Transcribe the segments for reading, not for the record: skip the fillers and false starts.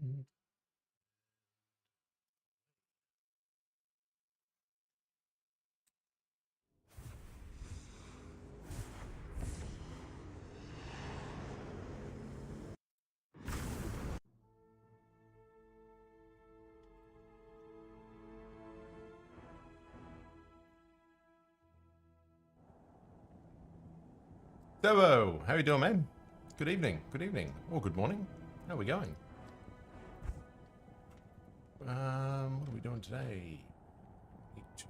Devo, how you doing, man? Good evening, or good morning. How are we going? What are we doing today? Need to,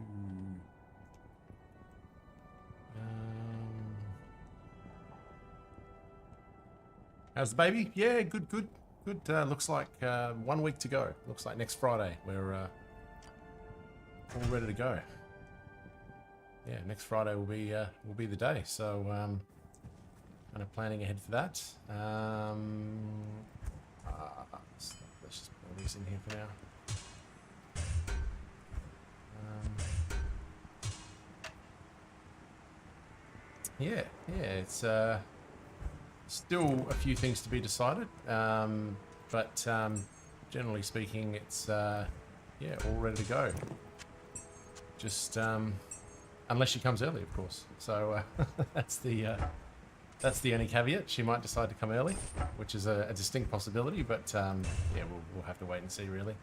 how's the baby? Yeah, good. Looks like 1 week to go. Looks like next Friday we're all ready to go. Yeah, next Friday will be the day. So kind of planning ahead for that. Let's just put all these in here for now. Yeah, it's still a few things to be decided, but generally speaking, it's yeah, all ready to go. Just unless she comes early, of course. So that's the only caveat. She might decide to come early, which is a distinct possibility, but yeah, we'll have to wait and see, really.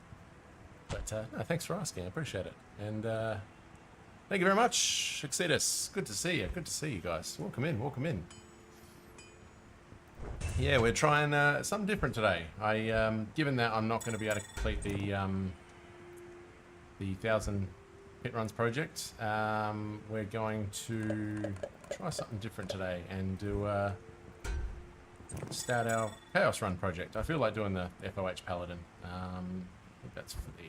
But no, thanks for asking. I appreciate it. And thank you very much, Exodus. Good to see you. Good to see you guys. Welcome in. Welcome in. Yeah, we're trying something different today. Given that I'm not going to be able to complete the 1,000 pit runs project, we're going to try something different today and do start our Chaos Run project. I feel like doing the FoH Paladin. I think that's for the...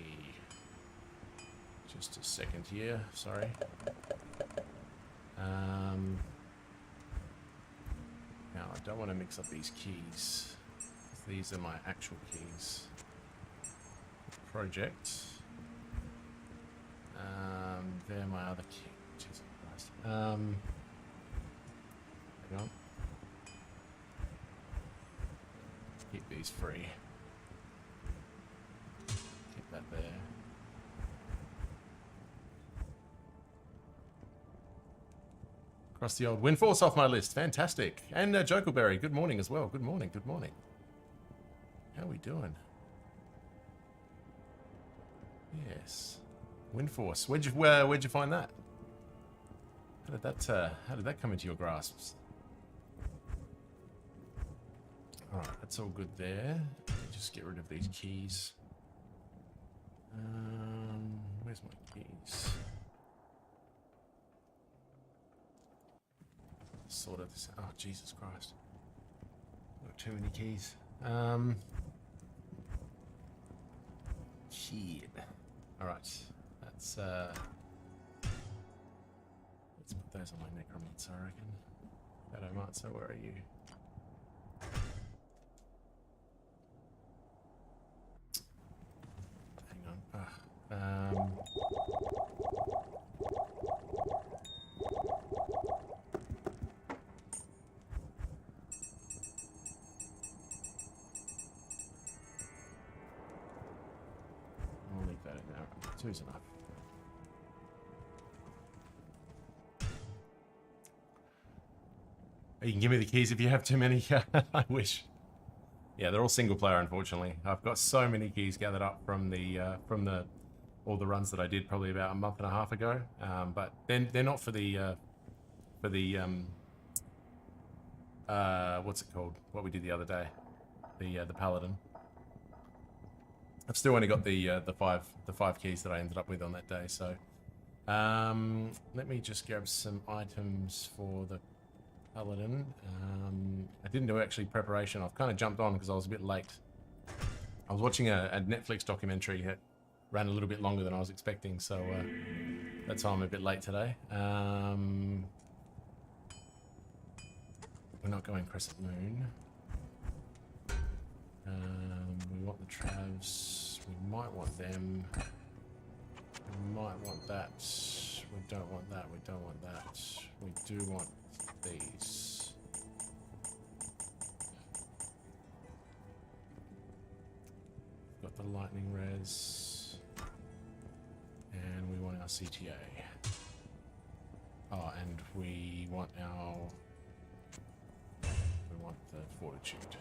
Just a second here, sorry. Now, I don't want to mix up these keys. These are my actual keys. Project. They're my other key. Jesus Christ. Hang on. Keep these free. Keep that there. Across the old Windforce off my list. Fantastic. And Jokerberry, good morning as well. Good morning, good morning. How are we doing? Yes. Windforce. Where'd you find that? How did that come into your grasps? Alright, that's all good there. Let me just get rid of these keys. Where's my keys? Sort of this. Oh, Jesus Christ. Got too many keys. Shit. Alright. Let's put those on my necromancer, I reckon. Shadowmancer, where are you? Hang on. I'll leave that in there. Two's enough. You can give me the keys if you have too many. I wish. Yeah, they're all single player, unfortunately. I've got so many keys gathered up from all the runs that I did probably about a month and a half ago. But they're not for the what's it called? What we did the other day, the Paladin. I've still only got the five keys that I ended up with on that day. So let me just grab some items for the Paladin. I didn't do actually preparation. I've kind of jumped on because I was a bit late. I was watching a Netflix documentary that ran a little bit longer than I was expecting, so that's why I'm a bit late today. We're not going Crescent Moon. We want the Travs. We might want them. We might want that. We don't want that. We don't want that. We do want these. the lightning res. And we want our CTA. Oh, and we want the fortitude.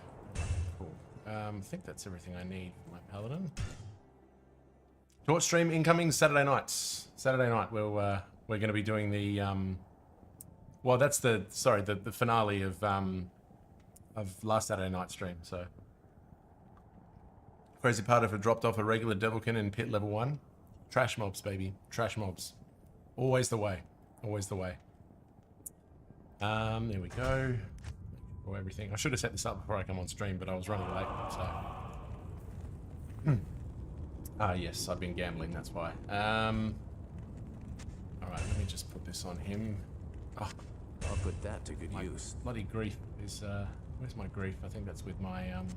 Cool. I think that's everything I need for my paladin. Torch stream incoming Saturday nights. Saturday night we're going to be doing the well, that's the finale of last Saturday night stream. So crazy part if it dropped off a regular devilkin in pit level 1. Trash mobs, baby. Trash mobs. Always the way. Always the way. There we go. Or everything. I should have set this up before I come on stream, but I was running late, so. Yes, I've been gambling, that's why. Alright, let me just put this on him. Oh, I'll put that to good use. Bloody grief is, where's my grief? I think that's with my, and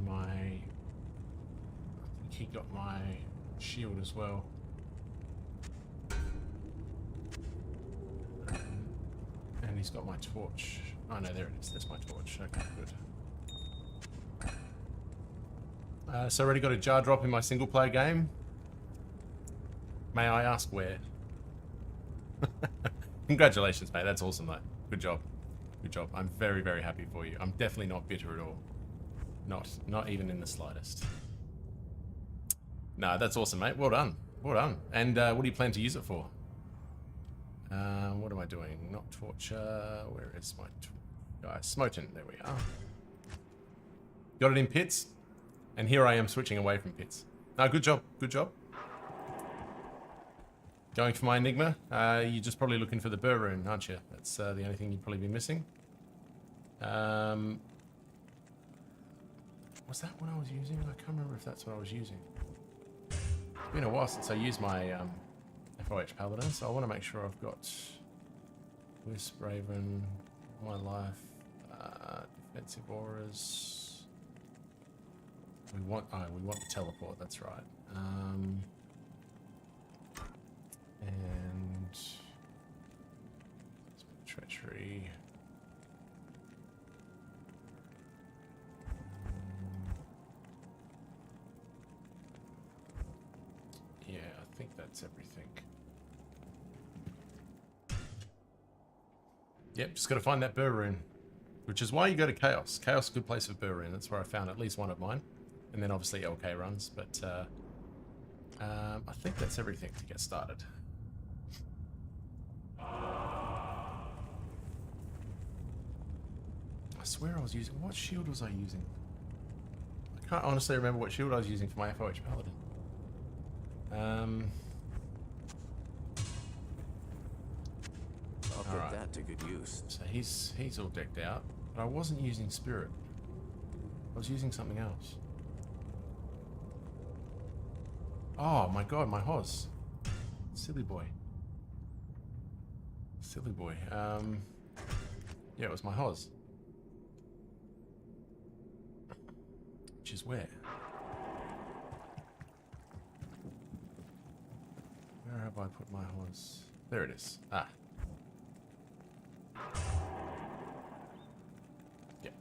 I think he got my shield as well. And he's got my torch. Oh no, there it is. That's my torch. Okay, good. So already got a jar drop in my single player game. May I ask where? Congratulations, mate. That's awesome, mate. Good job. Good job. I'm very, very happy for you. I'm definitely not bitter at all. Not even in the slightest. No, that's awesome, mate. Well done. Well done. And what do you plan to use it for? What am I doing? Not torture. Where is my guys? Smoten. There we are. Got it in pits. And here I am switching away from pits. No, good job. Good job. Going for my Enigma. You're just probably looking for the Burr rune, aren't you? That's the only thing you'd probably be missing. Was that what I was using? I can't remember if that's what I was using. It's been a while since I used my FoH Paladin, so I want to make sure I've got Wisp, Raven, my life, defensive auras. We want the teleport. That's right. And treachery. Yeah, I think that's everything. Yep, just got to find that Burr rune, which is why you go to Chaos. Chaos is a good place for Burr rune. That's where I found at least one of mine. And then obviously LK runs, but I think that's everything to get started. I swear I was using... What shield was I using? I can't honestly remember what shield I was using for my FoH Paladin. I'll put that to good use. So he's all decked out, but I wasn't using Spirit. I was using something else. Oh my god, my Hoz. Silly boy. Silly boy. Yeah, it was my Hoz. Which is where? Where have I put my Hoz? There it is. Ah. Yeah.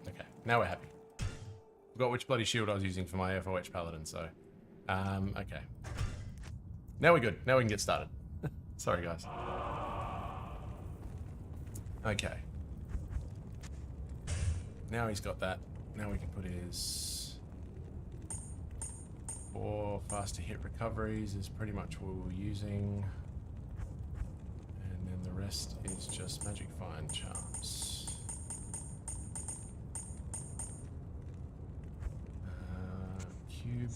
Okay. Now we're happy. Forgot which bloody shield I was using for my FoH Paladin, so... okay. Now we're good. Now we can get started. Sorry, guys. Okay. Now he's got that. Now we can put his 4 faster hit recoveries is pretty much what we're using. And then the rest is just magic find charms. Cube.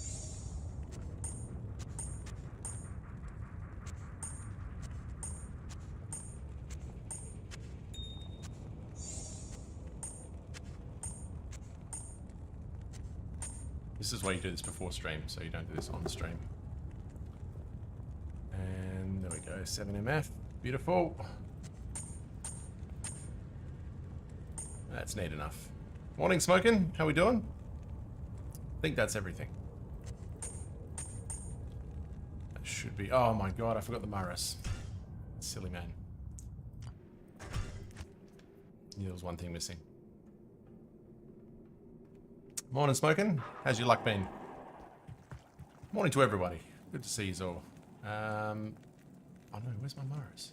This is why you do this before stream, so you don't do this on the stream. And there we go, 7 MF. Beautiful. That's neat enough. Morning, Smokin'. How we doing? I think that's everything. That should be... Oh my god, I forgot the Maris. Silly man. Yeah, there was one thing missing. Morning, Smoking. How's your luck been? Morning to everybody. Good to see you all. Oh no, where's my Morris?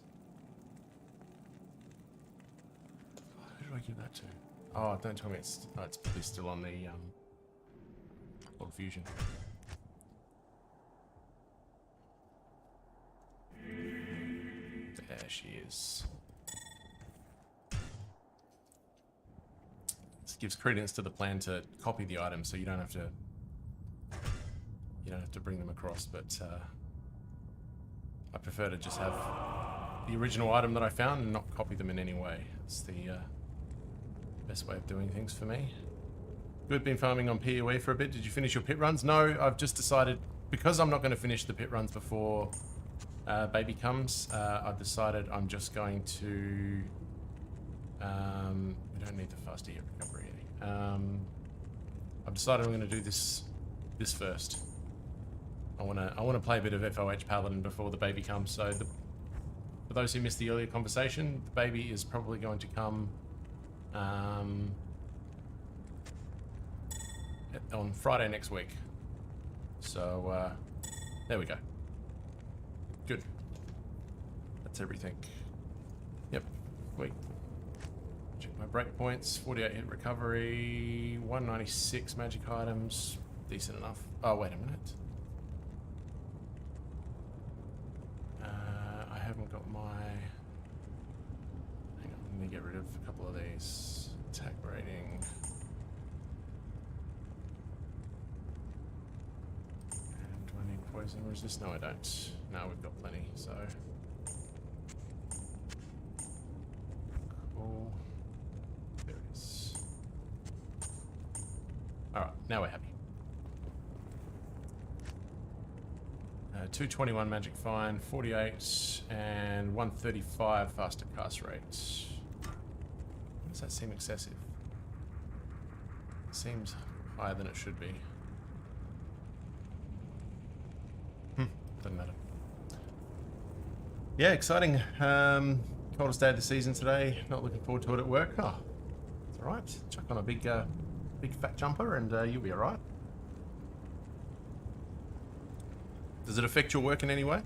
Who do I give that to? Oh, don't tell me it's probably still on the World Fusion. There she is. This gives credence to the plan to copy the items, so you don't have to bring them across. But I prefer to just have the original item that I found and not copy them in any way. It's the best way of doing things for me. Good, been farming on PoE for a bit. Did you finish your pit runs? No, I've just decided, because I'm not going to finish the pit runs before baby comes, I've decided I'm just going to... we don't need the faster hit recovery. I've decided I'm going to do this first. I want to play a bit of FoH Paladin before the baby comes. So for those who missed the earlier conversation, the baby is probably going to come on Friday next week. So there we go. Good. That's everything. Yep. Wait. Check my breakpoints. 48 hit recovery. 196 magic items. Decent enough. Oh, wait a minute. I haven't got my... Hang on, let me get rid of a couple of these. Attack rating. And do I need poison resist? No, I don't. No, we've got plenty, so... Cool. There it is. Alright, now we're happy. 221 magic fine, 48, and 135 faster cast rate. Does that seem excessive? It seems higher than it should be. Doesn't matter. Yeah, exciting. Coldest day of the season today. Not looking forward to it at work. Oh, it's alright. Chuck on a big fat jumper and you'll be alright. Does it affect your work in any way?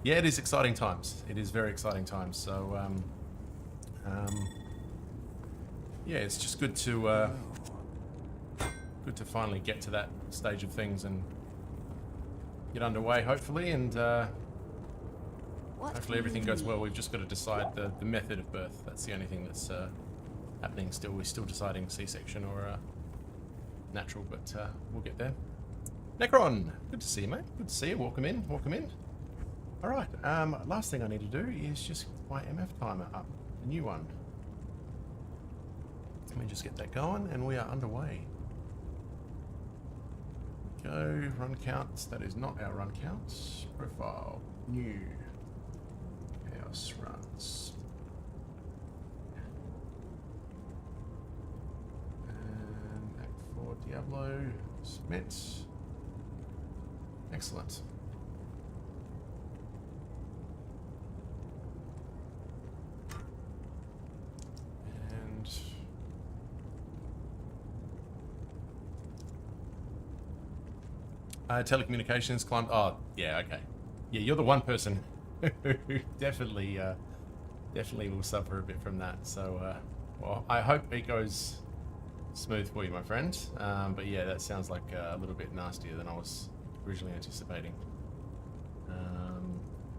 Yeah, it is exciting times. It is very exciting times. So, yeah, it's just good to finally get to that stage of things and get underway, hopefully, and hopefully everything goes well. We've just got to decide the method of birth. That's the only thing that's happening still. We're still deciding C-section or natural, but we'll get there. Necron, good to see you, mate. Good to see you. Welcome in. Welcome in. All right. Last thing I need to do is just get my MF timer up, a new one. Let me just get that going, and we are underway. Go run counts. That is not our run counts. Profile new chaos runs. And Act 4 Diablo submit. Excellent. And telecommunications climbed. Oh, yeah, okay. Yeah, you're the one person who definitely will suffer a bit from that. So, well, I hope it goes smooth for you, my friend. But yeah, that sounds like a little bit nastier than I was originally anticipating.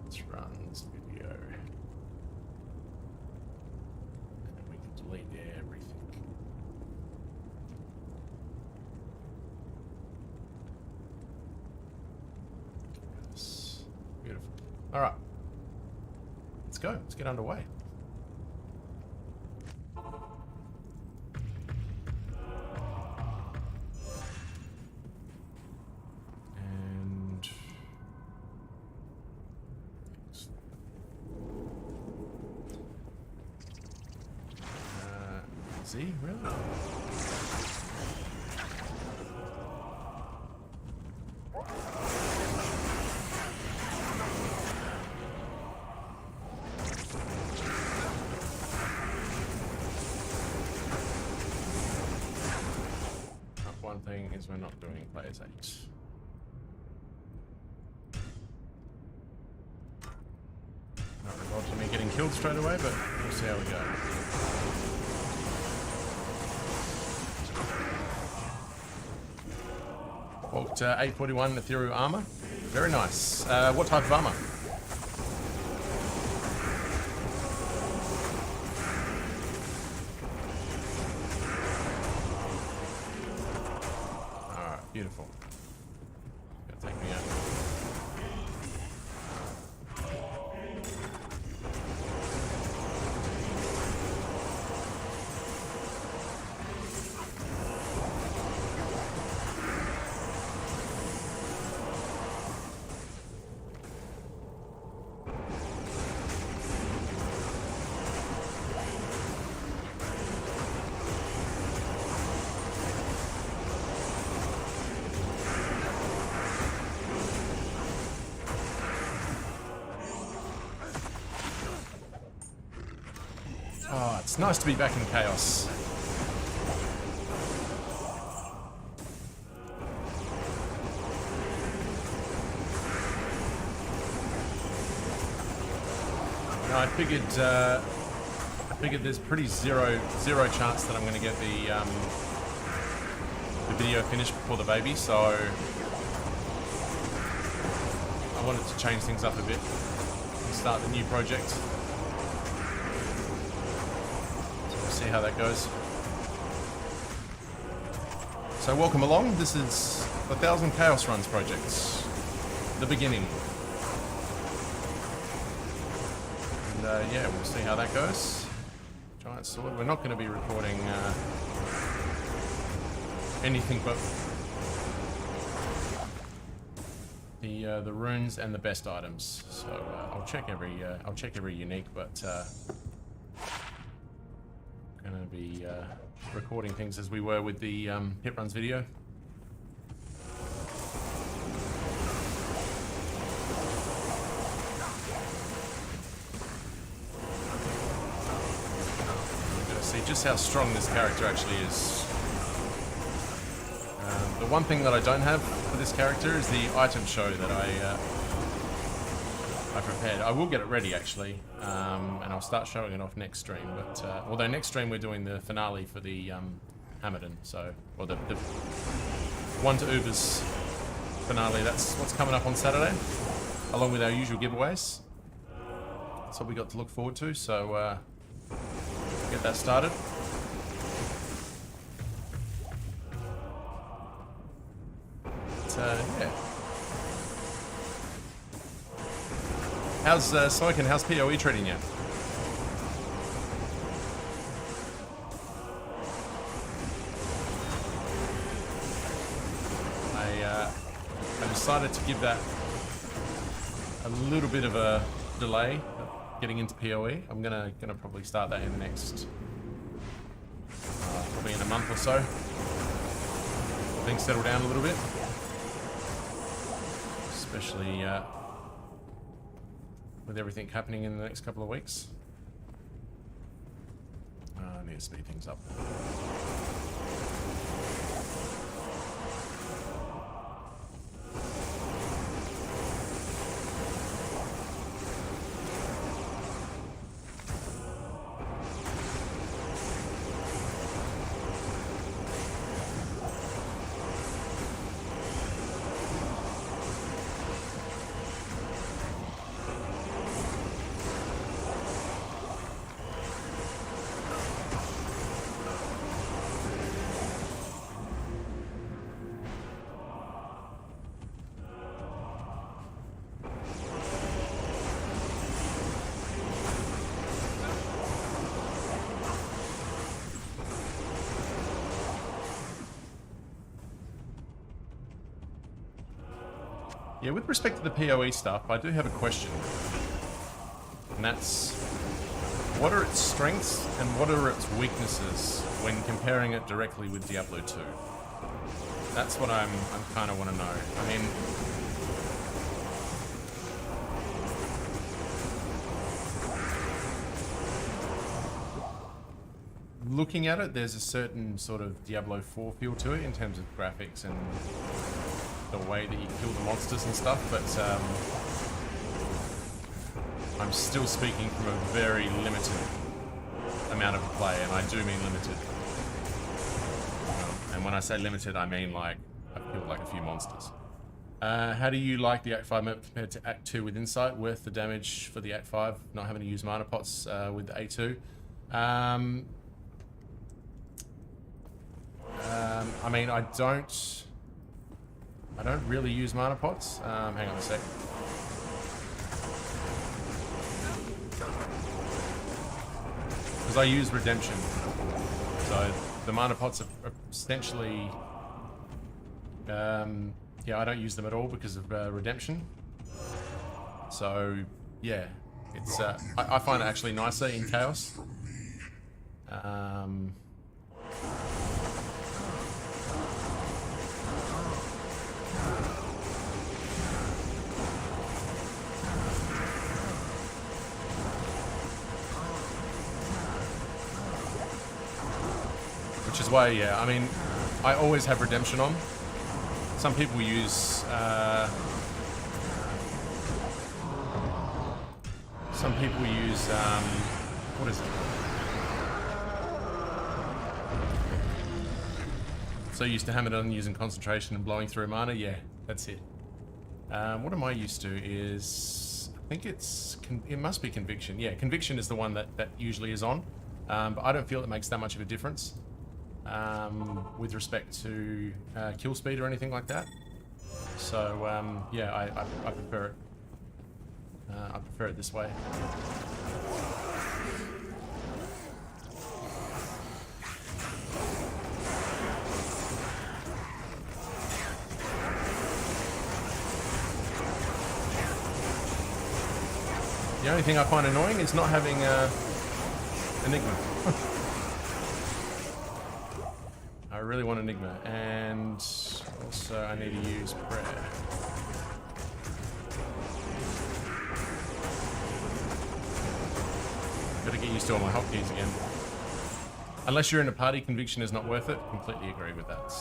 Let's run this video. And then we can delete everything. Yes. Beautiful. Alright. Let's go. Let's get underway. See, really? one thing is we're not doing players 8. Not involved in me getting killed straight away, but we'll see how we go. Walked 841 Ethereal armor. Very nice. What type of armor? Alright, beautiful. Gonna take me out. Oh, it's nice to be back in chaos. No, I figured there's pretty zero chance that I'm going to get the video finished before the baby, so I wanted to change things up a bit and start the new project. See how that goes. So welcome along. This is the 1000 Chaos Runs projects, the beginning. And yeah, we'll see how that goes. Giant sword. We're not going to be recording anything but the runes and the best items. So I'll check every unique, but. Going to be recording things as we were with the hit runs video. We're going to see just how strong this character actually is. The one thing that I don't have for this character is the item show that I prepared. I will get it ready actually, and I'll start showing it off next stream. But although next stream we're doing the finale for the Hamilton, so or the one to Uber's finale. That's what's coming up on Saturday, along with our usual giveaways. That's what we got to look forward to. So get that started. But, yeah. How's Soiken, how's PoE treating you? I decided to give that a little bit of a delay getting into PoE. I'm gonna probably start that in the next probably in a month or so. Things settle down a little bit, especially with everything happening in the next couple of weeks. I need to speed things up. Yeah, with respect to the PoE stuff, I do have a question. And that's, what are its strengths and what are its weaknesses when comparing it directly with Diablo 2? That's what I'm kind of want to know. I mean, looking at it, there's a certain sort of Diablo 4 feel to it in terms of graphics and the way that you kill the monsters and stuff, but I'm still speaking from a very limited amount of play, and I do mean limited. And when I say limited, I mean like I've killed like a few monsters. How do you like the Act 5 map compared to Act 2 with Insight? Worth the damage for the Act 5, not having to use mana pots with the A2? I mean, I don't really use mana pots. Hang on a sec. Because I use redemption. So the mana pots are essentially, yeah, I don't use them at all because of redemption. So yeah, it's I find it actually nicer in Chaos. Which is why, yeah, I mean, I always have redemption on. Some people use, what is it? So used to hammer it on using concentration and blowing through mana, yeah, that's it. What am I used to is, I think it must be Conviction. Yeah, Conviction is the one that usually is on, but I don't feel it makes that much of a difference with respect to kill speed or anything like that. So yeah, I prefer it. I prefer it this way. The only thing I find annoying is not having Enigma. I really want Enigma, and also I need to use prayer. Gotta get used to all my hotkeys again. Unless you're in a party, Conviction is not worth it. Completely agree with that.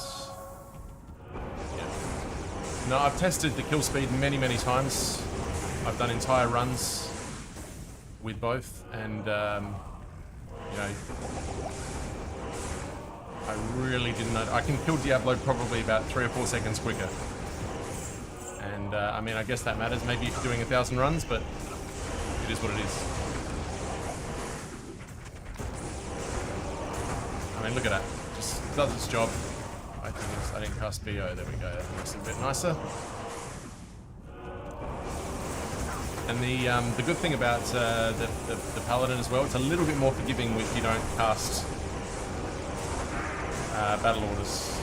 Yeah. No, I've tested the kill speed many, many times. I've done entire runs with both, and you know, I really didn't know. I can kill Diablo probably about 3 or 4 seconds quicker, and I mean, I guess that matters maybe if you're doing 1,000 runs, but it is what it is. I mean, look at that, just does its job. I didn't cast BO, there we go, that makes it a bit nicer. And the good thing about the Paladin as well, it's a little bit more forgiving if you don't cast Battle Orders.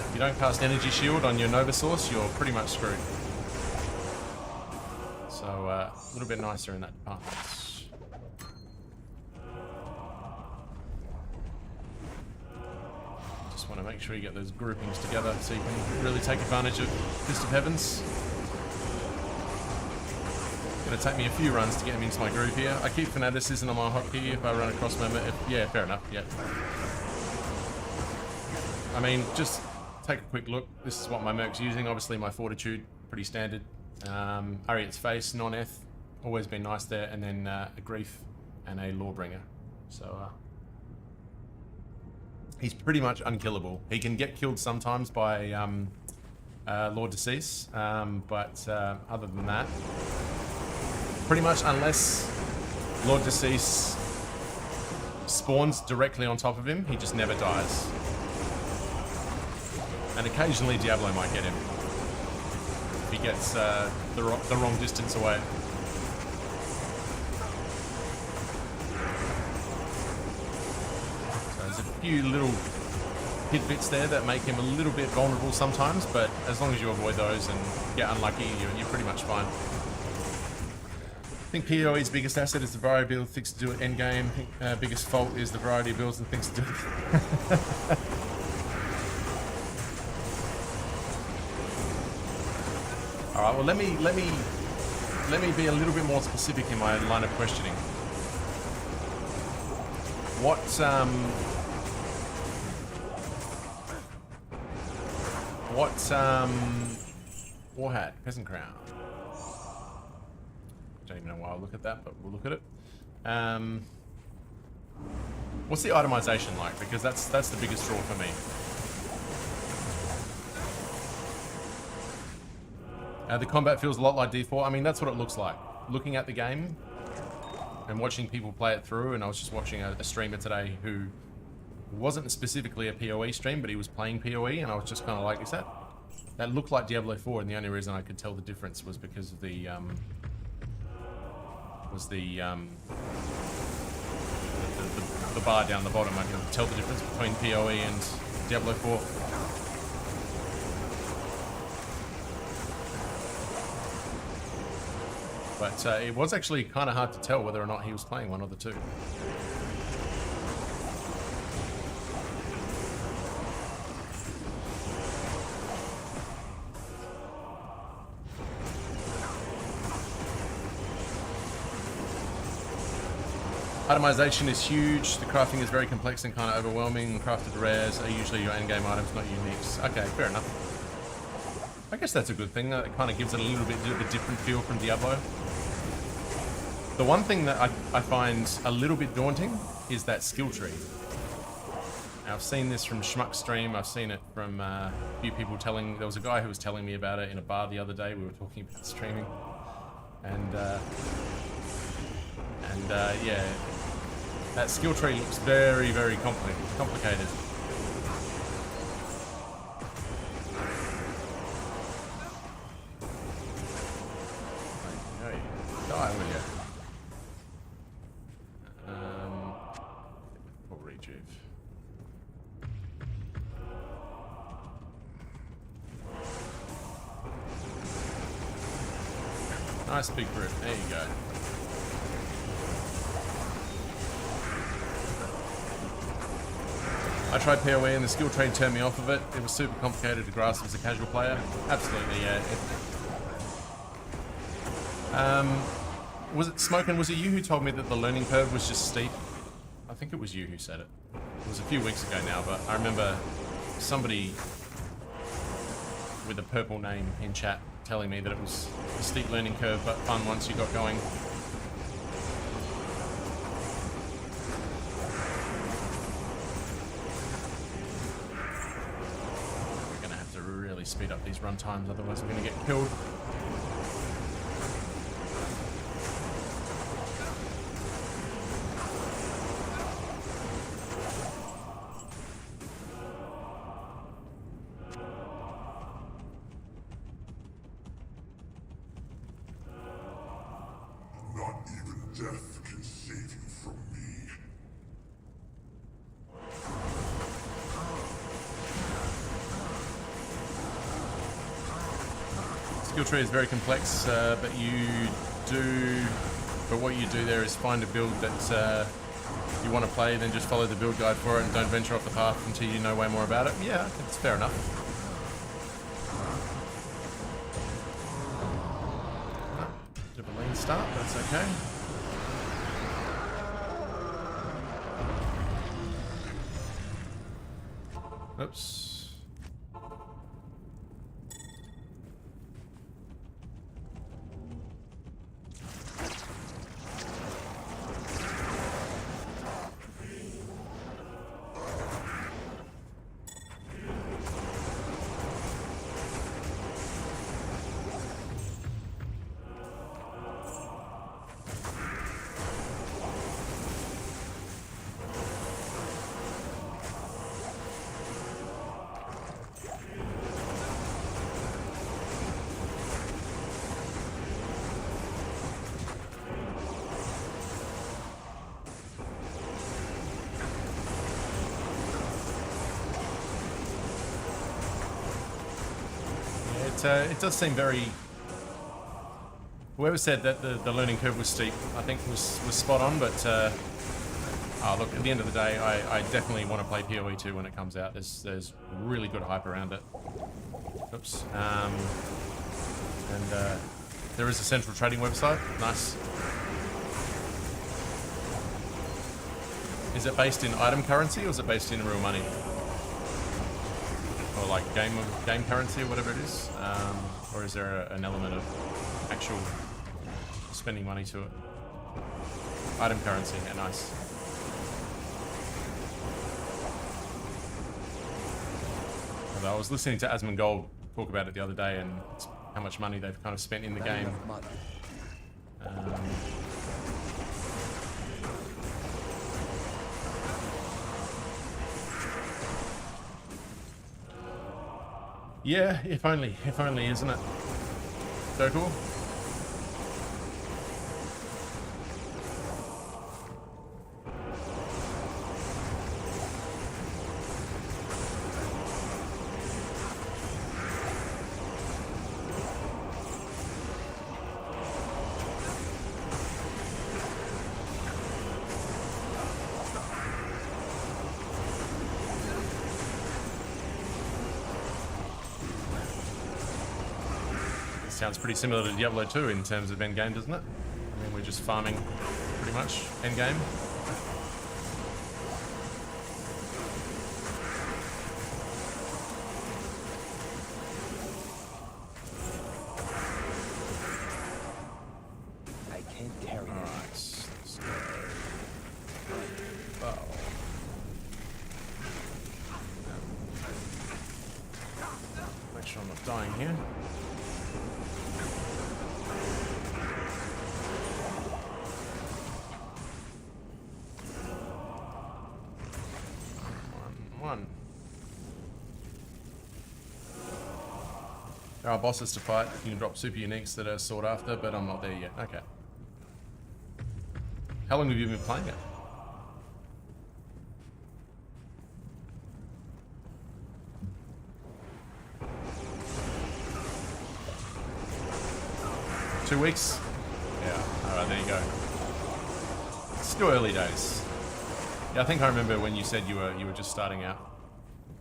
If you don't cast Energy Shield on your Nova Source, you're pretty much screwed. So a little bit nicer in that department. Just want to make sure you get those groupings together so you can really take advantage of Fist of Heavens. Gonna take me a few runs to get him into my groove here. I keep Fanaticism on my hotkey if I run across my... yeah, fair enough, yeah. I mean, just take a quick look. This is what my Merc's using. Obviously my Fortitude, pretty standard. Ariet's Face, non-eth, always been nice there. And then a Grief and a Lawbringer. So, he's pretty much unkillable. He can get killed sometimes by Lord Decease, but other than that, pretty much unless Lord Decease spawns directly on top of him, he just never dies. And occasionally Diablo might get him if he gets the wrong distance away. So there's a few little tidbits there that make him a little bit vulnerable sometimes, but as long as you avoid those and get unlucky, you're pretty much fine. I think PoE's biggest asset is the variety of things to do at endgame. I think biggest fault is the variety of builds and things to do. All right. Well, let me be a little bit more specific in my line of questioning. War hat, peasant crown. Don't even know why I look at that, but we'll look at it. What's the itemization like? Because that's the biggest draw for me. The combat feels a lot like D4. I mean, that's what it looks like. Looking at the game and watching people play it through, and I was just watching a streamer today who wasn't specifically a PoE stream, but he was playing PoE, and I was just kind of like, that looked like Diablo 4, and the only reason I could tell the difference was because of the bar down the bottom. I can tell the difference between PoE and Diablo 4. But it was actually kind of hard to tell whether or not he was playing one of the two. Itemization is huge. The crafting is very complex and kind of overwhelming. Crafted rares are usually your endgame items, not uniques. Okay, fair enough. I guess that's a good thing. It kind of gives it a little bit of a different feel from Diablo. The one thing that I find a little bit daunting is that skill tree. Now, I've seen this from Schmuck's stream. I've seen it from a few people telling... There was a guy who was telling me about it in a bar the other day. We were talking about streaming. And yeah, that skill tree looks very, very complicated. Die, will you? Full rejuve. Nice big group. There you go. I tried PoE and the skill tree turned me off of it. It was super complicated to grasp as a casual player. Absolutely, yeah. Was it Smokin'? Was it you who told me that the learning curve was just steep? I think it was you who said it. It was a few weeks ago now, but I remember somebody with a purple name in chat telling me that it was a steep learning curve, but fun once you got going. We're gonna have to really speed up these run times, otherwise we're gonna get killed. Skill tree is very complex, but what you do there is find a build that you want to play, then just follow the build guide for it and don't venture off the path until you know way more about it. Yeah, it's fair enough. Bit of a lean start, but it's okay. Oops. It does seem very... Whoever said that the learning curve was steep, I think was spot on, but look, at the end of the day, I definitely want to play PoE 2 when it comes out. There's really good hype around it. Oops. There is a central trading website. Nice. Is it based in item currency or is it based in real money? Or like game currency or whatever it is? Or is there an element of actual spending money to it? Item currency, yeah, nice. Although I was listening to Asmongold talk about it the other day and how much money they've kind of spent in the game. Yeah, if only, isn't it? So cool. Sounds pretty similar to Diablo 2 in terms of endgame, doesn't it? I mean, we're just farming pretty much endgame. I can't carry it. Alright, let's go. Oh. Make sure I'm not dying here. There are bosses to fight. You can drop super uniques that are sought after, but I'm not there yet. Okay. How long have you been playing it? Two weeks? Yeah. Alright, there you go. It's still early days. Yeah, I think I remember when you said you were just starting out.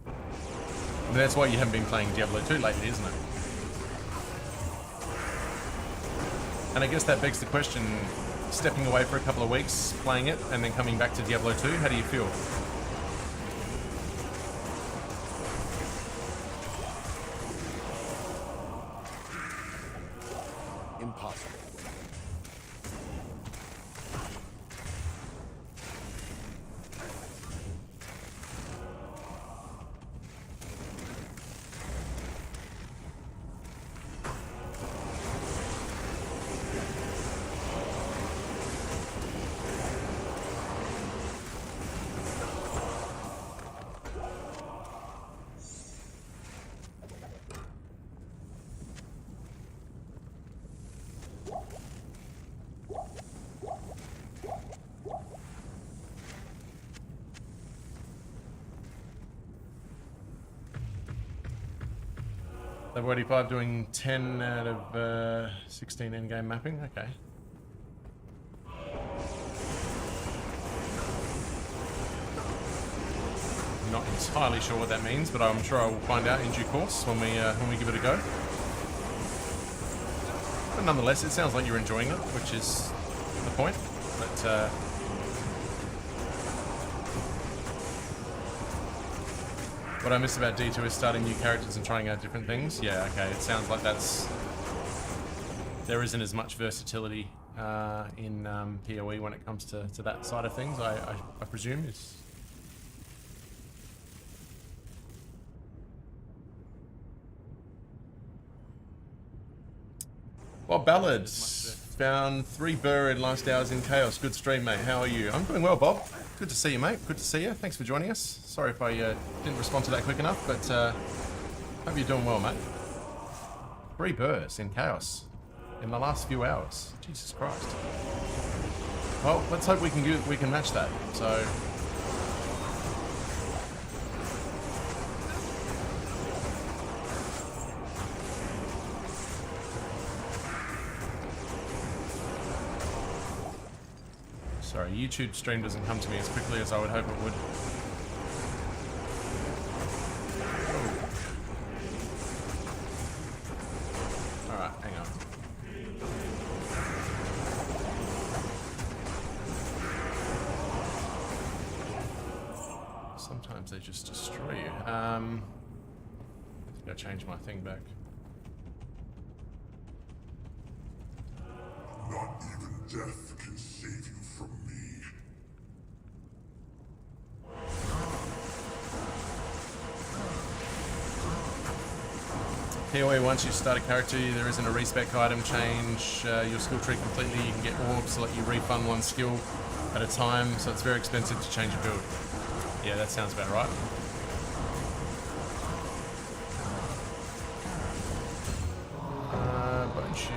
And that's why you haven't been playing Diablo 2 lately, isn't it? And I guess that begs the question, stepping away for a couple of weeks, playing it, and then coming back to Diablo 2, how do you feel? Impossible. Level 85 doing 10 out of 16 endgame mapping, okay. Not entirely sure what that means, but I'm sure I will find out in due course when we give it a go. But nonetheless, it sounds like you're enjoying it, which is the point. But what I miss about D2 is starting new characters and trying out different things. Yeah, okay, it sounds like there isn't as much versatility in PoE when it comes to that side of things, I presume. Bob Ballards found 3 burr in last hours in chaos. Good stream, mate. How are you? I'm doing well, Bob. Good to see you, mate. Good to see you. Thanks for joining us. Sorry if I didn't respond to that quick enough, but hope you're doing well, mate. 3 burrs in chaos in the last few hours. Jesus Christ. Well, let's hope we can match that. So. Sorry, YouTube stream doesn't come to me as quickly as I would hope it would. Alright, hang on. Sometimes they just destroy you. I think I changed my thing back. Not even death can save you from me. PoE, once you start a character, there isn't a respec item change. Your skill tree completely. You can get orbs to let you refund one skill at a time, so it's very expensive to change your build. Yeah, that sounds about right. Bone shield.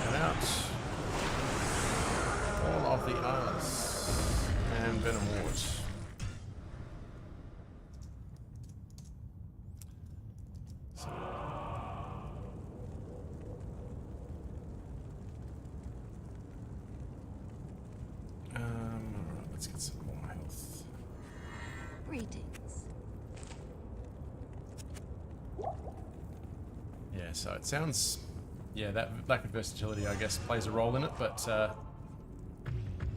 Get out. All of the others. And Venom Ward. Alright, let's get some more health. Greetings. Yeah, so it sounds... Yeah, that lack of versatility, I guess, plays a role in it, but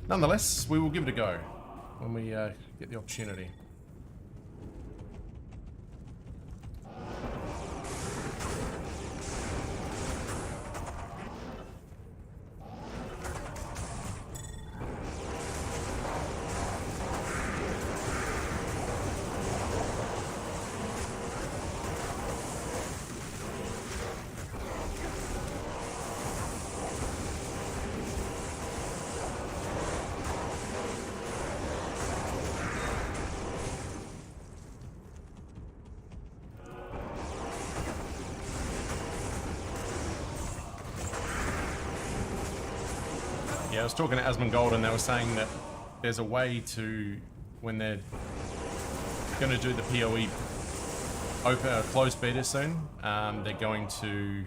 nonetheless, we will give it a go when we get the opportunity. Yeah, I was talking to Asmongold and they were saying that there's a way to, when they're going to do the PoE open closed beta soon, they're going to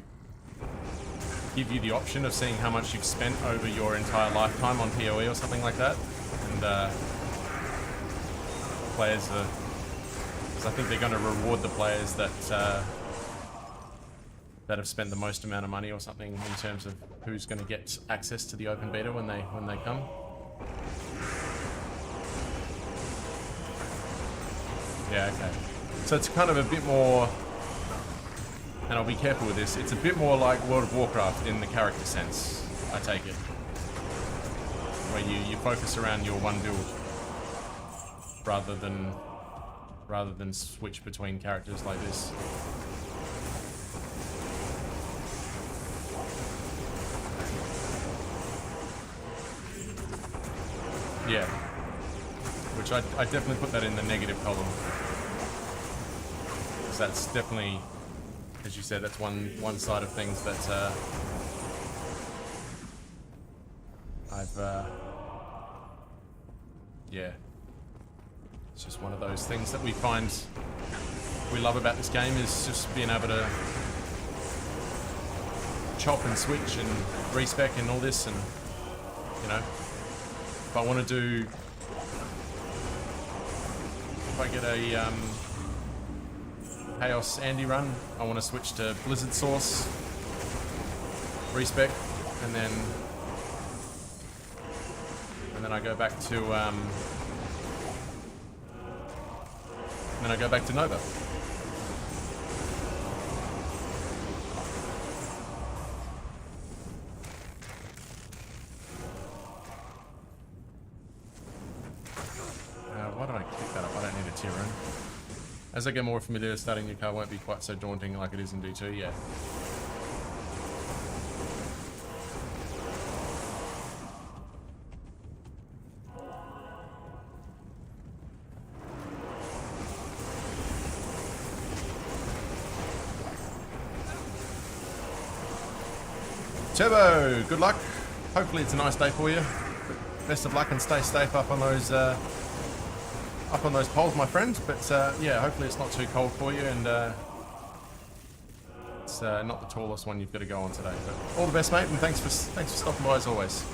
give you the option of seeing how much you've spent over your entire lifetime on PoE or something like that. And players are, because I think they're going to reward the players that that have spent the most amount of money or something in terms of who's going to get access to the open beta when they come. Yeah, okay. So it's kind of a bit more, and I'll be careful with this, it's a bit more like World of Warcraft in the character sense, I take it. Where you focus around your one build rather than switch between characters like this. Yeah, which I definitely put that in the negative column. Because that's definitely, as you said, that's one side of things that yeah, it's just one of those things that we find we love about this game is just being able to chop and switch and respec and all this, and you know. If I want to do, if I get a Chaos Andy run, I want to switch to Blizzard Source, respec, and then I go back to Nova. Why did I click that up? I don't need a tier run. As I get more familiar, starting a new car won't be quite so daunting like it is in D2 yet. Turbo, good luck. Hopefully it's a nice day for you. Best of luck and stay safe up on those poles, my friend. But yeah, hopefully it's not too cold for you, and it's not the tallest one you've got to go on today. But all the best, mate, and thanks for stopping by as always.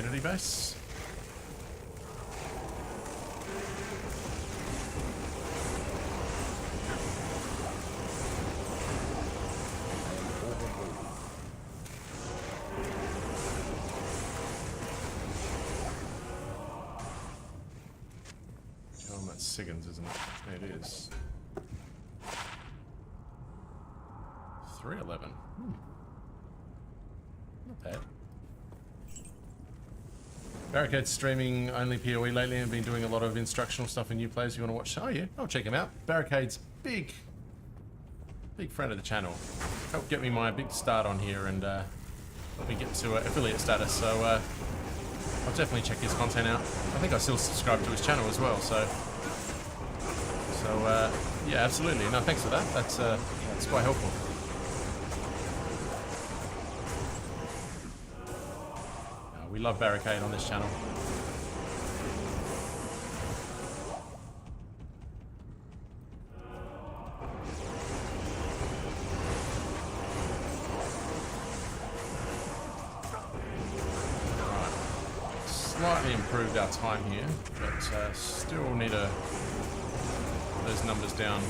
Infinity base. Oh, that's Siggins, isn't it? It is. 311. Not bad. Barricade's streaming only PoE lately and been doing a lot of instructional stuff for new players. You want to watch? Oh yeah, I'll check him out. Barricade's big friend of the channel. Helped get me my big start on here and let me get to affiliate status. So I'll definitely check his content out. I think I still subscribe to his channel as well. So yeah, absolutely. No, thanks for that. That's quite helpful. We love Barricade on this channel. Right. Slightly improved our time here, but still need to put those numbers down.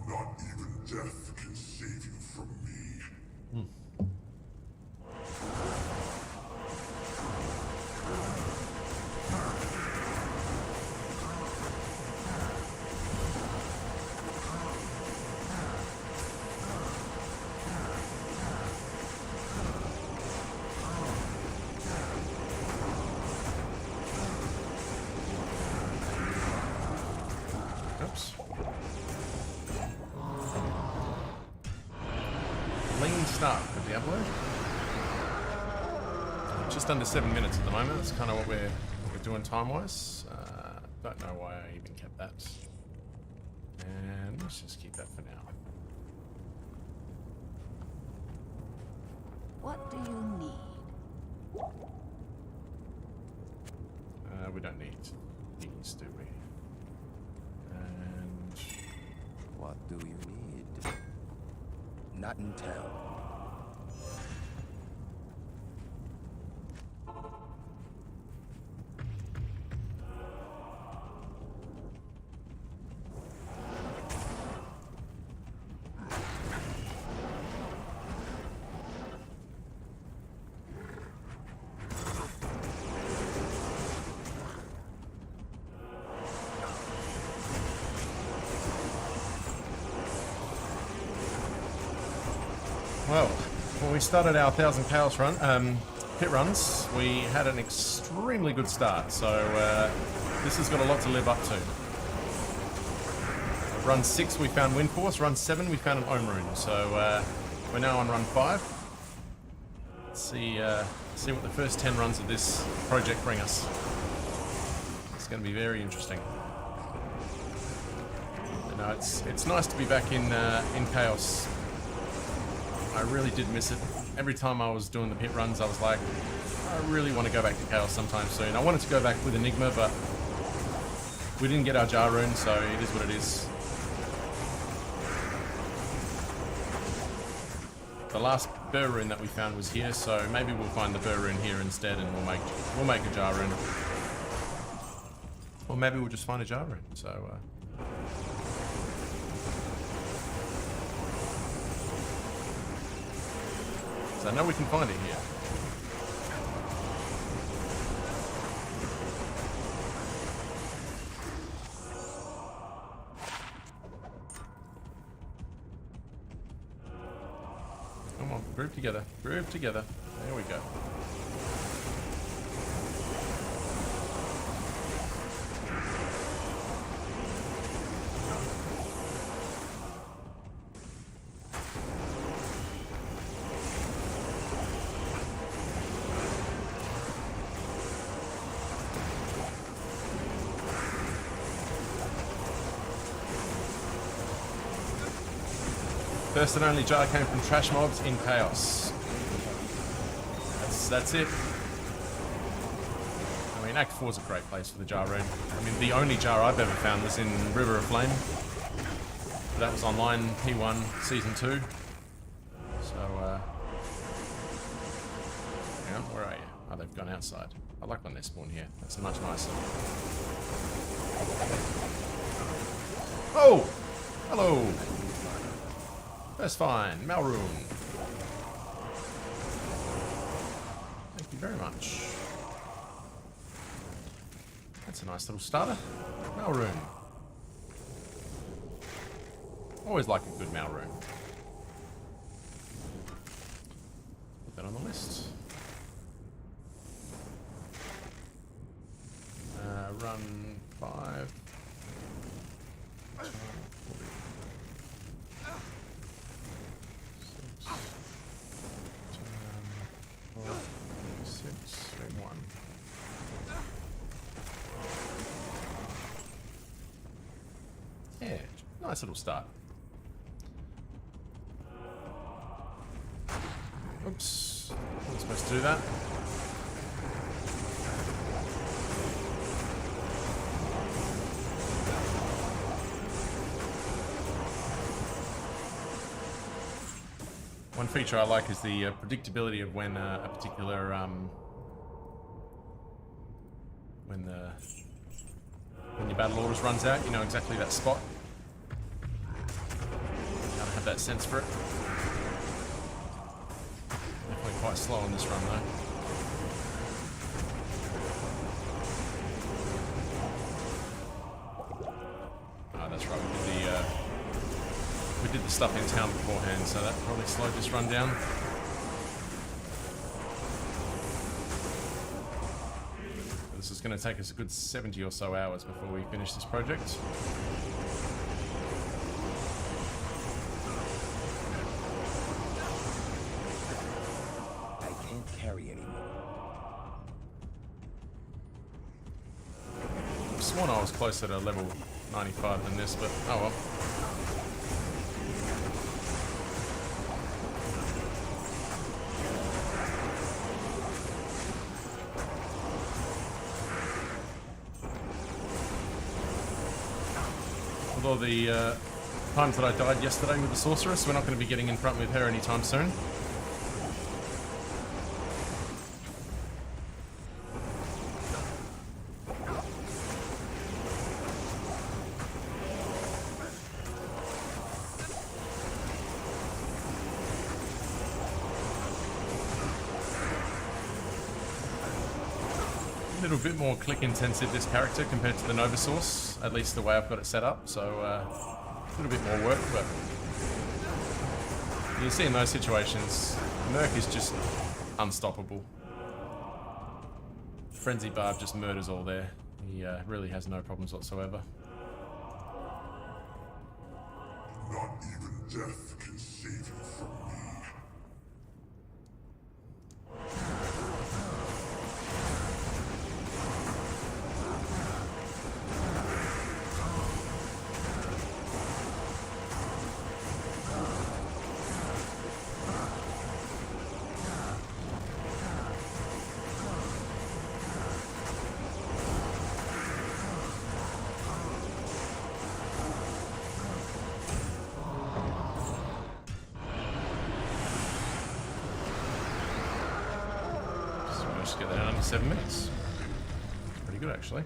Not even death can save you from me. Oops. Lean start for Diablo. Just under 7 minutes at the moment. That's kind of what we're doing time-wise. Don't know why I even kept that. And let's just keep that for now. What do you need? We don't need these, do we? And What do you need? Not in town. well, when we started our 1,000 chaos run, pit runs, we had an extremely good start. So this has got a lot to live up to. Run 6 we found Wind Force, run 7 we found an Ohm Rune. So we're now on run 5. Let's see what the first 10 runs of this project bring us. It's going to be very interesting. But no, it's nice to be back in Chaos. I really did miss it. Every time I was doing the pit runs, I was like, I really want to go back to Chaos sometime soon. I wanted to go back with Enigma, but we didn't get our Jar Rune, so it is what it is. The last Burr Rune that we found was here, so maybe we'll find the Burr Rune here instead, and we'll make a Jar Rune. Or maybe we'll just find a Jar Rune. So I know we can find it here. Come on, group together. Group together. There we go. First and only jar came from trash mobs in chaos. That's it. I mean, Act 4 is a great place for the jar rune. I mean, the only jar I've ever found was in River of Flame. That was online P1 Season 2. So, hang on, where are you? Oh, they've gone outside. I like when they spawn here. That's much nicer. Oh! Hello! That's fine. Malrune. Thank you very much. That's a nice little starter. Malrune. Always like a good Malrune. Put that on the list. Run 5. Yeah, nice little start. Oops, wasn't supposed to do that. One feature I like is the predictability of when a particular when your battle orders runs out. You know exactly that spot. Gotta have that sense for it. Definitely quite slow on this run though. Oh, that's right. We did the stuff in town beforehand, so that probably slowed this run down. This is going to take us a good 70 or so hours before we finish this project. I can't carry anymore. I've sworn I was closer to level 95 than this, but oh well. Although the times that I died yesterday with the sorceress, we're not going to be getting in front with her anytime soon. A little bit more click intensive this character compared to the Nova Source, at least the way I've got it set up, so a little bit more work, but you see in those situations, Merc is just unstoppable. Frenzy Barb just murders all there. He really has no problems whatsoever. Not even death can save you from me. Just get that in under 7 minutes. Pretty good, actually.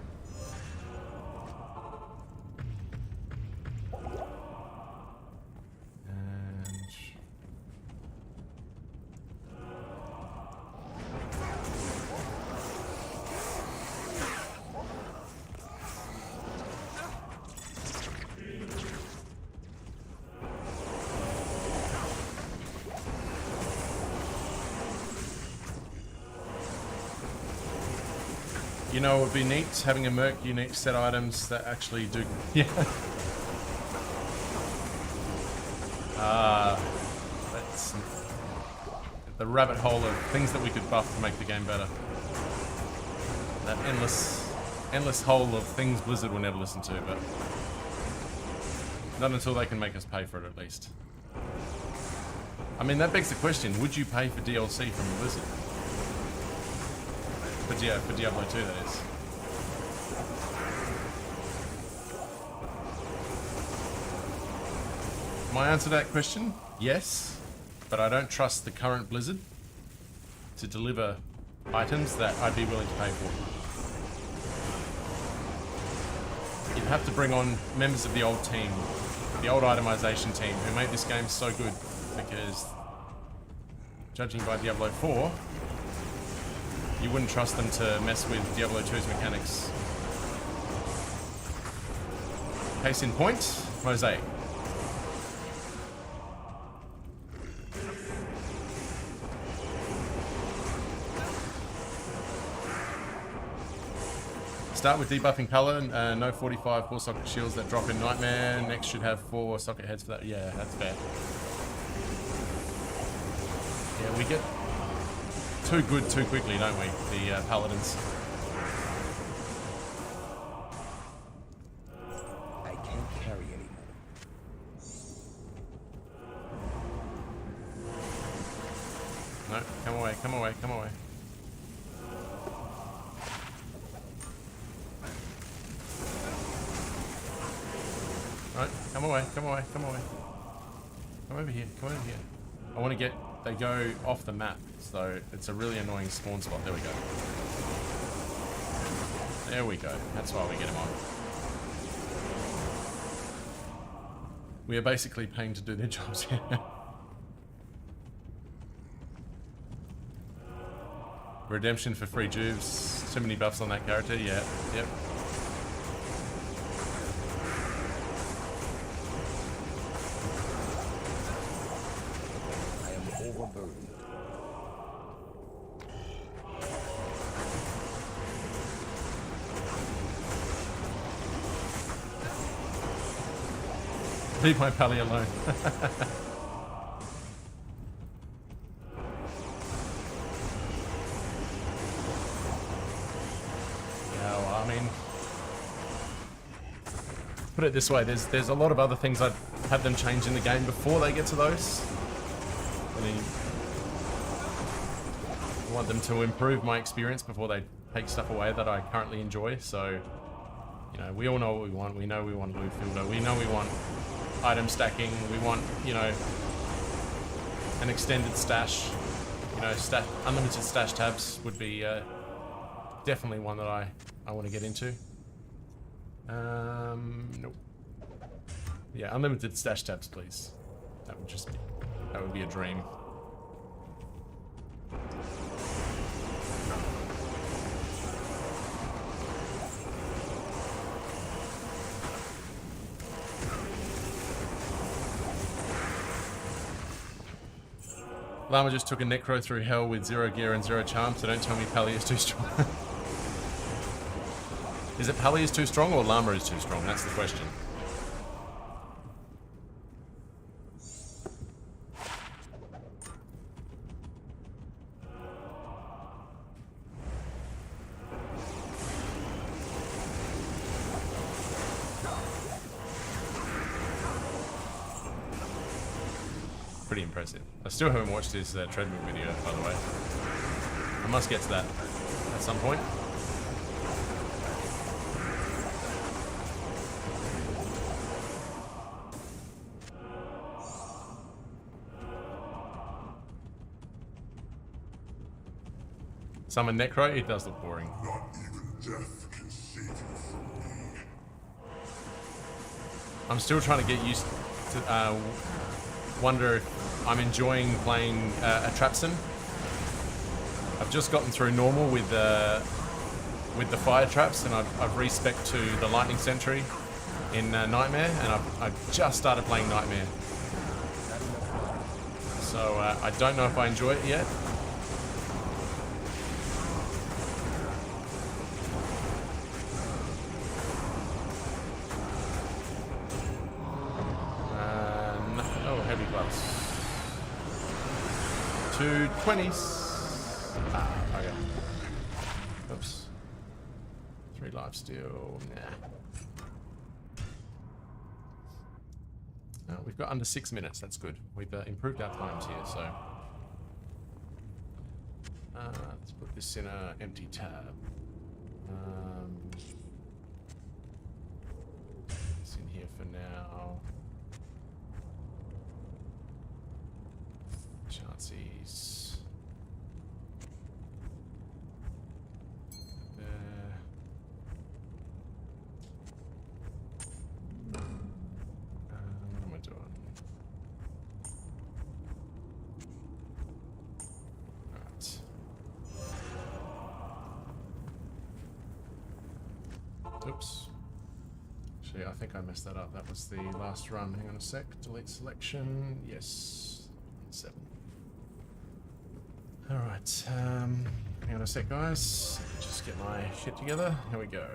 You know, it would be neat having a Merc unique set items that actually do. Yeah. That's the rabbit hole of things that we could buff to make the game better. That endless hole of things Blizzard will never listen to, but not until they can make us pay for it, at least. I mean, that begs the question, would you pay for DLC from Blizzard? For Diablo 2, that is. My answer to that question, yes, but I don't trust the current Blizzard to deliver items that I'd be willing to pay for. You'd have to bring on members of the old team, the old itemization team, who made this game so good, because judging by Diablo 4, you wouldn't trust them to mess with Diablo 2's mechanics. Case in point, Mosaic. Start with debuffing Paladin, no 45 4-socket shields that drop in Nightmare. Next should have 4 socket heads for that. Yeah, that's fair. Yeah, we get too good too quickly, don't we? The Paladins. I can't carry anymore. No, come away, come away, come away. Right, come away, come away, come away. Come over here, come over here. I want to get, they go off the map, so it's a really annoying spawn spot. There we go. There we go. That's why we get them on. We are basically paying to do their jobs here. Redemption for free jubes. Too many buffs on that character. Yeah, yep. I am overburdened. Leave my pally alone. Yeah, well, I mean, put it this way, there's a lot of other things I'd have them change in the game before they get to those. I mean, I want them to improve my experience before they take stuff away that I currently enjoy. So, you know, we all know what we want. We know we want loot filter. We know we want item stacking. We want, you know, an extended stash. You know, unlimited stash tabs would be definitely one that I want to get into. Nope. Yeah, unlimited stash tabs, please. That would be a dream. Llama just took a necro through hell with 0 gear and 0 charm, so don't tell me Pally is too strong. Is it Pally is too strong or Llama is too strong? That's the question. Pretty impressive. I still haven't watched this treadmill video, by the way. I must get to that at some point. Summon Necro? It does look boring. Not even death can save you from me. I'm still trying to get used to wonder if I'm enjoying playing a Trapson. I've just gotten through normal with the fire traps, and I've respec to the lightning sentry in Nightmare, and I've just started playing Nightmare. So I don't know if I enjoy it yet. Heavy gloves. 2 20s. Ah, okay. Oops. 3 life steal. Nah. We've got under 6 minutes. That's good. We've improved our times here, so... let's put this in an empty tab. It's in here for now. Chances. There. What am I doing? Right. Oops. Actually, I think I messed that up. That was the last run. Hang on a sec. Delete selection. Yes. 7. Alright. Hang on a sec, guys. Just get my shit together. Here we go.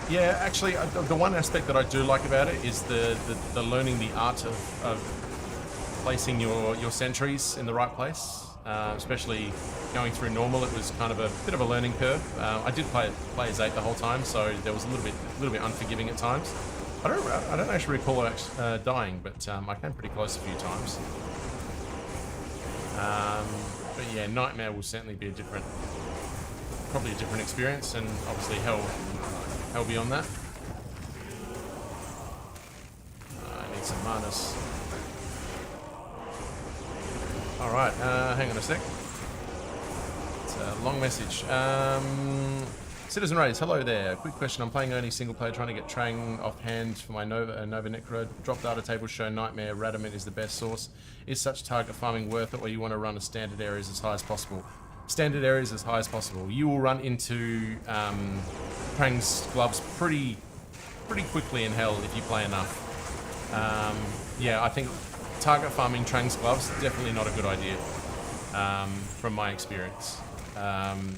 Yeah, actually, the one aspect that I do like about it is the learning the art of placing your sentries in the right place. Especially going through normal, it was kind of a bit of a learning curve. I did play as 8 the whole time, so there was a little bit unforgiving at times. I don't actually recall dying, but I came pretty close a few times. But yeah, Nightmare will certainly be probably a different experience, and obviously Hell beyond that. I need some manas. Alright, hang on a sec. It's a long message. Citizen Rays, hello there. Quick question. I'm playing only single player, trying to get Trang offhand for my Nova Necro. Drop data tables show Nightmare Radamant is the best source. Is such target farming worth it, or you want to run a standard areas as high as possible? Standard areas as high as possible. You will run into Trang's gloves pretty quickly in Hell if you play enough. Yeah, I think target farming Trang's gloves, definitely not a good idea, from my experience.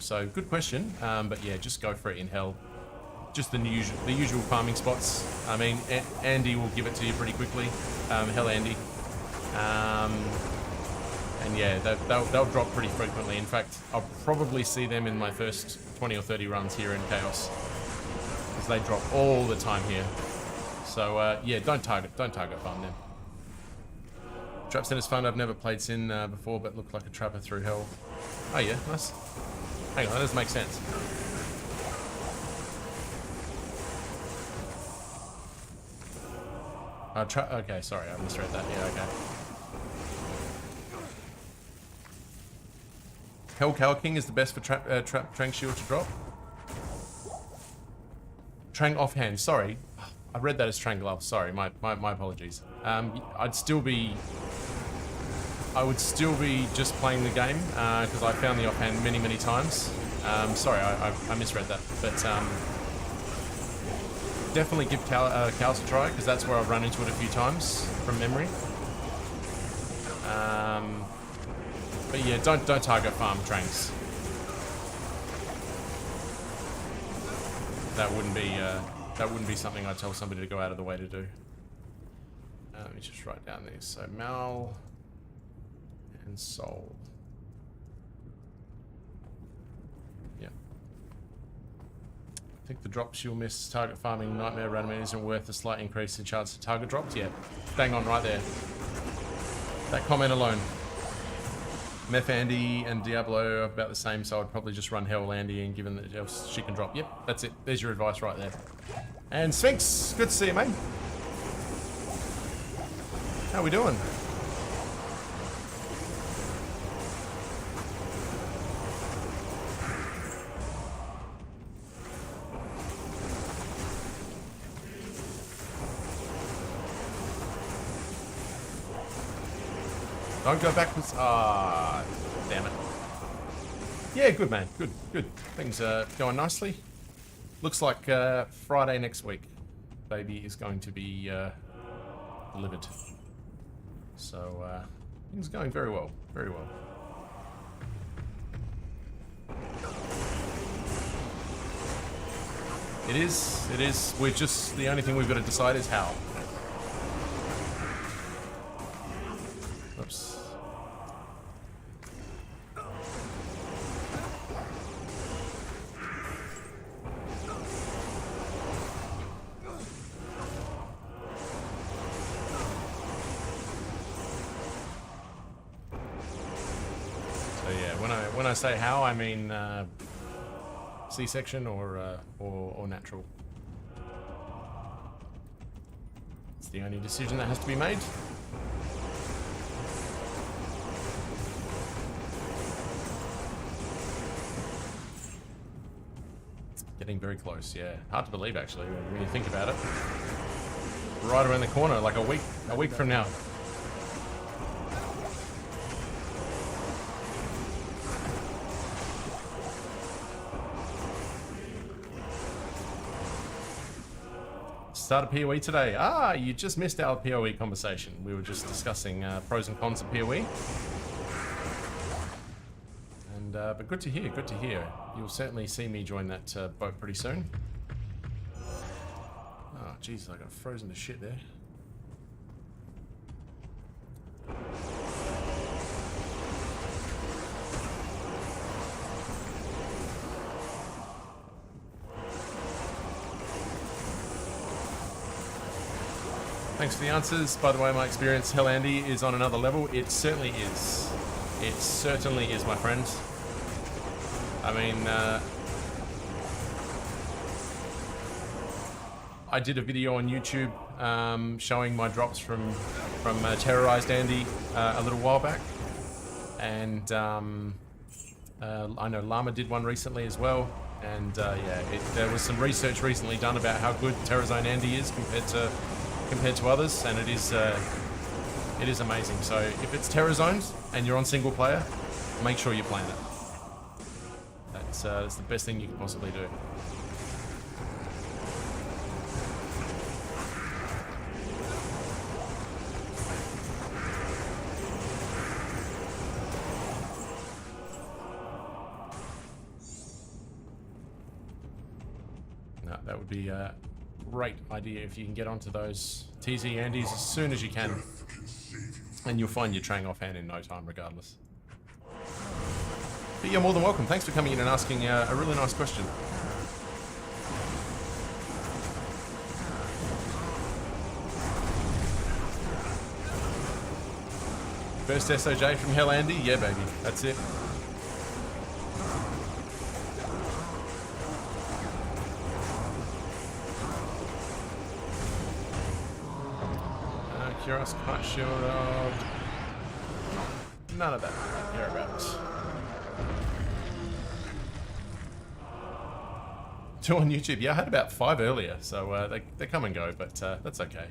So good question, but yeah, just go for it in Hell. Just the usual farming spots. I mean, Andy will give it to you pretty quickly. Hell Andy. And yeah, they'll drop pretty frequently. In fact, I'll probably see them in my first 20 or 30 runs here in Chaos, because they drop all the time here. So yeah, don't target farm them. Trap Center's fun. I've never played Sin before, but looked like a trapper through Hell. Oh yeah, nice. Hang on, that does make sense. Okay, sorry, I misread that. Yeah, okay. Hell Cow King is the best for Trang Shield to drop. Trang offhand, sorry. I read that as Trang Glove, sorry, my apologies. I would still be just playing the game, because I found the offhand many times. Sorry, I misread that. But definitely give Cows a try, because that's where I've run into it a few times from memory. But yeah, don't target farm Trangs. That wouldn't be something I'd tell somebody to go out of the way to do. Let me just write down these. So Mal and Soul. Yeah. I think the drops you'll miss. Target farming Nightmare Radamant isn't worth a slight increase in chance of target drops. Yeah, bang on right there. That comment alone. Meth Andy and Diablo are about the same, so I'd probably just run Hell Andy and given that else she can drop. Yep, that's it. There's your advice right there. And Sphinx, good to see you, mate. How we doing? Don't go backwards. Ah, damn it. Yeah, good, man. Good. Things are going nicely. Looks like Friday next week, baby is going to be delivered. So things are going very well. Very well. It is. We're just, the only thing we've got to decide is how. Whoops. So yeah, when I say how, I mean C-section or natural. It's the only decision that has to be made. Getting very close, yeah. Hard to believe actually when you think about it. Right around the corner, like a week from now. Started PoE today. Ah, you just missed our PoE conversation. We were just discussing pros and cons of PoE. And but good to hear. Good to hear. You'll certainly see me join that boat pretty soon. Oh, jeez, I got frozen to shit there. Thanks for the answers. By the way, my experience, Hell Andy, is on another level. It certainly is. It certainly is, my friend. I mean, I did a video on YouTube showing my drops from Terrorized Andy a little while back. And I know Llama did one recently as well. And yeah, there was some research recently done about how good Terrorized Andy is compared to others, and it is amazing. So if it's Terror Zones and you're on single player, make sure you plan it. That's the best thing you can possibly do. No, that would be great idea if you can get onto those TZ Andes as soon as you can, and you'll find your Trang offhand in no time regardless. But you're more than welcome. Thanks for coming in and asking a really nice question. First SOJ from Hell Andy? Yeah, baby. That's it. Curious, can't shield. None of that. I don't care about. 2 on YouTube. Yeah, I had about 5 earlier, so they come and go, but that's okay.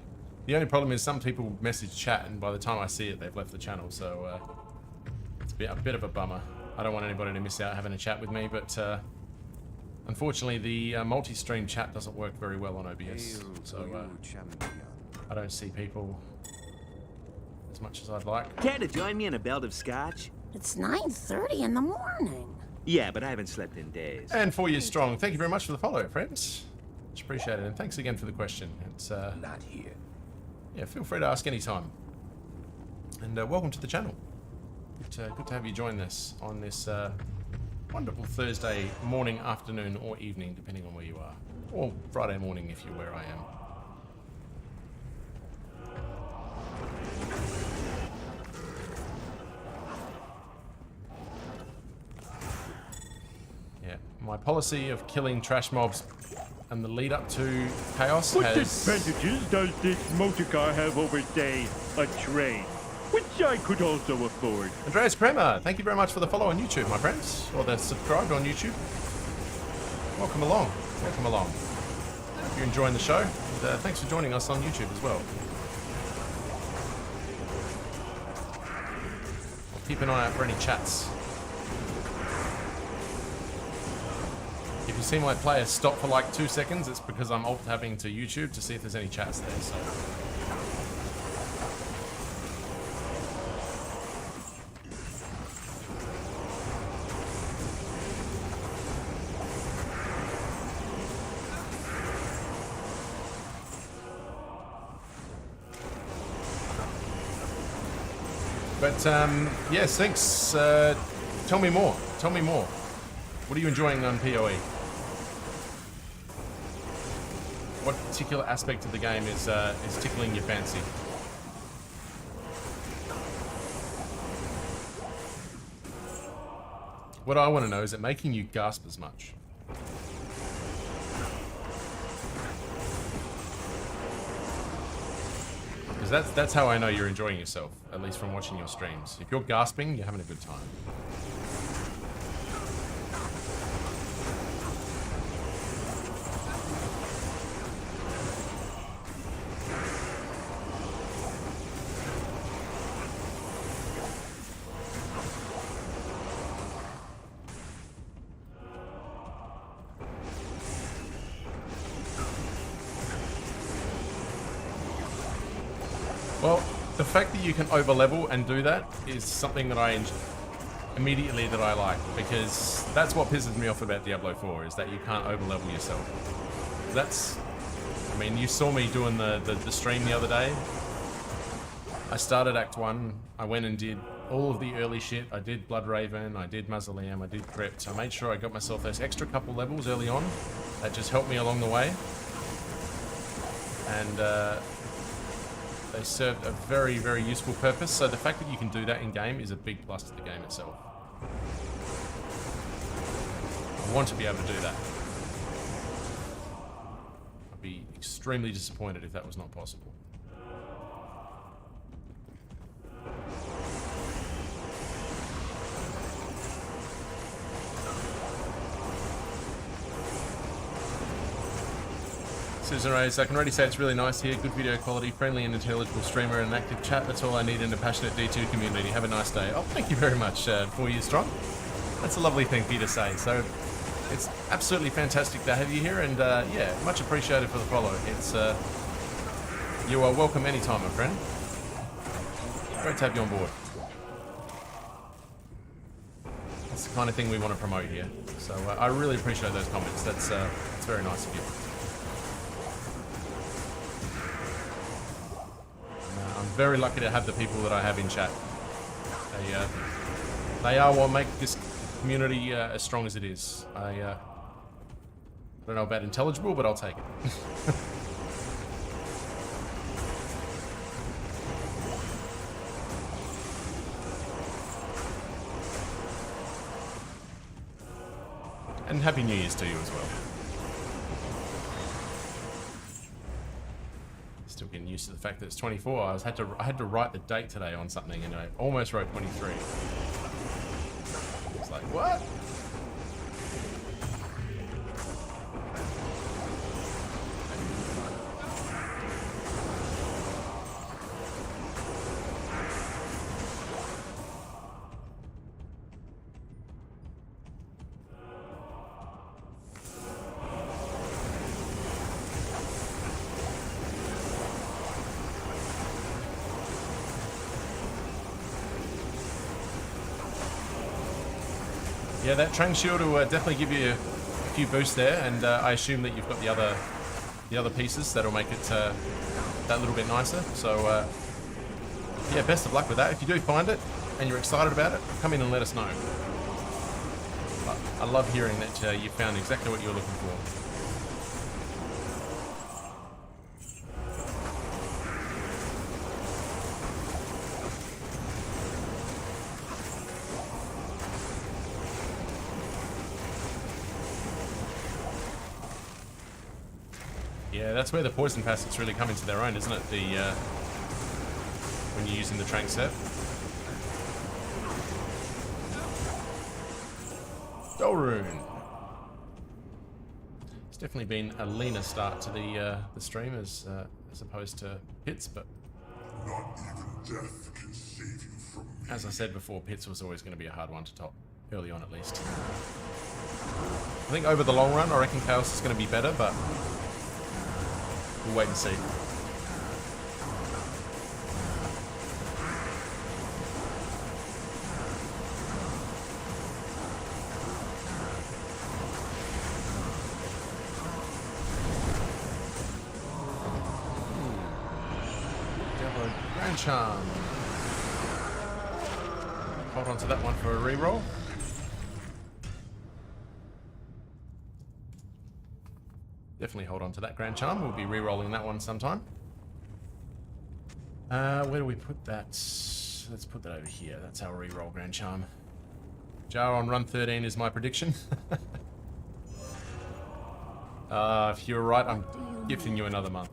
The only problem is some people message chat, and by the time I see it, they've left the channel, so it's a bit of a bummer. I don't want anybody to miss out having a chat with me, but unfortunately, the multi-stream chat doesn't work very well on OBS, so I don't see people as much as I'd like. Care to join me in a belt of scotch? It's 9:30 in the morning. Yeah, but I haven't slept in days. And 4 years strong. Thank you very much for the follow, friends. Much appreciated, and thanks again for the question. It's Not here. yeah, feel free to ask anytime. And welcome to the channel. Good to have you join us on this wonderful Thursday morning, afternoon, or evening, depending on where you are. Or Friday morning if you're where I am. Yeah, my policy of killing trash mobs and the lead up to chaos What has... advantages does this motor car have over, say, a train? Which I could also afford. Andreas Kremer, thank you very much for the follow on YouTube, my friends. Or the subscribed on YouTube. Welcome along. Welcome along. Hope you're enjoying the show. And thanks for joining us on YouTube as well. I'll keep an eye out for any chats. If you see my player stop for like 2 seconds, it's because I'm alt-tabbing to YouTube to see if there's any chats there. So. But yes, thanks. Tell me more. Tell me more. What are you enjoying on PoE? What particular aspect of the game is tickling your fancy? What I want to know is it making you gasp as much? Because that's how I know you're enjoying yourself, at least from watching your streams. If you're gasping, you're having a good time. Well, the fact that you can overlevel and do that is something that I immediately like, because that's what pisses me off about Diablo 4, is that you can't overlevel yourself. That's, I mean, you saw me doing the stream the other day. I started Act 1, I went and did all of the early shit. I did Bloodraven, I did Mausoleum, I did Crypt. I made sure I got myself those extra couple levels early on. That just helped me along the way. And they served a very, very useful purpose. So the fact that you can do that in game is a big plus to the game itself. I want to be able to do that. I'd be extremely disappointed if that was not possible. Susan Reyes, I can already say it's really nice here. Good video quality, friendly and intelligible streamer, and an active chat. That's all I need in a passionate D2 community. Have a nice day. Oh, thank you very much, 4 years strong. That's a lovely thing for you to say. So it's absolutely fantastic to have you here, and yeah, much appreciated for the follow. It's you are welcome anytime, my friend. Great to have you on board. That's the kind of thing we want to promote here. So I really appreciate those comments. That's very nice of you. I'm very lucky to have the people that I have in chat. They are what make this community as strong as it is. I don't know about intelligible, but I'll take it. And Happy New Year's to you as well. Still getting used to the fact that it's 24. I had to write the date today on something, and I almost wrote 23. It's like, what? Yeah, that Trang Shield will definitely give you a few boosts there, and I assume that you've got the other pieces that'll make it that little bit nicer. So yeah, best of luck with that. If you do find it and you're excited about it, come in and let us know. I love hearing that you found exactly what you were looking for. Yeah, that's where the poison facets really come into their own, isn't it? When you're using the Trank set. Dolrune. It's definitely been a leaner start to the stream as opposed to Pits, but Not even death can save you from me. as I said before, Pits was always going to be a hard one to top, early on at least. I think over the long run, I reckon Chaos is going to be better, but we'll wait and see. Diablo Grand Charm. hold on to that one for a reroll. Definitely hold on to that Grand Charm. We'll be re-rolling that one sometime. Where do we put that? Let's put that over here. That's our re-roll Grand Charm. Jar on run 13 is my prediction. If you're right, I'm gifting you another month.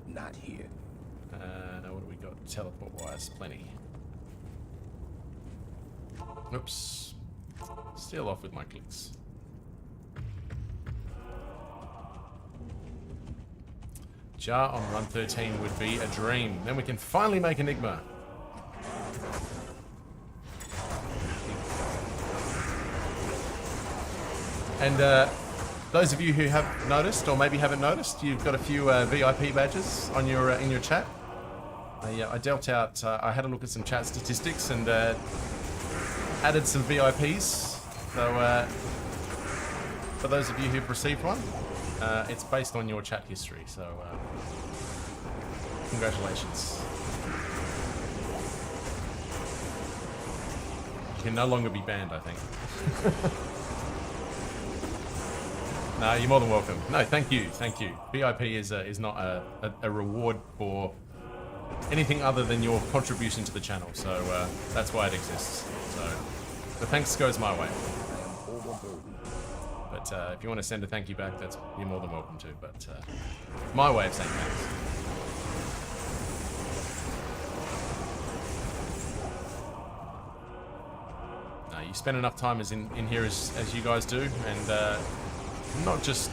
Not here. What do we got? Teleport-wise, plenty. Oops. Still off with my clicks. Jar on run 13 would be a dream. Then we can finally make Enigma. And those of you who have noticed, or maybe haven't noticed, you've got a few VIP badges on your in your chat. I dealt out. I had a look at some chat statistics and added some VIPs. So for those of you who've received one, it's based on your chat history. So congratulations. You can no longer be banned, I think. No, you're more than welcome. No, thank you, thank you. VIP is not a reward for anything other than your contribution to the channel, so that's why it exists. So the thanks goes my way. But if you want to send a thank you back, you're more than welcome to. But my way of saying thanks. No, you spend enough time in here as you guys do, and not just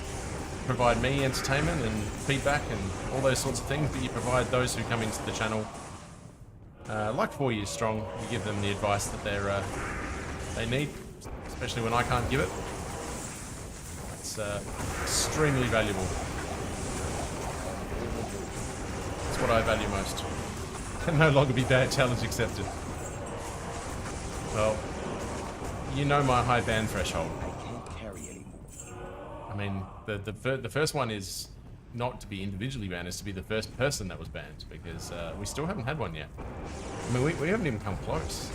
provide me entertainment and feedback and all those sorts of things, but you provide those who come into the channel, like 4 years strong, you give them the advice that they need, especially when I can't give it. It's extremely valuable. It's what I value most. Can no longer be bad, challenge accepted. Well, you know my high ban threshold. I mean, the first one is not to be individually banned, it's to be the first person that was banned, because we still haven't had one yet. I mean, we haven't even come close.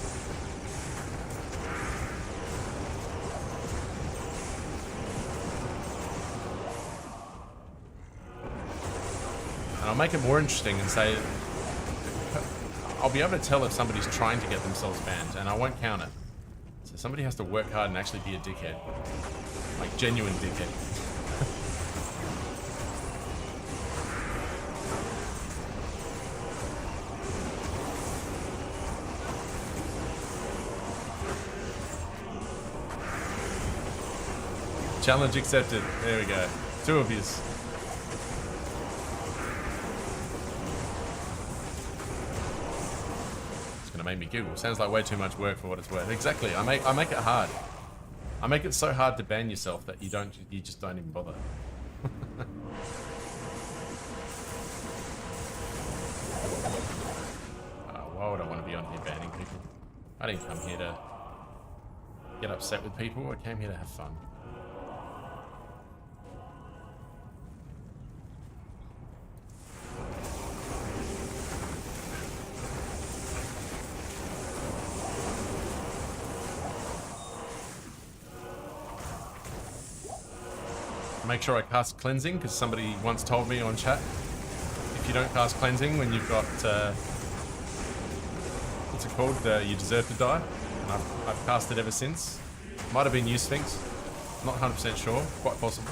And I'll make it more interesting and say, I'll be able to tell if somebody's trying to get themselves banned, and I won't count it. So somebody has to work hard and actually be a dickhead. Like, genuine dickhead. Challenge accepted. There we go. 2 of yous. It's gonna make me giggle. Sounds like way too much work for what it's worth. Exactly. I make it hard. I make it so hard to ban yourself that you just don't even bother. Why would I want to be on here banning people? I didn't come here to get upset with people. I came here to have fun. Make sure I cast cleansing, because somebody once told me on chat, if you don't cast cleansing when you've got, what's it called, you deserve to die, and I've cast it ever since. Might have been you, Sphinx, not 100% sure, quite possible.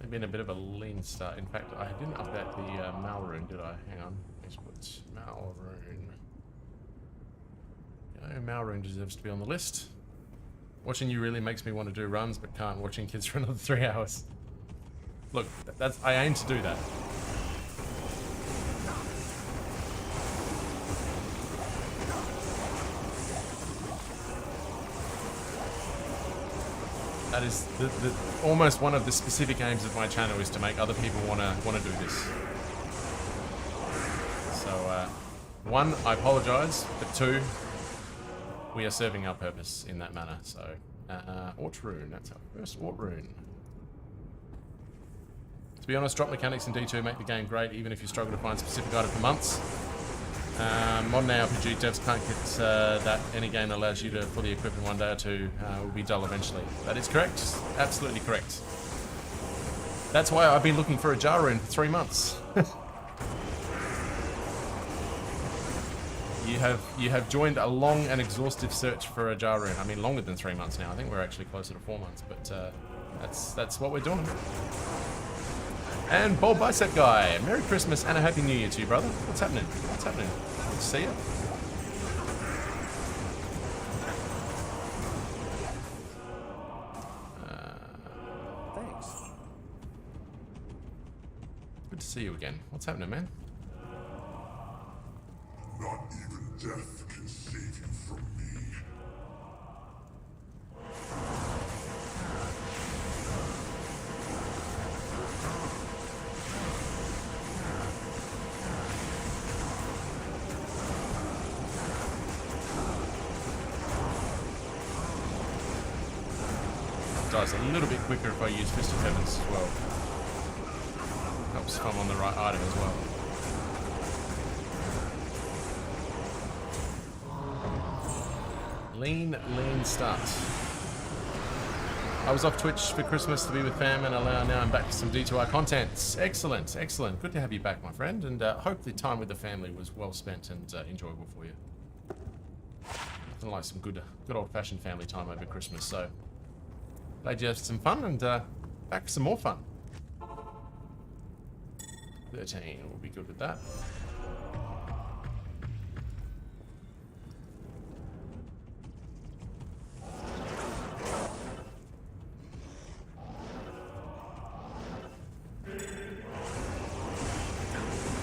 Been a bit of a lean start. In fact, I didn't update the Mal rune, did I? Hang on. Let's put Mal rune. No, Mal rune deserves to be on the list. Watching you really makes me want to do runs, but can't. Watching kids for another 3 hours. Look, I aim to do that. That is almost one of the specific aims of my channel, is to make other people wanna do this. So, one, I apologise, but two, we are serving our purpose in that manner. So, Ort Rune, that's our first Ort Rune. To be honest, drop mechanics in D2 make the game great, even if you struggle to find specific item for months. Modern ARPG devs can't get that any game that allows you to fully equip in 1 day or two will be dull eventually. That is correct. Absolutely correct. That's why I've been looking for a jar rune for 3 months. You have joined a long and exhaustive search for a jar rune. I mean, longer than 3 months now. I think we're actually closer to 4 months, but that's what we're doing. And Bold Bicep Guy, Merry Christmas and a Happy New Year to you, brother. What's happening? What's happening? Good to see you. Thanks. Good to see you again. What's happening, man? Not even death can save you from me. Dies a little bit quicker if I use Fist of Heavens as well. Helps if I'm on the right item as well. Lean start. I was off Twitch for Christmas to be with fam, and now I'm back for some D2R content. Excellent, excellent. Good to have you back, my friend, and hope the time with the family was well spent and enjoyable for you. Nothing like some good old-fashioned family time over Christmas, so glad you had some fun, and back for some more fun. 13 will be good with that.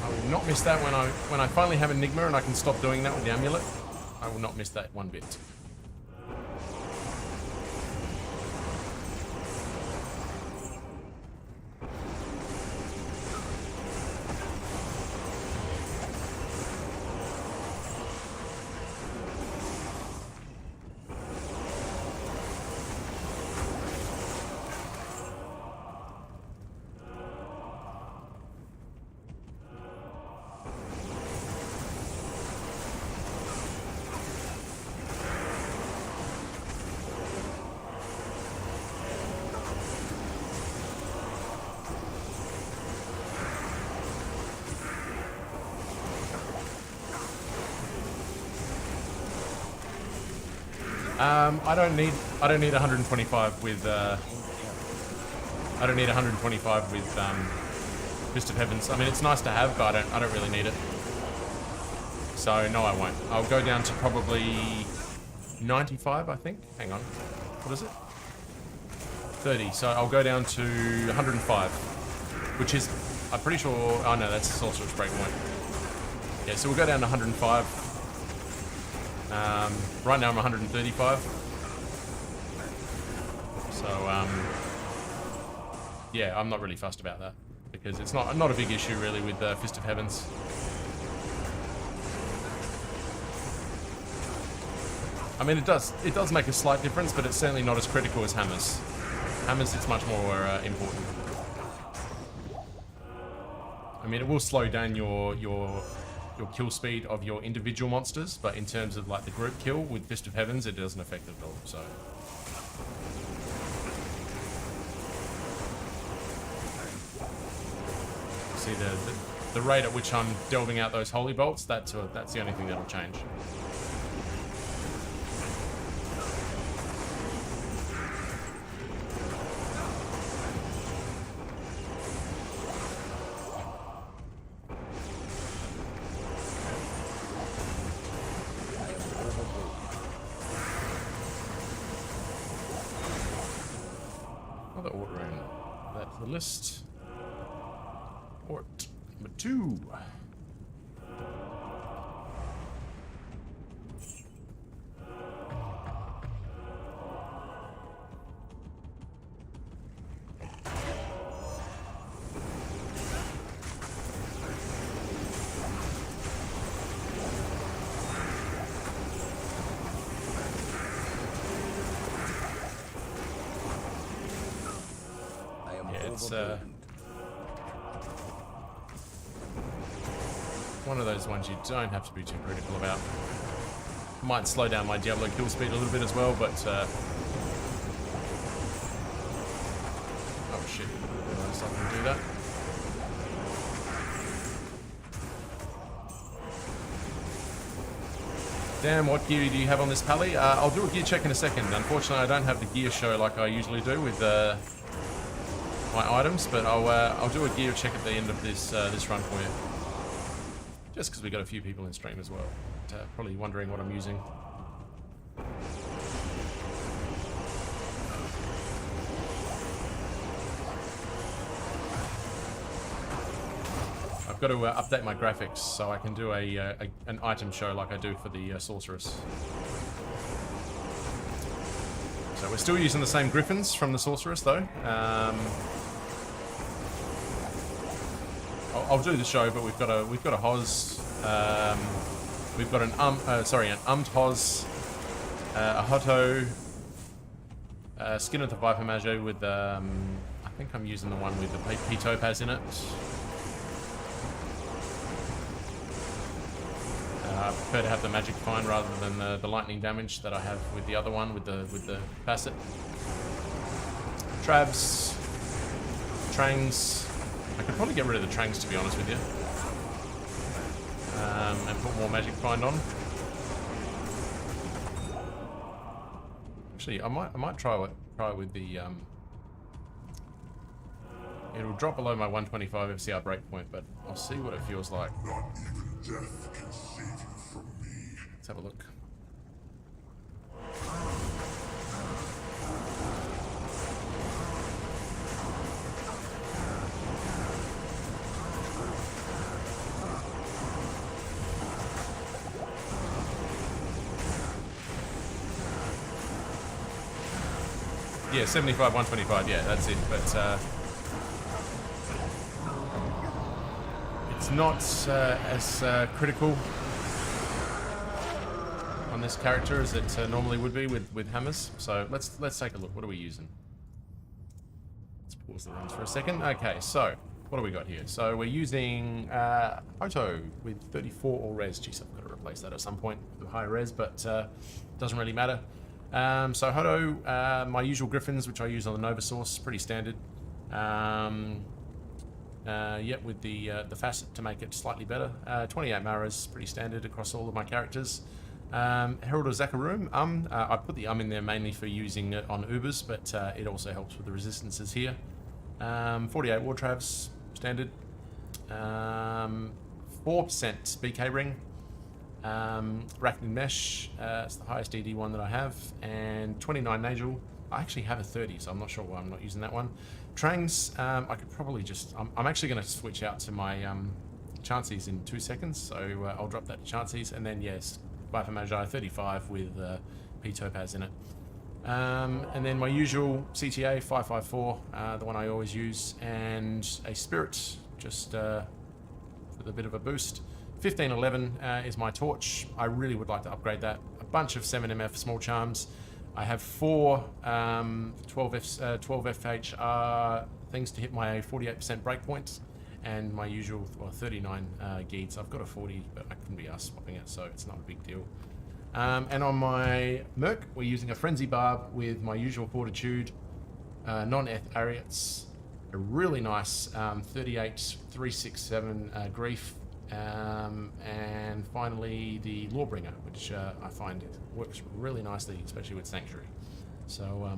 I will not miss that when I finally have Enigma and I can stop doing that with the amulet. I will not miss that one bit. I don't need 125 with I don't need 125 with Fist of Heavens. I mean, it's nice to have, but I don't really need it. So no, I won't. I'll go down to probably 95, I think. Hang on. What is it? 30. So I'll go down to 105, which is, I'm pretty sure, oh no, that's the Sorcerer's Breakpoint. Yeah, so we'll go down to 105. Right now I'm 135. So, yeah, I'm not really fussed about that because it's not a big issue really with Fist of Heavens. I mean, it does make a slight difference, but it's certainly not as critical as Hammers. Hammers, it's much more important. I mean, it will slow down your kill speed of your individual monsters, but in terms of like the group kill with Fist of Heavens, it doesn't affect it at all. So. See the rate at which I'm delving out those holy bolts. That's the only thing that'll change. ordering. That's the list. Port number 2. It's one of those ones you don't have to be too critical about. Might slow down my Diablo kill speed a little bit as well, but oh shit, I realized I can do that. Damn, what gear do you have on this Pally? I'll do a gear check in a second. Unfortunately, I don't have the gear show like I usually do with my items, but I'll do a gear check at the end of this this run for you. Just because we got a few people in stream as well, probably wondering what I'm using. I've got to update my graphics so I can do an item show like I do for the Sorceress. So we're still using the same griffins from the Sorceress though. I'll do the show, but we've got a Hoz, we've got an ummed Hoz, a Hotto, Skin of the Viper Magi with I think I'm using the one with the P Topaz in it. I prefer to have the magic find rather than the lightning damage that I have with the other one with the facet. Trabs, Trangs. I could probably get rid of the Trangs, to be honest with you, and put more magic find on. Actually, I might try it with the it'll drop below my 125 FCR breakpoint, but I'll see what it feels like. Not even death can save you from me. Let's have a look. Yeah, 75, 125, yeah, that's it, but it's not as critical on this character as it normally would be with hammers. So let's take a look. What are we using? Let's pause the runs for a second. Okay, so what do we got here? So we're using Hotto with 34 all res. Jeez, I've got to replace that at some point with high res, but doesn't really matter. So Hotto, my usual griffins, which I use on the Nova Source, pretty standard. Yep, with the facet to make it slightly better. 28 Maras, pretty standard across all of my characters. Herald of Zakarum, I put the in there mainly for using it on Ubers, but it also helps with the resistances here. 48 War Travs, standard. 4% BK Ring. Arachnid Mesh, it's the highest DD one that I have, and 29 Nagel. I actually have a 30, so I'm not sure why I'm not using that one. Trangs, I could probably just... I'm actually going to switch out to my Chanseys in 2 seconds, so I'll drop that to Chanseys, and then yes, Viper Magi 35 with P Topaz in it. And then my usual CTA 554, the one I always use, and a Spirit, just with a bit of a boost. 1511 is my torch. I really would like to upgrade that. A bunch of 7MF small charms. I have 4 12 FHR things to hit my 48% breakpoint, and my usual 39 Geeds. I've got a 40, but I couldn't be asked swapping it, so it's not a big deal. And on my Merc, we're using a Frenzy Barb with my usual Fortitude, non-Eth Ariots, a really nice 38 367 Grief, and finally the Lawbringer, which I find it works really nicely, especially with Sanctuary. So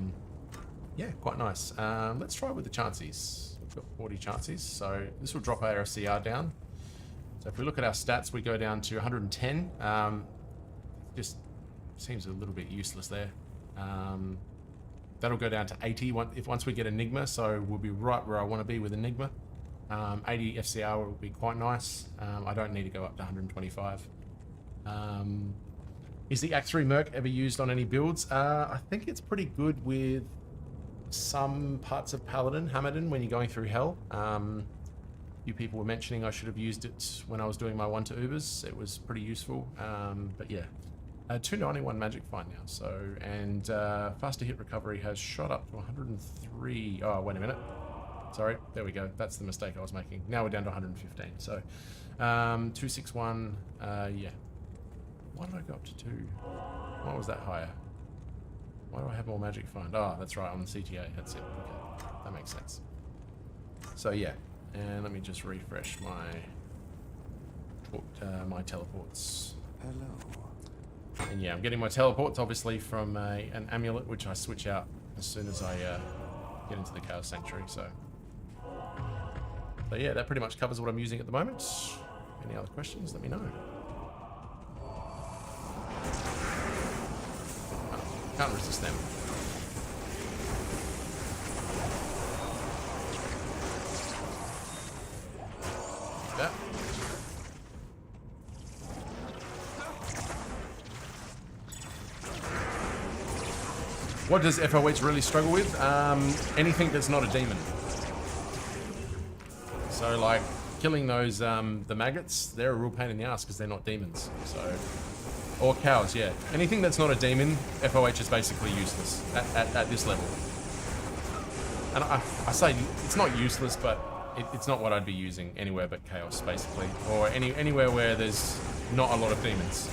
yeah, quite nice. Let's try with the Chanseys. We've got 40 Chanseys, so this will drop our FCR down. So if we look at our stats, we go down to 110. Just seems a little bit useless there. that'll go down to 80 once we get Enigma, so we'll be right where I want to be with Enigma. 80 FCR will be quite nice. I don't need to go up to 125. Is the Act 3 Merc ever used on any builds? I think it's pretty good with some parts of Paladin, Hamadin, when you're going through Hell. Few people were mentioning I should have used it when I was doing my 1 to Ubers. It was pretty useful, but yeah. 291 magic find now, so, and faster hit recovery has shot up to 103. Oh, wait a minute. Sorry, there we go. That's the mistake I was making. Now we're down to 115. So, 261, yeah. Why did I go up to 2? Why was that higher? Why do I have more magic find? Oh, that's right, on the CTA. That's it. Okay, that makes sense. So, yeah. And let me just refresh my teleports. Hello. And yeah, I'm getting my teleports obviously from an amulet, which I switch out as soon as I get into the Chaos Sanctuary. So yeah, that pretty much covers what I'm using at the moment. Any other questions? Let me know. Can't resist them. That. What does FoH really struggle with? Anything that's not a demon. So like killing those the maggots, they're a real pain in the ass because they're not demons. So, or cows, yeah. Anything that's not a demon, FoH is basically useless at this level. And I say it's not useless, but it's not what I'd be using anywhere but chaos, basically, or anywhere where there's not a lot of demons.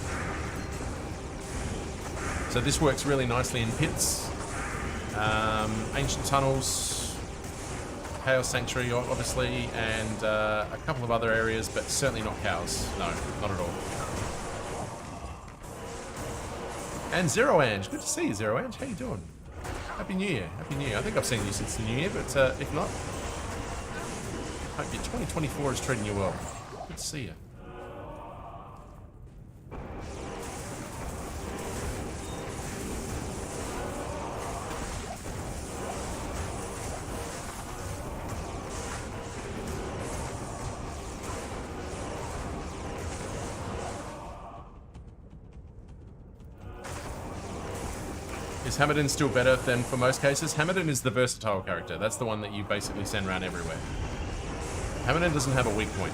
So this works really nicely in pits, ancient tunnels, Chaos Sanctuary, obviously, and a couple of other areas, but certainly not cows. No, not at all. And Zero Ange, good to see you, Zero Ange. How you doing? Happy New Year. Happy New Year. I think I've seen you since the New Year, but if not, hope your 2024 is treating you well. Good to see you. Is Hamadin still better than for most cases? Hamadin is the versatile character. That's the one that you basically send around everywhere. Hamadin doesn't have a weak point.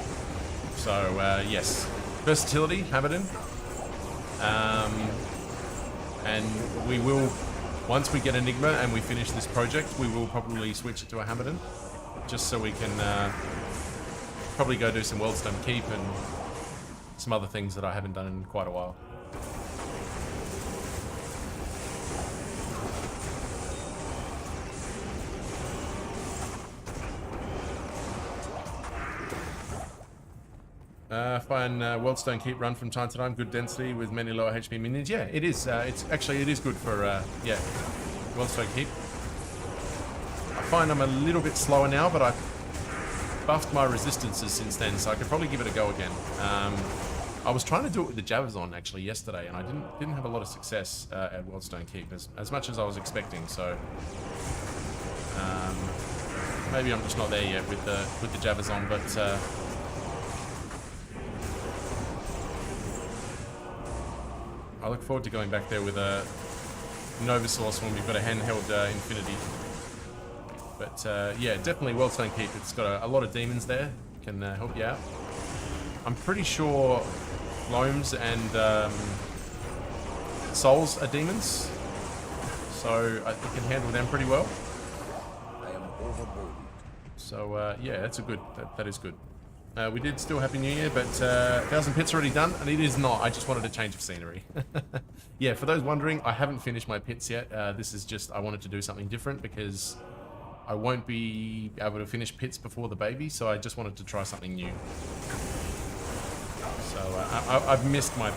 So, yes. Versatility, Hamadin. And we will, once we get Enigma and we finish this project, we will probably switch it to a Hamadin. Just so we can probably go do some Worldstone Keep and some other things that I haven't done in quite a while. Find Worldstone Keep run from time to time. Good density with many lower HP minions. Yeah, it is. It is good for yeah, Worldstone Keep. I find I'm a little bit slower now, but I've buffed my resistances since then, so I could probably give it a go again. I was trying to do it with the Javazon actually yesterday, and I didn't have a lot of success at Worldstone Keep as much as I was expecting. So maybe I'm just not there yet with the Javazon, but. I look forward to going back there with a Nova Source when we've got a handheld Infinity. But yeah, definitely Worldstone Keep. It's got a lot of demons there. Can help you out. I'm pretty sure Loams and Souls are demons. So I can handle them pretty well. I am overburdened. So yeah, that's a good. That is good. We did still Happy New Year, but 1,000 pits already done, and it is not. I just wanted a change of scenery. Yeah, for those wondering, I haven't finished my pits yet. This is just, I wanted to do something different because I won't be able to finish pits before the baby, so I just wanted to try something new. So I've missed my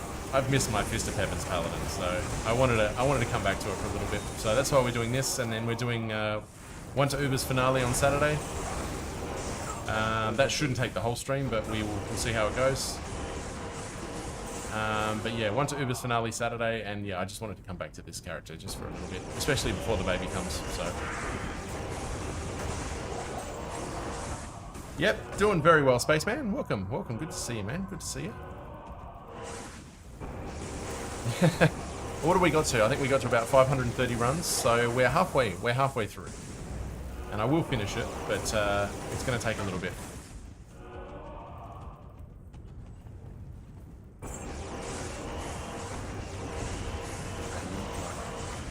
Fist of Heaven's Paladin, so I wanted to come back to it for a little bit. So that's why we're doing this, and then we're doing 1 to Uber's finale on Saturday. That shouldn't take the whole stream, but we'll see how it goes. But yeah, one to Uber's finale Saturday, and yeah, I just wanted to come back to this character just for a little bit, especially before the baby comes, so. Yep, doing very well, Spaceman. Welcome, welcome. Good to see you, man. Good to see you. What do we got to? I think we got to about 530 runs, so we're halfway through. And I will finish it, but it's going to take a little bit.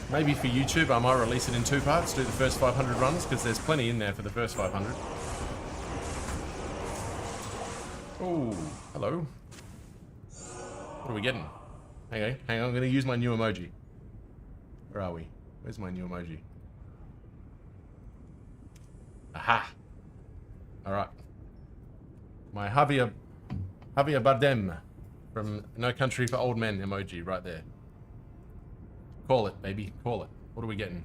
Maybe for YouTube, I might release it in 2 parts, do the first 500 runs, because there's plenty in there for the first 500. Oh, hello. What are we getting? Hang on, I'm going to use my new emoji. Where are we? Where's my new emoji? Aha! Alright. My Javier Bardem from No Country for Old Men emoji right there. Call it, baby. Call it. What are we getting?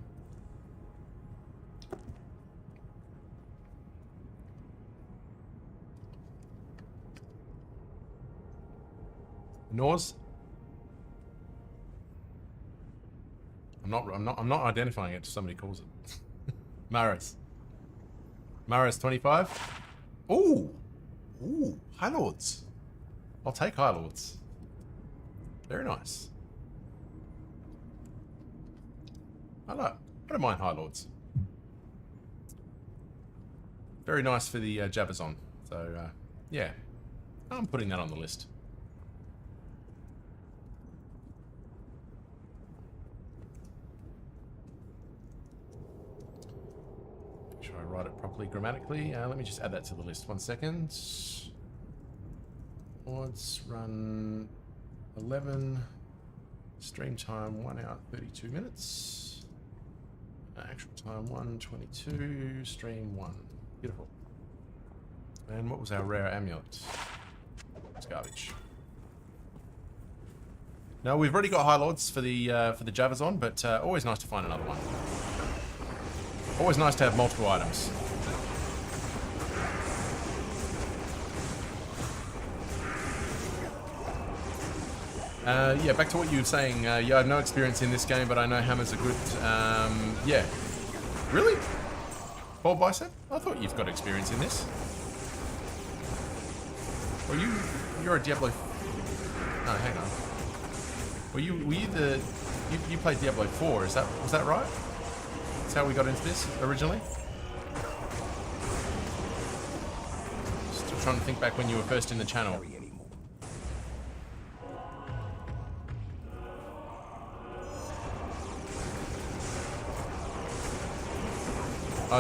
Nors? I'm not identifying it until somebody calls it. Maris. Maris 25. Ooh. Ooh. High Lords. I'll take High Lords. Very nice. I don't mind High Lords. Very nice for the Jabazon. So, yeah. I'm putting that on the list. Make sure I write it properly grammatically. Let me just add that to the list. 1 second. Let's run 11. Stream time 1 hour 32 minutes. Actual time 1:22. Stream 1. Beautiful. And what was our rare amulet? It's garbage. No, we've already got High Lords for the Javazon, but always nice to find another one. Always nice to have multiple items. Yeah, back to what you were saying. Yeah, I have no experience in this game, but I know hammers are good. Yeah. Really? Bald Bicep? I thought you've got experience in this. Well, you're a Diablo... No, hang on. Were you the... You played Diablo 4, was that right? That's how we got into this originally? Still trying to think back when you were first in the channel.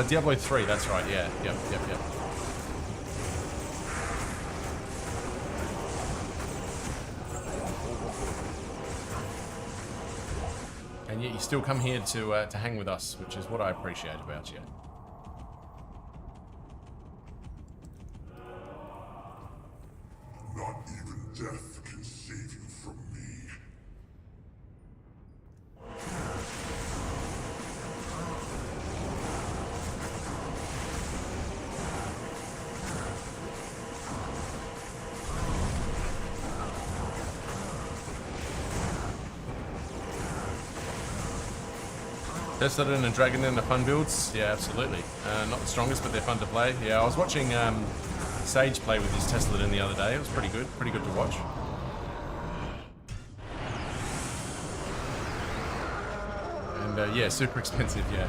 Diablo 3, that's right, yeah. Yep. And yet you still come here to hang with us, which is what I appreciate about you. Not even death can save you from me. Tested and Dragon in the fun builds? Yeah, absolutely. Not the strongest, but they're fun to play. Yeah, I was watching Sage play with his Tesla the other day. It was pretty good to watch. And yeah, super expensive, yeah.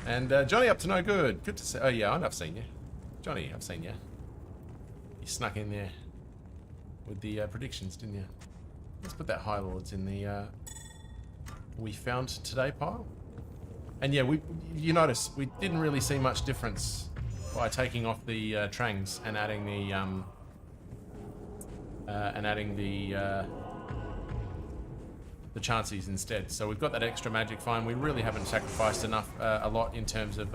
And Johnny up to no good. Good to see. Oh yeah, I've seen you. Johnny, I've seen you. You snuck in there with the predictions, didn't you? Let's put that High Lords in the... we found today pile. And yeah, you notice we didn't really see much difference by taking off the trangs and adding the chances instead. So we've got that extra magic fine. We really haven't sacrificed enough a lot in terms of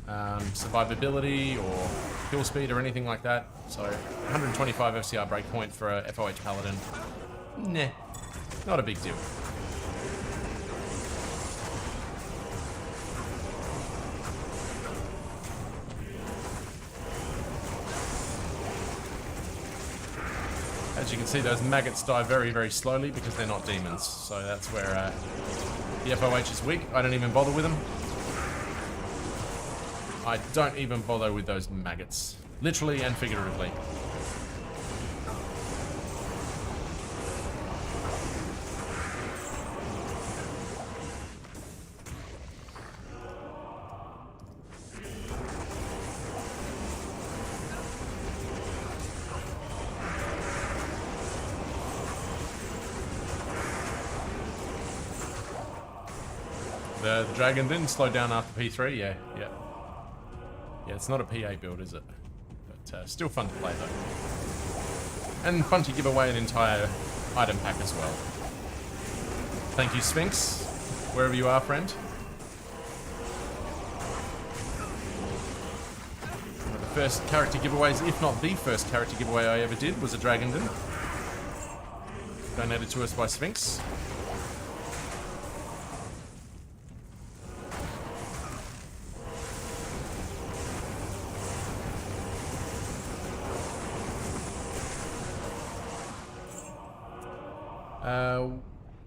survivability or kill speed or anything like that. So 125 FCR breakpoint for a FoH Paladin. Nah. Not a big deal. As you can see, those maggots die very, very slowly because they're not demons. So that's where the FoH is weak. I don't even bother with them. I don't even bother with those maggots. Literally and figuratively. The dragon didn't slow down after P3, yeah. Yeah, it's not a PA build, is it? But still fun to play, though. And fun to give away an entire item pack as well. Thank you, Sphinx, wherever you are, friend. One of the first character giveaways, if not the first character giveaway I ever did, was a dragon den. Donated to us by Sphinx.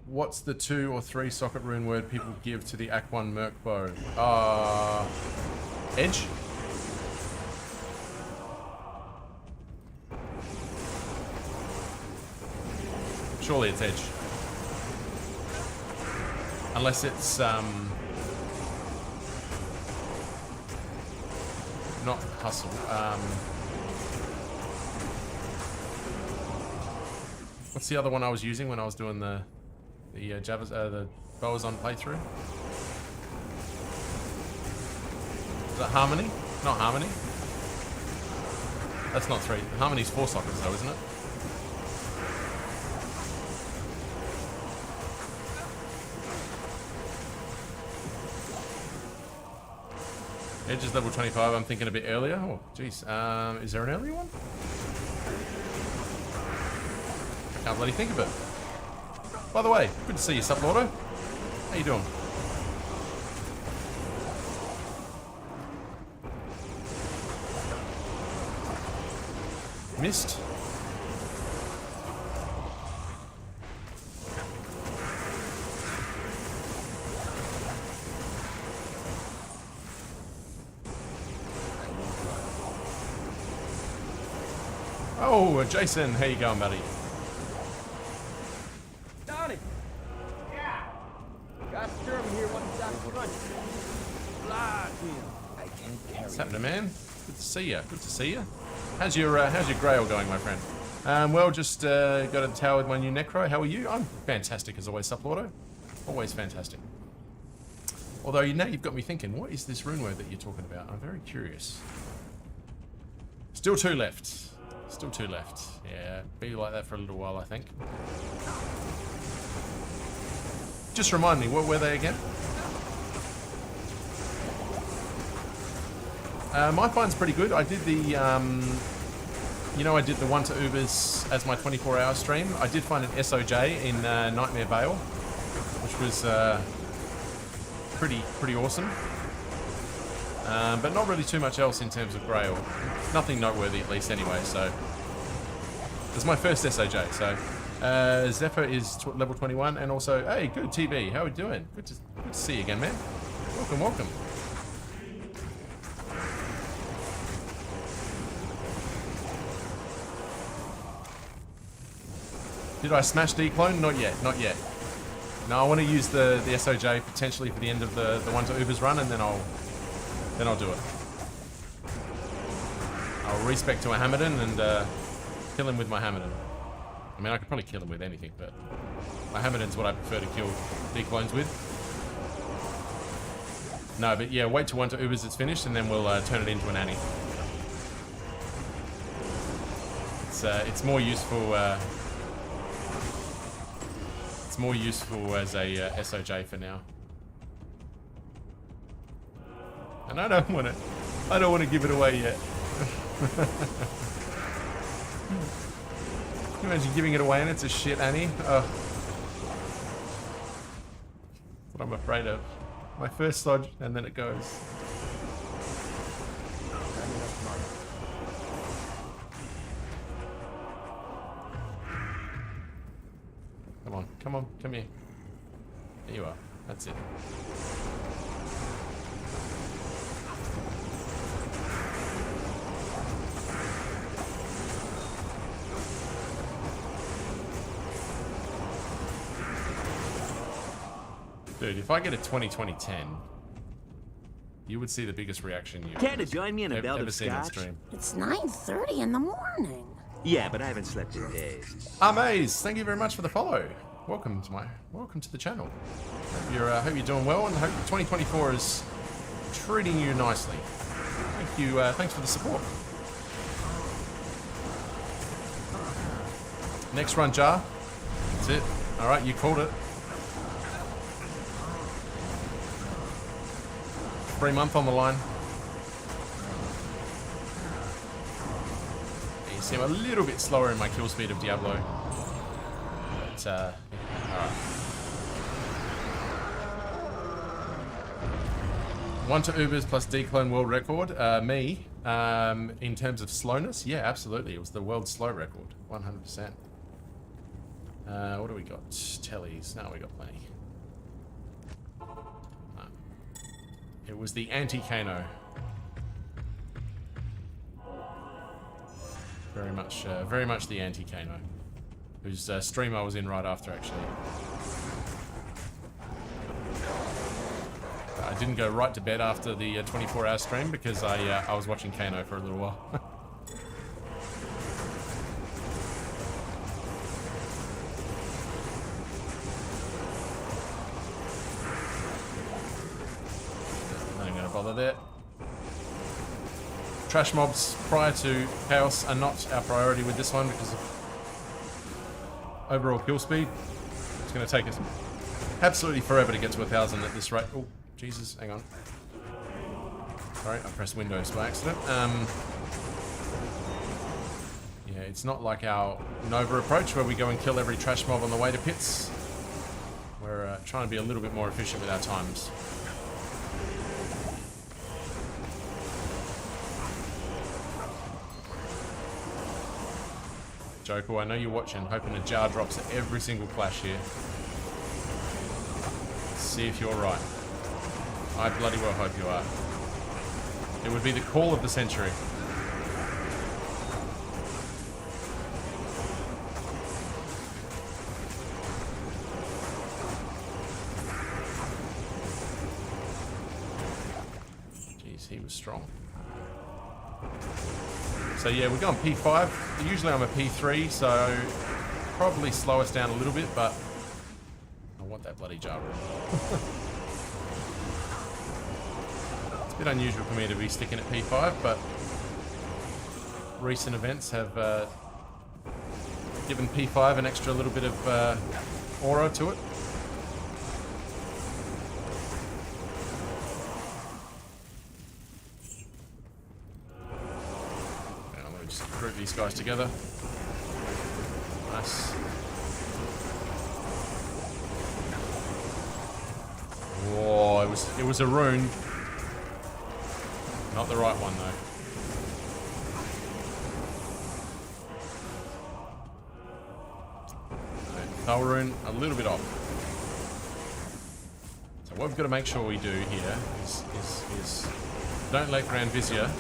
What's the 2 or 3 socket rune word people give to the Act 1 Merc bow? Edge? Surely it's edge. Unless it's, not hustle. What's the other one I was using when I was doing the bows on playthrough? Is that Harmony? Not Harmony. That's not 3. Harmony's 4 sockets though, isn't it? Edge is level 25. I'm thinking a bit earlier. Oh, jeez. Is there an earlier one? I can't bloody think of it. By the way, good to see you, Sublordo. How you doing? Missed. Oh, Jason, how you going, buddy? Donnie! Yeah! Got Sturm here, what's that front? Blood! I can't carry What's happening, man? Good to see you. Good to see you. How's your Grail going, my friend? Well, just got a tower with my new Necro. How are you? I'm fantastic as always, Sublordo. Always fantastic. Although now you've got me thinking, what is this rune word that you're talking about? I'm very curious. Still 2 left. Still 2 left. Yeah, be like that for a little while, I think. Just remind me, what were they again? My find's pretty good. I did the, you know, I did the 1 to Ubers as my 24-hour stream. I did find an SOJ in Nightmare Vale, which was pretty awesome. But not really too much else in terms of Grail. Nothing noteworthy, at least, anyway, so... It's my first SOJ, so... Zephyr is level 21, and also... Hey, good, TB, how are we doing? Good to see you again, man. Welcome, welcome. Did I smash declone? Not yet, not yet. No, I want to use the SOJ potentially for the end of the 1 to Ubers run, and then I'll do it. I'll respec to a Hammerden and kill him with my Hammerden. I mean, I could probably kill him with anything, but my Hammerden's what I prefer to kill declones with. No, but yeah, wait till 1 to Ubers is finished, and then we'll turn it into an Annie. It's more useful. It's more useful as a SOJ for now. And I don't want to give it away yet. Can you imagine giving it away and it's a shit Annie? That's what I'm afraid of. My first dodge and then it goes. Come here. There you are. That's it. Dude, if I get a 20-20-10, you would see the biggest reaction you've Care to join me in a belt ever of seen on scotch? stream. It's 9:30 in the morning. Yeah, but I haven't slept in days. Amaze, thank you very much for the follow. Welcome to the channel. Hope you're doing well, and hope 2024 is treating you nicely. Thank you. Thanks for the support. Next run, Jar. That's it. All right, you called it. 3 month on the line. You see, I'm a little bit slower in my kill speed of Diablo. But, alright. One to Ubers plus declone world record. Me, in terms of slowness, yeah, absolutely. It was the world slow record, 100%. What do we got? Tellies. No, we got plenty. No. It was the anti-Kano. Very much the anti-Kano, whose stream I was in right after, actually. I didn't go right to bed after the 24-hour stream because I was watching Kano for a little while. I'm gonna bother there. Trash mobs prior to chaos are not our priority with this one because of overall kill speed. It's going to take us absolutely forever to get to 1,000 at this rate. Oh, Jesus, hang on. Sorry, I pressed Windows by accident. Yeah, it's not like our Nova approach where we go and kill every trash mob on the way to pits. We're trying to be a little bit more efficient with our times. Joker, I know you're watching, hoping a jar drops at every single clash here. See if you're right. I bloody well hope you are. It would be the call of the century. Jeez, he was strong. So yeah, we're going P5. Usually I'm a P3, so probably slow us down a little bit, but I want that bloody jar room. It's a bit unusual for me to be sticking at P5, but recent events have given P5 an extra little bit of aura to it. Group these guys together. Nice. Whoa, it was a rune. Not the right one though. Power rune, a little bit off. So what we've got to make sure we do here is don't let Grand Vizier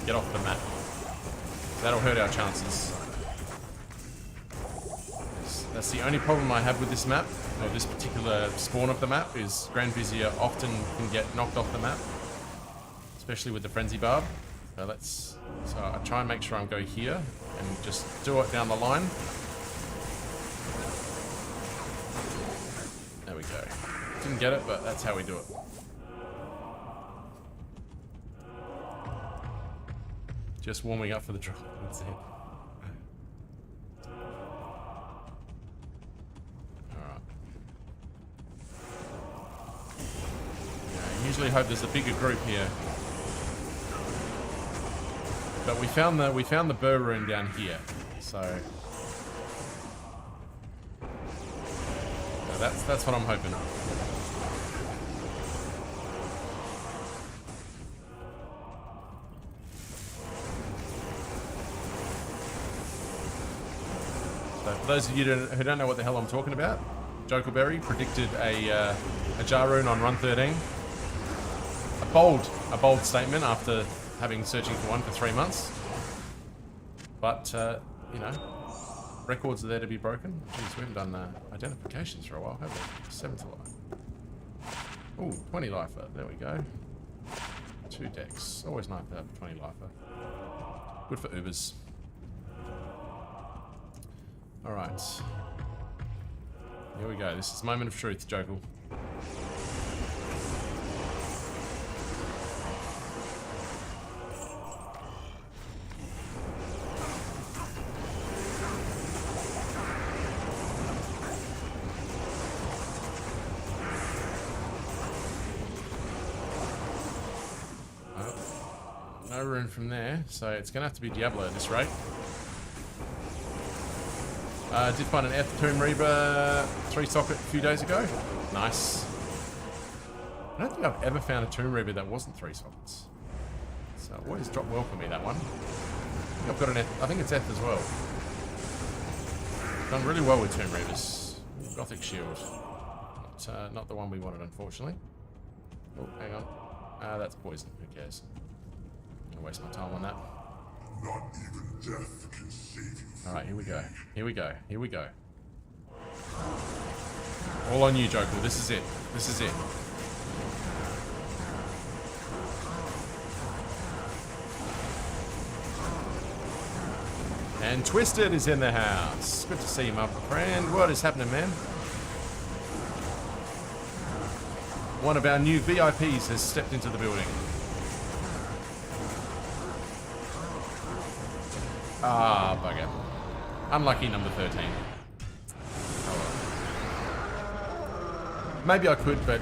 get off the map. That'll hurt our chances. That's the only problem I have with this map, or this particular spawn of the map, is Grand Vizier often can get knocked off the map, especially with the Frenzy Barb. So I try and make sure I go here and just do it down the line. There we go. Didn't get it, but that's how we do it. Just warming up for the drop. That's it. Alright. Yeah, I usually hope there's a bigger group here. But we found the burr room down here. So that's what I'm hoping. For those of you who don't know what the hell I'm talking about, Jokerberry predicted a jar rune on run 13. A bold statement after having searching for one for 3 months. But you know, records are there to be broken. Jeez, we haven't done identifications for a while, have we? 7th life. Oh, 20 lifer. There we go. 2 decks. Always nice to have a 20 lifer. Good for Ubers. Alright. Here we go. This is moment of truth, Jokel. No rune from there, so it's going to have to be Diablo at this rate. Did find an F Tomb Reaper 3-socket a few days ago. Nice. I don't think I've ever found a Tomb Reaper that wasn't 3 sockets. So it always dropped well for me, that one. I've got an F, I think it's F as well. Done really well with Tomb Reapers. Gothic Shield. Not the one we wanted, unfortunately. Oh, hang on. That's poison. Who cares? I'm gonna waste my time on that. Not even death can save you. Alright, here we go. Here we go. Here we go. All on you, Joker. This is it. This is it. And Twisted is in the house. Good to see you, my friend. What is happening, man? One of our new VIPs has stepped into the building. Ah, bugger. Unlucky number 13. Oh well. Maybe I could, but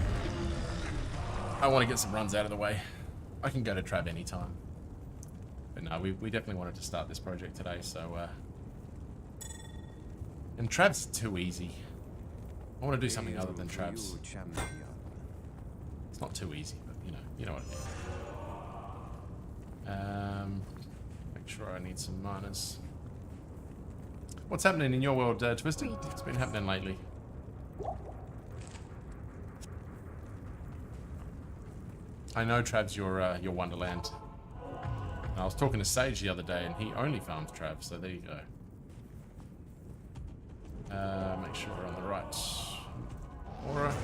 I want to get some runs out of the way. I can go to Trav anytime. But no, we definitely wanted to start this project today, so... And Trav's too easy. I want to do something other than Trav's. It's not too easy, but you know what I mean. Make sure I need some miners. What's happening in your world, Twisted? It's been happening lately. I know Trav's your wonderland. And I was talking to Sage the other day, and he only farms Trav, so there you go. Make sure we're on the right aura.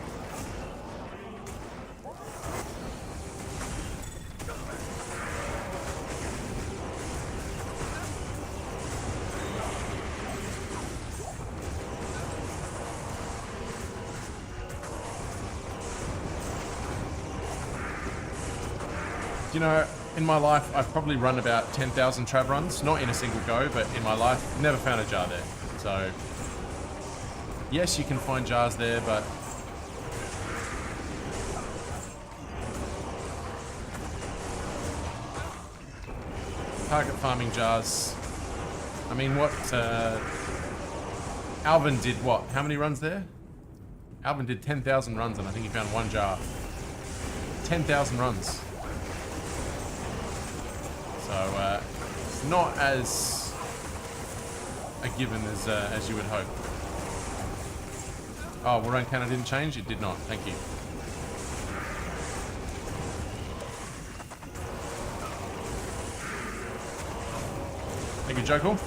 You know, in my life, I've probably run about 10,000 Trav runs. Not in a single go, but in my life, never found a jar there. So, yes, you can find jars there, but... Target farming jars. I mean, what... Alvin did what? How many runs there? Alvin did 10,000 runs, and I think he found 1 jar. 10,000 runs. So, it's not as a given as you would hope. Oh, Warren Cannon didn't change? It did not. Thank you. Thank you, Jokel.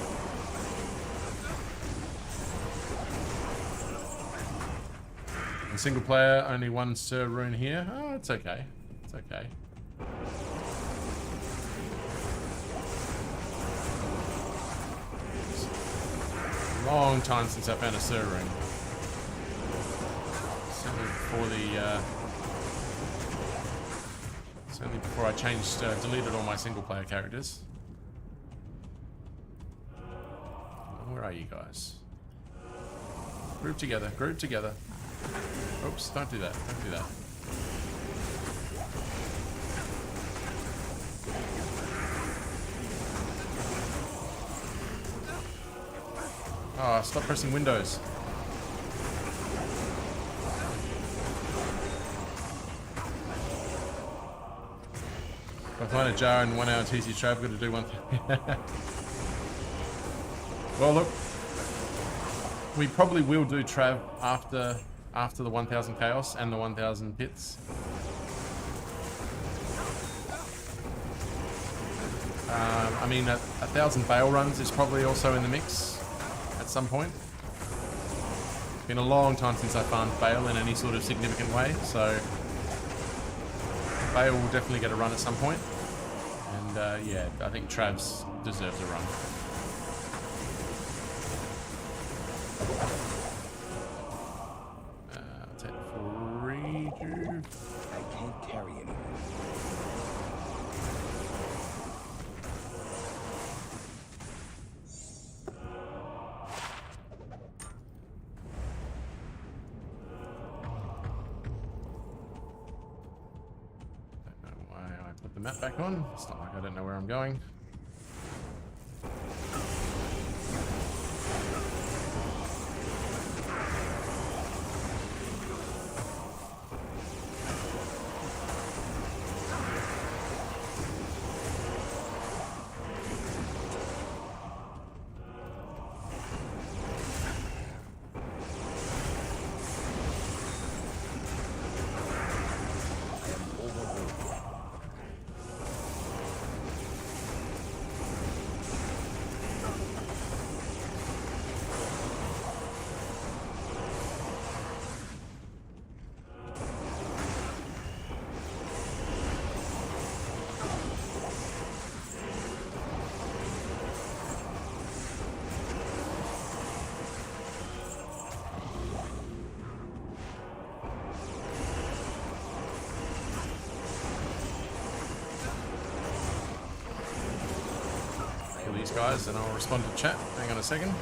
And single player, only 1 Sir Rune here. Oh, it's okay. It's okay. Long time since I found a Sir Rune. Certainly before I changed, deleted all my single player characters. Where are you guys? Group together, group together. Oops, don't do that, don't do that. Oh, stop pressing Windows. If I find a jar in 1 hour TC Trav, I've got to do one thing. Well, look. we probably will do Trav after the 1000 Chaos and the 1000 Pits. I mean, 1000 Bale runs is probably also in the mix at some point. It's been a long time since I farmed Bale in any sort of significant way, so Bale will definitely get a run at some point. And yeah, I think Travs deserves a run. I'll take the full rejuve. I can't carry anymore. Put the map back on. It's not like I don't know where I'm going. These guys, and I'll respond to chat. Hang on a second.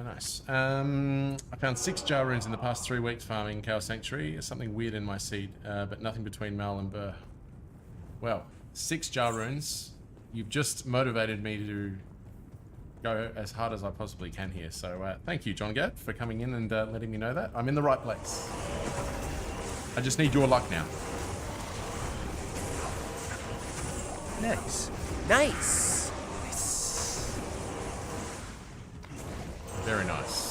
Nice. I found 6 jar runes in the past 3 weeks farming Chaos Sanctuary. There's something weird in my seed, but nothing between Mal and Burr. Well, 6 jar runes. You've just motivated me to go as hard as I possibly can here. So thank you, John Gadd, for coming in and letting me know that. I'm in the right place. I just need your luck now. Nice. Nice. Nice. Very nice.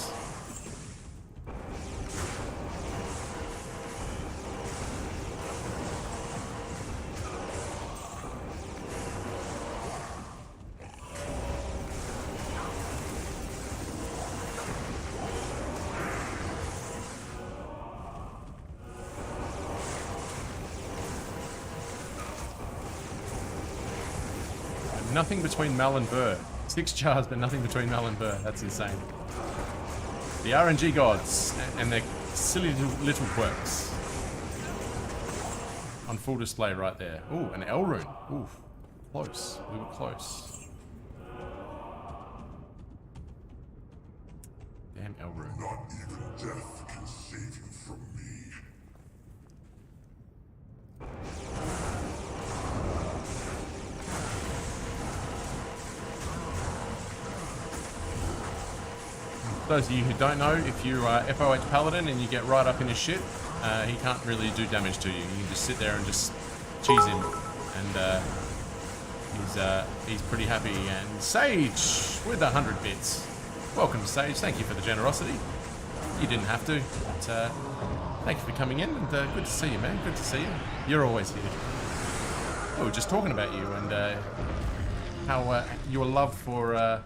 Nothing between Mal and Burr. 6 jars, but nothing between Mal and Burr. That's insane. The RNG gods and their silly little quirks. On full display right there. Ooh, an L rune. Ooh, close. We were close. Damn L rune. Not even death can save you from me. Those of you who don't know, if you are FoH Paladin and you get right up in his shit, he can't really do damage to you. You can just sit there and just cheese him, and he's pretty happy. And Sage with 100 bits. Welcome, Sage. Thank you for the generosity. You didn't have to, but thank you for coming in, and good to see you, man. Good to see you. You're always here. We were just talking about you and how your love for.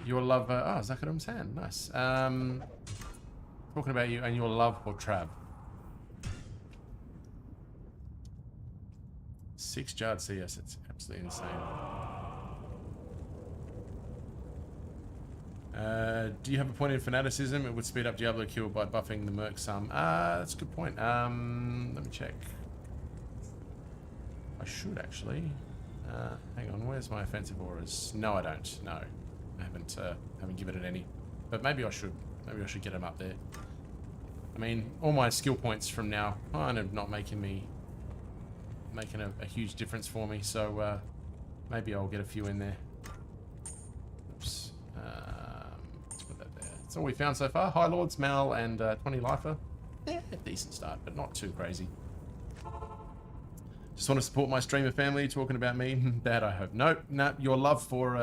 Your love, oh, Zakarum's hand, nice. Talking about you and your love for Trav. 6 jarred CS, it's absolutely insane. Do you have a point in fanaticism? It would speed up Diablo kill by buffing the merc some. That's a good point. Let me check. I should actually. Hang on, where's my offensive auras? No, I don't, no. I haven't given it any, but maybe I should. Maybe I should get them up there. I mean, all my skill points from now kind of not making a huge difference for me. So maybe I'll get a few in there. Oops. Let's put that there. That's all we found so far. High Lords, Mal, and 20 lifer. Yeah, decent start, but not too crazy. Just want to support my streamer family. Talking about me, bad. I hope. No, your love for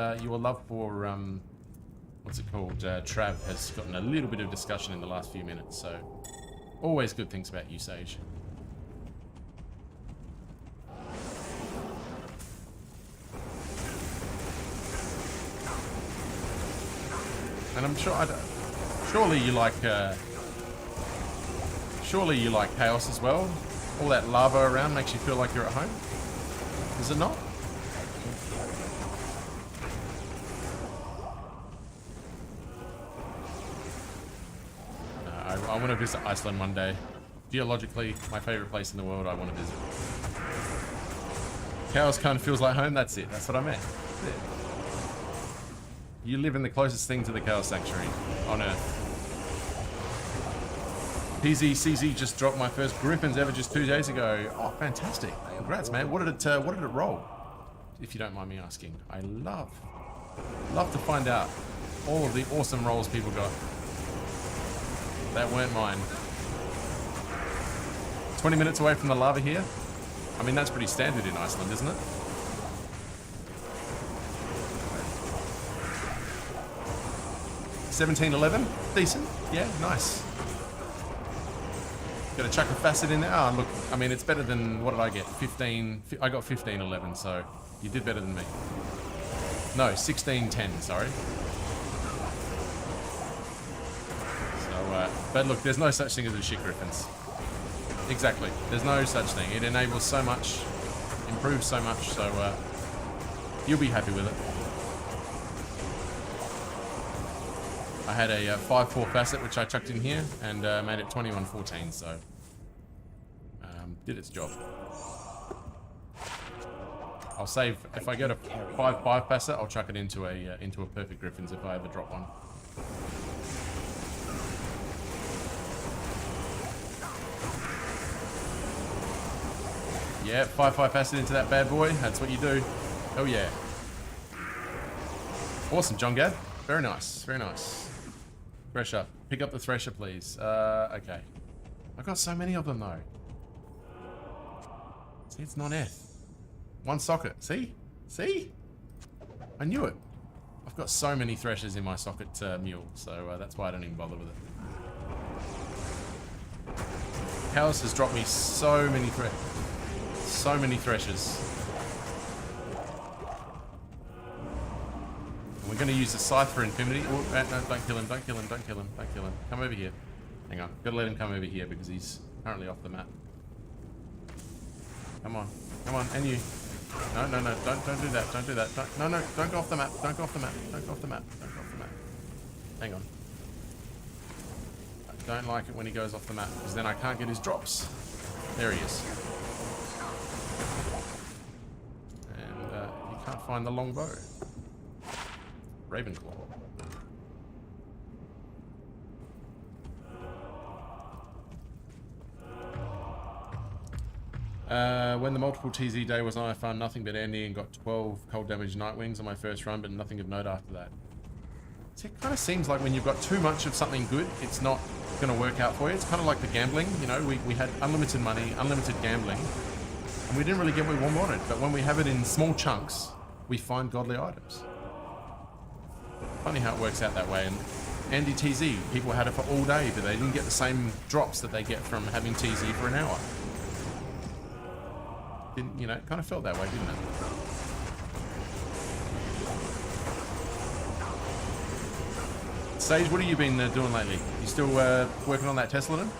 what's it called? Trav has gotten a little bit of discussion in the last few minutes. So always good things about you, Sage. And I'm sure surely you like chaos as well. All that lava around makes you feel like you're at home. Is it not? No, I want to visit Iceland one day. Geologically, my favorite place in the world. I want to visit. Chaos kind of feels like home. That's it. That's what I meant. Yeah. You live in the closest thing to the Chaos Sanctuary on Earth. PZCZ just dropped my first Griffins ever just 2 days ago. Oh, fantastic. Congrats, man. What did it roll? If you don't mind me asking. I love to find out all of the awesome rolls people got. That weren't mine. 20 minutes away from the lava here. I mean, that's pretty standard in Iceland, isn't it? $17.11, decent. Yeah, nice. Got a chuck of facet in there. Oh, look, I mean, it's better than, what did I get? 15. I got 15.11, so you did better than me. No, 16.10, sorry. So, but look, there's no such thing as a shit Griffins. Exactly. There's no such thing. It enables so much, improves so much, so you'll be happy with it. I had a 5-4 facet, which I chucked in here, and made it 21.14, so did its job. I'll save, if I get a 5-5 facet, I'll chuck it into a perfect Griffins if I ever drop one. Yeah, 5-5 facet into that bad boy, that's what you do. Oh yeah. Awesome, John Gad. Very nice, very nice. Thresher. Pick up the Thresher, please. Okay. I've got so many of them, though. See, it's non-eth. One socket. See? See? I knew it. I've got so many Threshers in my socket mule, so that's why I don't even bother with it. Chaos has dropped me so many Threshers. We're going to use the Scythe for Infinity. Oh, no, don't kill him, don't kill him, don't kill him, don't kill him. Come over here. Hang on. Got to let him come over here because he's currently off the map. Come on. Come on, and you. No, no, no, don't do that, don't do that. No, don't go off the map, don't go off the map, don't go off the map, don't go off the map. Hang on. I don't like it when he goes off the map because then I can't get his drops. There he is. And he can't find the long bow. Ravenclaw. When the multiple TZ day was on, I found nothing but Andy and got 12 cold damage Nightwings on my first run, but nothing of note after that. So it kind of seems like when you've got too much of something good, it's not going to work out for you. It's kind of like the gambling, you know, we had unlimited money, unlimited gambling, and we didn't really get what we wanted, but when we have it in small chunks, we find godly items. Funny how it works out that way. And Andy TZ, people had it for all day, but they didn't get the same drops that they get from having TZ for an hour. Didn't, you know, it kind of felt that way, didn't it? Sage, what have you been doing lately? You still working on that Tesla then?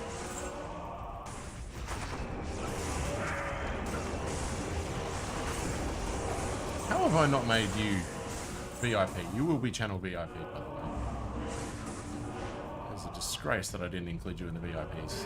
How have I not made you VIP? You will be channel VIP, by the way. It's a disgrace that I didn't include you in the VIPs.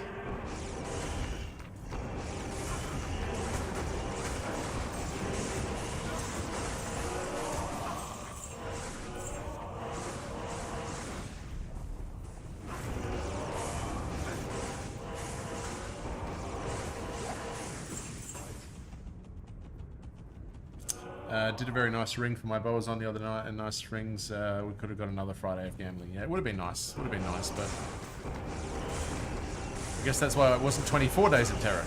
Did a very nice ring for my bows on the other night, and nice rings. We could have got another Friday of gambling. Yeah, it would have been nice. Would have been nice, but I guess that's why it wasn't 24 days of terror.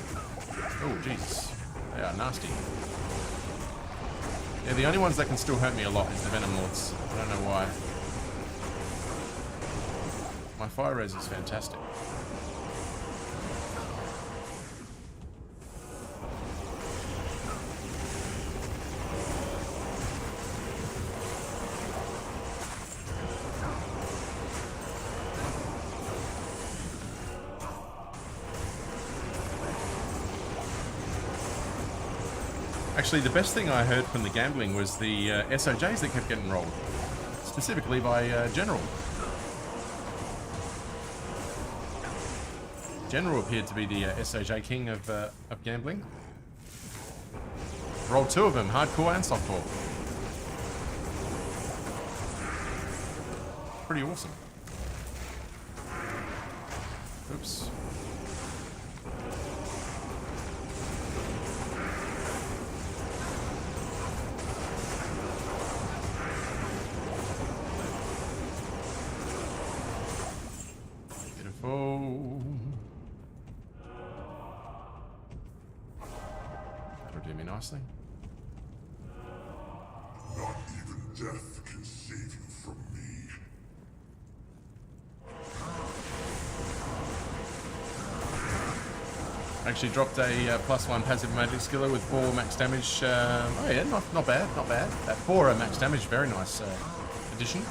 Oh, Jesus. They are nasty. Yeah, the only ones that can still hurt me a lot is the Venom Lords. I don't know why. My fire res is fantastic. Actually, the best thing I heard from the gambling was the SOJs that kept getting rolled. Specifically by General. General appeared to be the SOJ king of gambling. Rolled 2 of them, hardcore and softcore. Pretty awesome. Oops. Beautiful. That'll do me nicely. Not even death can save you from me. Actually dropped a +1 passive magic skiller with 4 max damage. Oh yeah, not bad, not bad. That 4 max damage, very nice addition.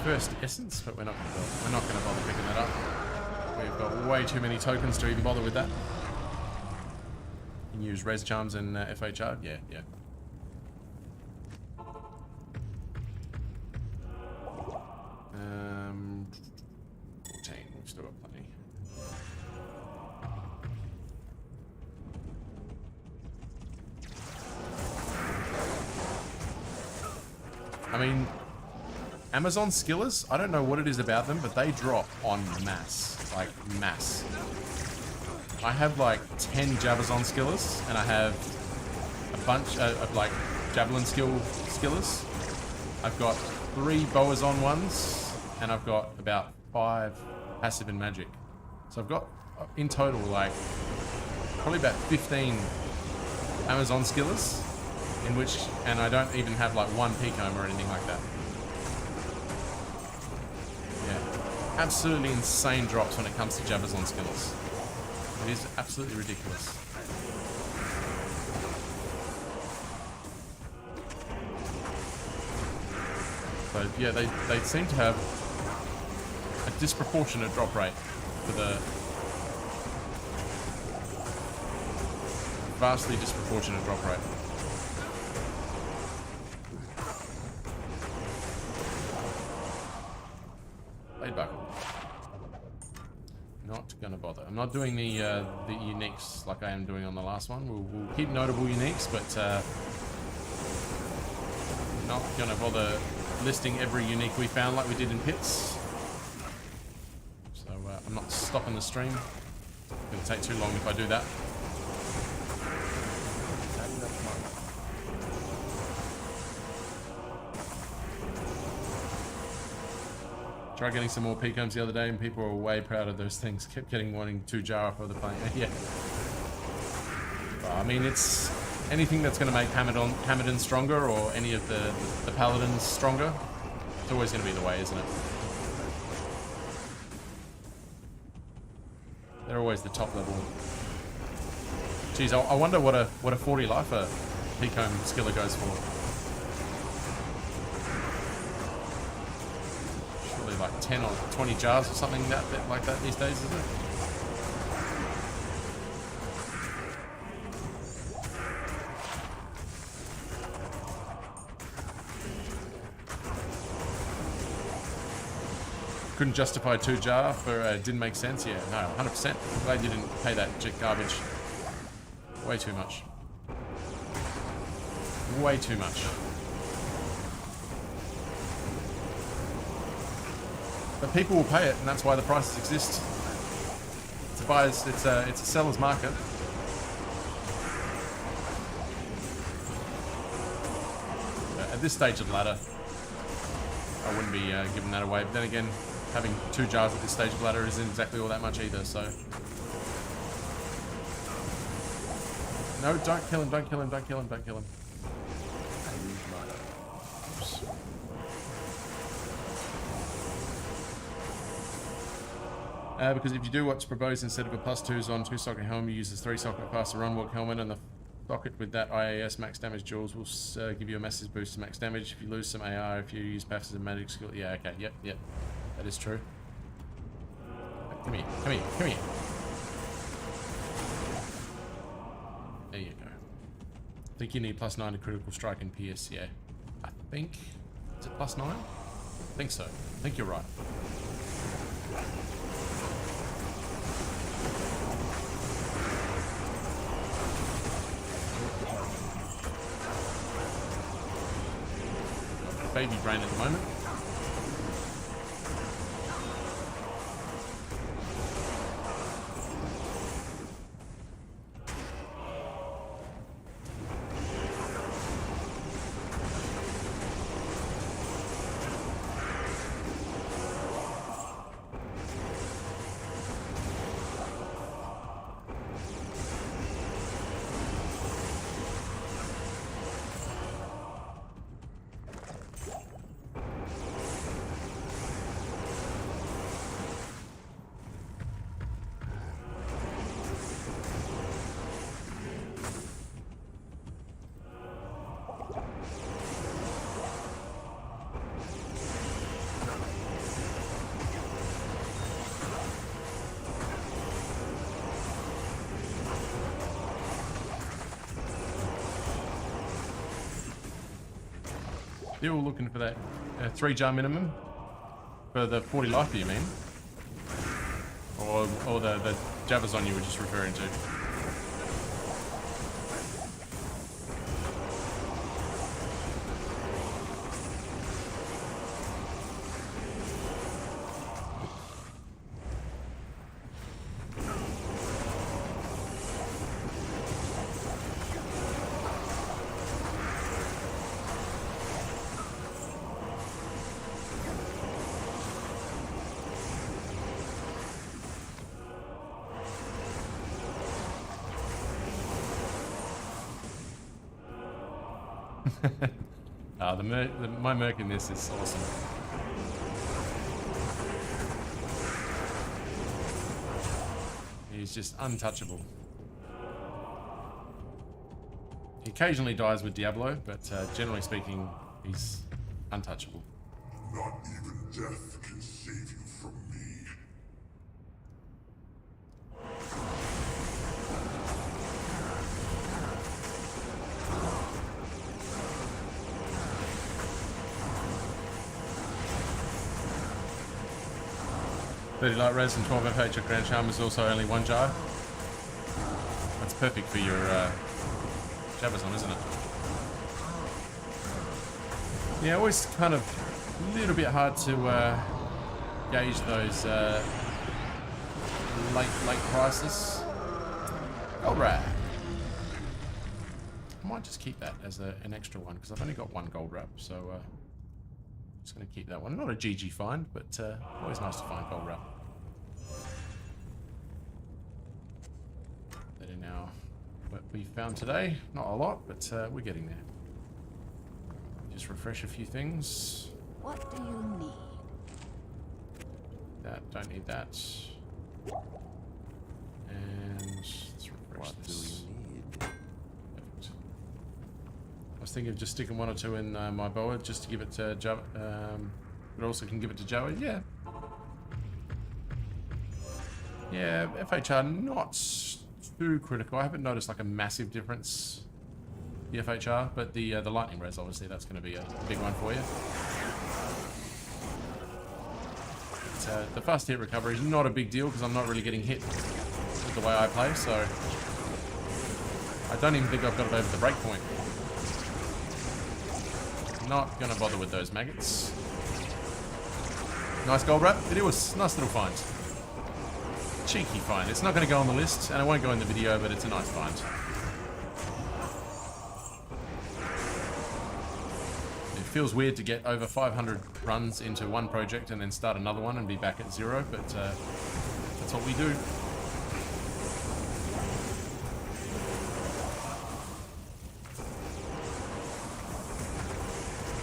First essence, but we're not going to bother picking that up. We've got way too many tokens to even bother with that. You can use res charms and FHR. Yeah. 14. We've still got plenty. I mean, Amazon skillers, I don't know what it is about them, but they drop on mass. Like, mass. I have like 10 Javazon skillers, and I have a bunch of like Javelin skillers. I've got 3 Boazon ones, and I've got about 5 passive and magic. So I've got, in total, like, probably about 15 Amazon skillers, in which, and I don't even have like 1 Pecome or anything like that. Yeah, absolutely insane drops when it comes to Javazon skillers. It is absolutely ridiculous. So yeah, they seem to have a disproportionate drop rate for the vastly disproportionate drop rate. Blade buckle. Not gonna bother. I'm not doing the uniques like I am doing on the last one. We'll keep notable uniques, but not gonna bother listing every unique we found like we did in pits. So I'm not stopping the stream. It's gonna take too long if I do that. Tried getting some more Pecomes the other day, and people were way proud of those things. Kept wanting 2 Jara for the plane. Yeah. I mean, it's anything that's going to make Hamadon stronger, or any of the Paladins stronger. It's always going to be the way, isn't it? They're always the top level. Geez, I wonder what a 40 lifer Pecome skiller goes for. Like 10 or 20 jars or something like that these days, isn't it? Couldn't justify 2 jar for didn't make sense. Yeah, no, 100%. I'm glad you didn't pay that garbage. Way too much. Way too much. But people will pay it, and that's why the prices exist. It's a buyer's, it's a seller's market. At this stage of the ladder, I wouldn't be giving that away. But then again, having 2 jars at this stage of the ladder isn't exactly all that much either, so... No, don't kill him, don't kill him, don't kill him, don't kill him. Oops. Because if you do what's proposed, instead of a +2s on 2-socket helmet, you use this 3-socket faster run-walk helmet, and the socket with that IAS max damage jewels will give you a massive boost to max damage. If you lose some AR, if you use passive and magic skill... Yeah, okay, yep. That is true. Come here, come here, come here. There you go. I think you need +9 to critical strike and pierce, yeah. I think... Is it +9? I think so. I think you're right. Baby brain at the moment. Still looking for that 3-jar minimum for the 40 life, you mean? Or the Javazon you were just referring to? My merc in this is awesome. He's just untouchable. He occasionally dies with Diablo, but generally speaking, he's untouchable. Not even death can save you from me. .30 light res and 12 FH at Grand Charm is also only 1 jar. That's perfect for your Javazon, isn't it? Yeah, always kind of a little bit hard to gauge those late prices. Gold wrap. I might just keep that as an extra one because I've only got 1 gold wrap, so just going to keep that one. Not a GG find, but always nice to find gold wrap. That is now what we found today. Not a lot, but we're getting there. Just refresh a few things. What do you need? That, don't need that. And let's refresh this. Perfect. I was thinking of just sticking 1 or 2 in my boa just to give it to Java, but also can give it to Java. Yeah. Yeah, FHR not too critical. I haven't noticed like a massive difference. The FHR, but the lightning res, obviously, that's going to be a big one for you. But, the fast hit recovery is not a big deal because I'm not really getting hit with the way I play, so I don't even think I've got it over the breakpoint. Not going to bother with those maggots. Nice gold wrap. It was nice little find. Cheeky find. It's not going to go on the list, and it won't go in the video, but it's a nice find. feels weird to get over 500 runs into one project and then start another one and be back at 0, but that's what we do.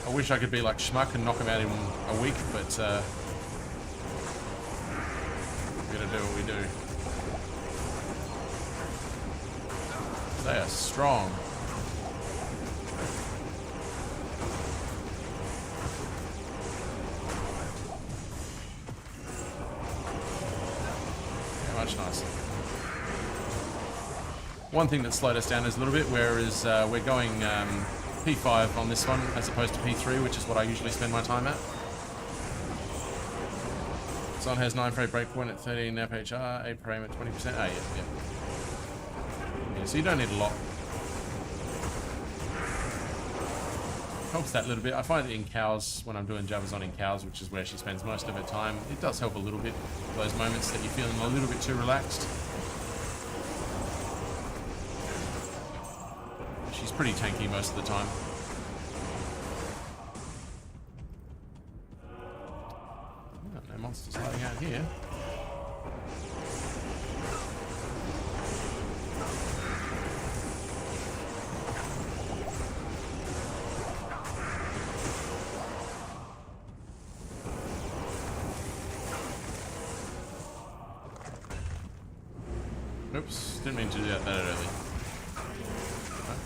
I wish I could be like Schmuck and knock him out in a week, but we're gonna do what we do. They are strong. Yeah, much nicer. One thing that slowed us down is a little bit, whereas we're going P5 on this one as opposed to P3, which is what I usually spend my time at. Sun has 9 frame breakpoint at 13 FHR, 8 frame at 20%. Ah, yeah. Yeah, so you don't need a lot. Helps that little bit. I find that in cows, when I'm doing Javazon in cows, which is where she spends most of her time, it does help a little bit. Those moments that you're feeling a little bit too relaxed. She's pretty tanky most of the time. Oh, no monsters hiding out here. Oops, didn't mean to do that early.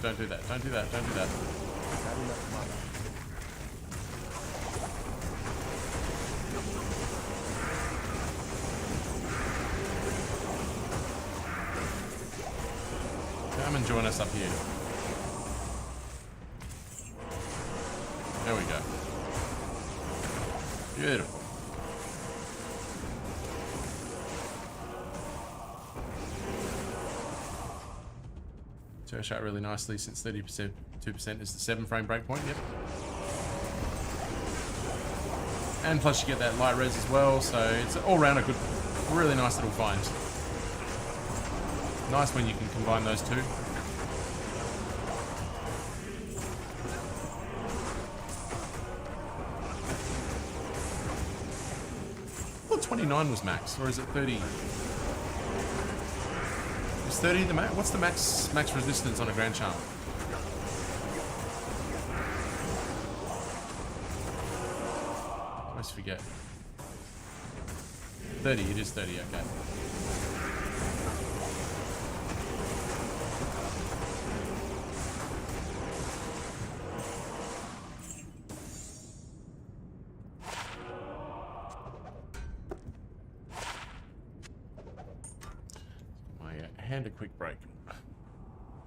Don't do that, don't do that, don't do that. Come and join us up here. There we go. Beautiful. Turns out really nicely since 30%, 2% is the 7 frame breakpoint, yep. And plus you get that light res as well, so it's all round a good, really nice little find. Nice when you can combine those two. I thought 29 was max, or is it 30? Is 30 the max? What's the max resistance on a Grand Charm? I always forget. 30, it is 30, okay. Hand a quick break.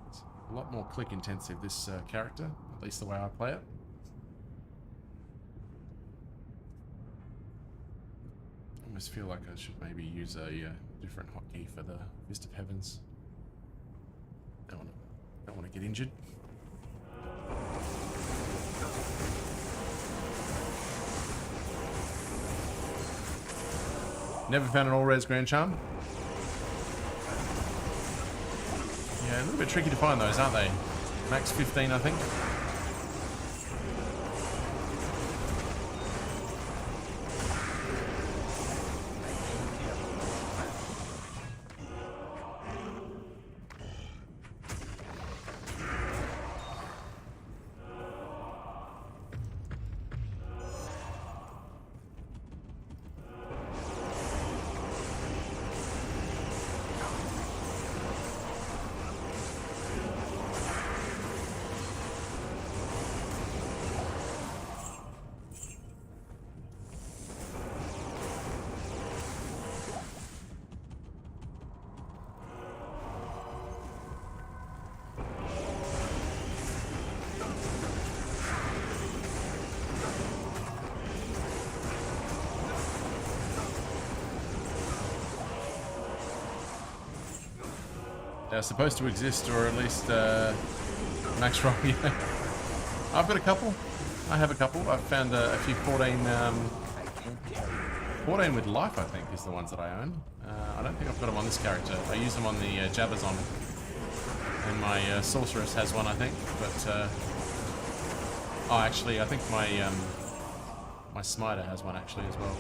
It's a lot more click intensive, this character, at least the way I play it. I almost feel like I should maybe use a different hotkey for the Fist of Heavens. Don't want to get injured. Never found an all-res Grand Charm. Yeah, a little bit tricky to find those, aren't they? Max 15, I think. They're supposed to exist, or at least max roll. Yeah. I've got a couple. I have a couple. I've found a few 14 with life, I think, is the ones that I own. I don't think I've got them on this character. I use them on the Jabazon. And my Sorceress has one, I think. But Oh, actually, I think my my smiter has one actually as well.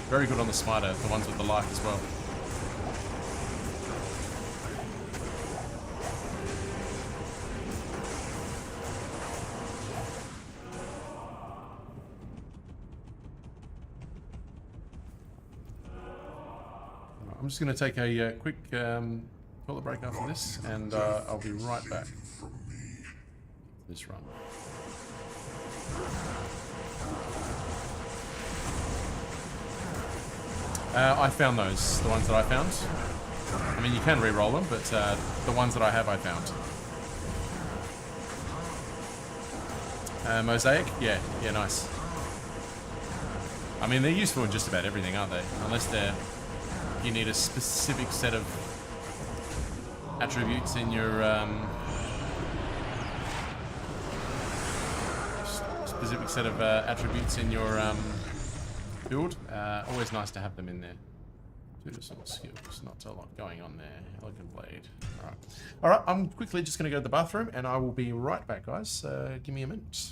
Very good on the smiter, the ones with the life as well. I'm just going to take a quick toilet break after this, and I'll be right back. This run. I found those, the ones that I found. I mean, you can re-roll them, but the ones that I have, I found. Mosaic? Yeah, nice. I mean, they're useful in just about everything, aren't they? Unless you need a specific set of attributes in your build. Always nice to have them in there. Two assault skills, not a lot going on there. Elegant blade. Alright, I'm quickly just going to go to the bathroom, and I will be right back, guys. Give me a minute.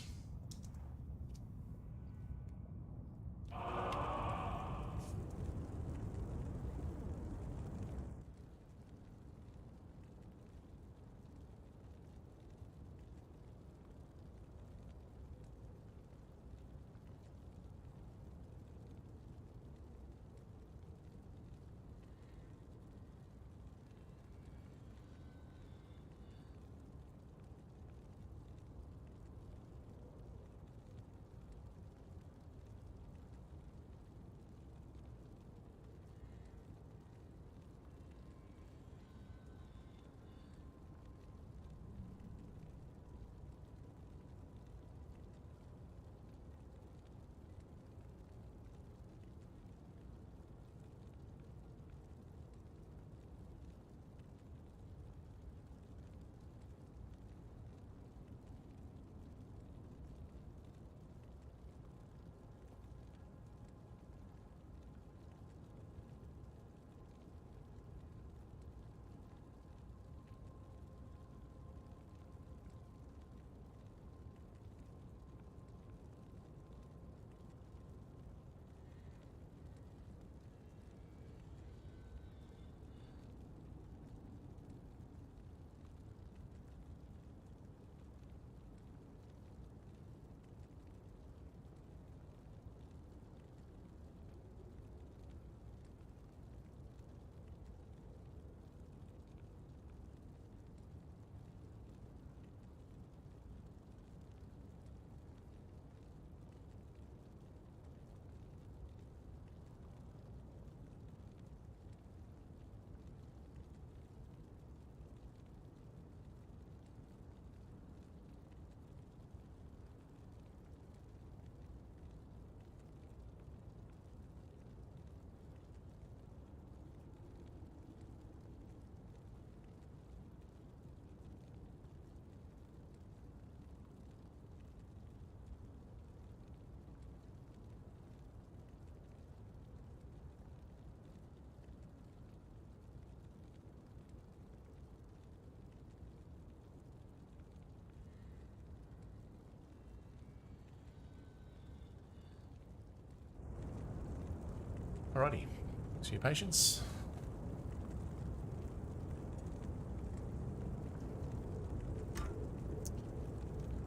Alrighty, thanks for your patience.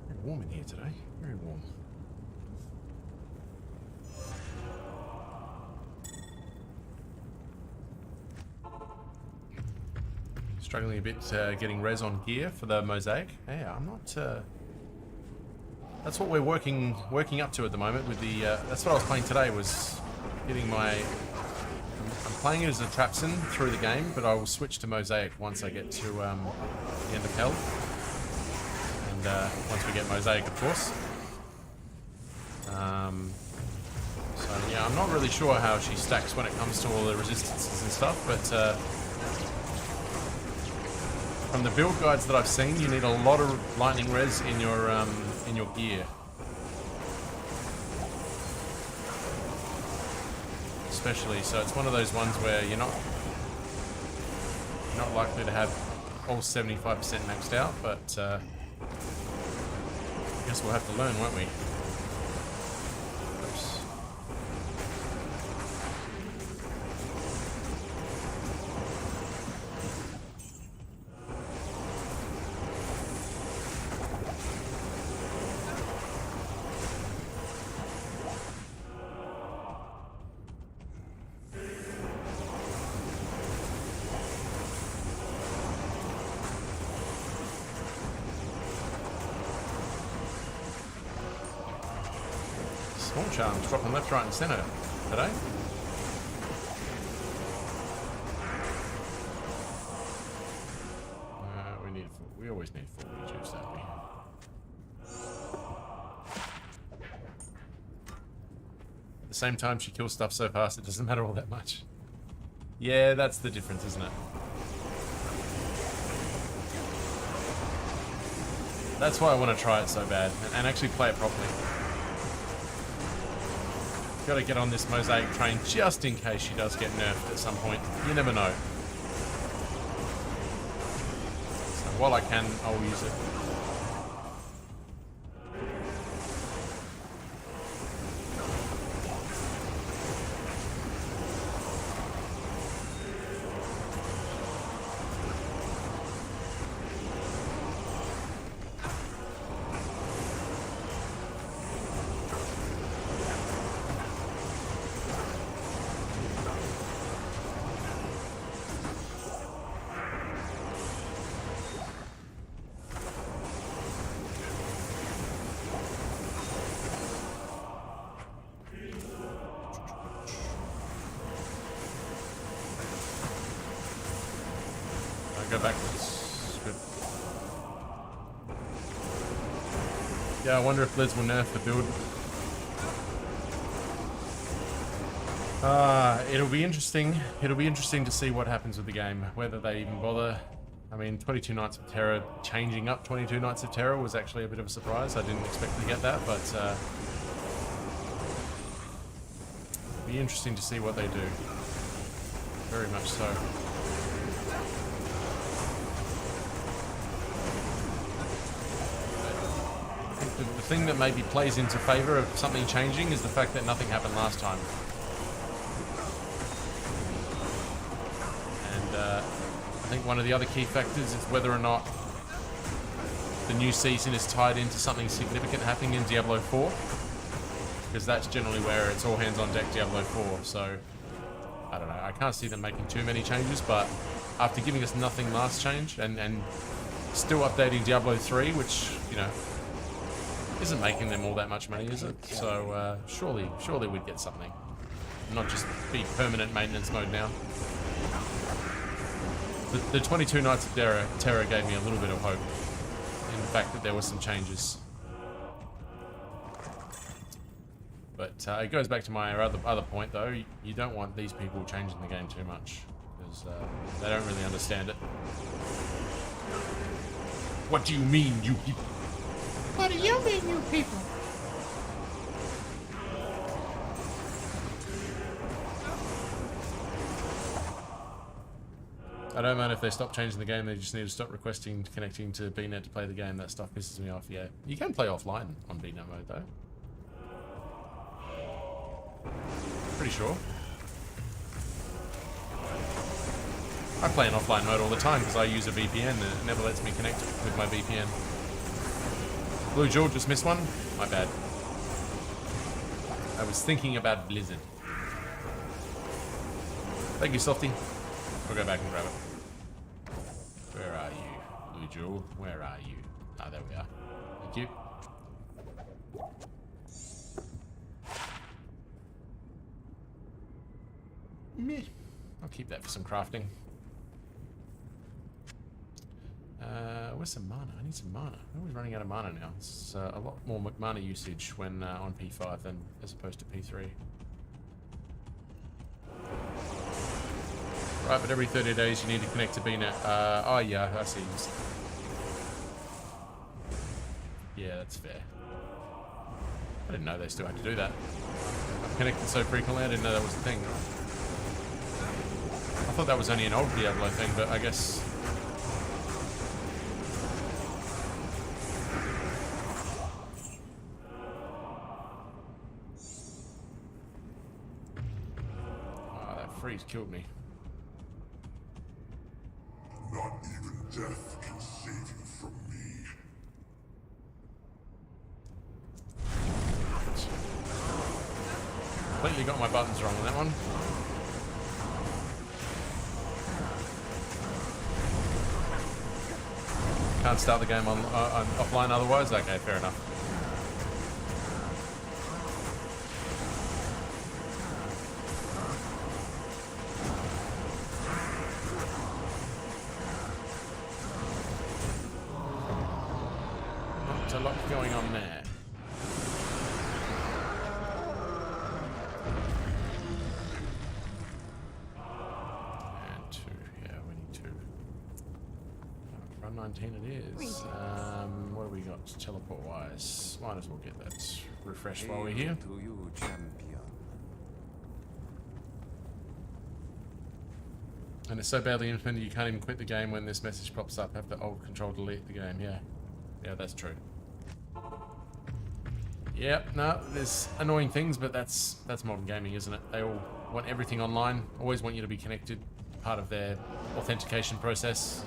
Very warm in here today, very warm. Struggling a bit getting res on gear for the mosaic. Yeah, I'm not... That's what we're working up to at the moment with the... that's what I was playing today, was getting my... I'm playing it as a Trapson through the game, but I will switch to Mosaic once I get to the end of Hell. And once we get Mosaic, of course. So yeah, I'm not really sure how she stacks when it comes to all the resistances and stuff, but from the build guides that I've seen, you need a lot of lightning res in your gear. Especially, so it's one of those ones where you're not likely to have all 75% maxed out, but Guess we'll have to learn, won't we? Oops. Small charms dropping left, right, and centre today. We always need 4 juice, don't we? At the same time, she kills stuff so fast it doesn't matter all that much. Yeah, that's the difference, isn't it? That's why I want to try it so bad and actually play it properly. Gotta get on this mosaic train just in case she does get nerfed at some point. You never know. So while I can, I'll use it. Go backwards. Good. Yeah, I wonder if Liz will nerf the build. It'll be interesting. It'll be interesting to see what happens with the game, whether they even bother. I mean, 22 Nights of Terror, changing up 22 Nights of Terror was actually a bit of a surprise. I didn't expect to get that, but it'll be interesting to see what they do. Very much so. The thing that maybe plays into favour of something changing is the fact that nothing happened last time. And I think one of the other key factors is whether or not the new season is tied into something significant happening in Diablo 4. Because that's generally where it's all hands on deck Diablo 4. So, I don't know. I can't see them making too many changes, but after giving us nothing last change and still updating Diablo 3, which, you know, isn't making them all that much money, is it? So surely we'd get something. Not just be permanent maintenance mode now. The 22 Nights of Terror gave me a little bit of hope in the fact that there were some changes. But it goes back to my other point, though. You don't want these people changing the game too much, because they don't really understand it. What do you mean, you people? What do you mean, you people? I don't mind if they stop changing the game, they just need to stop requesting connecting to BNet to play the game. That stuff pisses me off, yeah. You can play offline on BNet mode, though. Pretty sure. I play in offline mode all the time because I use a VPN and it never lets me connect with my VPN. Blue Jewel just missed one? My bad. I was thinking about Blizzard. Thank you, Softy. We'll go back and grab it. Where are you, Blue Jewel? Where are you? Ah, there we are. Thank you. Meh. I'll keep that for some crafting. Where's some mana? I need some mana. I'm always running out of mana now. It's a lot more mana usage when on P5 than as opposed to P3. Right, but every 30 days you need to connect to BNet. Oh yeah, I see. Yeah, that's fair. I didn't know they still had to do that. I've connected so frequently, I didn't know that was a thing. I thought that was only an old Diablo thing, but I guess... killed me. Not even death can save you from me. Completely got my buttons wrong on that one. Can't start the game on offline otherwise? Okay, fair enough. Not a lot going on there. And 2, yeah, we need 2. Run 19 it is. What do we got teleport wise? Might as well get that refreshed while we're here. To you, champion. And it's so badly implemented you can't even quit the game when this message pops up. Have to alt control delete the game. Yeah. Yeah, that's true. Yep, no, there's annoying things, but that's modern gaming, isn't it? They all want everything online, always want you to be connected, part of their authentication process.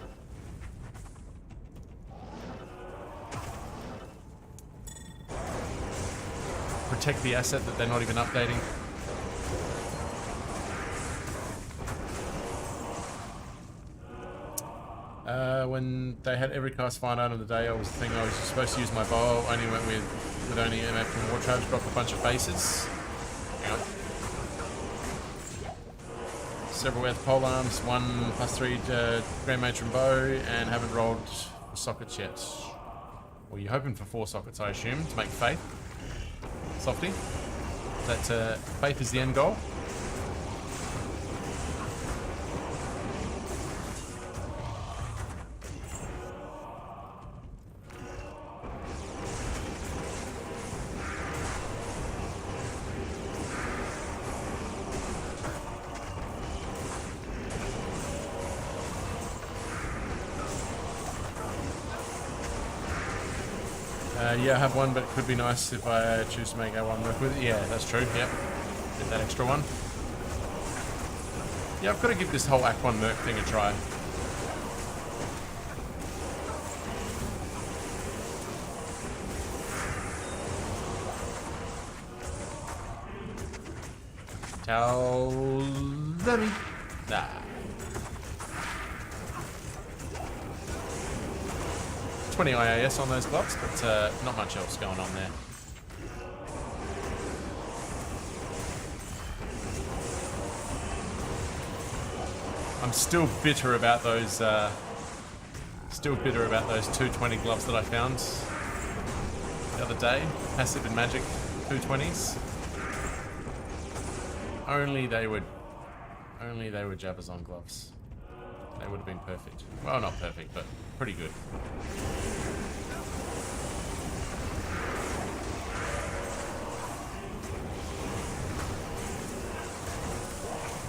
Protect the asset that they're not even updating. When they had every cast finite on the day, I was thinking I was supposed to use my bow. Only went with only MF from War Traps, dropped a bunch of bases. Hang on. Several earth pole arms, 1+3 Grand Matron bow, and haven't rolled for sockets yet. Well, you're hoping for 4 sockets, I assume, to make Faith. Softy. That Faith is the end goal. Yeah, I have one, but it could be nice if I choose to make A1 work with it. Yeah, that's true. Yep. Get that extra one. Yeah, I've got to give this whole Act 1 Merc thing a try. Tell me. Nah. 20 IAS on those gloves, but not much else going on there. I'm still bitter about those. Still bitter about those 220 gloves that I found the other day. Passive and magic 220s. Only they would Jabazon gloves. They would have been perfect. Well, not perfect, but pretty good.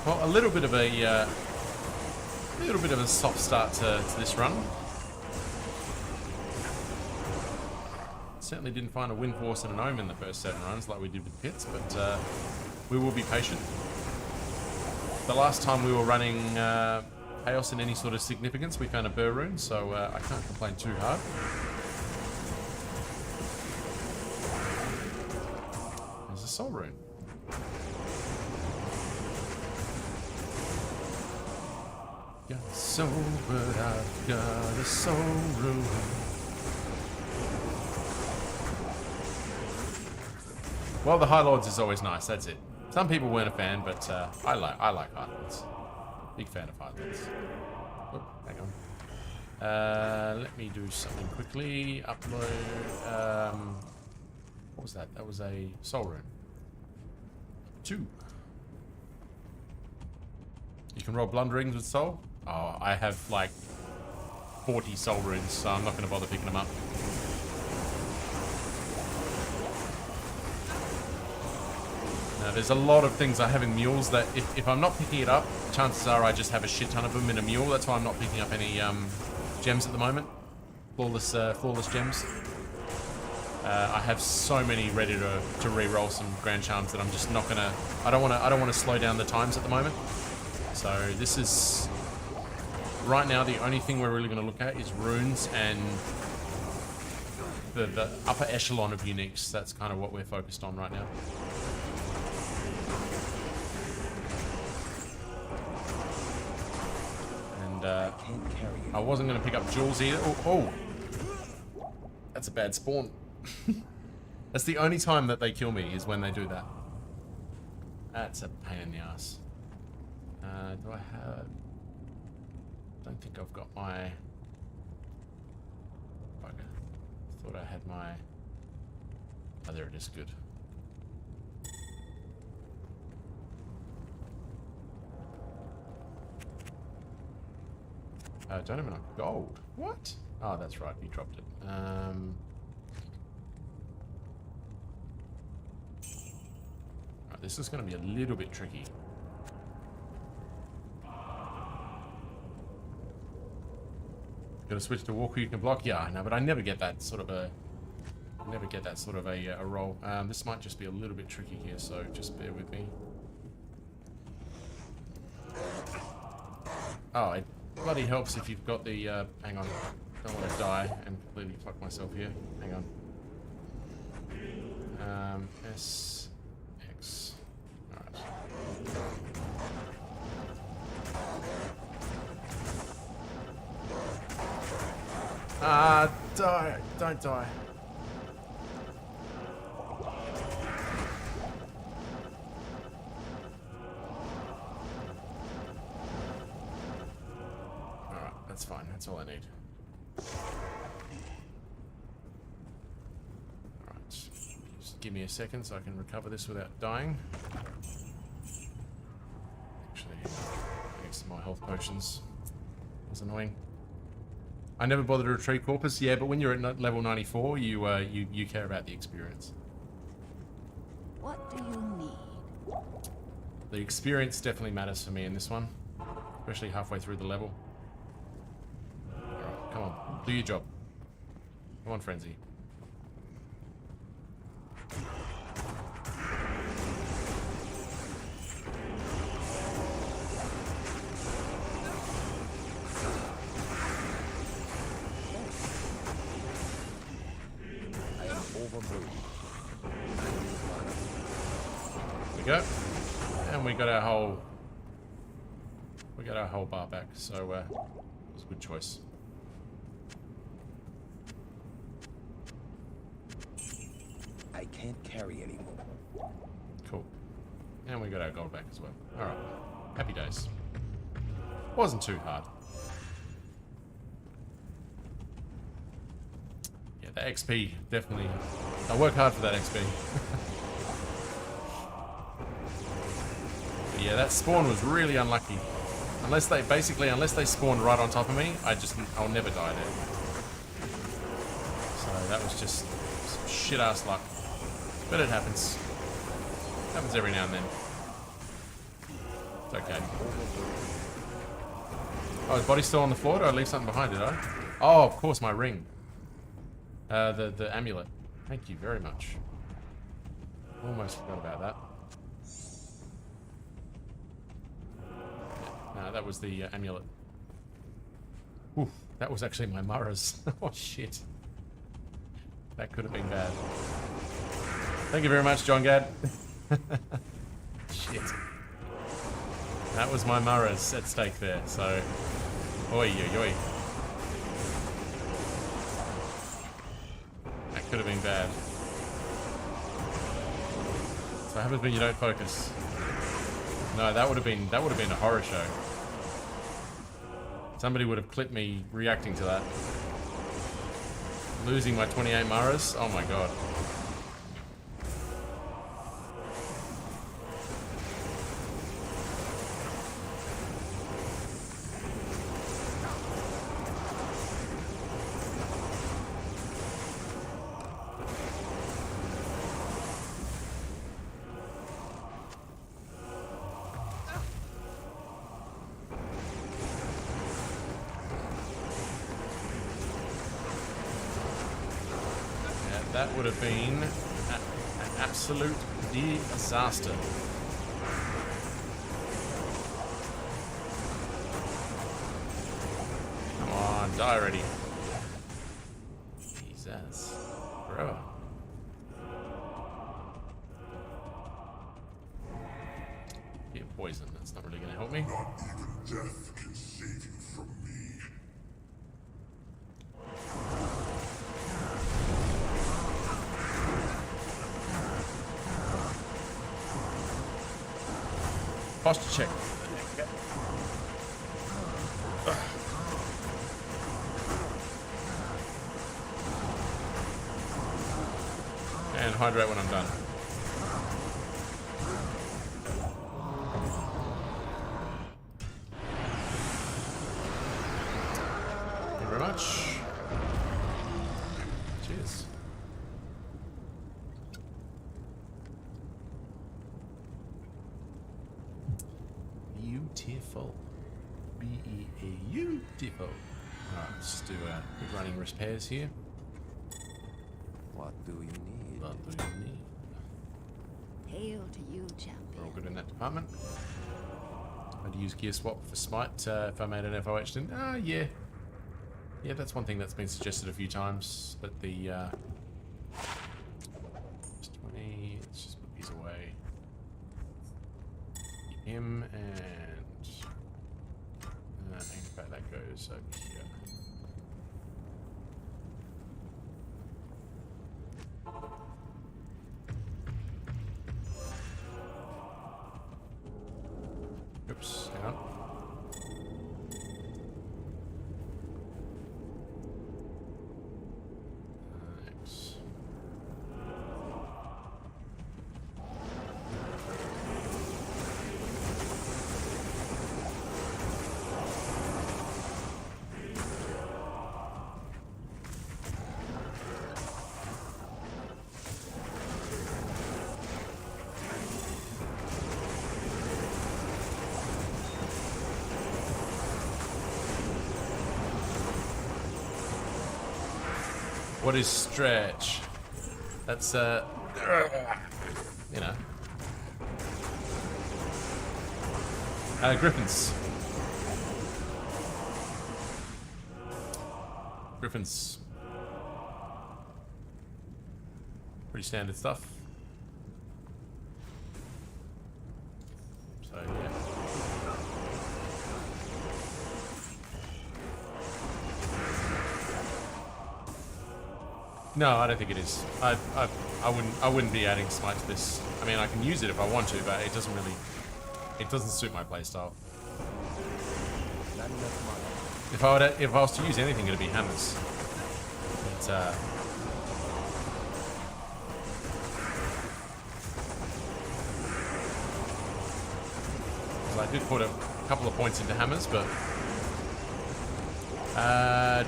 Well, a little bit of a soft start to this run. Certainly didn't find a Wind Force and an Omen in the first 7 runs like we did with Pits, but we will be patient. The last time we were running Chaos in any sort of significance, we found a Burr rune, so I can't complain too hard. There's a Soul rune. Got a soul, but I've got a soul rune. Well, the High Lords is always nice, that's it. Some people weren't a fan, but I like High Lords. Big fan of High Lords. Oh, hang on. Let me do something quickly. Upload. What was that? That was a Soul rune. 2. You can roll Blunderings with Soul. Oh, I have like 40 Soul runes, so I'm not going to bother picking them up. Now, there's a lot of things I have in mules that if I'm not picking it up, chances are I just have a shit ton of them in a mule. That's why I'm not picking up any gems at the moment. Flawless gems. I have so many ready to re-roll some Grand Charms that I'm just not gonna. I don't want to slow down the times at the moment. So this is, right now, the only thing we're really going to look at is runes and the upper echelon of uniques. That's kind of what we're focused on right now. And I wasn't going to pick up jewels either. Oh, that's a bad spawn. That's the only time that they kill me, is when they do that. That's a pain in the ass. Do I have... don't think I've got my... bugger. Thought I had my... oh, there it is. Good. Don't have enough gold. What? Oh, that's right. You dropped it. Right, this is going to be a little bit tricky. Got to switch to walk who you can block. Yeah, I know, but I never get that sort of a... a roll. This might just be a little bit tricky here, so just bear with me. Oh, it bloody helps if you've got the... hang on. Don't want to die and completely fuck myself here. Hang on. S... X... Alright. Die! Don't die. Alright, that's fine. That's all I need. Alright. Just give me a second so I can recover this without dying. Actually, get some more health potions. That's annoying. I never bothered to retrieve corpus. Yeah, but when you're at level 94, you care about the experience. What do you need? The experience definitely matters for me in this one, especially halfway through the level. Alright, come on, do your job. Come on, Frenzy. Go, and we got our whole bar back, so it was a good choice. I can't carry anymore. Cool, and we got our gold back as well. All right, happy days. Wasn't too hard. Yeah, the XP definitely. I work hard for that XP. Yeah, that spawn was really unlucky. Unless they spawned right on top of me, I'll never die there. So that was just some shit-ass luck. But it happens. Happens every now and then. It's okay. Oh, his body's still on the floor? Did I leave something behind, did I? Oh, of course, my ring. The amulet. Thank you very much. Almost forgot about that. No, that was the amulet. Oof, that was actually my Mara's. Oh, shit. That could have been bad. Thank you very much, John Gad. Shit. That was my Mara's at stake there, so... Oi, oi, oi. That could have been bad. So what happens when you don't focus? No, that would have been a horror show. Somebody would have clipped me reacting to that. Losing my 28 Maras? Oh my god. That would have been an absolute disaster. die already. Jesus. Forever. Yeah, poison. That's not really going to help me. Not even death can save you from me. Posture check. And hydrate when I'm done. Thank you very much. Cheers. Beautiful. Beautiful. Alright, let's just do quick running repairs here. What do you need? What do you need? Hail to you, We're all champion. good in that department. I'd use gear swap for smite if I made an FoH. Then, yeah. Yeah, that's one thing that's been suggested a few times. But the just 20. Let's just put these away. Keep him and in fact that goes over here. Oops, hang on. Thanks. What is stretch? That's you know. Griffins. Griffins. Pretty standard stuff. So yeah. No, I don't think it is. I wouldn't be adding smite to this. I mean, I can use it if I want to, but it doesn't really. It doesn't suit my playstyle. Not enough money. If I was to use anything, it'd be hammers. But I did put a couple of points into hammers, but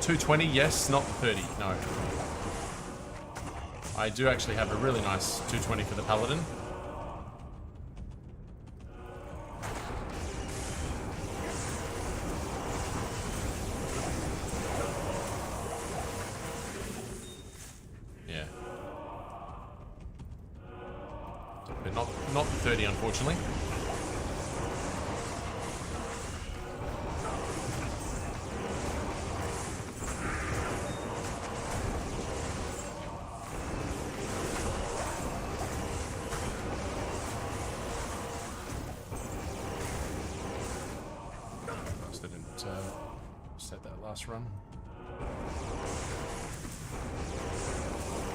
220, yes, not 30, no. I do actually have a really nice 220 for the Paladin. Yeah. But not the 30, unfortunately. Set that last run.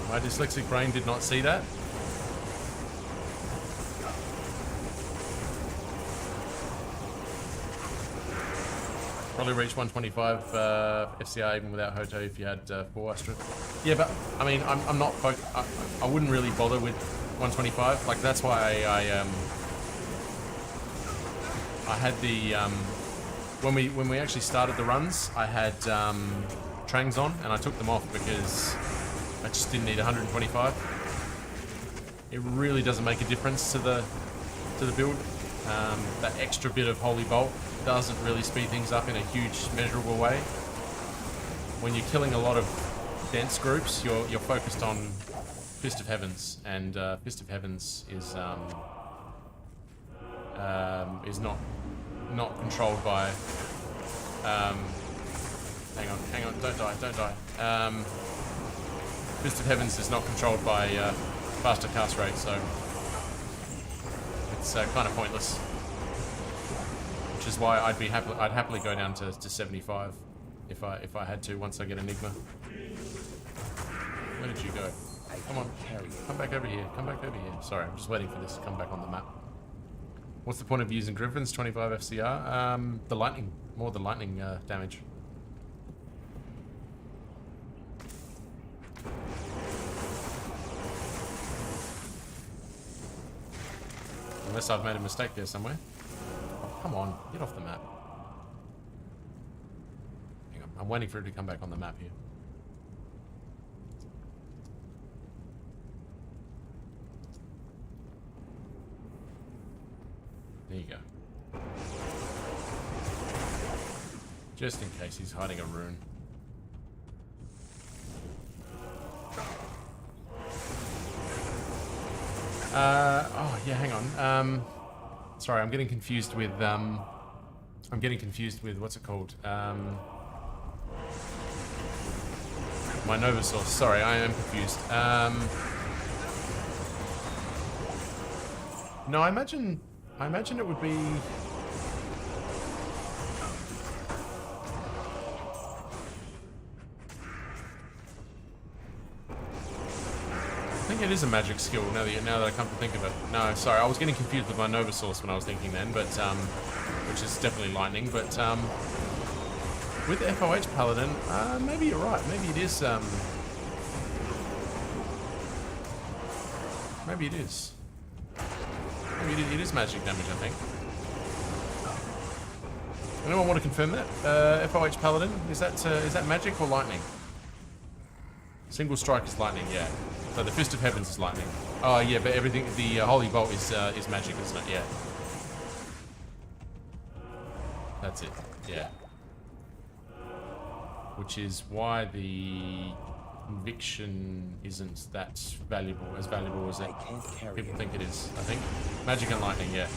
My dyslexic brain did not see that. Probably reach 125 FCR even without Hoto if you had 4 Astra. Yeah, but I mean, I'm not. I wouldn't really bother with 125. Like that's why I had the. When we actually started the runs, I had Trangs on, and I took them off because I just didn't need 125. It really doesn't make a difference to the build. That extra bit of Holy Bolt doesn't really speed things up in a huge, measurable way. When you're killing a lot of dense groups, you're focused on Fist of Heavens, and Fist of Heavens is not controlled by hang on, don't die, don't die. Fist of Heavens is not controlled by faster cast rate, so it's kind of pointless. Which is why I'd happily go down to 75 if I had to once I get Enigma. Where did you go? Come on, come back over here. Come back over here. Sorry, I'm just waiting for this to come back on the map. What's the point of using Griffins? 25 FCR. The lightning, more the lightning damage. Unless I've made a mistake there somewhere. Oh, come on, get off the map. Hang on, I'm waiting for it to come back on the map here. There you go. Just in case he's hiding a rune. Oh yeah, hang on. Sorry, I'm getting confused with what's it called? My Nova Source. Sorry, I am confused. No, I imagine it would be. I think it is a magic skill now that I come to think of it. No, sorry, I was getting confused with my Nova Source when I was thinking then, but which is definitely lightning. But with FoH Paladin, maybe you're right. Maybe it is. Maybe it is. Maybe it is magic damage. I think. Anyone want to confirm that? FoH Paladin, is that magic or lightning? Single strike is lightning, yeah. So the Fist of Heavens is lightning. Oh yeah, but everything, the Holy Bolt is magic, isn't it? Yeah. That's it. Yeah. Which is why the Conviction isn't that valuable, as valuable as it people think it is. I think magic and lightning, yeah.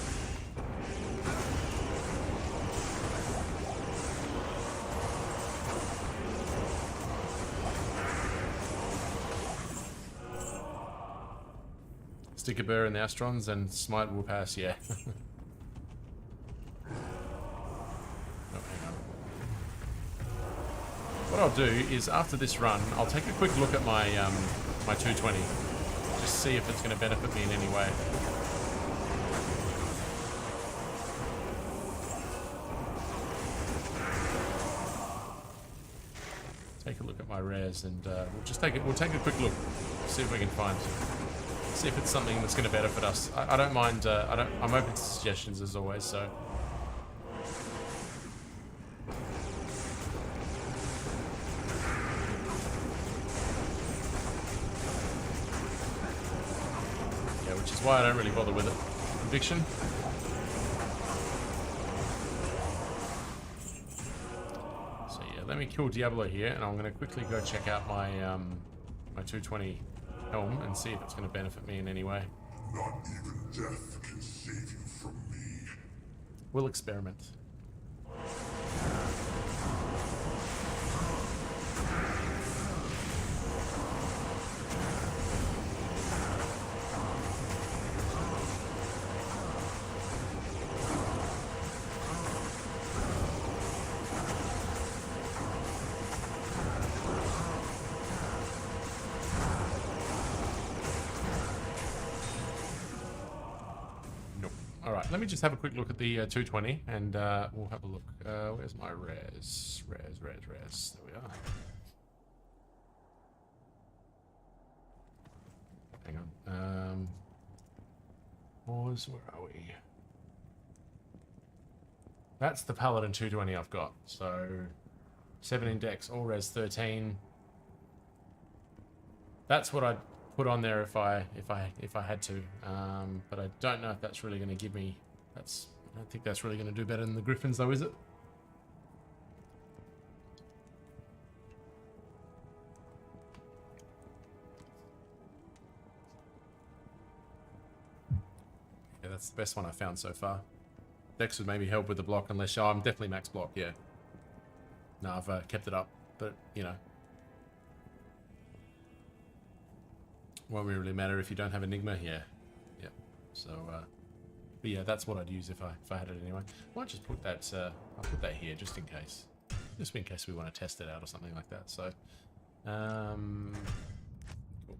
Sticker Bear and the Astrons and Smite will pass, yeah. Oh, hang on. What I'll do is after this run, I'll take a quick look at my my 220, just see if it's going to benefit me in any way. Take a look at my rares and we'll take a quick look, see if we can find. See if it's something that's going to benefit us. I don't mind. I'm open to suggestions as always. So. Yeah, which is why I don't really bother with it. Conviction. So yeah, let me kill Diablo here, and I'm going to quickly go check out my my 220. Helm and see if it's going to benefit me in any way. Not even death can save you from me. We'll experiment. Let me just have a quick look at the 220 and we'll have a look. Where's my res? Res. There we are. Hang on. Pause, where are we? That's the Paladin 220 I've got. So 7 index, all res 13. That's what I'd put on there if I had to, but I don't know if that's really going to give me. I don't think that's really going to do better than the Griffins, though, is it? Yeah, that's the best one I've found so far. Dex would maybe help with the block, unless I'm definitely max block. Yeah. No, I've kept it up, but you know, won't really matter if you don't have Enigma. Yeah. So, but yeah, that's what I'd use if I had it anyway. I might just put that. I'll put that here just in case we want to test it out or something like that. So, cool.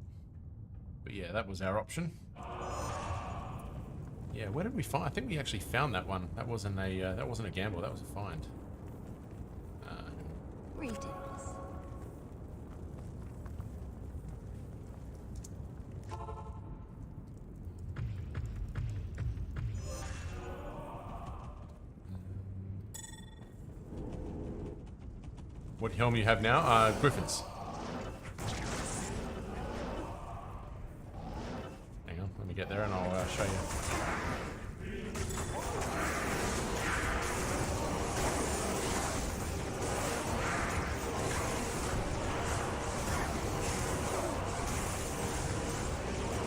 But yeah, that was our option. Yeah, where did we find? I think we actually found that one. That wasn't a gamble. That was a find. Greetings. What helm you have now? Griffins. Hang on, let me get there and I'll show you.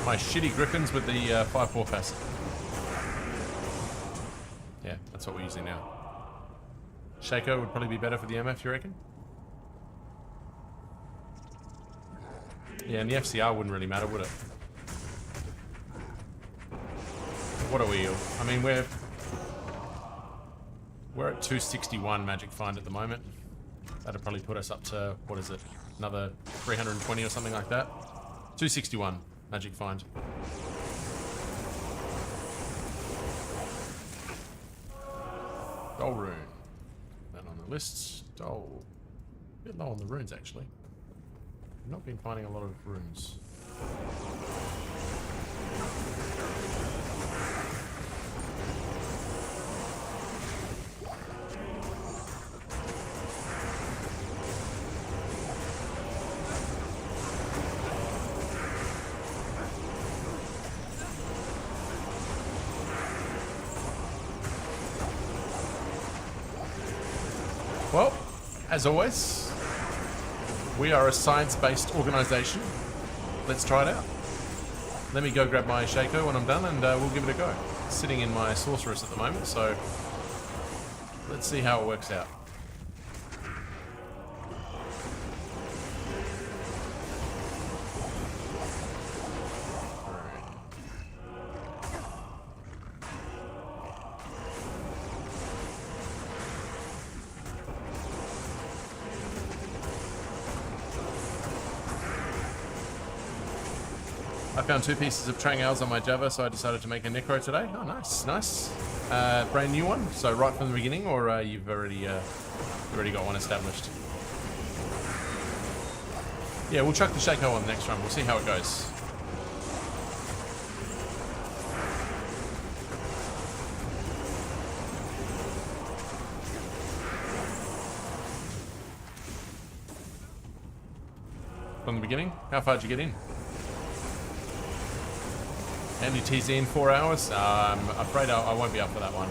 My shitty Griffins with the 5-4 facet. Yeah, that's what we're using now. Shaco would probably be better for the MF, you reckon? Yeah, and the FCR wouldn't really matter, would it? What are we? I mean, we're at 261 magic find at the moment. That'd probably put us up to, what is it? Another 320 or something like that. 261 magic find. Dole rune. That on the lists. Dole. A bit low on the runes actually. I've not been finding a lot of runes. Well, as always, we are a science-based organisation. Let's try it out. Let me go grab my Shaco when I'm done and we'll give it a go. It's sitting in my sorceress at the moment, so let's see how it works out. I found 2 pieces of Trangales on my Java, so I decided to make a Necro today. Oh, nice, nice. Brand new one, so right from the beginning, or you've already got one established? Yeah, we'll chuck the Shaco on the next run. We'll see how it goes. From the beginning? How far did you get in? Andy TZ in 4 hours? I'm afraid I won't be up for that one.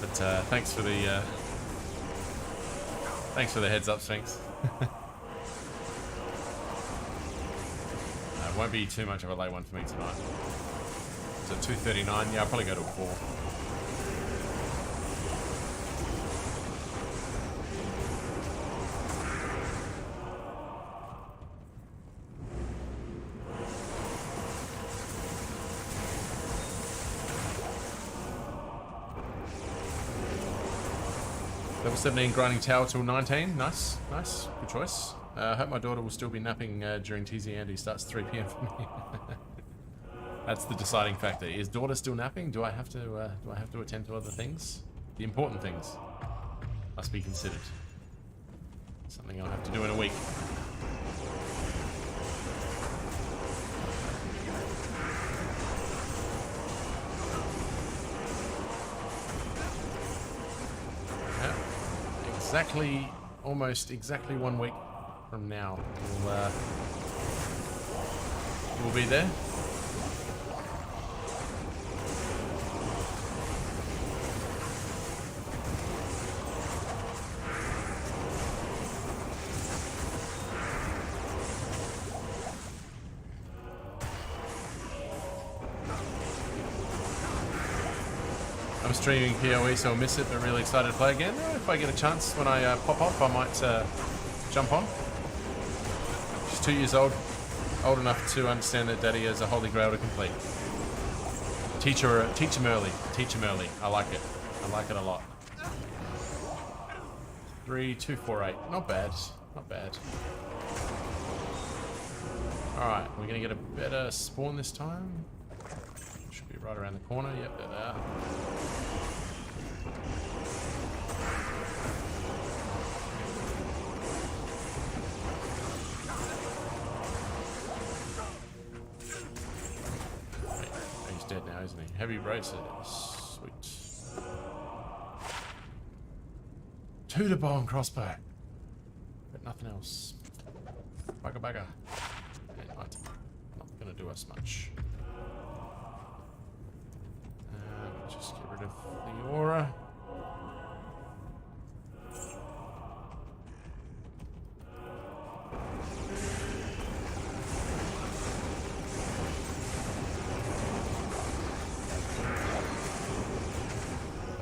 But thanks for the heads up, Sphinx. It won't be too much of a late one for me tonight. So 2:39. Yeah, I'll probably go to a 4. Level 17 grinding tower till 19. Nice, nice, good choice. I hope my daughter will still be napping during TZ Andy starts 3 PM for me. That's the deciding factor. Is daughter still napping? Do I have to attend to other things? The important things must be considered. Something I'll have to do in a week. Almost exactly 1 week from now, we'll be there. I'm I'm streaming PoE, so I'll miss it, but really excited to play again. If I get a chance when I pop up, I might jump on. She's 2 years old enough to understand that Daddy is a holy grail to complete. Teach him early. Teach him early. I like it. I like it a lot. 3, 2, 4, 8. Not bad. Not bad. Alright, we're gonna get a better spawn this time. Should be right around the corner. Yep, there they are. Wait, he's dead now, isn't he? Heavy braces. Sweet. Tudor bow and crossbow. But nothing else. Bugger bugger. And not gonna do us much. Just get rid of the aura.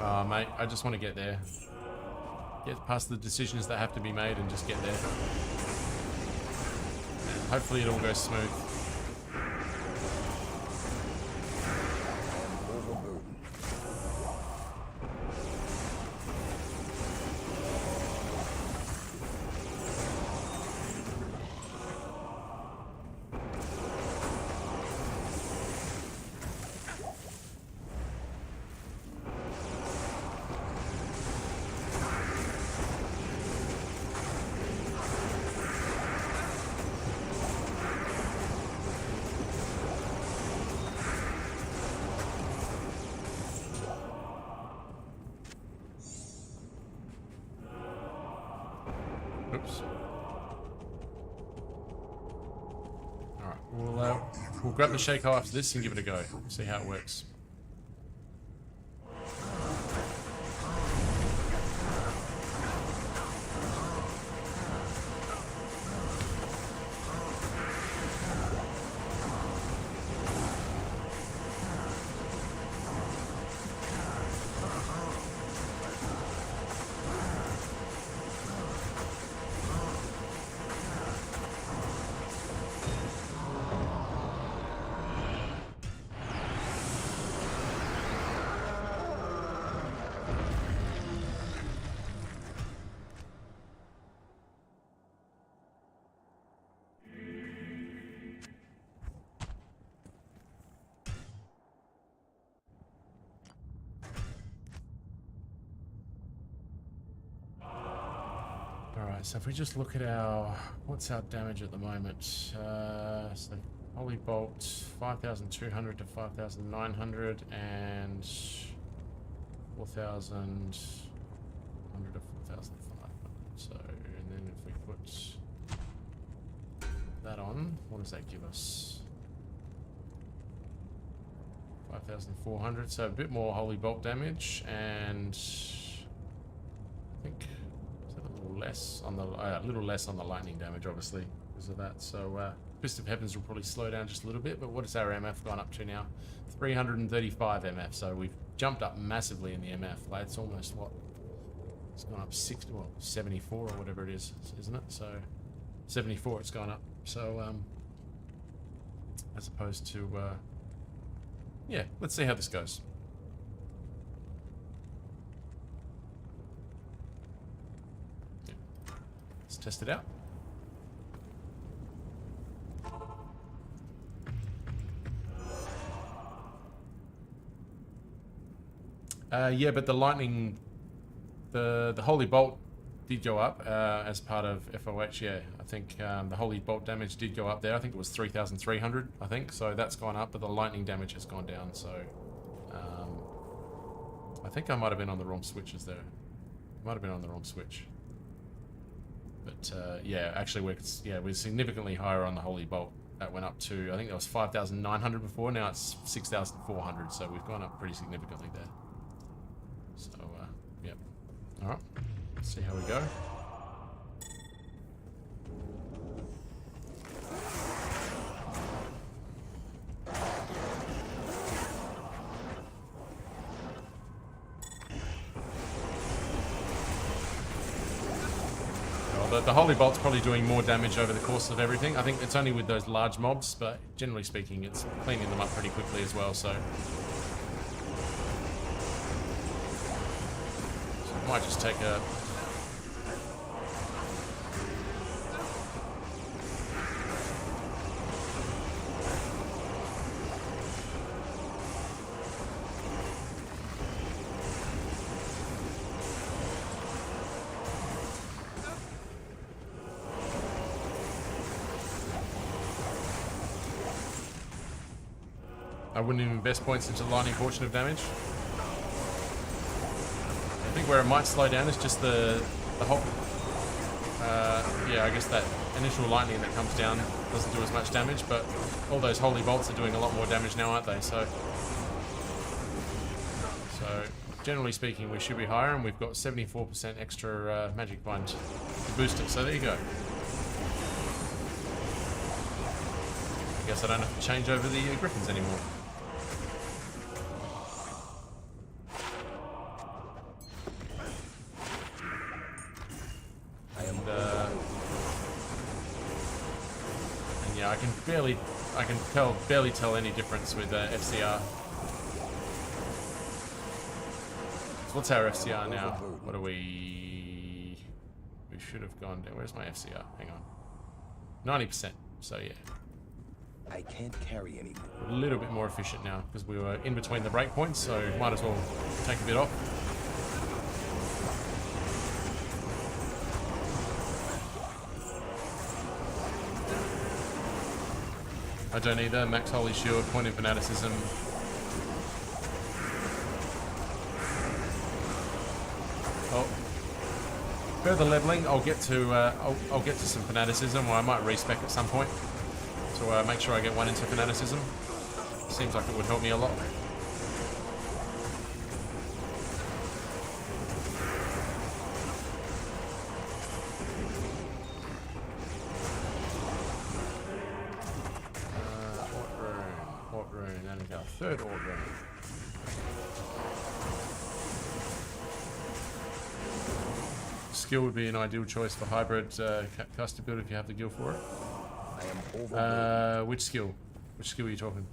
Oh, mate, I just want to get there. Get past the decisions that have to be made and just get there. And hopefully it all goes smooth. Oops. Alright, we'll grab the Shaco after this and give it a go. See how it works. Alright, so if we just look at what's our damage at the moment? So Holy Bolt, 5,200 to 5,900 and 4,100 to 4,500. So, and then if we put that on, what does that give us? 5,400, so a bit more Holy Bolt damage, and I think a little less on the lightning damage, obviously, because of that. So Fist of Heavens will probably slow down just a little bit. But what has our MF gone up to now? 335 MF. So we've jumped up massively in the MF. Like, it's almost what? It's gone up 74 or whatever it is, isn't it? So 74, it's gone up. So as opposed to yeah, let's see how this goes. Let's test it out. Yeah, but the lightning, the Holy Bolt did go up as part of FoH. Yeah, I think the Holy Bolt damage did go up there. I think it was 3,300. I think so. That's gone up, but the lightning damage has gone down. So I think I might have been on the wrong switches there. Might have been on the wrong switch. But yeah, actually we're significantly higher on the Holy Bolt. That went up to, I think that was 5,900 before. Now it's 6,400. So we've gone up pretty significantly there. So yep. All right. Let's see how we go. the Holy Bolt's probably doing more damage over the course of everything. I think it's only with those large mobs, but generally speaking, it's cleaning them up pretty quickly as well, so I might just take a... I wouldn't even invest points into lightning portion of damage. I think where it might slow down is just the whole... yeah, I guess that initial lightning that comes down doesn't do as much damage, but all those holy bolts are doing a lot more damage now, aren't they? So generally speaking, we should be higher, and we've got 74% extra magic bind to boost it. So there you go. I guess I don't have to change over the griffins anymore. And yeah, I can barely tell any difference with FCR. So what's our FCR now? What are we? We should have gone down. Where's my FCR? Hang on. 90%. So yeah. I can't carry anymore. We're a little bit more efficient now because we were in between the breakpoints, so might as well take a bit off. I don't either. Max Holy Shield, Point of Fanaticism. Oh, further leveling. I'll get to some Fanaticism, or I might respec at some point. So make sure I get one into Fanaticism. Seems like it would help me a lot. Ort rune, and we got a third Ort rune. Skill would be an ideal choice for hybrid caster build if you have the guild for it. I am overwhelmed. Which skill? Which skill are you talking?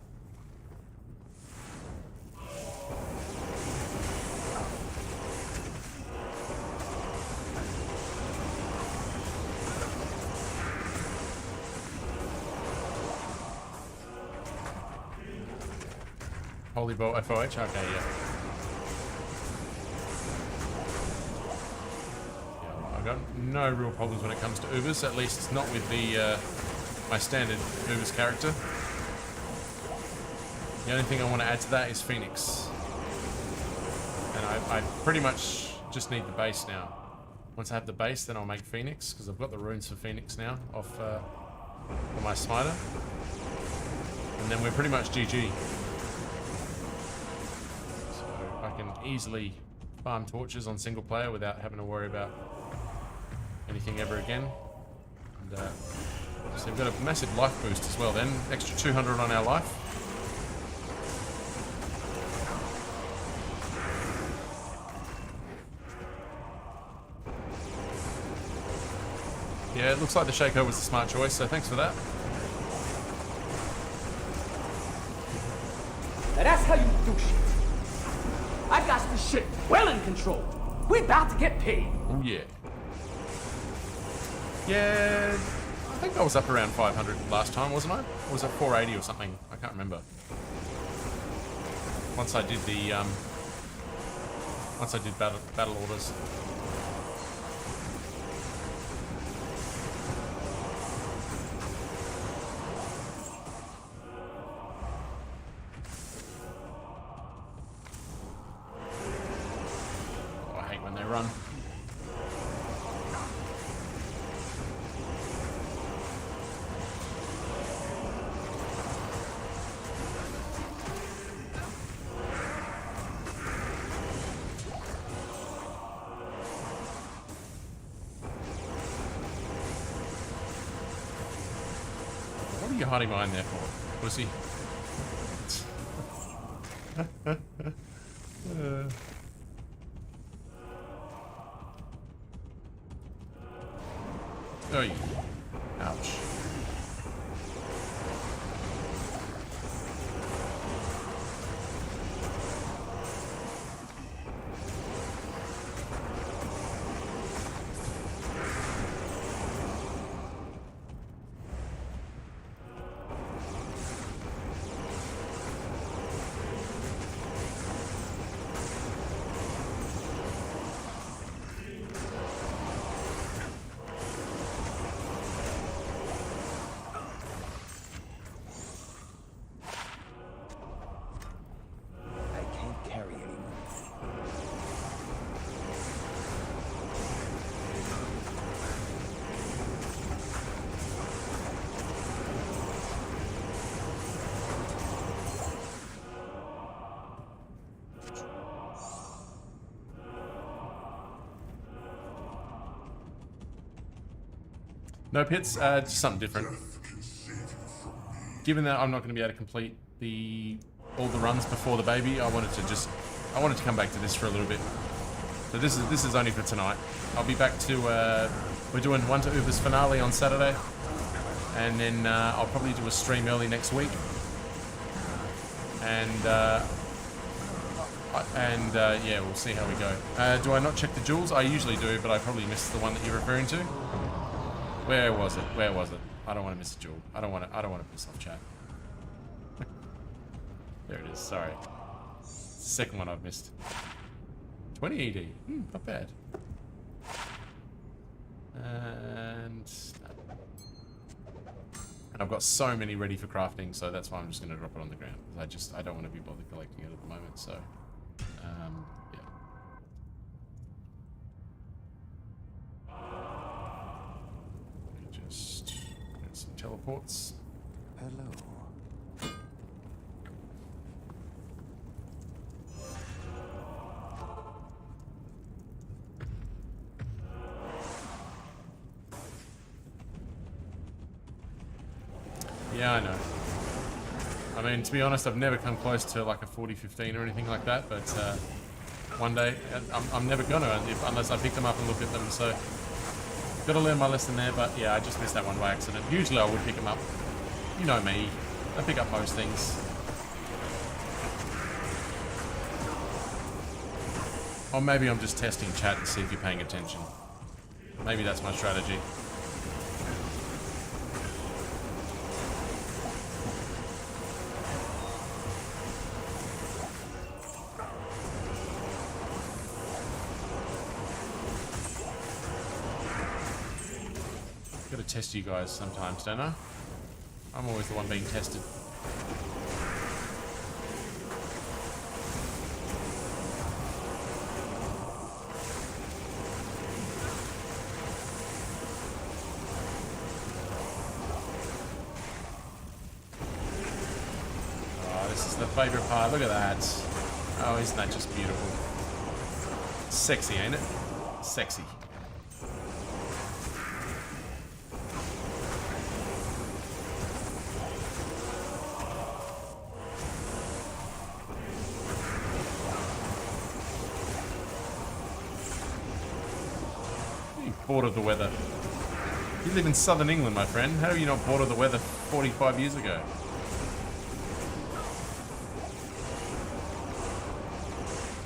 Holy Bolt FoH? Okay, yeah. I've got no real problems when it comes to Ubers, at least it's not with the my standard Ubers character. The only thing I want to add to that is Phoenix. And I pretty much just need the base now. Once I have the base, then I'll make Phoenix, because I've got the runes for Phoenix now off for my smiter. And then we're pretty much GG. So I can easily farm torches on single player without having to worry about anything ever again. And so we've got a massive life boost as well then, extra 200 on our life. Yeah, it looks like the Shaco was the smart choice, so thanks for that. Now that's how you do shit. I got this shit well in control. We about to get paid. Oh yeah. Yeah, I think I was up around 500 last time, wasn't I? Or was it 480 or something? I can't remember. Once I did the battle orders. Oh, I hate when they run. What are you hiding behind there for, pussy? Oy. Ouch. I can't carry anymore. No pits, just something different. Given that I'm not going to be able to complete all the runs before the baby, I wanted to come back to this for a little bit. So this is only for tonight. I'll be back to we're doing One to Uber's finale on Saturday, and then I'll probably do a stream early next week. And yeah, we'll see how we go. Do I not check the jewels? I usually do, but I probably missed the one that you're referring to. Where was it? Where was it? I don't want to miss a jewel. I don't want to piss off chat. There it is. Sorry. Second one I've missed. 20 ED. Not bad. And I've got so many ready for crafting, so that's why I'm just going to drop it on the ground. I don't want to be bothered collecting it at the moment. So yeah. Just get some teleports. Hello. Yeah, I know. I mean, to be honest, I've never come close to like a 40-15 or anything like that, but one day, I'm never gonna, unless I pick them up and look at them, so gotta learn my lesson there, but yeah, I just missed that one by accident. Usually I would pick them up. You know me. I pick up most things. Or maybe I'm just testing chat to see if you're paying attention. Maybe that's my strategy. Gotta test you guys sometimes, don't I? I'm always the one being tested. Oh, this is the favorite part. Look at that. Oh, isn't that just beautiful? Sexy, ain't it? Sexy. Bored of the weather. You live in southern England, my friend. How are you not bored of the weather 45 years ago?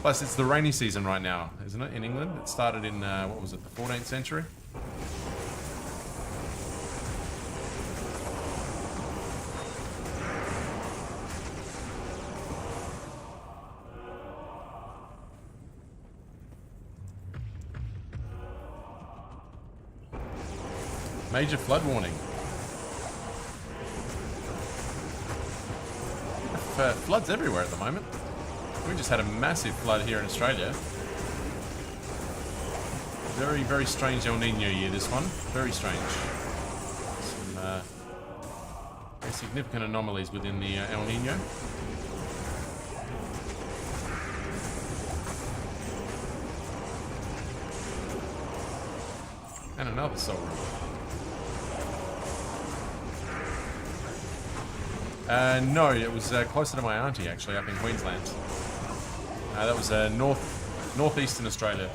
Plus, it's the rainy season right now, isn't it, in England? It started in, what was it, the 14th century? Major flood warning. Floods everywhere at the moment. We just had a massive flood here in Australia. Very, very strange El Nino year, this one. Very strange. Some very significant anomalies within the El Nino. And another soul ripple. No, it was closer to my auntie, actually, up in Queensland. That was northeastern Australia.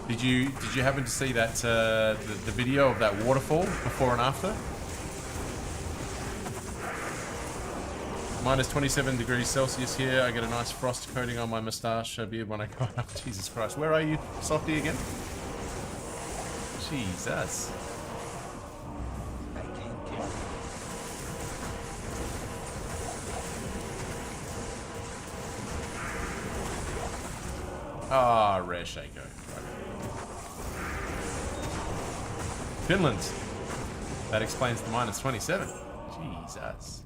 Did you happen to see that the video of that waterfall before and after? Minus 27 degrees Celsius here. I get a nice frost coating on my moustache beard when I go up. Jesus Christ. Where are you, Softy, again? Jesus. I can't carry. Ah, rare Shaco. Finland. That explains the minus 27. Jesus.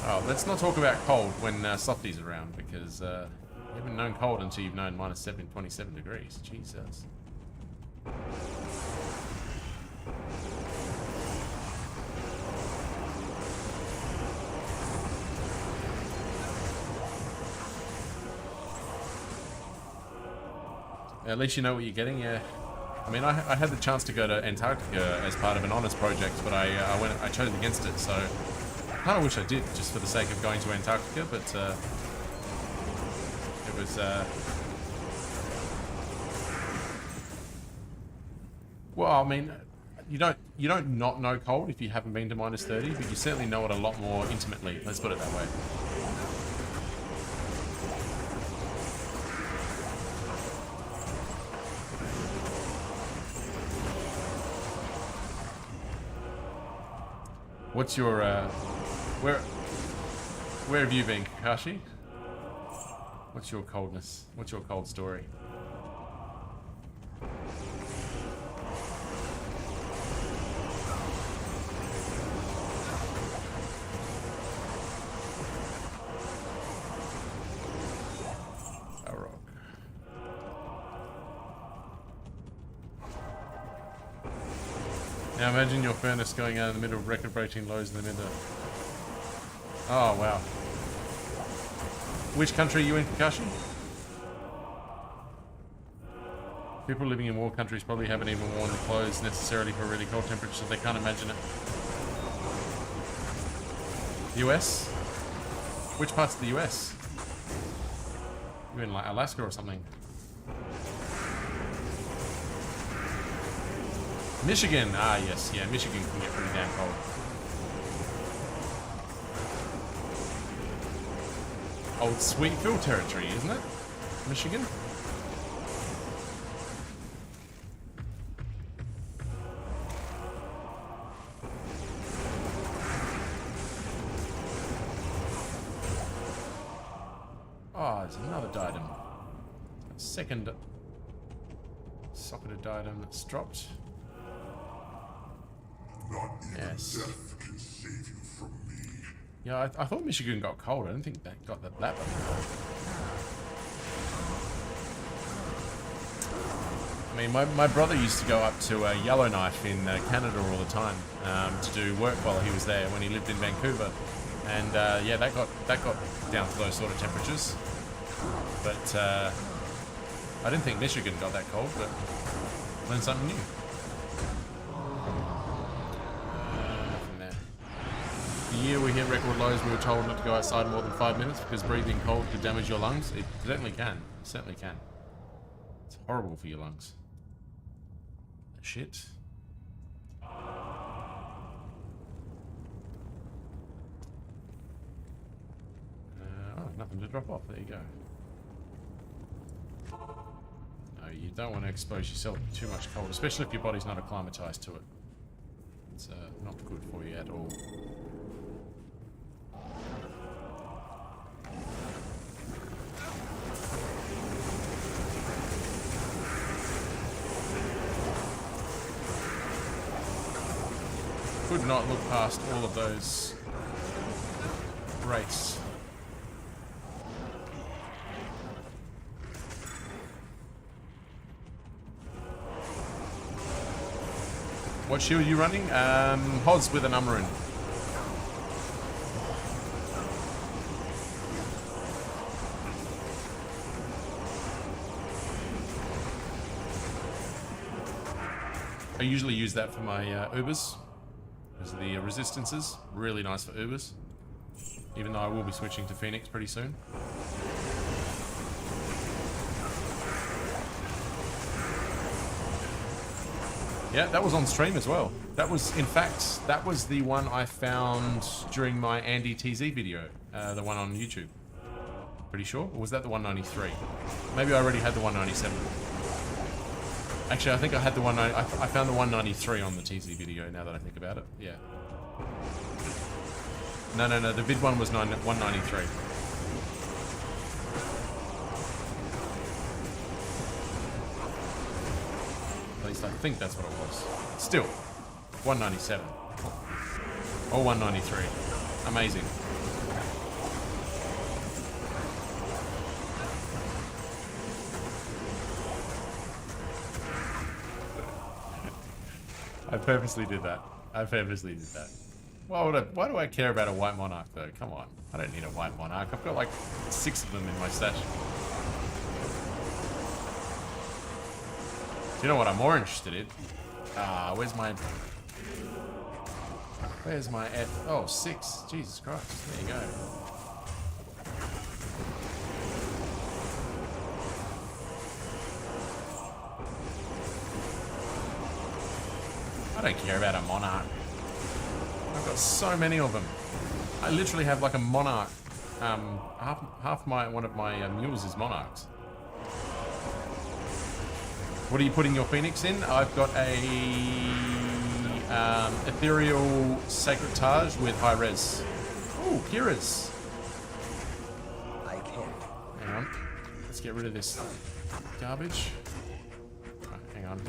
Oh, let's not talk about cold when Softy's around, because you haven't known cold until you've known minus 27 degrees. Jesus. At least you know what you're getting, yeah. I mean, I had the chance to go to Antarctica as part of an honours project, but I chose against it, so I kind of wish I did, just for the sake of going to Antarctica, but it was well, I mean, you don't not know cold if you haven't been to minus 30, but you certainly know it a lot more intimately. Let's put it that way. What's your where have you been, Kakashi? What's your coldness? What's your cold story? Now imagine your furnace going out in the middle of record-breaking lows in the middle. Oh, wow. Which country are you in, Kakashi? People living in warm countries probably haven't even worn the clothes necessarily for really cold temperatures, so they can't imagine it. US? Which parts of the US? You're in like Alaska or something. Michigan. Ah, yes. Yeah, Michigan can get pretty damn cold. Old Sweetville territory, isn't it? Michigan? Oh, there's another diadem. Second socketed diadem that's dropped. Not even Yes. death can save you from me. Yeah, I thought Michigan got cold. I don't think that got that cold. I mean, my brother used to go up to Yellowknife in Canada all the time to do work while he was there when he lived in Vancouver, and yeah, that got down to those sort of temperatures. But I didn't think Michigan got that cold, but learned something new. The year we hit record lows, we were told not to go outside more than 5 minutes because breathing cold could damage your lungs. It certainly can. It certainly can. It's horrible for your lungs. Shit. Oh, nothing to drop off. There you go. No, you don't want to expose yourself to too much cold, especially if your body's not acclimatized to it. It's not good for you at all. Could not look past all of those wraiths. What shield are you running? Hoz with an Umarin. I usually use that for my Ubers. Those are the resistances. Really nice for Ubers. Even though I will be switching to Phoenix pretty soon. Yeah, that was on stream as well. That was, in fact, that was the one I found during my Andy TZ video, the one on YouTube. Pretty sure? Or was that the 193? Maybe I already had the 197. Actually, I think I had the I found the 193 on the TZ video, now that I think about it. Yeah. No, the vid one was 193. At least I think that's what it was. Still, 197. Or 193. Amazing. I purposely did that. Why do I care about a white monarch though? Come on. I don't need a white monarch. I've got like 6 of them in my stash. Do you know what I'm more interested in? Where's my F? Oh, 6. Jesus Christ. There you go. I don't care about a monarch. I've got so many of them. I literally have like a monarch. One of my mules is monarchs. What are you putting your phoenix in? I've got a ethereal sacred Taj with high res. Ooh, Kira's. I can't. Hang on. Let's get rid of this garbage. Oh, hang on.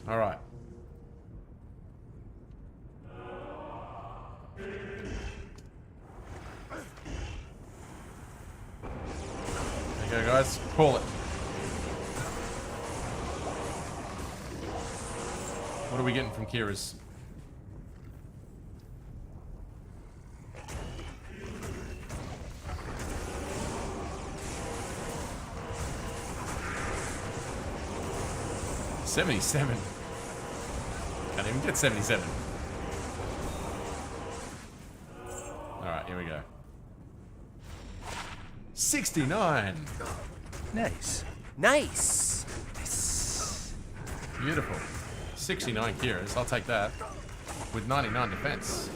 All right. There you go, guys. Call it. What are we getting from Kira's? $77. Can't even get 77. Alright, here we go. 69. Nice. Nice. Nice. Beautiful. 69 Kiras, I'll take that. With 99 defense.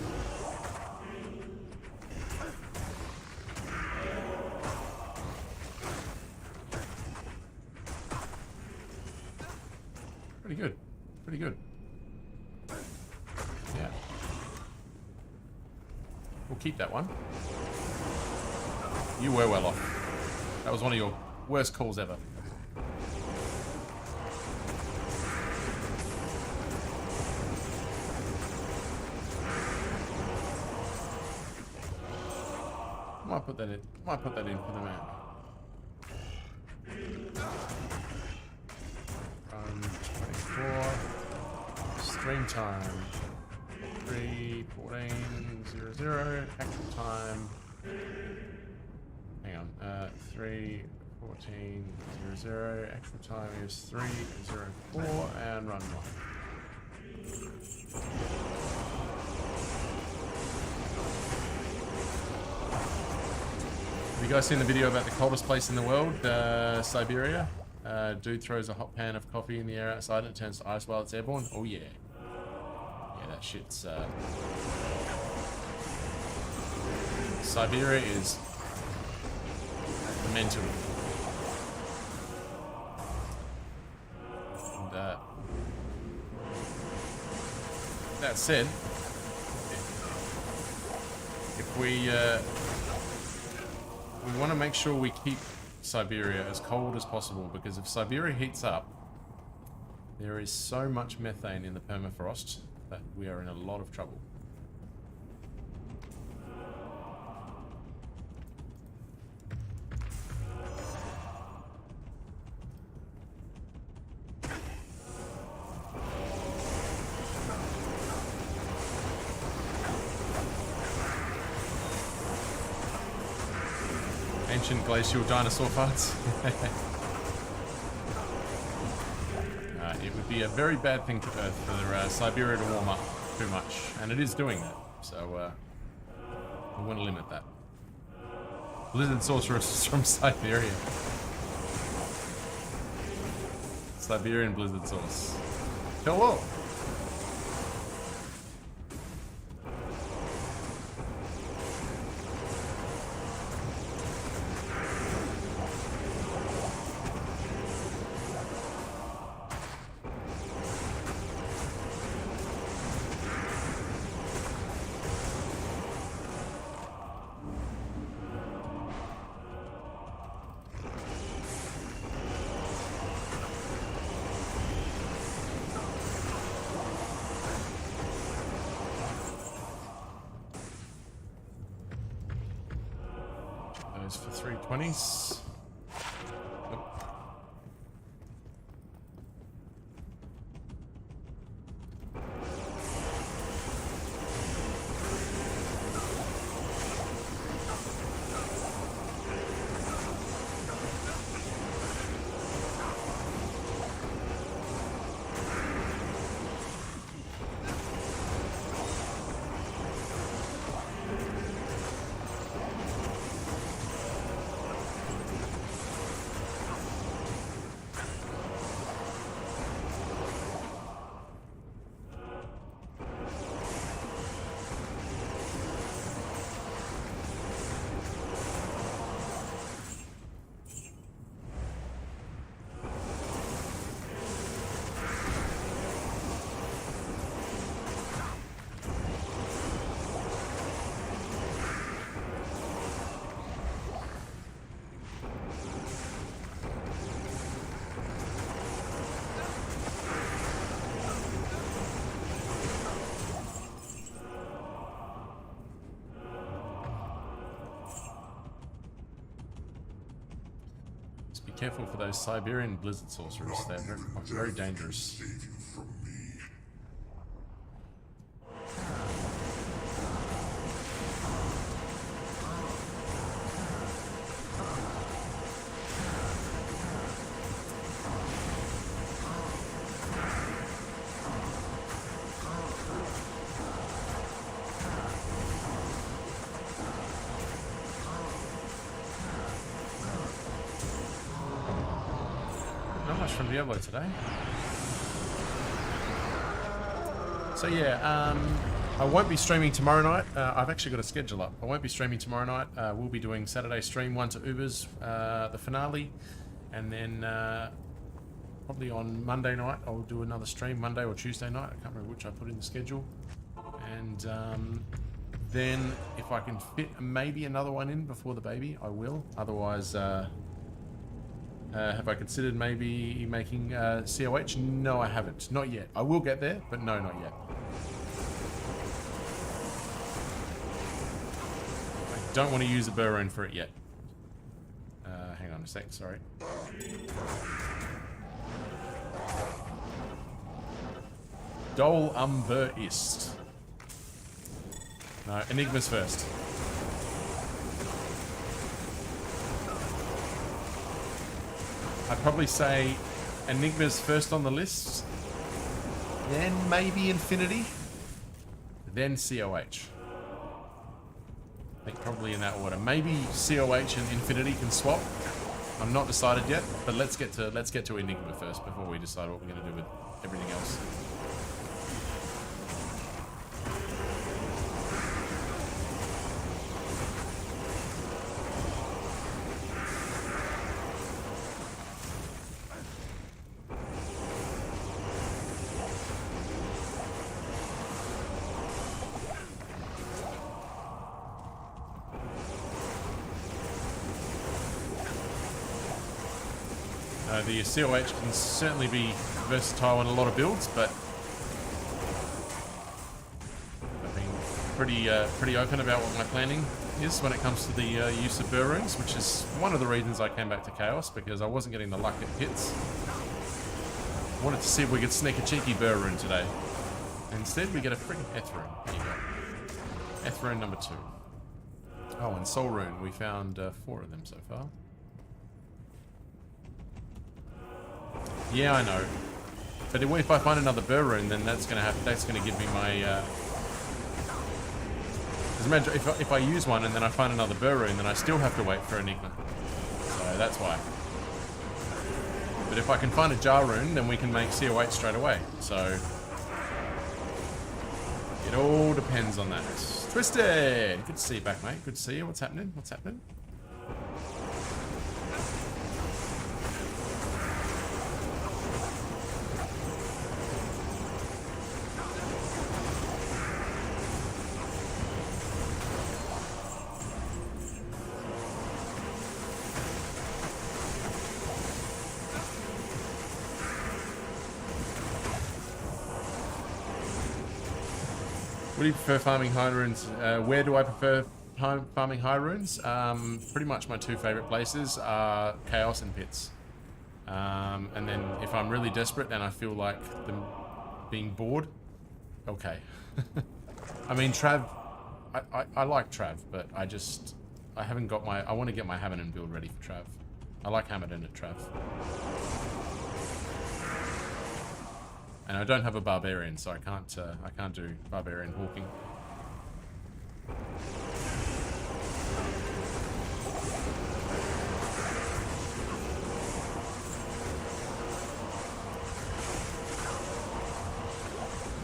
Pretty good. Pretty good. Yeah. We'll keep that one. You were well off. That was one of your worst calls ever. Might put that in. Might put that in for the man. 24. Stream time. 3:14:00. Actual time. Hang on. 3:14:00. Actual time is 3:04 and run one. Have you guys seen the video about the coldest place in the world, Siberia? Dude throws a hot pan of coffee in the air outside and it turns to ice while it's airborne. Oh yeah. Yeah, that shit's... Siberia is mental. And, that said, if we want to make sure we keep Siberia as cold as possible, because if Siberia heats up, there is so much methane in the permafrost that we are in a lot of trouble. Ancient glacial dinosaur parts. It would be a very bad thing for Earth for Siberia to warm up too much, and it is doing that. So we want to limit that. Lizard sorceress from Siberia. Siberian blizzard sauce. Hello. Those for 320s. Nope. Be careful for those Siberian blizzard sorcerers. They're very dangerous. Save you from me. Not much from Diablo today. So yeah, I won't be streaming tomorrow night. I've actually got a schedule up. I won't be streaming tomorrow night. We'll be doing Saturday stream 1 to Ubers, the finale, and then probably on Monday night I'll do another stream, Monday or Tuesday night. I can't remember which I put in the schedule. And then if I can fit maybe another one in before the baby, I will. Otherwise, have I considered maybe making COH? No, I haven't. Not yet. I will get there, but no, not yet. I don't want to use a burrow for it yet. Hang on a sec, sorry. Dol Umber Ist. No, Enigmas first. I'd probably say Enigma's first on the list, then maybe Infinity, then COH. I think probably in that order. Maybe COH and Infinity can swap. I'm not decided yet, but let's get to Enigma first before we decide what we're going to do with everything else. The COH can certainly be versatile in a lot of builds, but I've been pretty open about what my planning is when it comes to the use of burr runes, which is one of the reasons I came back to Chaos, because I wasn't getting the luck at hits. I wanted to see if we could sneak a cheeky burr rune today. Instead, we get a freaking Eth rune. There you go. Eth rune number 2. Oh, and Soul rune. We found 4 of them so far. Yeah, I know. But if I find another burr rune, then that's gonna give me my. As a matter, if I use one and then I find another burr rune, then I still have to wait for Enigma. So that's why. But if I can find a jar rune, then we can make CO8 straight away. So it all depends on that. Twisted! Good to see you back, mate. Good to see you. What's happening? What's happening? What do you prefer farming high runes? Where do I prefer farming high runes? Pretty much my two favorite places are Chaos and Pits. And then if I'm really desperate and I feel like them being bored, okay. I mean, Trav, I like Trav, but I haven't got my, I want to get my Hammerden build ready for Trav. I like Hammerden at Trav. And I don't have a barbarian, so I can't do barbarian hawking.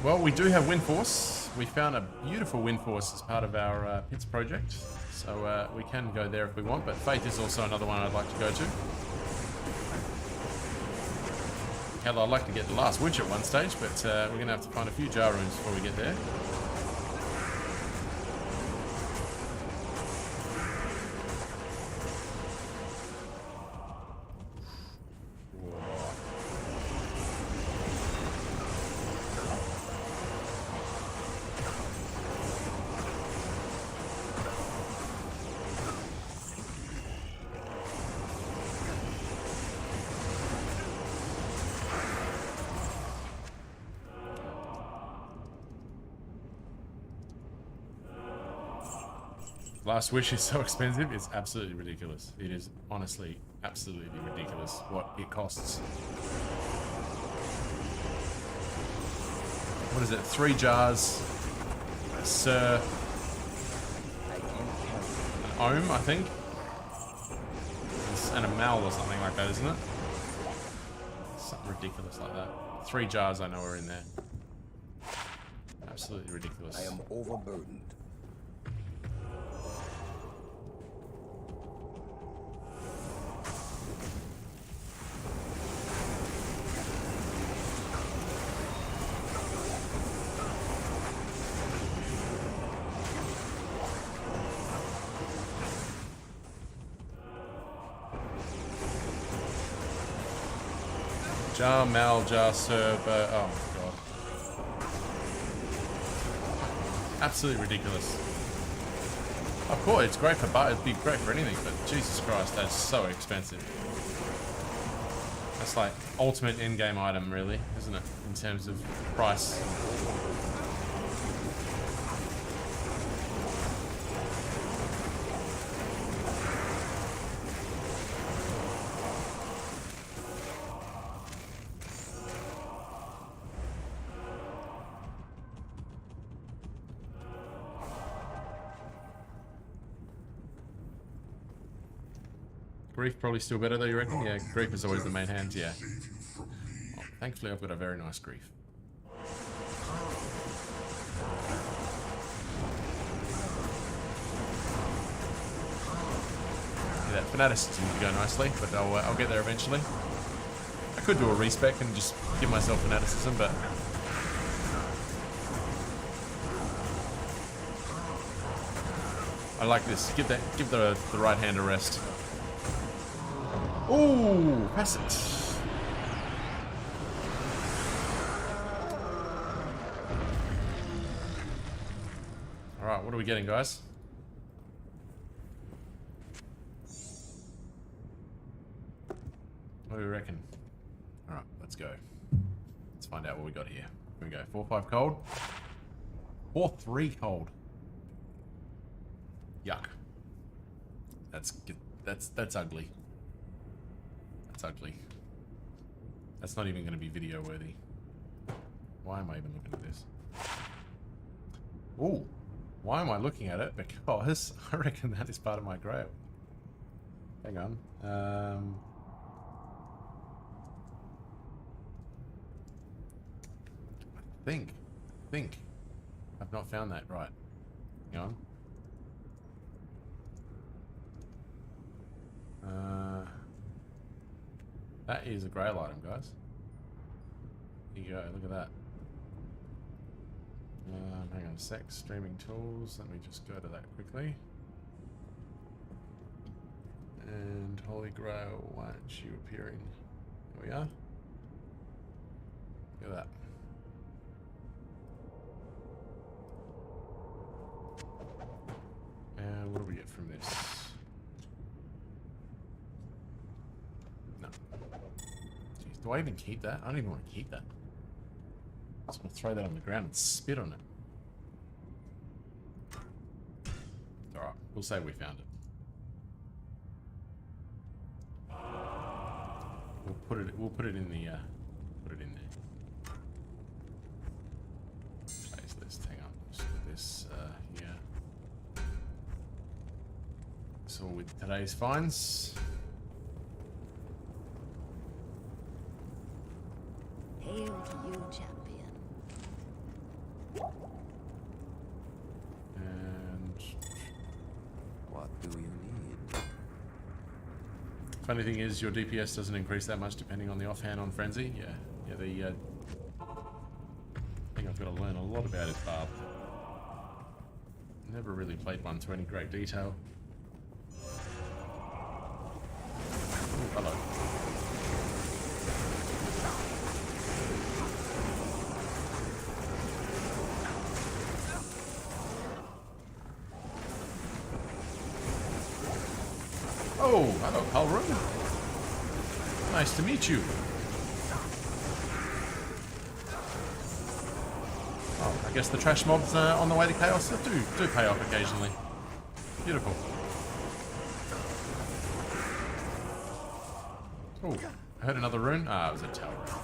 Well, we do have Windforce. We found a beautiful Windforce as part of our Pits project, so we can go there if we want. But Faith is also another one I'd like to go to. Hell, I'd like to get the last witch at one stage, but we're going to have to find a few jar runes before we get there. Last Wish is so expensive, it's absolutely ridiculous. It is honestly absolutely ridiculous what it costs. What is it? 3 jars, Sir, an Ohm, I think, and a Mal or something like that, isn't it? Something ridiculous like that. 3 jars I know are in there. Absolutely ridiculous. I am overburdened. Jar, Mal, Jar, Sir, but oh my god. Absolutely ridiculous. Of course, it's great for it'd be great for anything, but Jesus Christ, that's so expensive. That's like ultimate in-game item, really, isn't it? In terms of price. Grief probably still better though, you reckon? Yeah, Grief is always the main hand, yeah. Oh, thankfully I've got a very nice Grief. Yeah, that fanaticism would go nicely, but I'll get there eventually. I could do a respec and just give myself fanaticism, but I like this. Give the right hand a rest. Ooh, pass it. Alright, what are we getting, guys? What do we reckon? Alright, let's go. Let's find out what we got here. Here we go. 4-5 cold. 4-3 cold. Yuck. That's ugly. That's ugly. That's not even going to be video worthy. Why am I even looking at this? Ooh. Why am I looking at it? Because I reckon that is part of my grail. Hang on. think. I've not found that right. Hang on. That is a grail item, guys. Here you go, look at that. Hang on a sec, streaming tools. Let me just go to that quickly. And Holy Grail, why aren't you appearing? There we are. Look at that. And what do we get from this? No. Jeez, do I even keep that? I don't even want to keep that. I just want to throw that on the ground and spit on it. Alright, we'll say we found it. We'll put it in the put it in there. Place list, hang on. Just put this here. So with today's finds. Hail to you, champion. And What do you need? funny thing is, your DPS doesn't increase that much depending on the offhand on Frenzy. Yeah, the I think I've got to learn a lot about his barb. Never really played one to any great detail. Ooh, hello. Oh, hello, Palrum. Nice to meet you. Oh, I guess the trash mobs on the way to chaos do pay off occasionally. Beautiful. Oh, I heard another rune. Ah, it was a tower rune.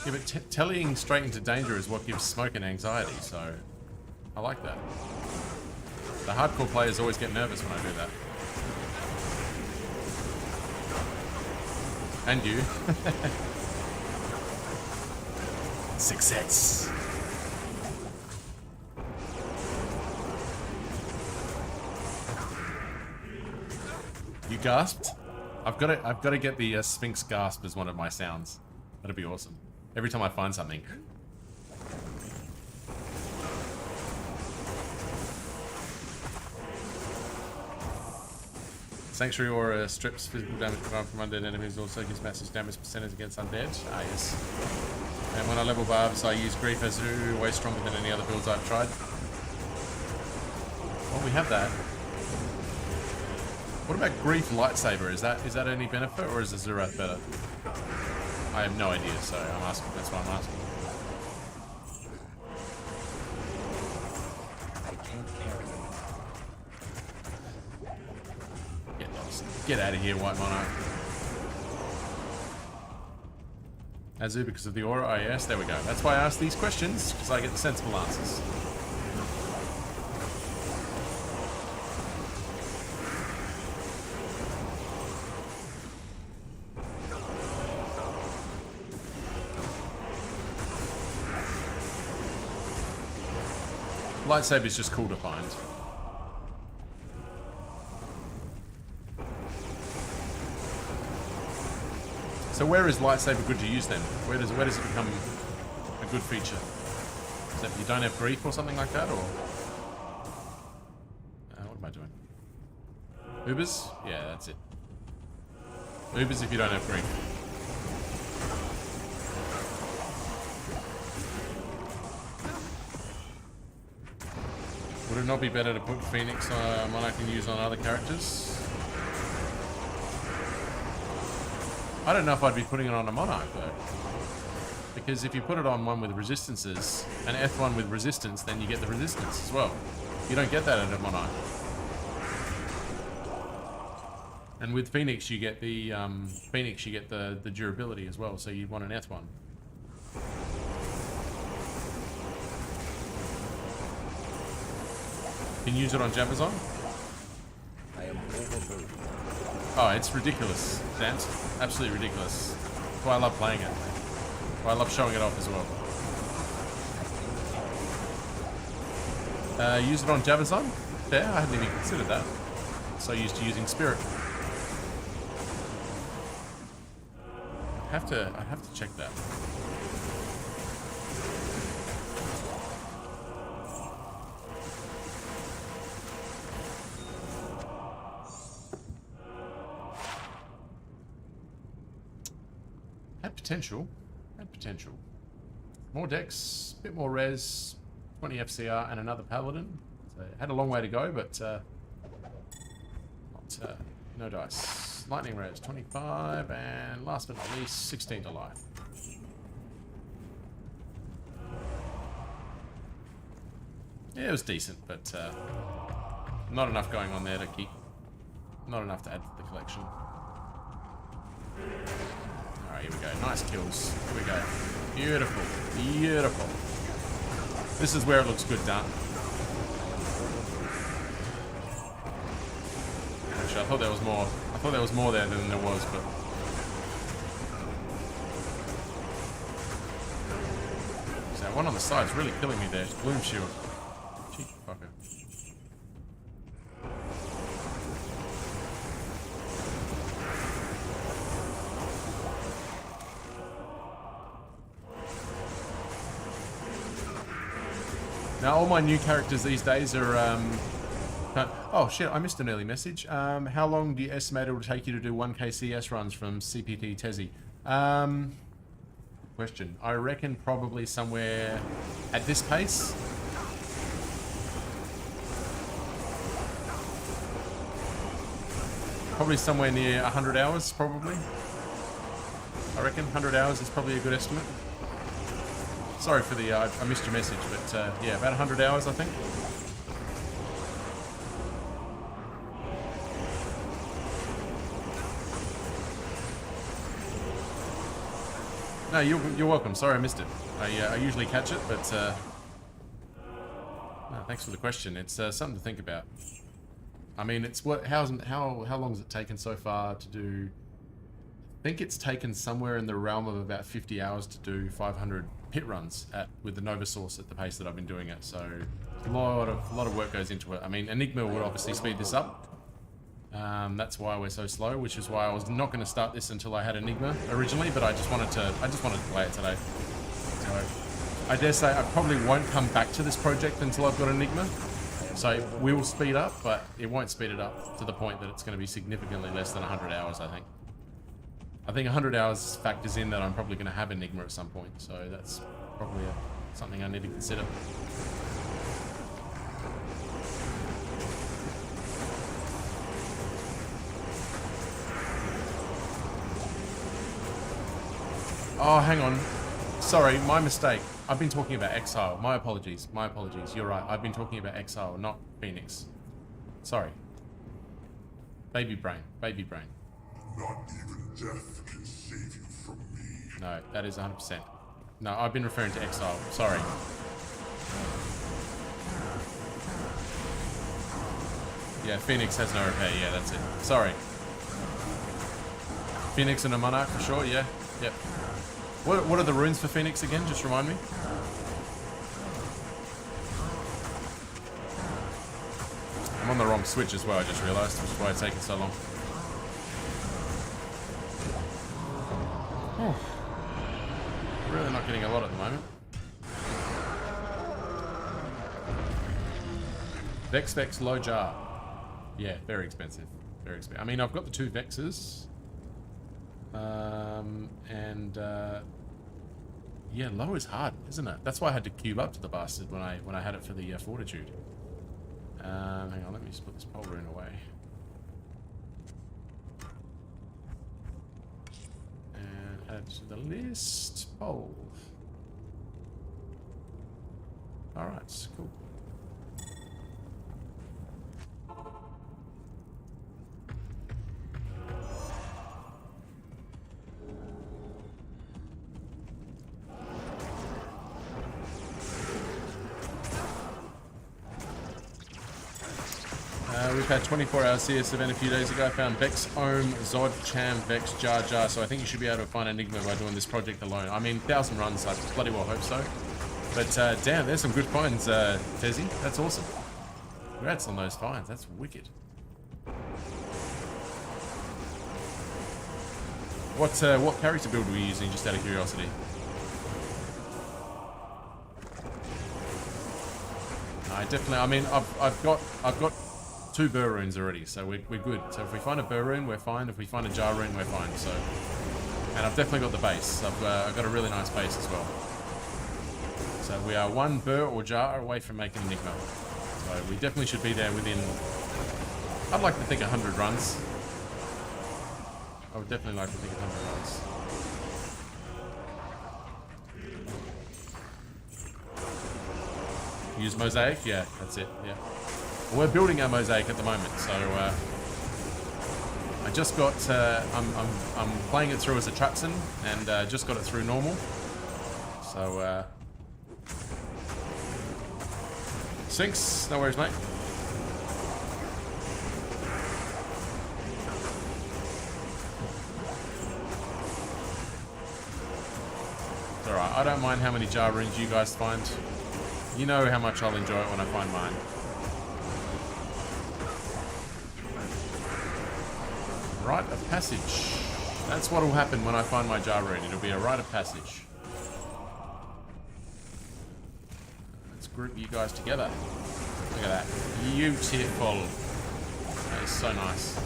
Yeah, but tellying straight into danger is what gives Smoke an anxiety, so I like that. The hardcore players always get nervous when I do that. And you. Success. You gasped? I've got to get the Sphinx gasp as one of my sounds. That'd be awesome. Every time I find something. Sanctuary Aura strips physical damage provided from undead enemies, also gives massive damage percentage against undead. Ah, yes. And when I level barbs, I use Grief Azu, way stronger than any other builds I've tried. Well, we have that. What about Grief Lightsaber? Is that any benefit, or is the Zurath better? I have no idea, so I'm asking. That's why I'm asking. I can't carry it. Get lost. Get out of here, White Monarch. Azu because of the aura? Oh yes, there we go. That's why I ask these questions, because I get the sensible answers. Lightsaber is just cool to find. So where is lightsaber good to use then? Where does it become a good feature? Is that if you don't have grief or something like that, or what am I doing? Ubers? Yeah, that's it. Ubers if you don't have grief. Would it not be better to put Phoenix on I can use on other characters? I don't know if I'd be putting it on a Monarch though. Because if you put it on one with resistances, an F1 with resistance, then you get the resistance as well. You don't get that at a Monarch. And with Phoenix you get the the durability as well, so you'd want an F1. Can you use it on Jabazon? I am overburdened. Oh, it's ridiculous, Dance. Absolutely ridiculous. That's why I love playing it. That's why I love showing it off as well. Use it on Jabazon? Fair, I hadn't even considered that. So used to using Spirit. I'd have to check that. Had potential. Had potential. More decks, bit more res, 20 FCR, and another Paladin. So had a long way to go, but no dice. Lightning res, 25, and last but not least, 16 to life. Yeah, it was decent, but not enough going on there to keep. Not enough to add to the collection. Alright, here we go. Nice kills. Here we go. Beautiful. Beautiful. This is where it looks good done. Actually, I thought there was more. I thought there was more there than there was, but... So that one on the side's really killing me there. Gloom Shield. Cheeky fucker. Now, all my new characters these days are, oh shit, I missed an early message. How long do you estimate it will take you to do 1k CS runs from CPT Tessie? Question. I reckon probably somewhere at this pace. Probably somewhere near 100 hours, probably. I reckon 100 hours is probably a good estimate. Sorry for the, I missed your message, but yeah, about 100 hours, I think. No, you're welcome. Sorry I missed it. I usually catch it, but no, thanks for the question. It's something to think about. I mean, it's how long has it taken so far to do? I think it's taken somewhere in the realm of about 50 hours to do 500 pit runs with the Nova Source at the pace that I've been doing it. So a lot of work goes into it. I mean, Enigma would obviously speed this up. That's why we're so slow, which is why I was not going to start this until I had Enigma originally, but I just wanted to play it today. So I dare say I probably won't come back to this project until I've got Enigma. So it will speed up, but it won't speed it up to the point that it's going to be significantly less than 100 hours, I think. I think 100 hours factors in that I'm probably going to have Enigma at some point, so that's probably something I need to consider. Oh, hang on. Sorry, my mistake. I've been talking about Exile. My apologies. My apologies. You're right. I've been talking about Exile, not Phoenix. Sorry. Baby brain. Baby brain. Not even death can save you from me. No, that is 100%. No, I've been referring to Exile. Sorry. Yeah, Phoenix has no repair. Yeah, that's it. Sorry. Phoenix and a Monarch for sure. Yeah. Yep. What are the runes for Phoenix again? Just remind me. I'm on the wrong switch as well, I just realised, which is why it's taking so long. Really not getting a lot at the moment. Vex low jar. Yeah, very expensive. Very expensive. I mean, I've got the 2 Vexes. Yeah, low is hard, isn't it? That's why I had to cube up to the bastard when I had it for the Fortitude. Hang on, let me just put this pole rune away. And add to the list. Pole. Alright, cool. we've had 24-hour CS event a few days ago. I found Vex, Ohm, Zod, Cham, Vex, Jar Jar. So I think you should be able to find Enigma by doing this project alone. I mean, 1,000 runs, I bloody well hope so. But damn, there's some good finds, Tezzy. That's awesome. Congrats on those finds. That's wicked. What character build were you using, just out of curiosity? I definitely. I mean, I've got 2 burr runes already, so we're good. So if we find a burr rune, we're fine. If we find a jar rune, we're fine. So, and I've definitely got the base. I've got a really nice base as well. So we are 1 burr or jar away from making Enigma. So we definitely should be there within. I'd like to think 100 runs. I would definitely like to think 100 runs. Use mosaic? Yeah, that's it. Yeah. Well, we're building our mosaic at the moment, so I just got. I'm playing it through as a Trapson, and just got it through normal. So Sinks, no worries, mate. It's alright. I don't mind how many jar runes you guys find. You know how much I'll enjoy it when I find mine. Rite of passage. That's what will happen when I find my jar rune. It'll be a rite of passage. Let's group you guys together. Look at that. Beautiful. That is so nice.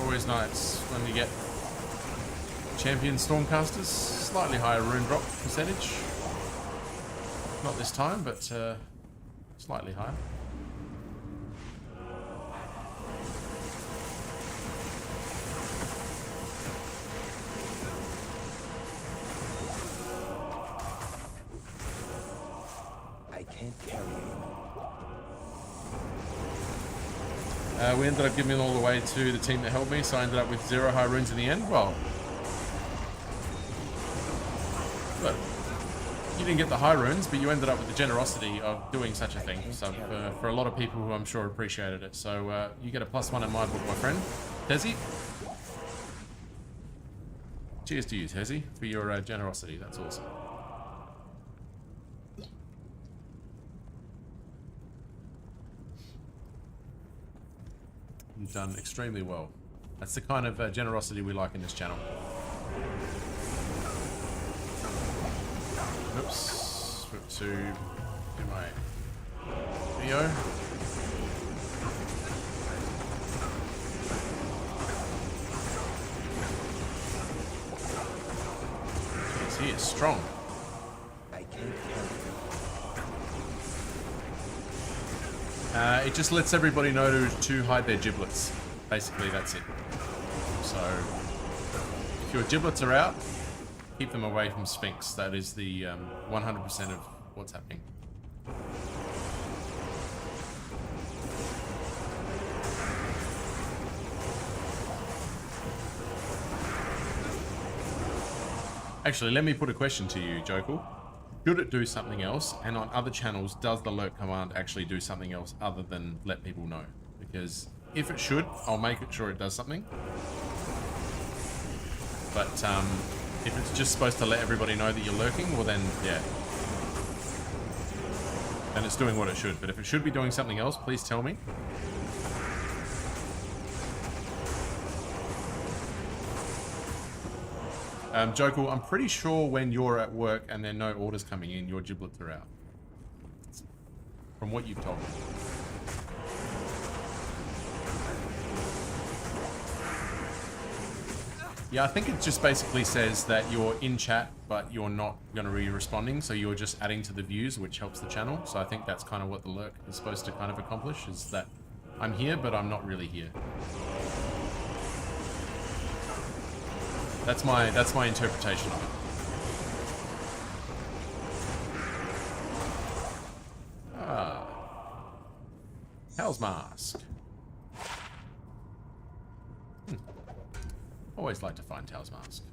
Always nice when you get champion Stormcasters. Slightly higher rune drop percentage. Not this time, but slightly higher. I can't carry anymore. We ended up giving all the way to the team that helped me, so I ended up with 0 high runes in the end. Well, look, you didn't get the high runes, but you ended up with the generosity of doing such a thing. So for a lot of people who I'm sure appreciated it. So you get a +1 in my book, my friend. Tezzy. Cheers to you, Tezzy, for your generosity. That's awesome. You've done extremely well. That's the kind of generosity we like in this channel. Oops. Flip to do my video. Jeez, he is strong. I can't carry. It just lets everybody know to hide their giblets. Basically, that's it. So, if your giblets are out, keep them away from Sphinx. That is the 100% of what's happening. Actually, let me put a question to you, Jokul. Should it do something else? And on other channels, does the lurk command actually do something else other than let people know? Because if it should, I'll make it sure it does something. But if it's just supposed to let everybody know that you're lurking, well then, yeah. Then it's doing what it should. But if it should be doing something else, please tell me. Jokul, I'm pretty sure when you're at work and there are no orders coming in, your giblets are out. From what you've told me. Yeah, I think it just basically says that you're in chat, but you're not going to be responding, so you're just adding to the views, which helps the channel. So I think that's kind of what the lurk is supposed to kind of accomplish, is that I'm here, but I'm not really here. That's my interpretation of it. Ah. Hell's Mask. Always like to find Tail's Mask.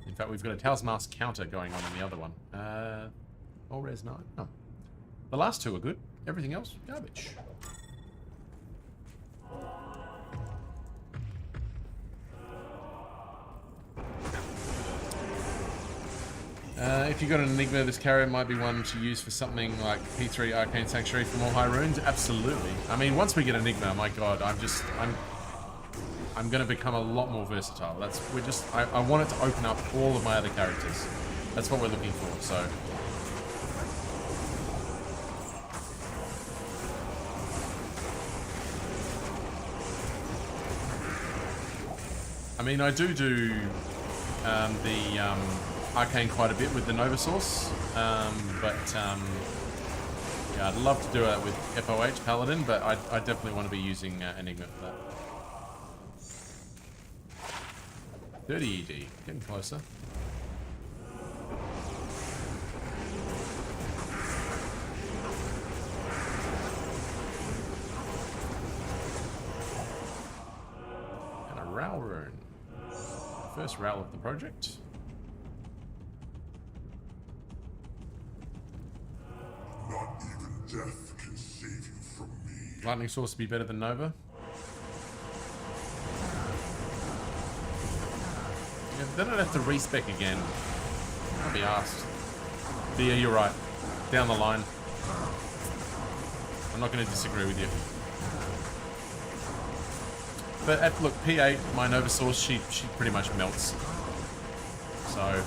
In fact, we've got a Tail's Mask counter going on in the other one. All res 9. Oh. The last two are good. Everything else, garbage. If you've got an Enigma, this carrier might be one to use for something like P3 Arcane Sanctuary for more high runes. Absolutely. I mean, once we get Enigma, my god, I'm going to become a lot more versatile. I want it to open up all of my other characters. That's what we're looking for, so. I mean, I do the Arcane quite a bit with the Nova Source, yeah, I'd love to do it with FoH Paladin, but I definitely want to be using Enigma for that. 30 ED, getting closer. And a Row rune. First Row of the project. Not even death can save you from me. Lightning Source to be better than Nova. Yeah, then I'd have to respec again. I'll be asked. But yeah, you're right. Down the line. I'm not going to disagree with you. But look, P8, my Nova Source, she pretty much melts. So,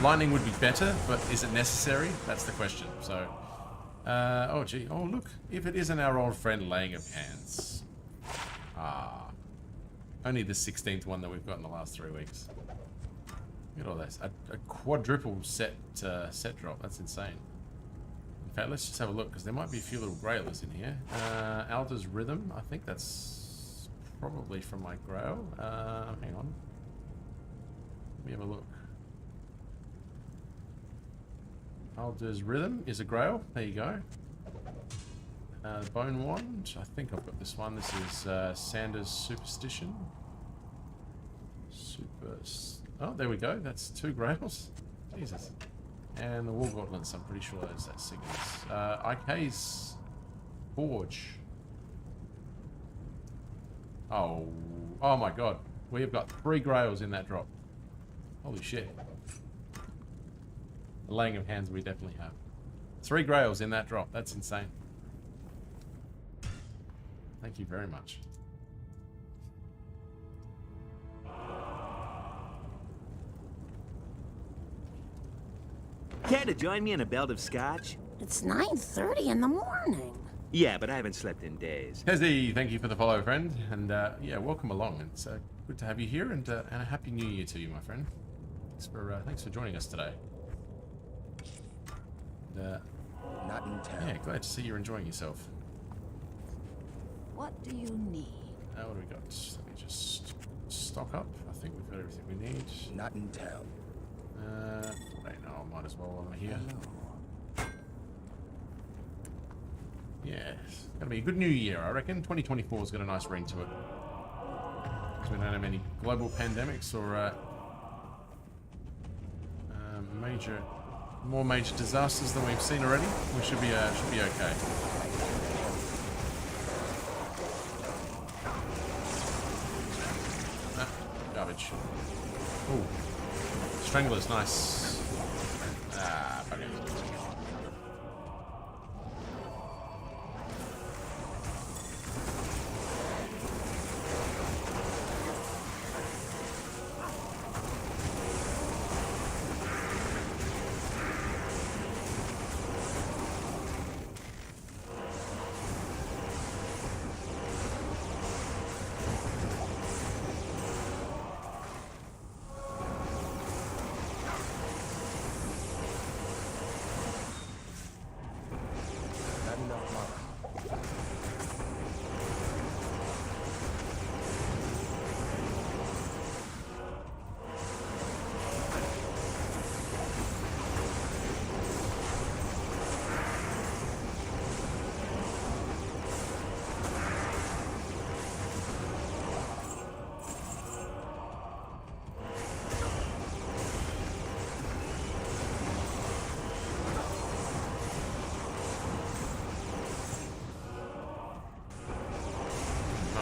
Lightning would be better, but is it necessary? That's the question. So, oh gee, oh look, if it isn't our old friend Laying of Hands. Ah. Only the 16th one that we've got in the last 3 weeks. Look at all this. A quadruple set drop. That's insane. In fact, let's just have a look, because there might be a few little grailers in here. Alder's Rhythm. I think that's probably from my grail. Hang on. Let me have a look. Alder's Rhythm is a grail. There you go. Bone Wand. I think I've got this one. This is Sanders Superstition. Oh, there we go. That's 2 grails. Jesus. And the War Gauntlets, I'm pretty sure that's Signals. IK's Forge. Oh my god. We have got 3 grails in that drop. Holy shit. The Laying of Hands we definitely have. 3 grails in that drop. That's insane. Thank you very much. Care to join me in a belt of scotch? It's 9:30 in the morning. Yeah, but I haven't slept in days. Hezzy, thank you for the follow, friend. And yeah, welcome along. It's good to have you here, and a happy new year to you, my friend. Thanks for joining us today. Not in town. Yeah, glad to see you're enjoying yourself. What do you need? What do we got? Let me just stock up. I think we've got everything we need. Not in town. Right now, I might as well while I'm here. Yeah, it's gonna be a good new year, I reckon. 2024's got a nice ring to it. Because we don't have any global pandemics or more major disasters than we've seen already. We should be okay. Garbage. Ooh. Strangler's nice. Ah, bugger.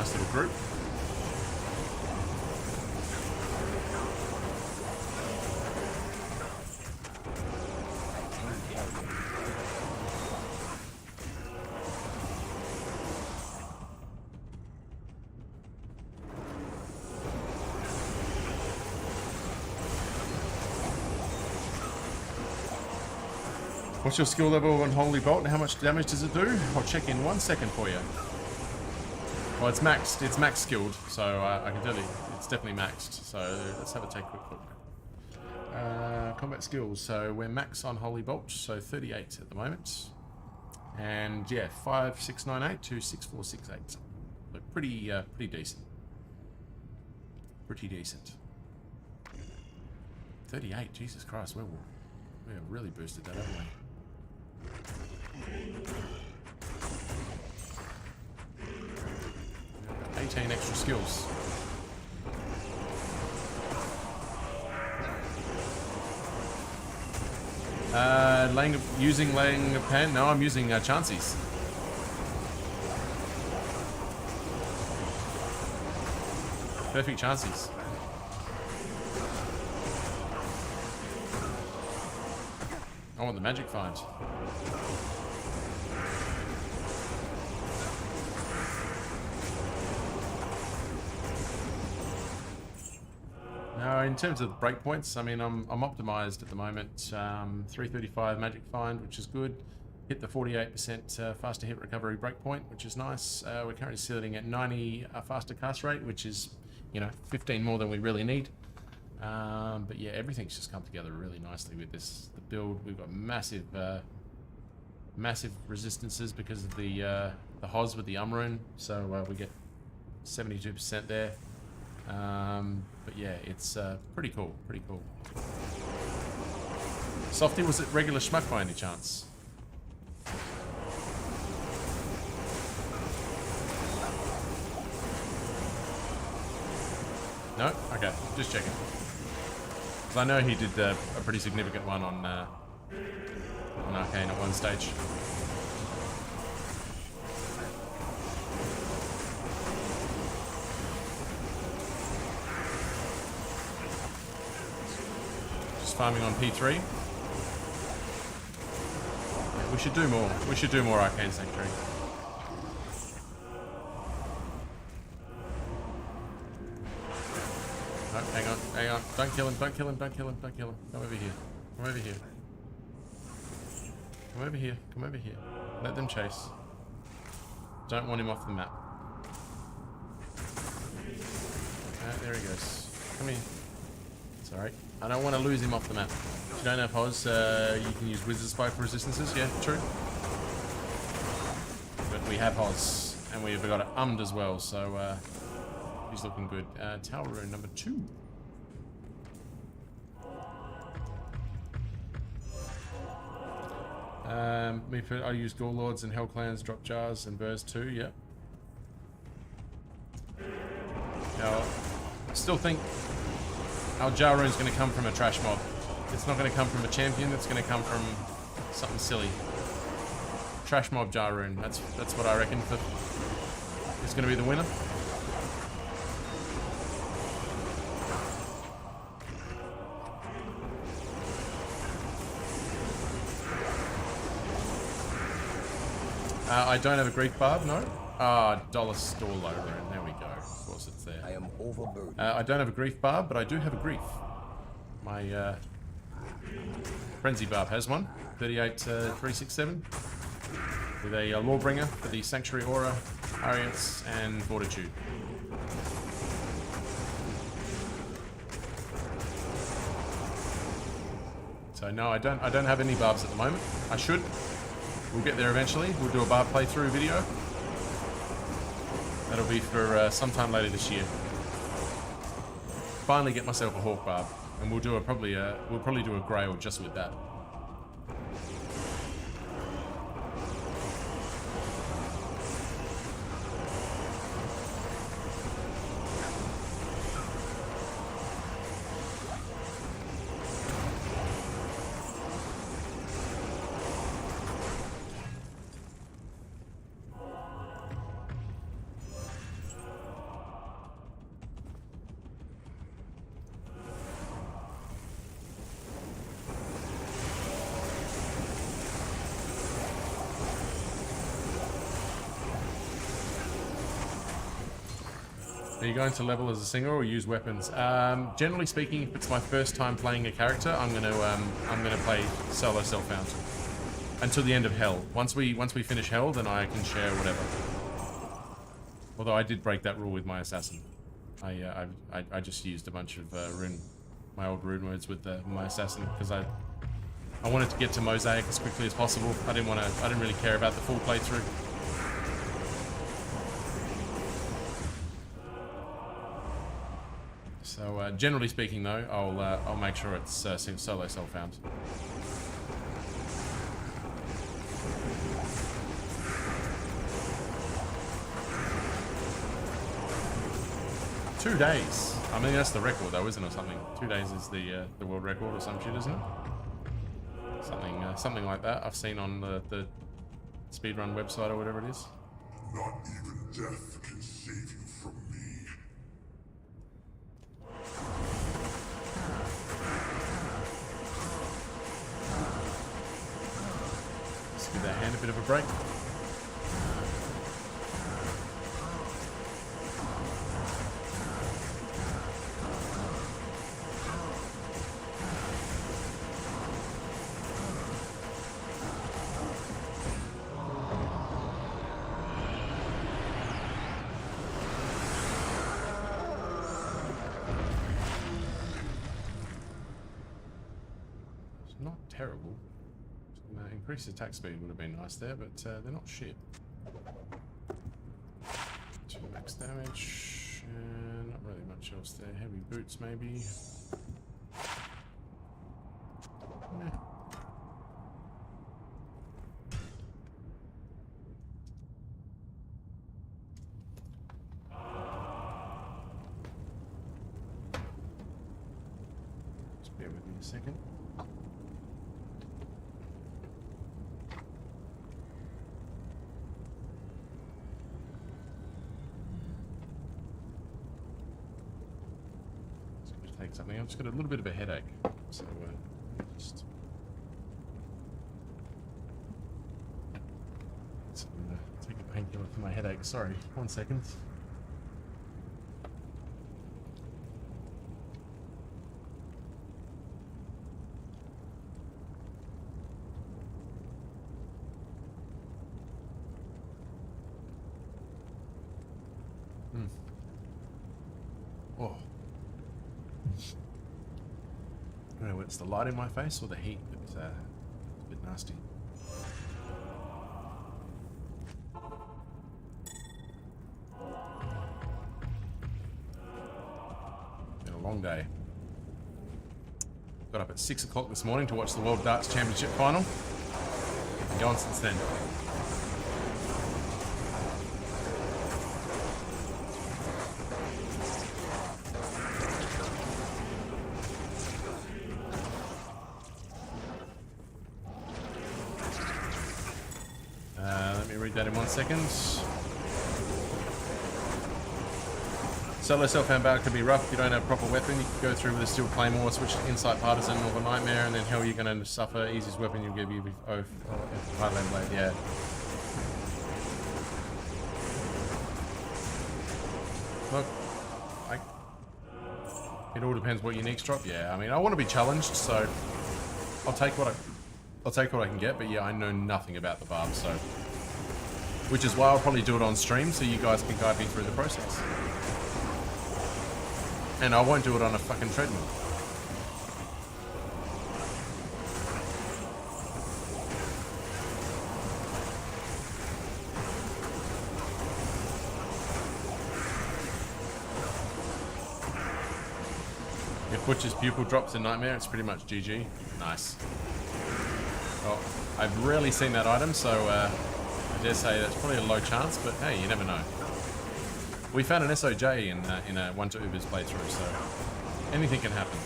Nice little group. What's your skill level on Holy Bolt and how much damage does it do? I'll check in 1 second for you. Well, it's maxed. It's max skilled, so I can tell you it's definitely maxed. So let's have a take a quick look. Combat skills. So we're max on Holy Bolt, so 38 at the moment. And yeah, 5698 to 6468. So pretty decent. Pretty decent. 38. Jesus Christ, we have really boosted that, haven't we? 18 extra skills. Using laying a pen? No, I'm using Chances. Perfect Chances. I want the magic find. Now, in terms of breakpoints, I mean, I'm optimized at the moment. 335 magic find, which is good. Hit the 48% faster hit recovery breakpoint, which is nice. We're currently sitting at 90 faster cast rate, which is, 15 more than we really need. But yeah, everything's just come together really nicely with this. The build, we've got massive resistances because of the HOS with the rune, so we get 72% there. But yeah, it's pretty cool, Softy, was it regular schmuck by any chance? No? Okay, just checking. Because I know he did a pretty significant one on Arcane at one stage. Just farming on P3. Yeah, we should do more. We should do more Arcane Sanctuary. Hang on. Don't kill him. Come over here. Come over here. Let them chase. Don't want him off the map. There he goes. Come here. Sorry. I don't want to lose him off the map. If you don't have HOS, you can use Wizard Spike for resistances. Yeah, true. But we have HOS. And we've got it ummed as well, so he's looking good. Tower Rune number 2. I use Gore Lords and Hell Clans, drop jars and burrs too, yep. Now, I still think our jar rune's going to come from a trash mob. It's not going to come from a champion, it's going to come from something silly. Trash mob jar rune, that's what I reckon is going to be the winner. I don't have a grief barb, no. Dollar store low rune. There we go. Of course it's there. I am overburdened. I don't have a grief barb, but I do have a grief. My frenzy barb has one. 367 with a Lawbringer for the Sanctuary Aura, Ariats, and Fortitude. So no, I don't have any barbs at the moment. I should. We'll get there eventually. We'll do a barb playthrough video. That'll be for sometime later this year. Finally get myself a Hawk barb, and we'll do probably do a Grail just with that. Are you going to level as a singer or use weapons? Generally speaking, if it's my first time playing a character, I'm gonna play solo self-found until the end of Hell. Once we finish Hell, then I can share whatever. Although I did break that rule with my assassin. I just used a bunch of my old rune words with my assassin because I wanted to get to Mosaic as quickly as possible. I didn't really care about the full playthrough. So generally speaking, though, I'll make sure it's solo self-found. Two days. I mean, that's the record, though, isn't it? Or something. 2 days is the world record or some shit, isn't it? Something like that. I've seen on the speedrun website or whatever it is. Not even death can save you from me. Let's give that hand a bit of a break. Not terrible. Increased attack speed would have been nice there, but they're not shit. 2 max damage, and not really much else there. Heavy boots maybe. Nah. Just bear with me a second. Take something. I've just got a little bit of a headache, so just take a painkiller for my headache. Sorry, 1 second. Oh. I don't know whether it's the light in my face or the heat, but it's a bit nasty. Been a long day. Got up at 6 o'clock this morning to watch the World Darts Championship final. Been going since then. Read that in 1 second. Solo self-found battle could be rough if you don't have a proper weapon. You can go through with a steel claymore, switch to insight partisan or a nightmare, and then hell, you're going to suffer. Easiest weapon you'll give you FoH Paladin blade. Yeah. Look, it all depends what uniques drop. Yeah, I mean, I want to be challenged, so I'll take what I can get. But yeah, I know nothing about the barb, so. Which is why I'll probably do it on stream so you guys can guide me through the process. And I won't do it on a fucking treadmill. If Butcher's pupil drops in Nightmare, it's pretty much GG. Nice. Well, I've rarely seen that item, so I dare say that's probably a low chance, but hey, you never know. We found an SOJ in a 1 to Uber's playthrough, so anything can happen.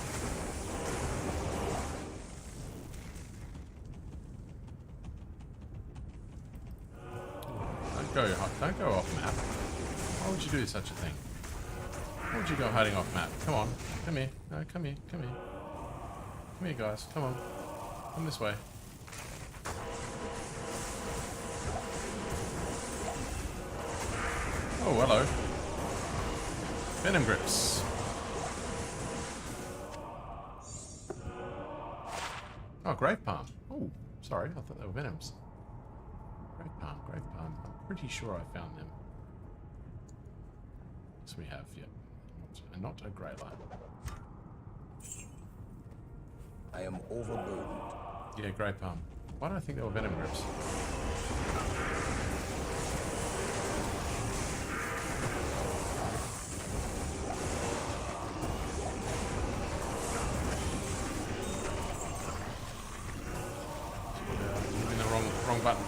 Don't go off map. Why would you do such a thing? Why would you go hiding off map? Come on, come here. No, come here, come here. Come here, guys. Come on. Come this way. Oh, hello. Venom grips. Oh, grave palm. Oh, sorry, I thought they were venoms. Grave palm, grave palm. I'm pretty sure I found them. Yes, we have, yep. Not a greyler. I am overburdened. Yeah, grave palm. Why do I think they were venom grips? Moving the wrong button.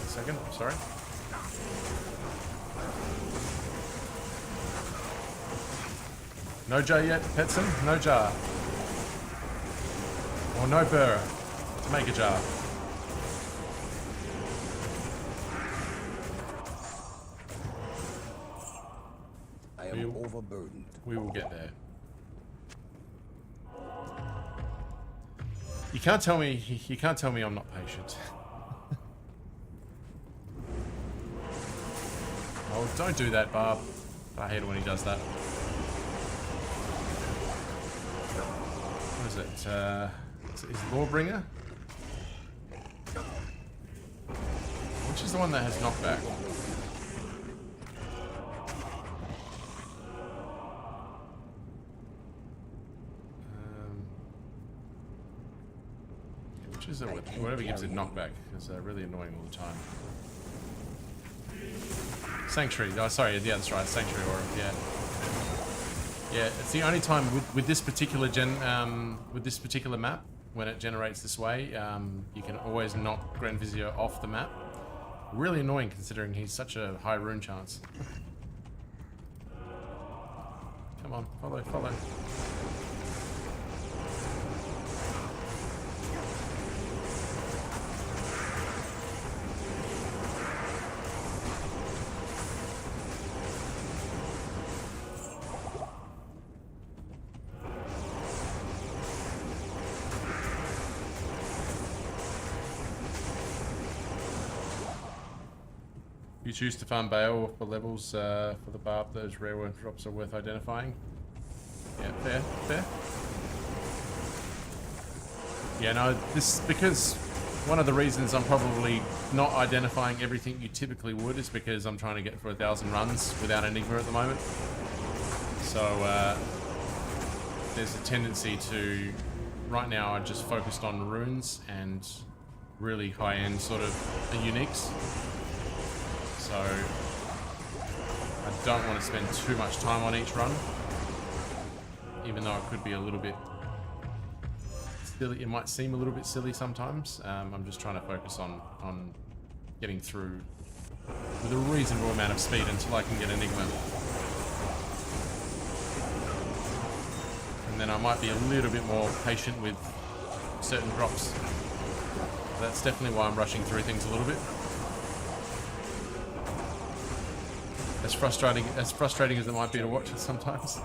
Second, I'm sorry. No jar yet, Petson? No jar. Or no burr to make a jar. I am overburdened. We will get there. You can't tell me I'm not patient. Oh, don't do that, Barb. I hate it when he does that. What is it? Is Lawbringer? Which is the one that has knockback? Which is it? Whatever gives it knockback is really annoying all the time. Sanctuary. Oh, sorry. Yeah, that's right. Sanctuary Aura. Yeah. Yeah. It's the only time with this particular with this particular map when it generates this way, you can always knock Grand Vizier off the map. Really annoying considering he's such a high rune chance. Come on, follow. You choose to farm Bale for levels for the Barb. Those rare one drops are worth identifying. Yeah, fair. Yeah, no, this because one of the reasons I'm probably not identifying everything you typically would is because I'm trying to get for 1,000 runs without Enigma at the moment. So there's a tendency to, right now I just focused on runes and really high-end sort of uniques. So I don't want to spend too much time on each run, even though it could be a little bit silly. It might seem a little bit silly sometimes. I'm just trying to focus on getting through with a reasonable amount of speed until I can get Enigma. And then I might be a little bit more patient with certain drops. That's definitely why I'm rushing through things a little bit. As frustrating as it might be to watch it sometimes.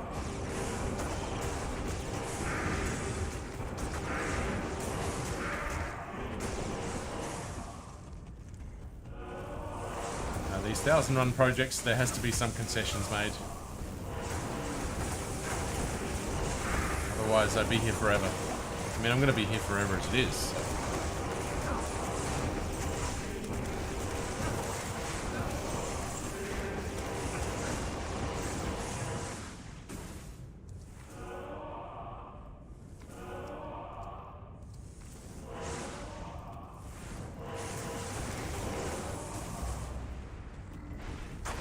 These 1,000 run projects, there has to be some concessions made. Otherwise, I'd be here forever. I mean, I'm going to be here forever as it is.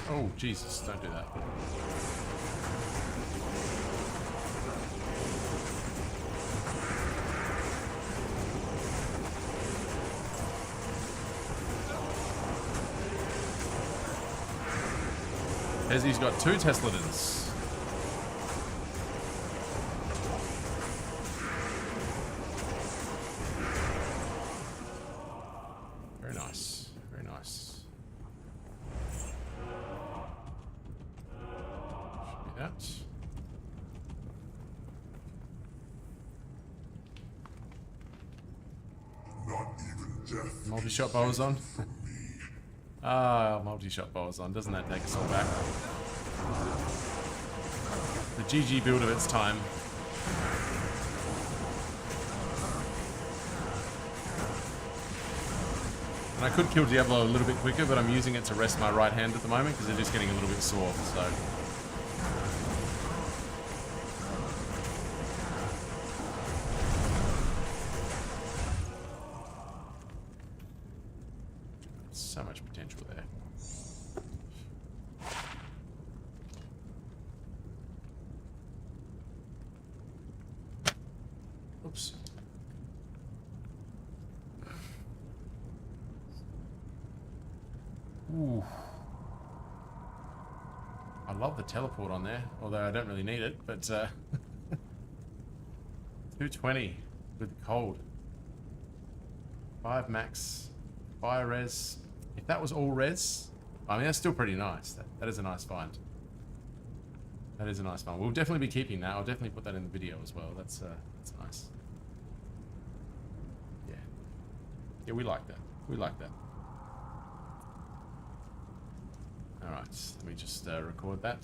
Oh, Jesus, don't do that. Hezzy's got 2 Tesladins. Very nice. Very nice. Right. Not even death. Multi-shot bowers on. Ah, multi-shot bowers on. Doesn't that take us all back? The GG build of its time. And I could kill Diablo a little bit quicker, but I'm using it to rest my right hand at the moment because it is getting a little bit sore, so... So much potential there. Oops. Ooh. I love the teleport on there, although I don't really need it, but 220 with the cold. 5 max, fire res. If that was all res, I mean, that's still pretty nice. That is a nice find. That is a nice find. We'll definitely be keeping that. I'll definitely put that in the video as well. That's nice. Yeah. Yeah, we like that. We like that. Alright, let me just record that.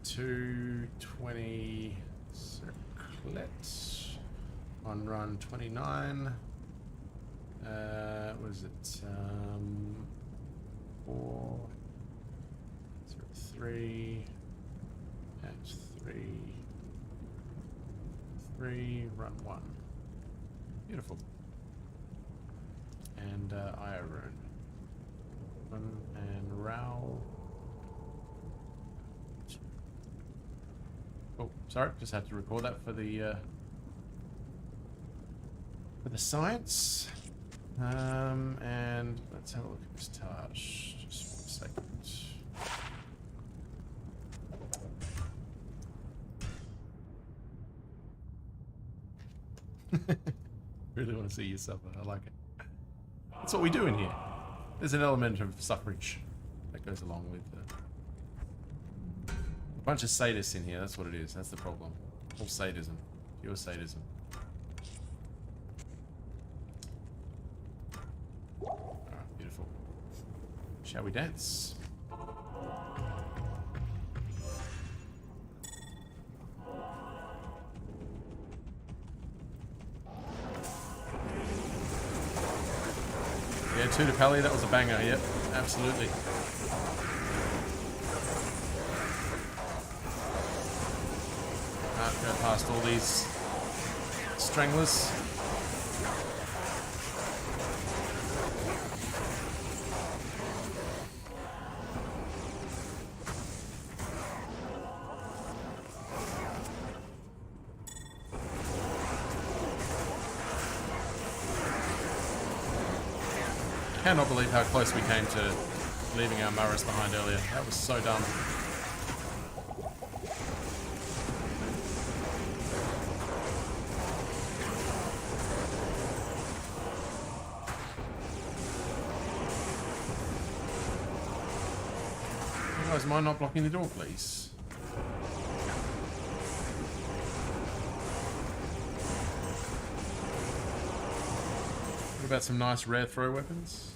220 circlet on run 29. What is it? 4 3 at 3 run 1. Beautiful. And Iron. And Rao. Oh, sorry, just had to record that for the science. And let's have a look at this Taj just for a second. Really want to see you suffer. I like it. That's what we do in here. There's an element of suffrage that goes along with a bunch of sadists in here. That's what it is. That's the problem. All sadism. Pure sadism. Alright, beautiful. Shall we dance? Yeah, 2 to Pally, that was a banger, yep, absolutely. Can't go past all these stranglers. I cannot believe how close we came to leaving our Murras behind earlier. That was so dumb. You guys mind not blocking the door, please? What about some nice rare throw weapons?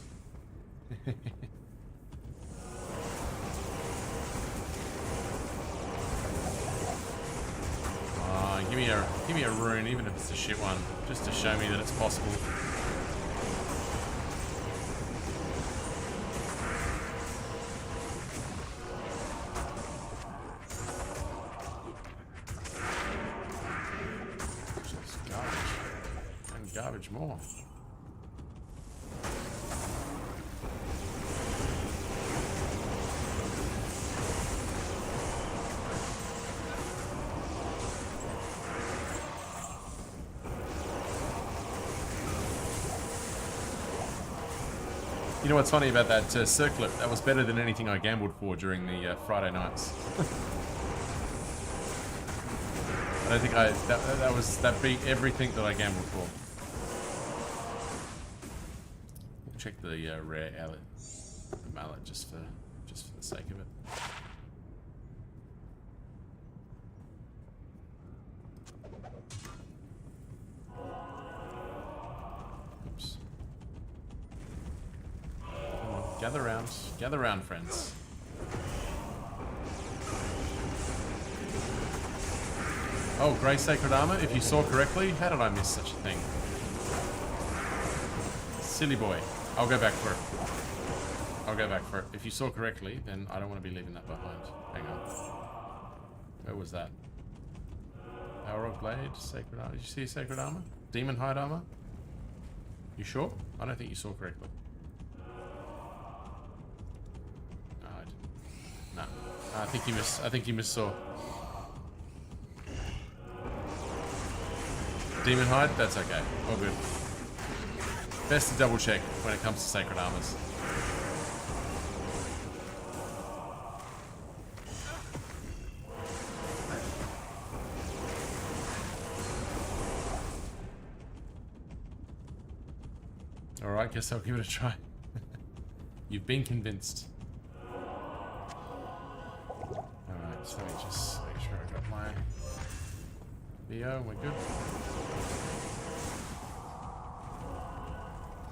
Give me a rune, even if it's a shit one, just to show me that it's possible. Just garbage. And garbage more. You know what's funny about that circlet? That was better than anything I gambled for during the Friday nights. I don't think that beat everything that I gambled for. We'll check the rare mallet just for the sake of it. Gather round, friends. Oh, Grey Sacred Armor, if you saw correctly, how did I miss such a thing? Silly boy. I'll go back for it. I'll go back for it. If you saw correctly, then I don't want to be leaving that behind. Hang on. Where was that? Power of Blade, Sacred Armor. Did you see Sacred Armor? Demon Hide Armor? You sure? I don't think you saw correctly. No, I didn't. No. I think you missaw. Demon Hide? That's okay. All good. Best to double check when it comes to Sacred Armors. Alright, guess I'll give it a try. You've been convinced. Alright, so let me just make sure I got my VO, we're good.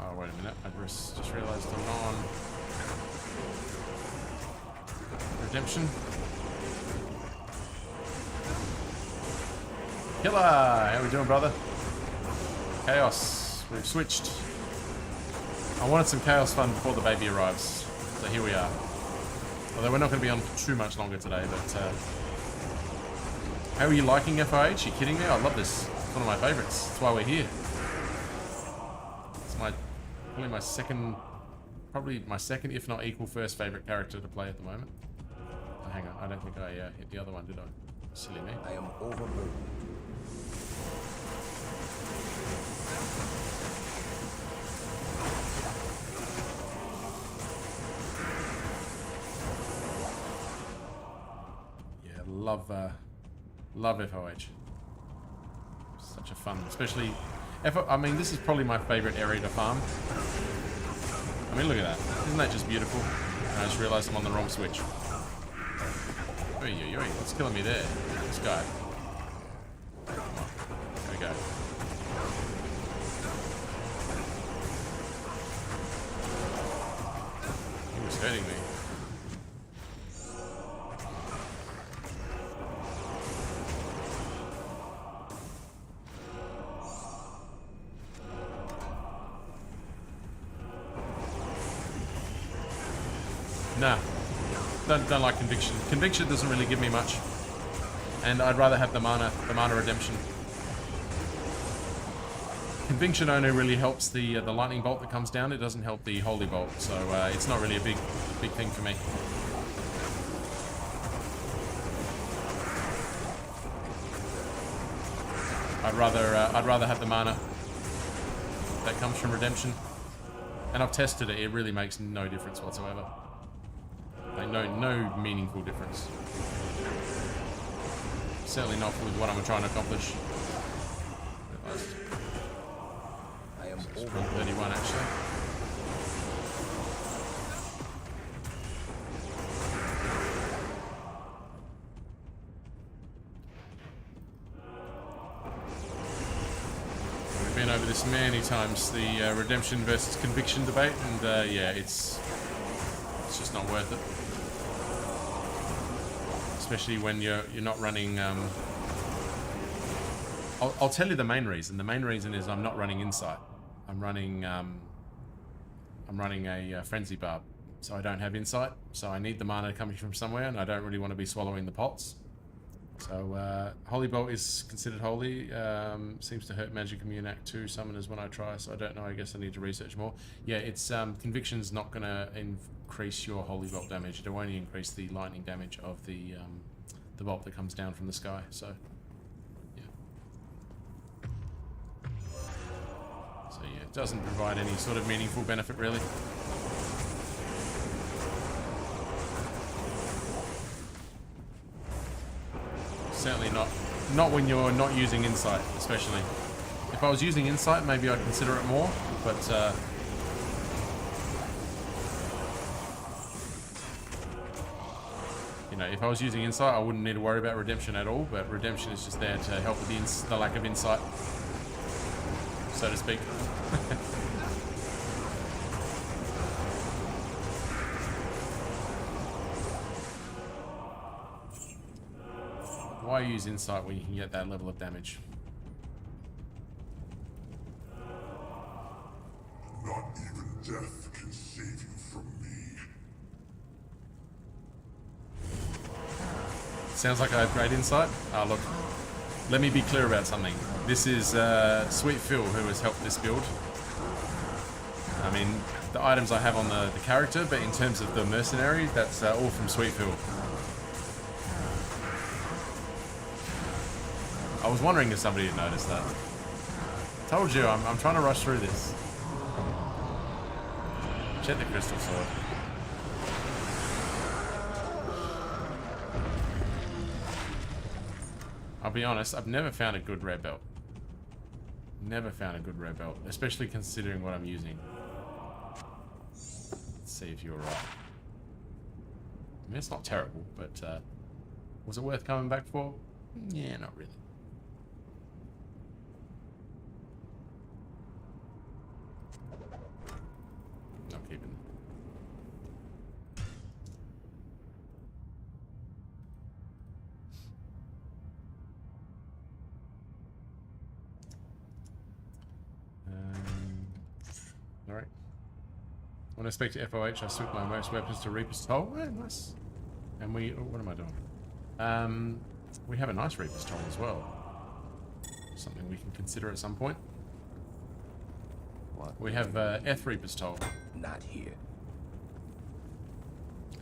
Oh, wait a minute, I just realized I'm not on Redemption. Killer! How we doing, brother? Chaos. We've switched. I wanted some Chaos fun before the baby arrives. So here we are. Although we're not going to be on too much longer today, but... how are you liking FoH? You kidding me? I love this. It's one of my favorites. That's why we're here. It's probably my second, if not equal, first favorite character to play at the moment. Oh, hang on, I don't think I hit the other one, did I? Silly me. I am overburdened. Yeah, love FoH. Such a fun, especially... I mean, this is probably my favorite area to farm. I mean, look at that. Isn't that just beautiful? And I just realized I'm on the wrong switch. Oy, oy, oy. What's killing me there? This guy. Come on. There we go. He was hurting me. Nah, don't like Conviction. Conviction doesn't really give me much, and I'd rather have the mana redemption. Conviction only really helps the lightning bolt that comes down. It doesn't help the holy bolt, so it's not really a big thing for me. I'd rather have the mana that comes from redemption, and I've tested it. It really makes no difference whatsoever. Like no meaningful difference. Certainly not with what I'm trying to accomplish. I am over 31 actually. We've been over this many times, the redemption versus conviction debate, and yeah, it's just not worth it. Especially when you're not running. I'll tell you the main reason. The main reason is I'm not running Insight. I'm running a Frenzy Barb, so I don't have Insight. So I need the mana coming from somewhere, and I don't really want to be swallowing the pots. So Holy Bolt is considered holy. Seems to hurt Magic Immune Act 2 summoners when I try, so I don't know. I guess I need to research more. Yeah, it's Conviction's not going to increase your Holy Bolt damage. It'll only increase the lightning damage of the bolt that comes down from the sky. So yeah. So yeah, it doesn't provide any sort of meaningful benefit really. Certainly not when you're not using Insight, especially. If I was using Insight, maybe I'd consider it more, but you know, if I was using Insight, I wouldn't need to worry about Redemption at all, but Redemption is just there to help with the lack of Insight, so to speak. Why use insight when you can get that level of damage? Not even death can save you from me. Sounds like I have great insight. Look, let me be clear about something. This is Sweet Phil who has helped this build. I mean, the items I have on the character, but in terms of the mercenary, that's all from Sweet Phil. I was wondering if somebody had noticed that. Told you, I'm trying to rush through this. Check the crystal sword. I'll be honest, I've never found a good red belt. Never found a good red belt, especially considering what I'm using. Let's see if you're right. I mean, it's not terrible, but was it worth coming back for? Yeah, not really. Not keeping. Alright. When I speak to FoH, I switch my most weapons to Reaper's Toll. Oh, nice. And we... oh, what am I doing? We have a nice Reaper's Toll as well. Something we can consider at some point. What? We have F Reaper's Toll. Not here.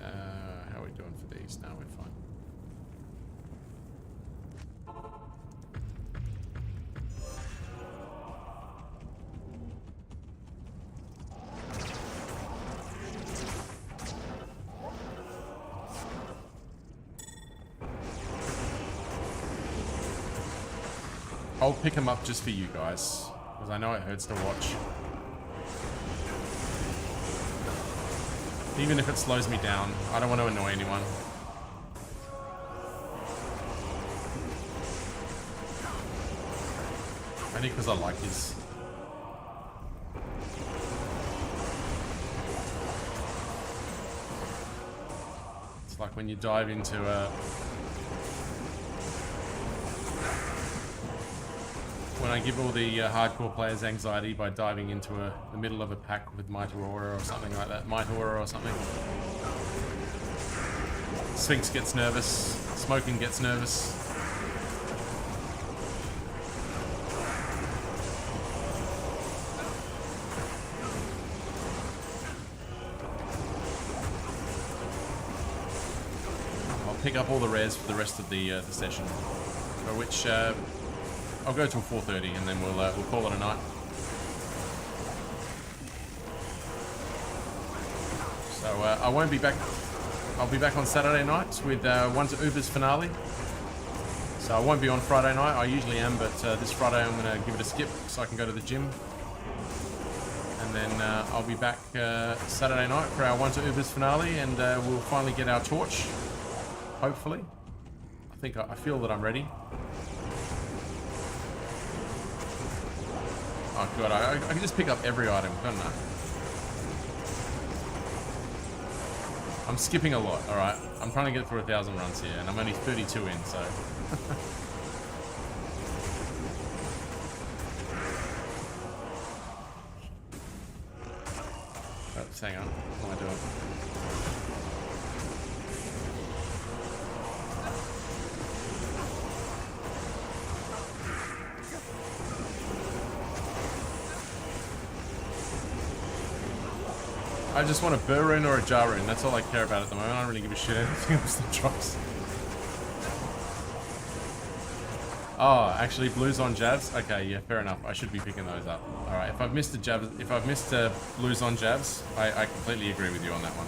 How are we doing for these? No, we're fine. I'll pick them up just for you guys, because I know it hurts to watch. Even if it slows me down, I don't want to annoy anyone. Only because I like his. It's like when you dive into a... when I give all the hardcore players anxiety by diving into the middle of a pack with Might Aurora or something like that. Might Aurora or something. Sphinx gets nervous. Smoking gets nervous. I'll pick up all the rares for the rest of the session, for which I'll go till 4:30 and then we'll call it a night. So I won't be back. I'll be back on Saturday night with One to Uber's finale. So I won't be on Friday night. I usually am, but this Friday I'm going to give it a skip so I can go to the gym. And then I'll be back Saturday night for our One to Uber's finale, and we'll finally get our torch. Hopefully. I feel that I'm ready. Oh god, I can just pick up every item, couldn't I? I'm skipping a lot, alright? I'm trying to get through 1,000 runs here, and I'm only 32 in, so... Oops, hang on. What am I doing? I just want a Burr rune or a Jar rune. That's all I care about at the moment. I don't really give a shit anything else that drops. Oh, actually, blues on jabs. Okay, yeah, fair enough. I should be picking those up. All right, if I've missed a jab, if I've missed blues on jabs, I completely agree with you on that one.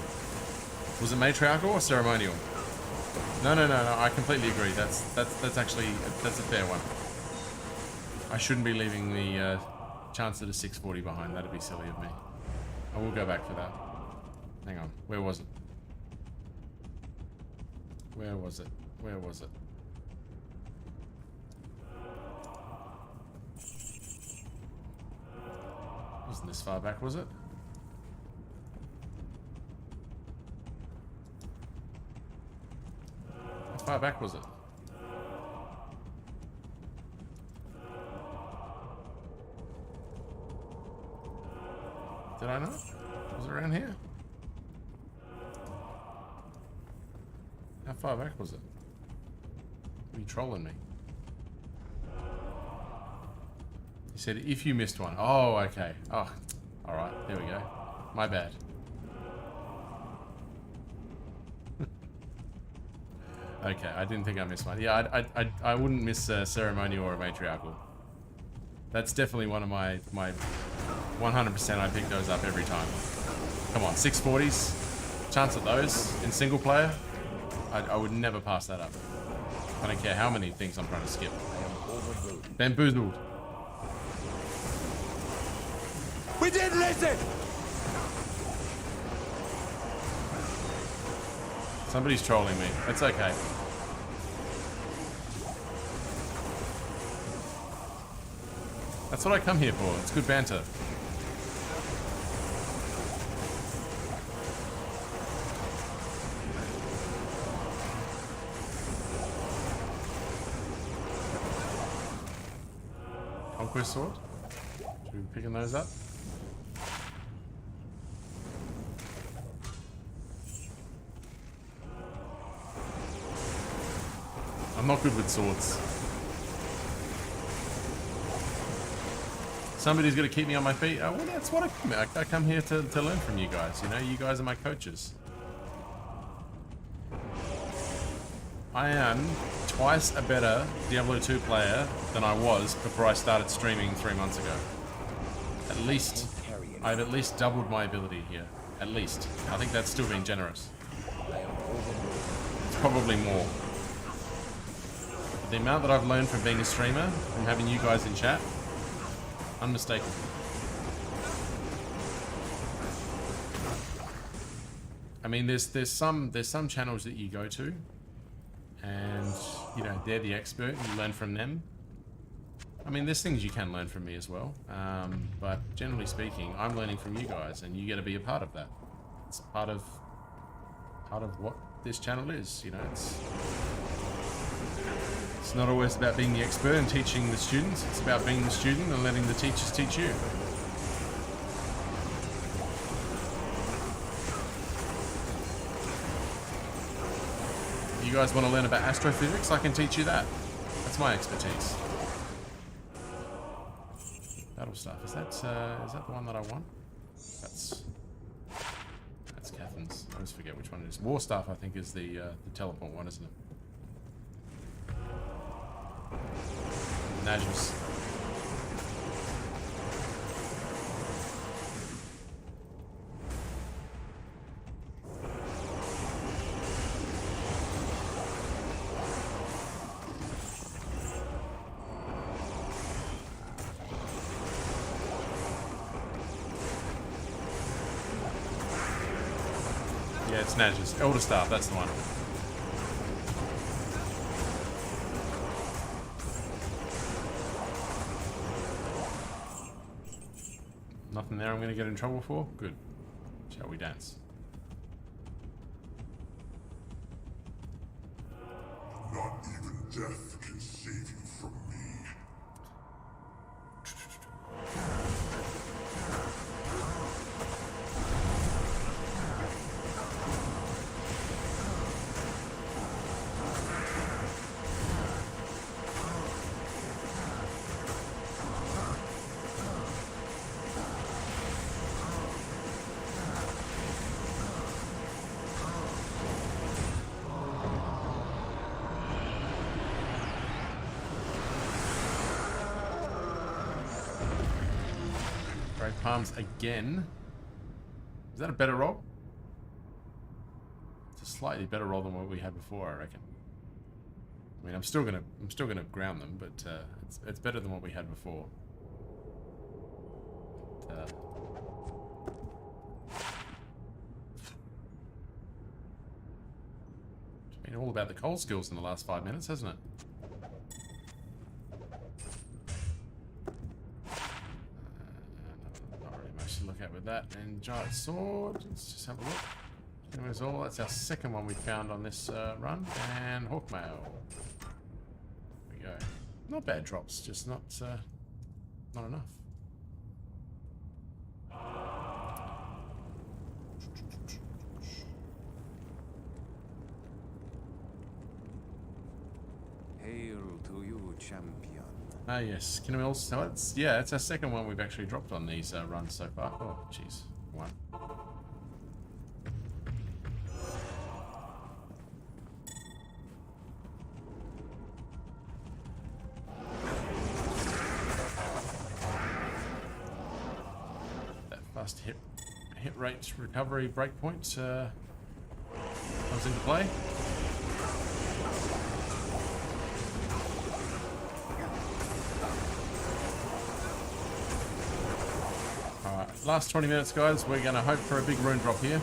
Was it matriarchal or ceremonial? No. I completely agree. That's actually a fair one. I shouldn't be leaving the chance at a 640 behind. That'd be silly of me. I will go back for that. Hang on. Where was it? Where was it? Where was it? Wasn't this far back, was it? How far back was it? I not? Was it around here? How far back was it? Are you trolling me? You said if you missed one. Oh, okay. Oh, alright. There we go. My bad. Okay, I didn't think I missed one. Yeah, I wouldn't miss a ceremonial or a matriarchal. That's definitely one of my 100% I pick those up every time. Come on, 640s. Chance of those in single player. I would never pass that up. I don't care how many things I'm trying to skip. Bamboozled. We didn't listen! Somebody's trolling me. It's okay. That's what I come here for. It's good banter. Conquest sword? Should we be picking those up? I'm not good with swords. Somebody's got to keep me on my feet. Oh, well, that's what I come here to learn from you guys. You know, you guys are my coaches. I am twice a better Diablo 2 player than I was before I started streaming 3 months ago. At least, I've at least doubled my ability here. At least. I think that's still being generous. It's probably more. The amount that I've learned from being a streamer, from having you guys in chat, unmistakable. I mean, there's some channels that you go to, and you know they're the expert. You learn from them. I mean, there's things you can learn from me as well, but generally speaking, I'm learning from you guys, and you got to be a part of that. It's part of what this channel is. You know, it's not always about being the expert and teaching the students. It's about being the student and letting the teachers teach you. You guys want to learn about astrophysics? I can teach you that. That's my expertise. Battle staff. Is that the one that I want? That's Catherine's. I always forget which one it is. War staff, I think, is the teleport one, isn't it? Najus. Yeah, it's Najus. Elder Staff, that's the one. Nothing there I'm going to get in trouble for? Good. Shall we dance? Not even death can save you from me. Palms again. Is that a better roll? It's a slightly better roll than what we had before, I reckon. I mean, I'm still gonna ground them, but it's better than what we had before. But, it's been all about the cold skills in the last 5 minutes, hasn't it? Look at with that and giant sword. Let's just have a look. Anyways, all that's our second one we found on this run, and hawkmail. There we go. Not bad drops, just not enough. Hail to you, champion. Ah, yes. Can we also... it's, yeah, it's our second one we've actually dropped on these runs so far. Oh, jeez. One. That fast hit rate recovery breakpoint comes into play. Alright, last 20 minutes, guys. We're going to hope for a big rune drop here.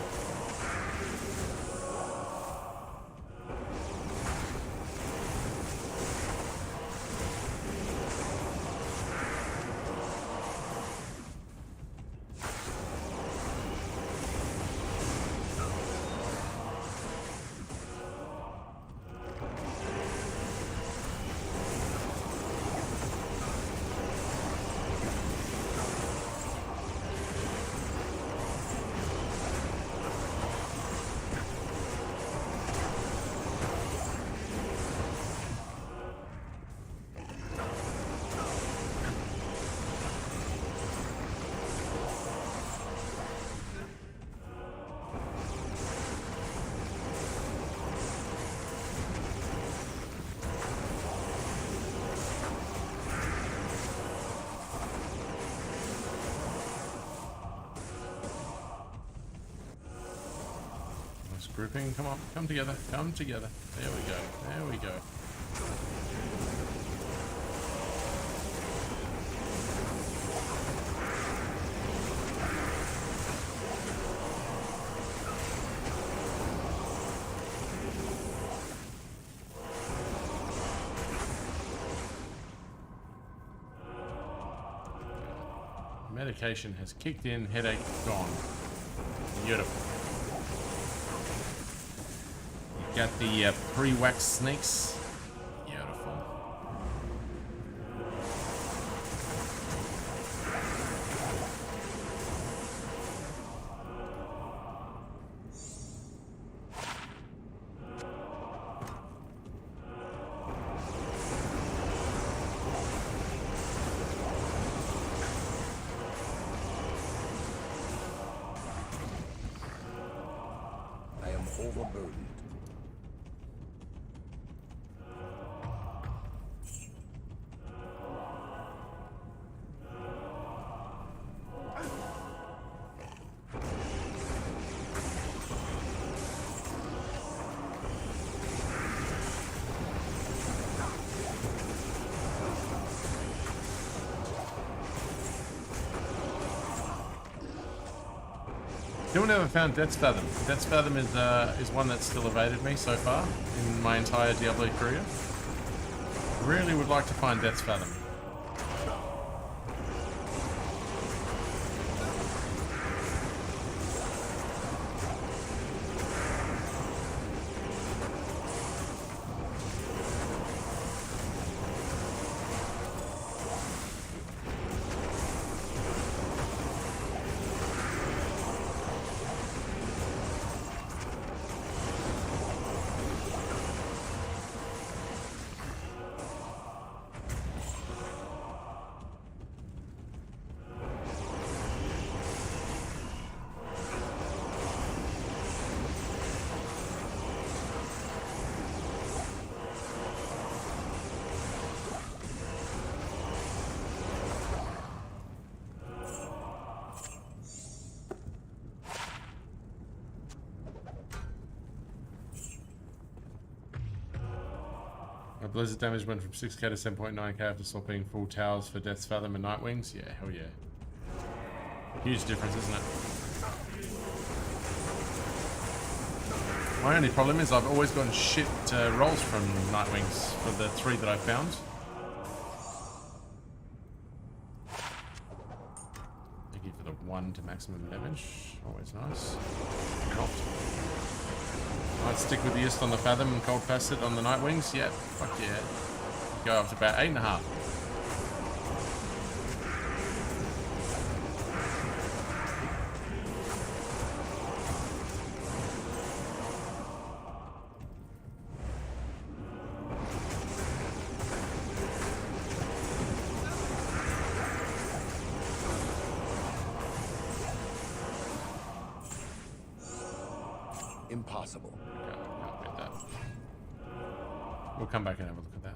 Grouping, come on, come together, come together. There we go, there we go. Medication has kicked in, headache gone. Beautiful. Got the pre-wax snakes. Beautiful. I am overburdened. Still never found Death's Fathom. Death's Fathom is one that's still evaded me so far in my entire Diablo career. Really would like to find Death's Fathom. My blizzard damage went from 6k to 7.9k after swapping full towers for Death's Fathom and Nightwings. Yeah, hell yeah. Huge difference, isn't it? My only problem is I've always gotten shit rolls from Nightwings for the 3 that I found. Thank you for the 1 to maximum damage. Always nice. Helped. I'd stick with the Ist on the Fathom and Cold Facet on the Nightwings. Yeah, fuck yeah. Go up to about 8.5. Impossible. Can't beat that. We'll come back and have a look at that.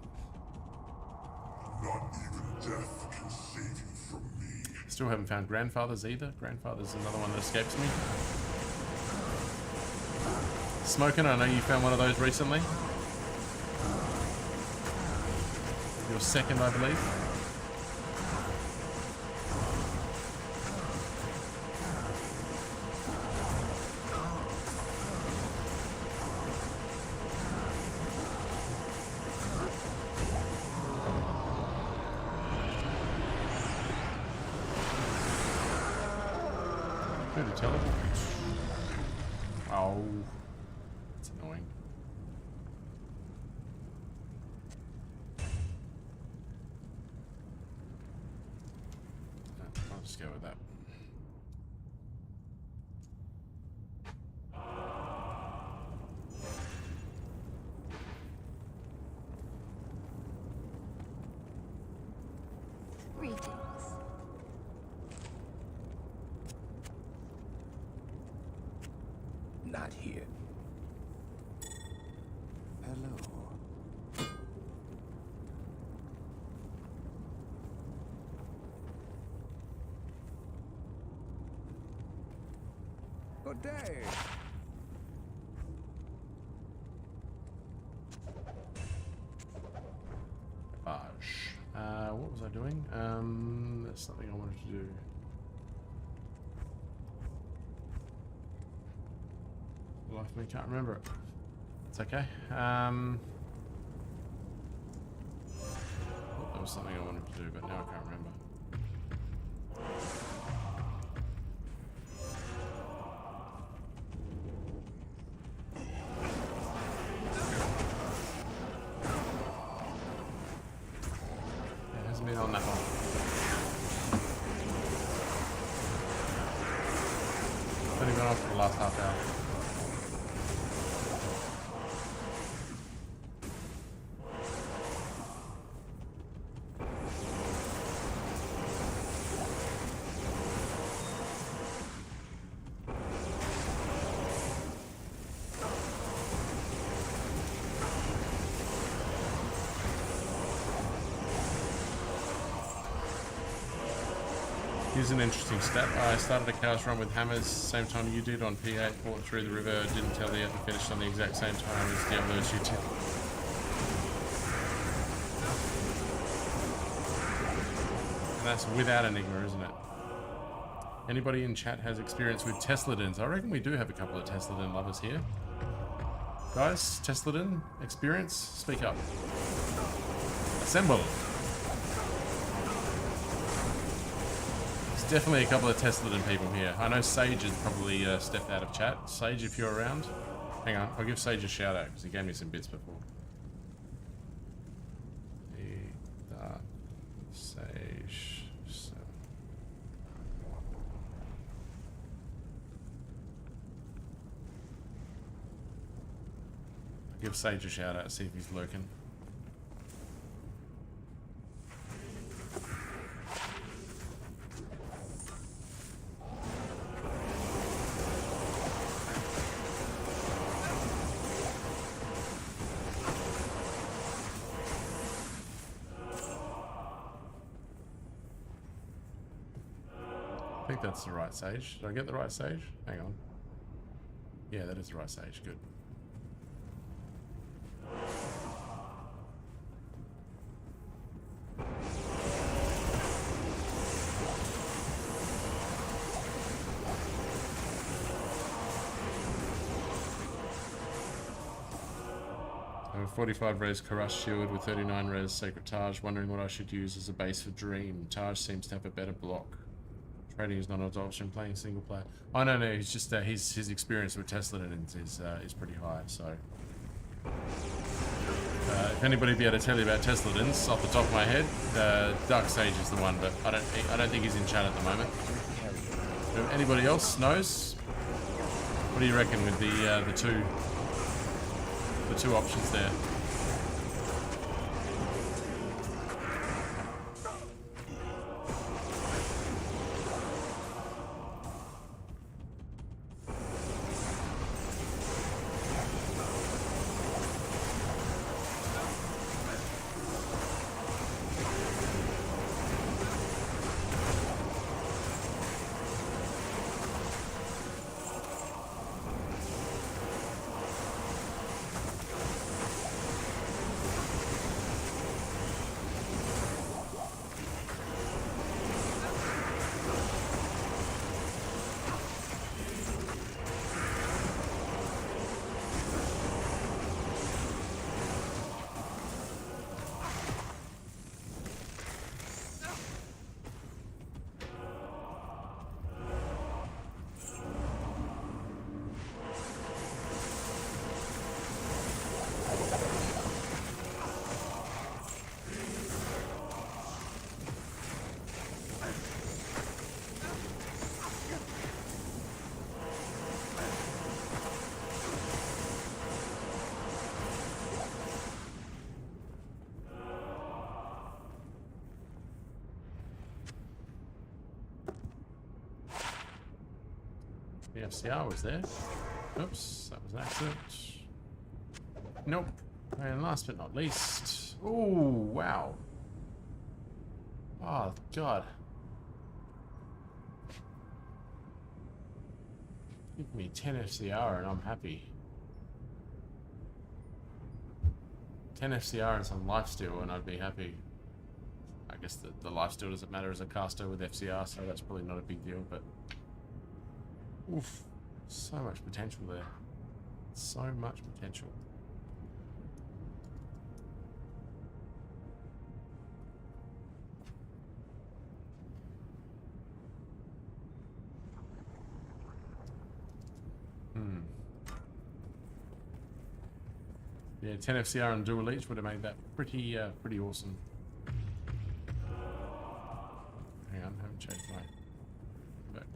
Not even death can save you from me. Still haven't found Grandfather's either. Grandfather's another one that escapes me. Smoking, I know you found one of those recently. Your second, I believe. Good to teleport. Oh, it's annoying. I'll just go with that. Greetings. Not here. Hello. Good day. What was I doing? That's something I wanted to do. Life of me can't remember it. It's okay. There was something I wanted to do, but now I can't remember. It hasn't been on that long. It's only been on for the last half hour. Here's an interesting stat. I started a chaos run with hammers, same time you did on P8, fought through the river, didn't tell the other, finished on the exact same time as Diablo II. And that's without Enigma, isn't it? Anybody in chat has experience with Tesladins? I reckon we do have a couple of Tesladin lovers here. Guys, Tesladin experience? Speak up. Assemble! Definitely a couple of Tesladin people here. I know Sage has probably stepped out of chat. Sage, if you're around. Hang on, I'll give Sage a shout out because he gave me some bits before. Sage. So. I'll give Sage a shout out, see if he's lurking. I think that's the right Sage. Did I get the right Sage? Hang on. Yeah, that is the right Sage. Good. I have a 45 res Karash shield with 39 res Sacred Taj. Wondering what I should use as a base for Dream. Taj seems to have a better block. Trading is not an option. Playing single player. Oh no, he's just his experience with Tesladins is pretty high. So if anybody be able to tell you about Tesladins off the top of my head, Dark Sage is the one, but I don't think he's in chat at the moment. If anybody else knows? What do you reckon with the two options there? The FCR was there. Oops, that was an accident. Nope. And last but not least. Oh, wow. Oh, God. Give me 10 FCR and I'm happy. 10 FCR and some lifesteal and I'd be happy. I guess the lifesteal doesn't matter as a caster with FCR, so that's probably not a big deal, but... Oof. So much potential there. So much potential. Yeah, 10 FCR and dual leech would have made that pretty awesome. Hang on, I haven't changed my... Back.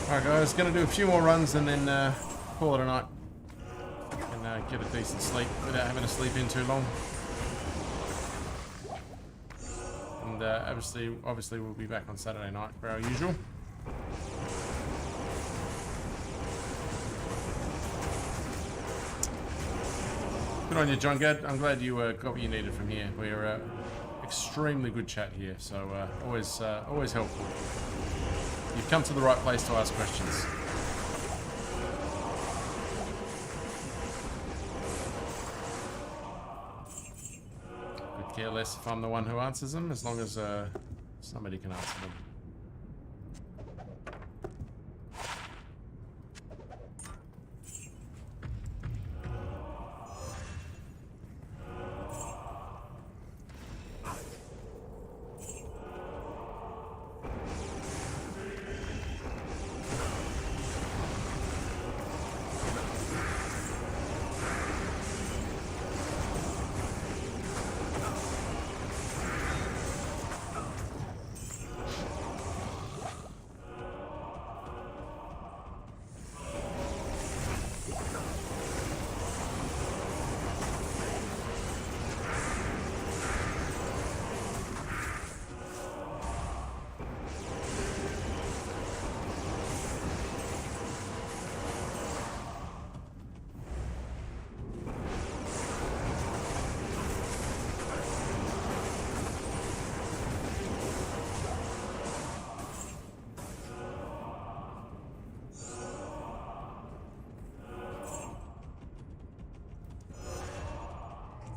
Alright guys, gonna do a few more runs and then call it a night. And get a decent sleep without having to sleep in too long. And obviously we'll be back on Saturday night for our usual. Good on you, John Gad. I'm glad you got what you needed from here. We're extremely good chat here, so always helpful. You've come to the right place to ask questions. Could care less if I'm the one who answers them, as long as somebody can answer them.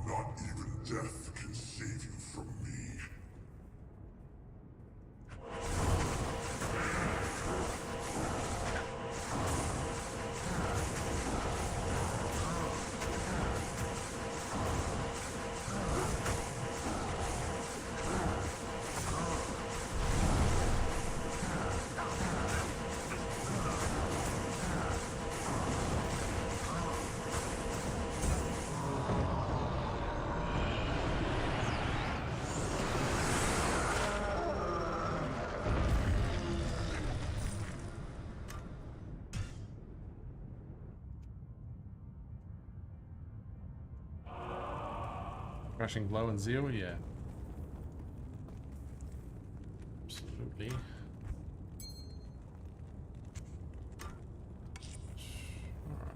Not even death can save you from me. Crushing blow and zeal, yeah. Absolutely. Alright.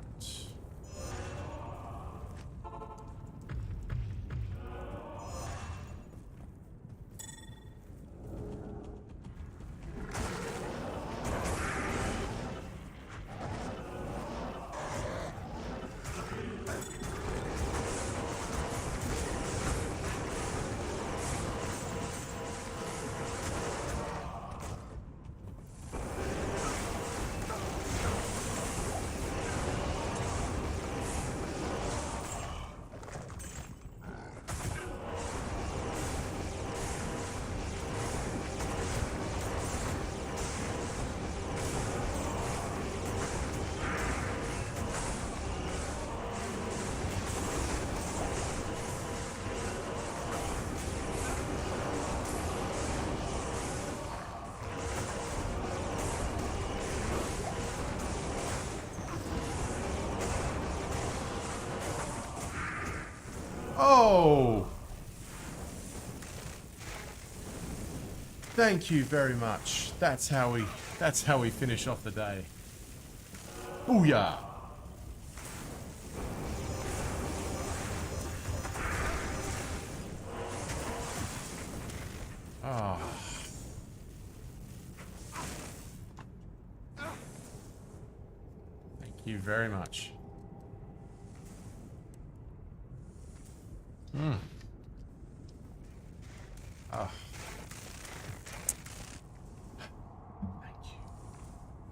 Oh! Thank you very much. That's how we finish off the day. Booyah! Ah. Thank you very much. Ah. Thank you.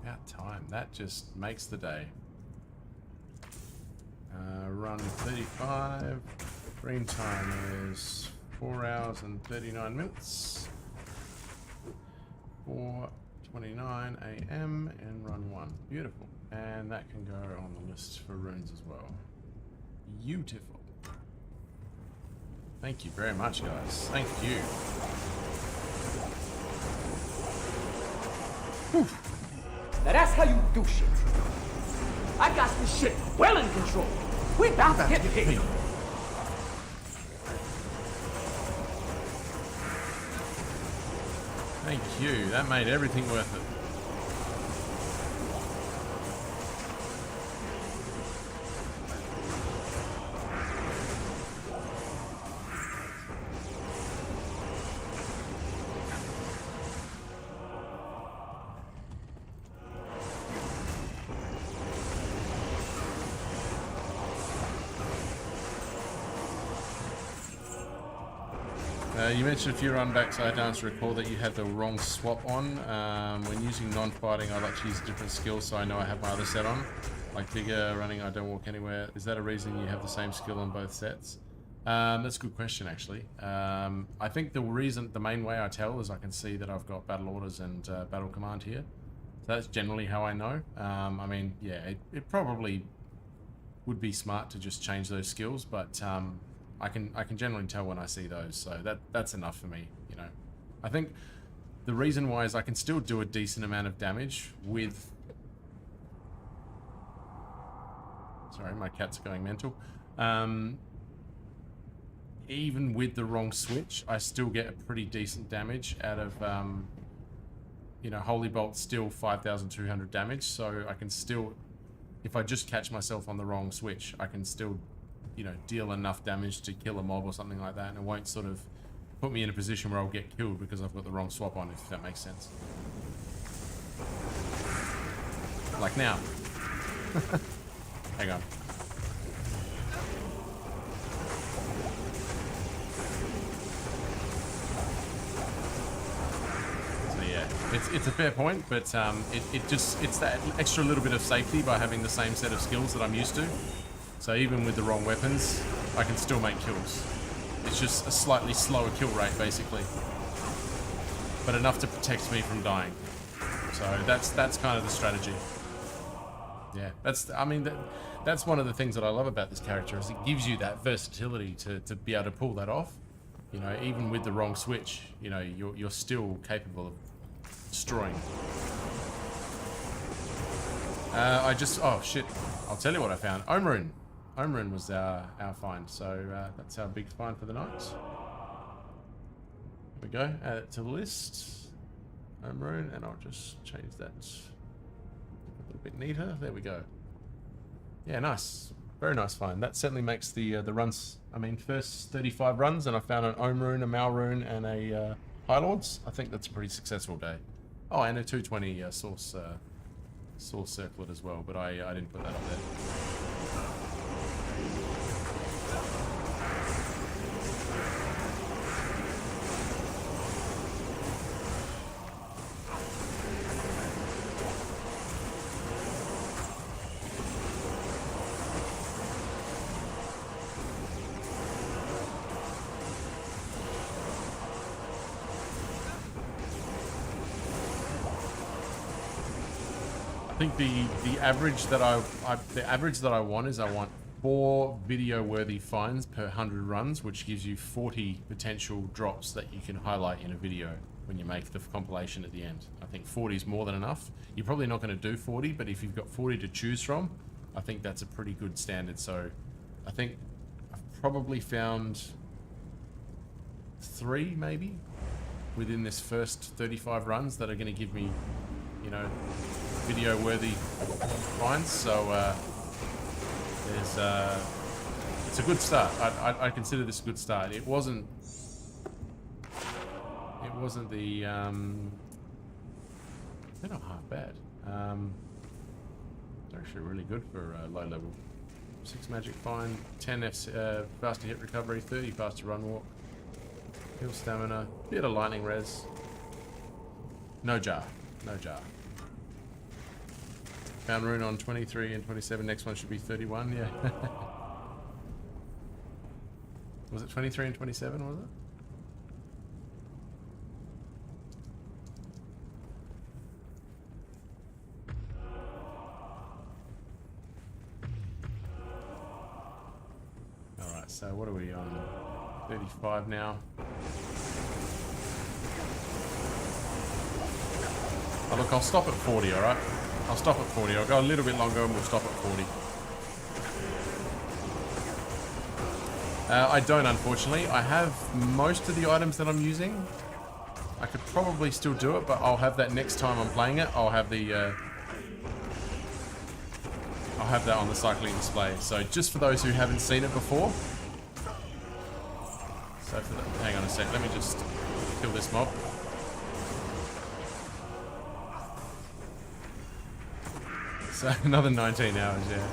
About time. That just makes the day. Run 35. Green time is 4 hours and 39 minutes. 4:29 a.m. and run 1. Beautiful. And that can go on the list for runes as well. Beautiful. Thank you very much, guys. Thank you. Whew. Now that's how you do shit. I got this shit well in control. We about to get paid. Thank you. That made everything worth it. You mentioned a few runbacks. I don't recall that you had the wrong swap on. When using non-fighting, I like to use different skills, so I know I have my other set on. Like Digger, running, I don't walk anywhere. Is that a reason you have the same skill on both sets? That's a good question, actually. I think the main way I tell is I can see that I've got battle orders and battle command here. So that's generally how I know. I mean, yeah, it probably would be smart to just change those skills, but I can generally tell when I see those, so that's enough for me, you know. I think the reason why is I can still do a decent amount of damage with... Sorry, my cat's going mental. Even with the wrong switch, I still get a pretty decent damage out of, you know, Holy Bolt's still 5,200 damage, so I can still, if I just catch myself on the wrong switch, I can still, you know, deal enough damage to kill a mob or something like that, and it won't sort of put me in a position where I'll get killed because I've got the wrong swap on, if that makes sense. Like now. Hang on. So yeah, it's a fair point, but it's that extra little bit of safety by having the same set of skills that I'm used to. So even with the wrong weapons, I can still make kills. It's just a slightly slower kill rate, basically. But enough to protect me from dying. So that's kind of the strategy. Yeah, that's one of the things that I love about this character, is it gives you that versatility to be able to pull that off. You know, even with the wrong switch, you know, you're still capable of destroying. Oh shit, I'll tell you what I found. Ohm Rune was our find, so that's our big find for the night. There we go, add it to the list. Ohm Rune, and I'll just change that a little bit neater. There we go. Yeah, nice. Very nice find. That certainly makes the runs, I mean, first 35 runs, and I found an Ohm Rune, a Mal Rune, and a High Lords. I think that's a pretty successful day. Oh, and a 220 source circlet as well, but I didn't put that up there. I think the average that I want is I want 4 video-worthy finds per 100 runs, which gives you 40 potential drops that you can highlight in a video when you make the compilation at the end. I think 40 is more than enough. You're probably not going to do 40, but if you've got 40 to choose from, I think that's a pretty good standard. So I think I've probably found 3 maybe within this first 35 runs that are going to give me, you know, video worthy finds. So there's it's a good start. I consider this a good start. It wasn't the they're not half bad. They're actually really good for low level. 6 magic find, 10 faster hit recovery, 30 faster run walk, heal stamina, bit of lightning res. No jar. Found rune on 23 and 27. Next one should be 31. Yeah. Was it 23 and 27? Was it? Alright, so what are we on? 35 now. Oh, look, I'll stop at 40, alright? I'll stop at 40. I'll go a little bit longer and we'll stop at 40. I don't, unfortunately. I have most of the items that I'm using. I could probably still do it, but I'll have that next time I'm playing it. I'll have that on the cycling display. So just for those who haven't seen it before. So for hang on a sec. Let me just kill this mob. So another 19 hours, yeah.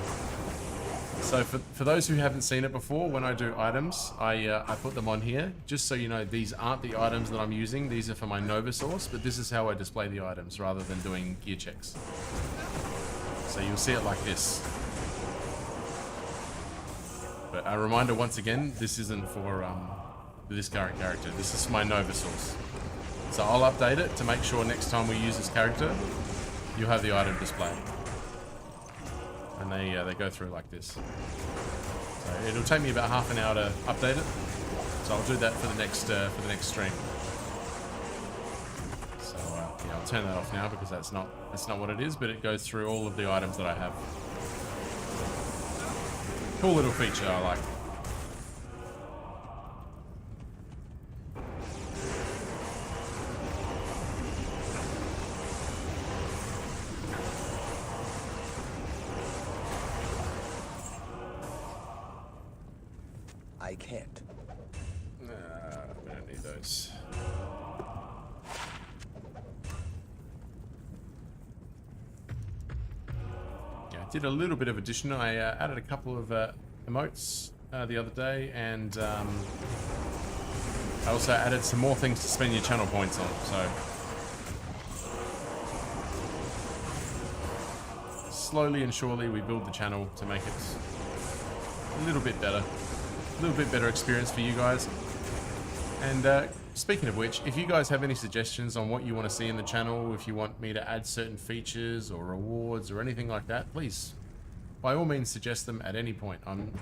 So for those who haven't seen it before, when I do items, I put them on here, just so you know these aren't the items that I'm using. These are for my Nova source, but this is how I display the items rather than doing gear checks. So you'll see it like this. But a reminder once again, this isn't for this current character. This is my Nova source. So I'll update it to make sure next time we use this character, you have the item display. And they go through like this. So it'll take me about half an hour to update it. So I'll do that for the next stream. So yeah, I'll turn that off now because that's not what it is. But it goes through all of the items that I have. Cool little feature I like. I can't. We don't need those. Yeah, I did a little bit of addition. I added a couple of emotes the other day, and I also added some more things to spend your channel points on. So slowly and surely we build the channel to make it a little bit better. A little bit better experience for you guys. And speaking of which, if you guys have any suggestions on what you want to see in the channel, if you want me to add certain features or rewards or anything like that, please, by all means, suggest them at any point. I'm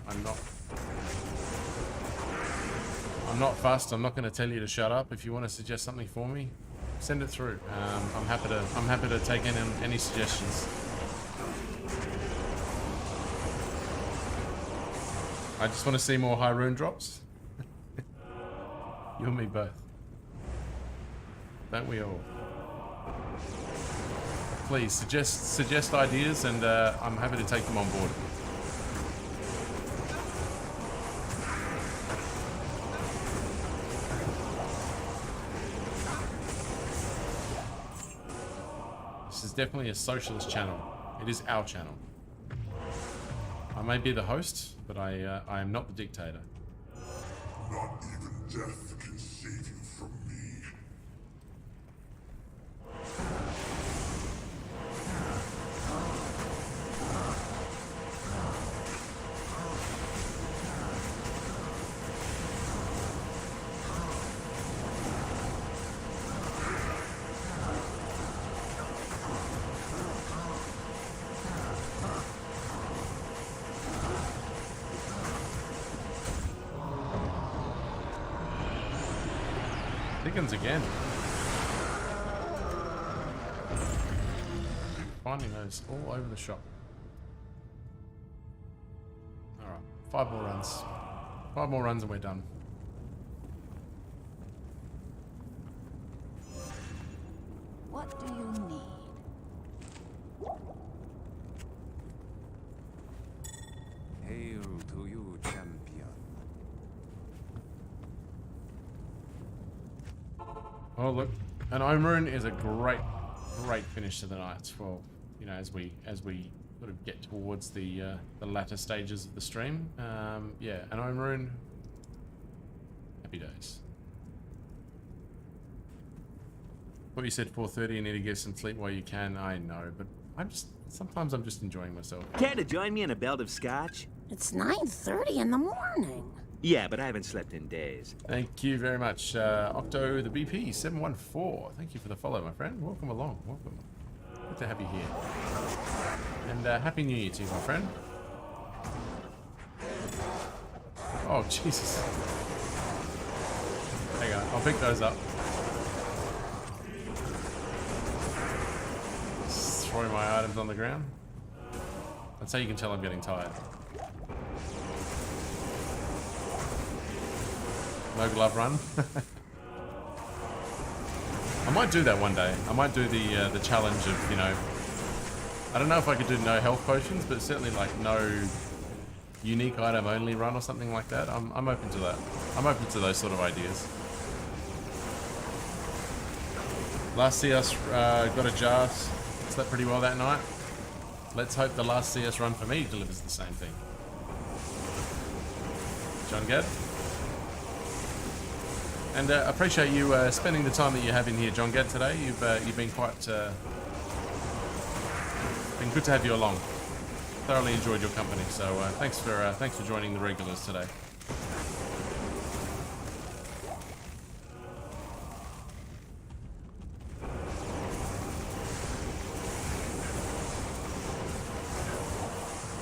not fussed. I'm not going to tell you to shut up. If you want to suggest something for me, send it through. I'm happy to take in any suggestions. I just want to see more high rune drops. You and me both. Don't we all? Please suggest ideas, and I'm happy to take them on board. This is definitely a socialist channel. It is our channel. I may be the host, but I am not the dictator. Not even death can save you from me. Dickens again. Finding those all over the shop. Alright, 5 more runs. 5 more runs and we're done. What do you need? Hail to you, champion. Oh look, an Omerun is a great finish to the night. Well, you know, as we sort of get towards the latter stages of the stream. Yeah, an Omerun. Happy days. What you said 4:30. You need to get some sleep while you can. I know, but sometimes I'm just enjoying myself. Care to join me in a belt of scotch? It's 9:30 in the morning. Yeah, but I haven't slept in days. Thank you very much, Octo the BP 714. Thank you for the follow, my friend. Welcome along. Welcome. Good to have you here. And Happy New Year to you, my friend. Oh, Jesus. Hang on, I'll pick those up. Just throwing my items on the ground. That's how you can tell I'm getting tired. No glove run. I might do that one day. I might do the challenge of, you know, I don't know if I could do no health potions, but certainly like no unique item only run or something like that. I'm open to that. I'm open to those sort of ideas. Last CS got a jar, slept pretty well that night. Let's hope the last CS run for me delivers the same thing. John Gadd. And appreciate you spending the time that you have in here, John Gadd, today. You've been quite been good to have you along. Thoroughly enjoyed your company, so thanks for joining the regulars today.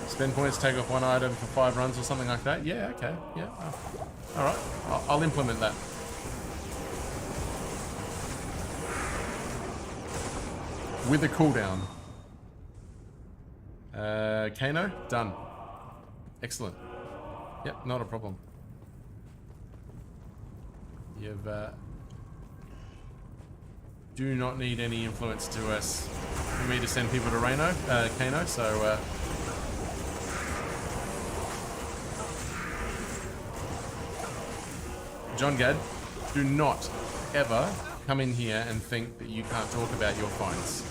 Spend points, take off one item for 5 runs or something like that. Yeah, okay, yeah. All right, I'll implement that. With a cooldown. Kano, done. Excellent. Yep, not a problem. You've do not need any influence to us for me to send people to Kano, so John Gadd, do not ever come in here and think that you can't talk about your finds.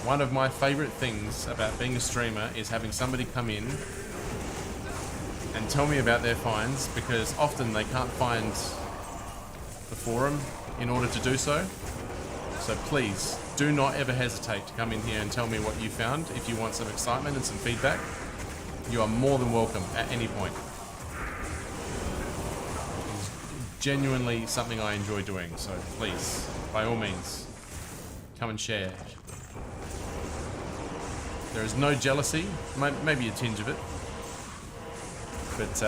One of my favorite things about being a streamer is having somebody come in and tell me about their finds, because often they can't find the forum in order to do so. So please, do not ever hesitate to come in here and tell me what you found. If you want some excitement and some feedback, you are more than welcome at any point. It's genuinely something I enjoy doing, so please, by all means, come and share. There is no jealousy, maybe a tinge of it, but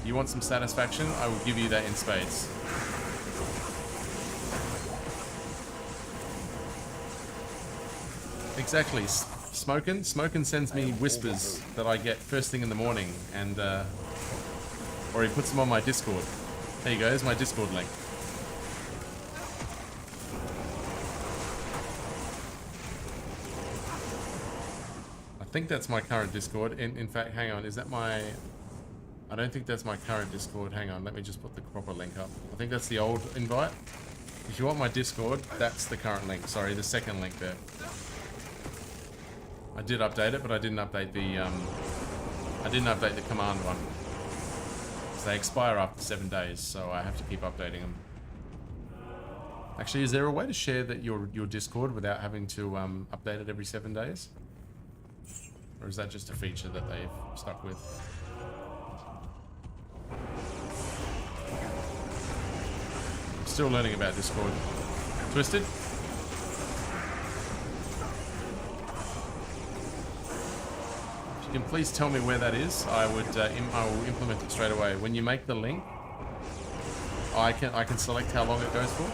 you want some satisfaction, I will give you that in spades. Exactly. Smokin sends me whispers that I get first thing in the morning, and or he puts them on my Discord. There you go, there's my Discord link. I think that's my current Discord. In fact, hang on, is that my... I don't think that's my current Discord. Hang on, let me just put the proper link up. I think that's the old invite. If you want my Discord, that's the current link. Sorry, the second link there. I did update it, but I didn't update the command one. So they expire after 7 days, so I have to keep updating them. Actually, is there a way to share that your Discord without having to update it every 7 days? Or is that just a feature that they've stuck with? I'm still learning about Discord. Twisted? If you can please tell me where that is, I will implement it straight away. When you make the link, I can select how long it goes for.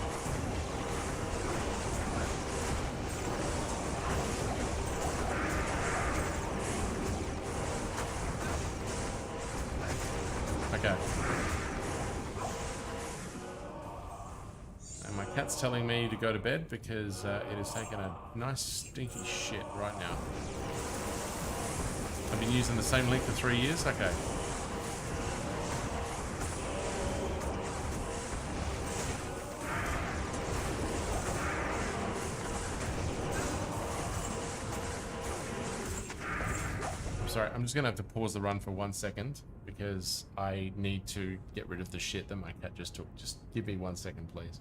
Okay. And my cat's telling me to go to bed because it has taken a nice stinky shit right now. I've been using the same link for 3 years? Okay. Sorry, I'm just gonna have to pause the run for 1 second because I need to get rid of the shit that my cat just took. Just give me 1 second, please.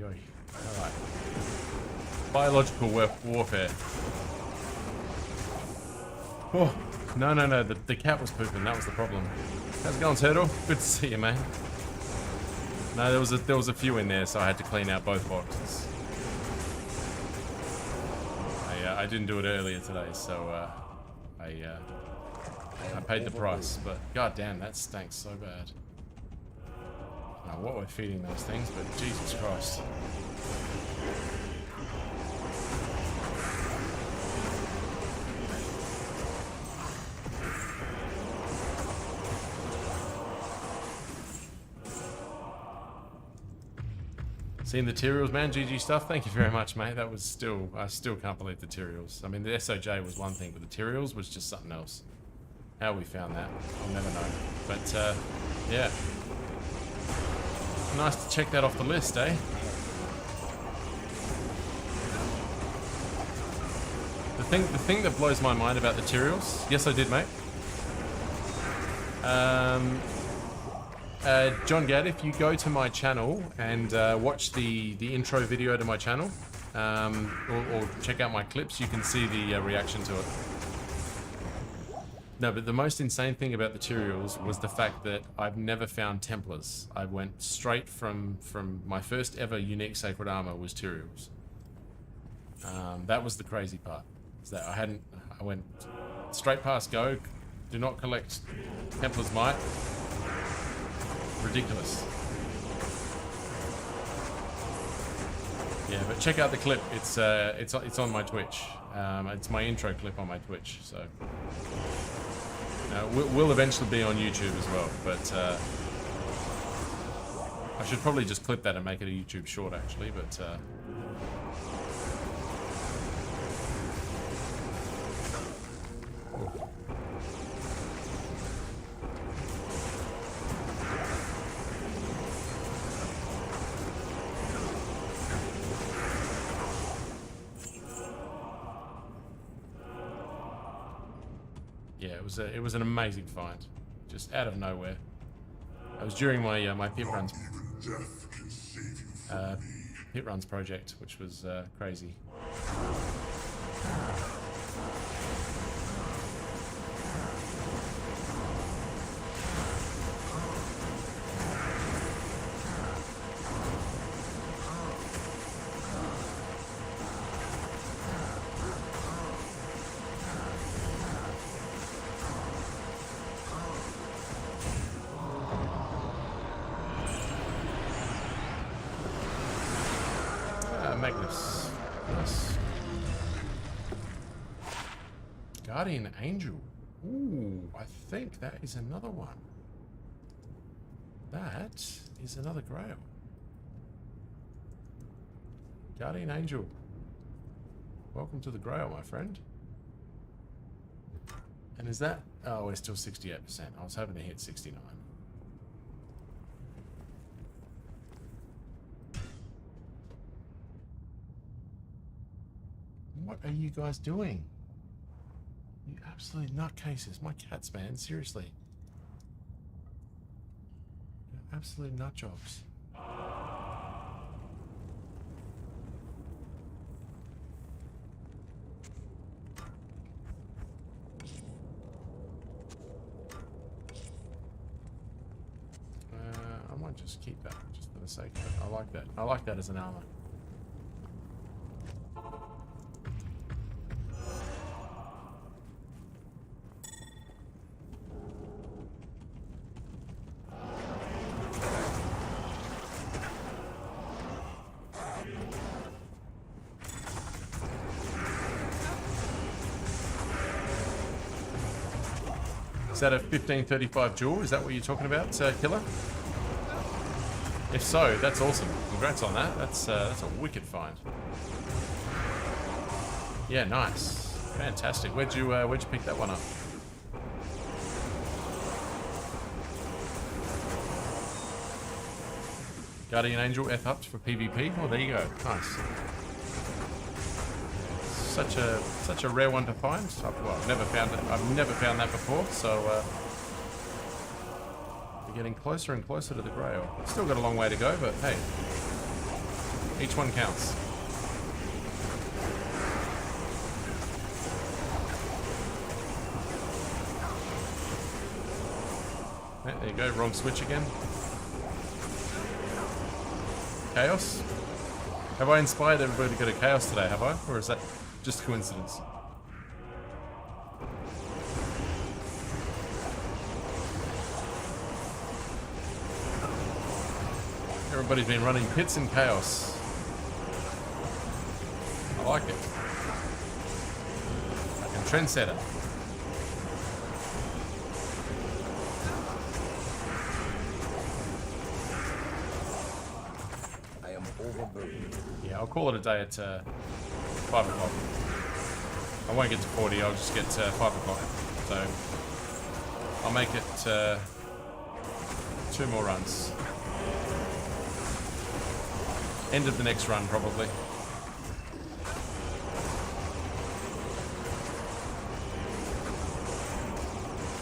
Alright. Biological warfare. Oh, no. The cat was pooping. That was the problem. How's it going, Turtle? Good to see you, man. No, there was a few in there, so I had to clean out both boxes. I didn't do it earlier today, so I paid the price. But goddamn, that stank so bad. I don't know what we're feeding those things, but Jesus Christ. Seen the Tyraels, man. GG stuff. Thank you very much, mate. That was still... I still can't believe the Tyraels. I mean, the SOJ was one thing, but the Tyraels was just something else. How we found that, I'll never know. But, yeah. Nice to check that off the list, eh? The thing that blows my mind about the Tyraels... Yes, I did, mate. John Gadd, if you go to my channel and watch the intro video to my channel, or check out my clips, you can see the reaction to it. No, but the most insane thing about the Tyraels was the fact that I've never found Templars. I went straight from my first ever unique sacred armor was Tyraels. That was the crazy part. Is that I went straight past go, do not collect Templar's Might. Ridiculous. Yeah, but check out the clip. It's on my Twitch. It's my intro clip on my Twitch. So we'll eventually be on YouTube as well. But I should probably just clip that and make it a YouTube short, actually. But yeah, it was an amazing find, just out of nowhere. It was during my my pit runs project, which was crazy. Magnus. Nice. Guardian Angel. Ooh, I think that is another one. That is another Grail. Guardian Angel. Welcome to the Grail, my friend. And is that... Oh, we're still 68%. I was hoping to hit 69. What are you guys doing? You absolute nutcases. My cats, man. Seriously. You're absolute nutjobs. I might just keep that, just for the sake of it. I like that. I like that as an armor. Is that a 1535 jewel? Is that what you're talking about, Killer? If so, that's awesome. Congrats on that. That's a wicked find. Yeah, nice, fantastic. Where'd you pick that one up? Guardian Angel F upped for PvP. Oh, there you go. Nice. Such a rare one to find. I've never found it. I've never found that before. So we're getting closer and closer to the Grail. Still got a long way to go, but hey, each one counts. There you go. Wrong switch again. Chaos. Have I inspired everybody to go to Chaos today? Have I, or is that just coincidence? Everybody's been running pits in Chaos. I like it. Like a trendsetter. I am overburdened. Yeah, I'll call it a day at 5 o'clock. I won't get to 40, I'll just get 5 o'clock. So I'll make it 2 more runs. End of the next run, probably.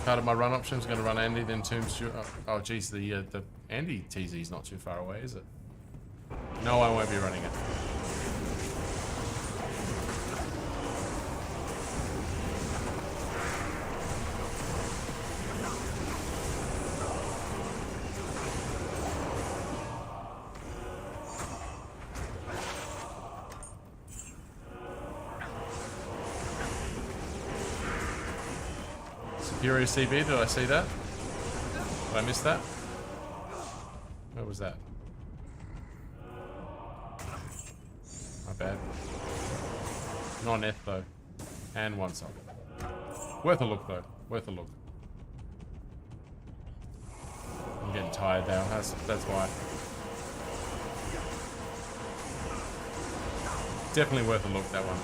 Part of my run option is going to run Andy, then Tombs. Oh, geez, the Andy TZ is not too far away, is it? No, I won't be running it. Superior CB, did I see that? Did I miss that? Where was that? bad. Non-eth though. And 1 sock. Worth a look though. Worth a look. I'm getting tired now. That's why. Definitely worth a look, that one.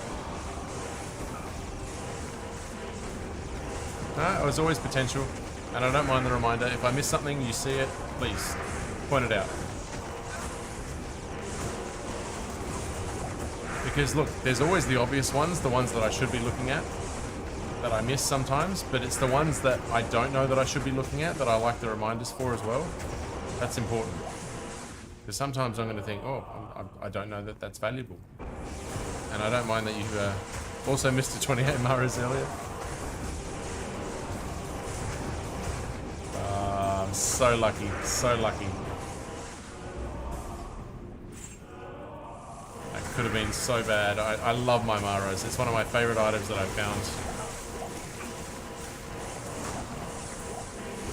No, there's always potential. And I don't mind the reminder. If I miss something, you see it, please point it out. Because look, there's always the obvious ones, the ones that I should be looking at, that I miss sometimes, but it's the ones that I don't know that I should be looking at that I like the reminders for as well. That's important. Because sometimes I'm going to think, oh, I don't know that that's valuable. And I don't mind that you also missed a 28 Maras earlier. I'm so lucky, so lucky. That could have been so bad. I love my Maras. It's one of my favorite items that I've found.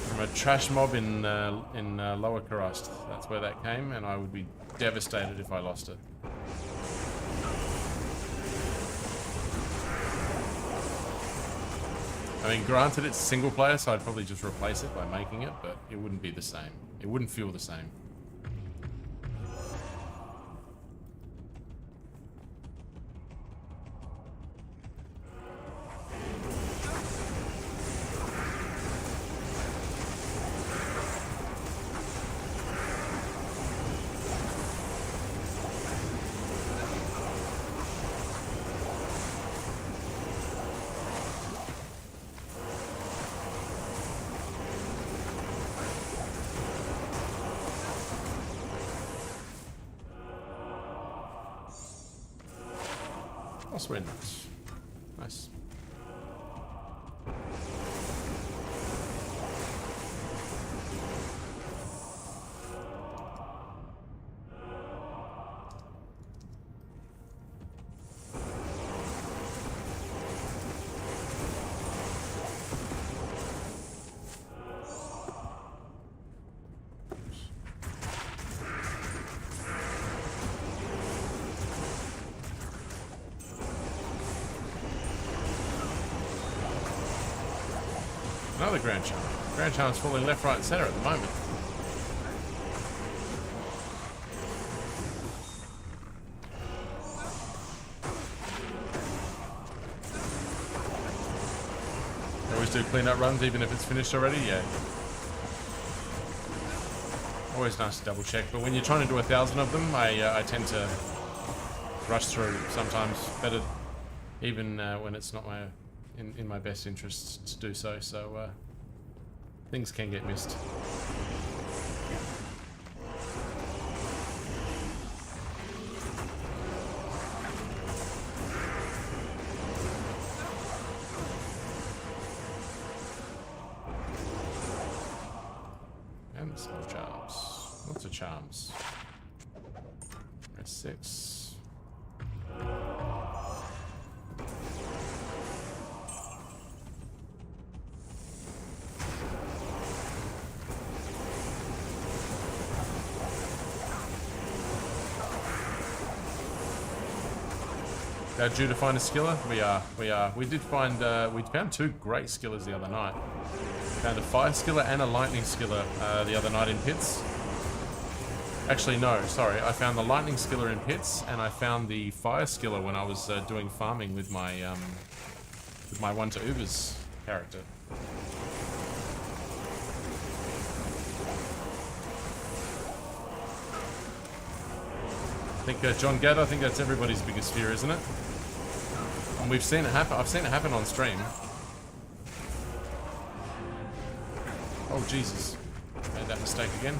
From a trash mob in Lower Karust. That's where that came, and I would be devastated if I lost it. I mean, granted, it's single player, so I'd probably just replace it by making it, but it wouldn't be the same. It wouldn't feel the same. Very nice. Nice. Another Grand Charm. Grand Charm's falling left, right, and center at the moment. Always do clean-up runs, even if it's finished already. Yeah. Always nice to double check, but when you're trying to do 1,000 of them, I tend to rush through sometimes. Better, even when it's not in my best interests to do so. So things can get missed. And some charms. Lots of charms. There's 6. Due to find a skiller? We are. We did find, we found 2 great skillers the other night. Found a fire skiller and a lightning skiller the other night in pits. Actually, no, sorry. I found the lightning skiller in pits, and I found the fire skiller when I was doing farming with my 1 to Ubers character. I think John Gadd, I think that's everybody's biggest fear, isn't it? And we've seen it happen. I've seen it happen on stream. Oh, Jesus. Made that mistake again.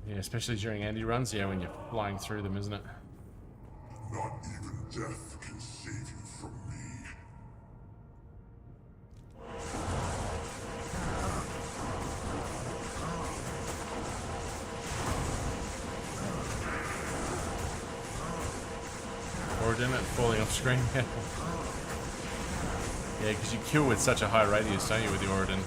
Yeah, especially during Andy runs, yeah, when you're flying through them, isn't it? Not even death can save you from me. Oradin and falling off screen. Yeah, because you kill with such a high radius, don't you, with the Oradin?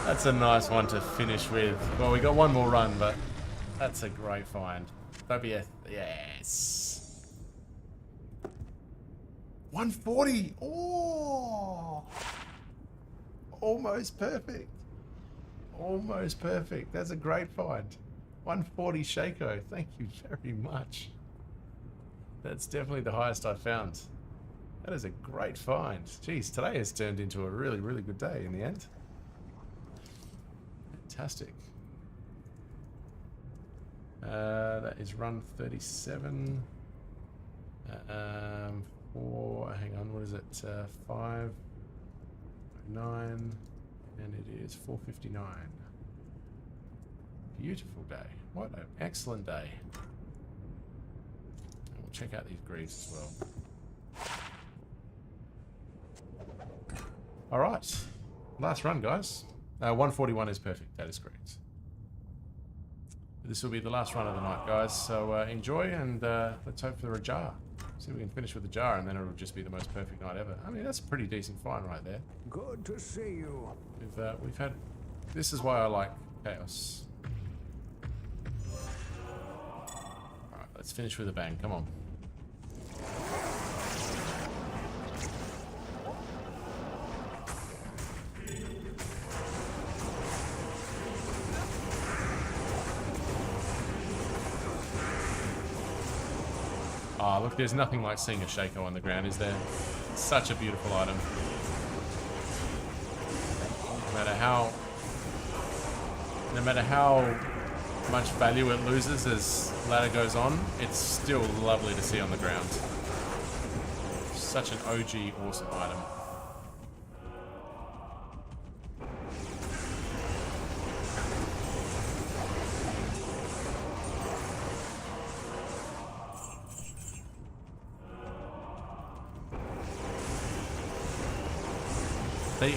That's a nice one to finish with. Well, we got one more run, but that's a great find. That'd be a... Yes! 140! Oh! Almost perfect. Almost perfect. That's a great find. 140 Shaco. Thank you very much. That's definitely the highest I've found. That is a great find. Jeez, today has turned into a really, really good day in the end. Fantastic. That is run 37. Hang on, what is it? 509, and it is 4:59. Beautiful day. What an excellent day. And we'll check out these greaves as well. All right, last run, guys. 141 is perfect. That is correct. This will be the last run of the night, guys. So enjoy, and let's hope for a jar. See if we can finish with a jar, and then it'll just be the most perfect night ever. I mean, that's a pretty decent find right there. Good to see you. We've had. This is why I like chaos. All right, let's finish with a bang. Come on. Ah, look, there's nothing like seeing a Shaco on the ground, is there? It's such a beautiful item. No matter how much value it loses as ladder goes on, it's still lovely to see on the ground. Such an OG awesome item.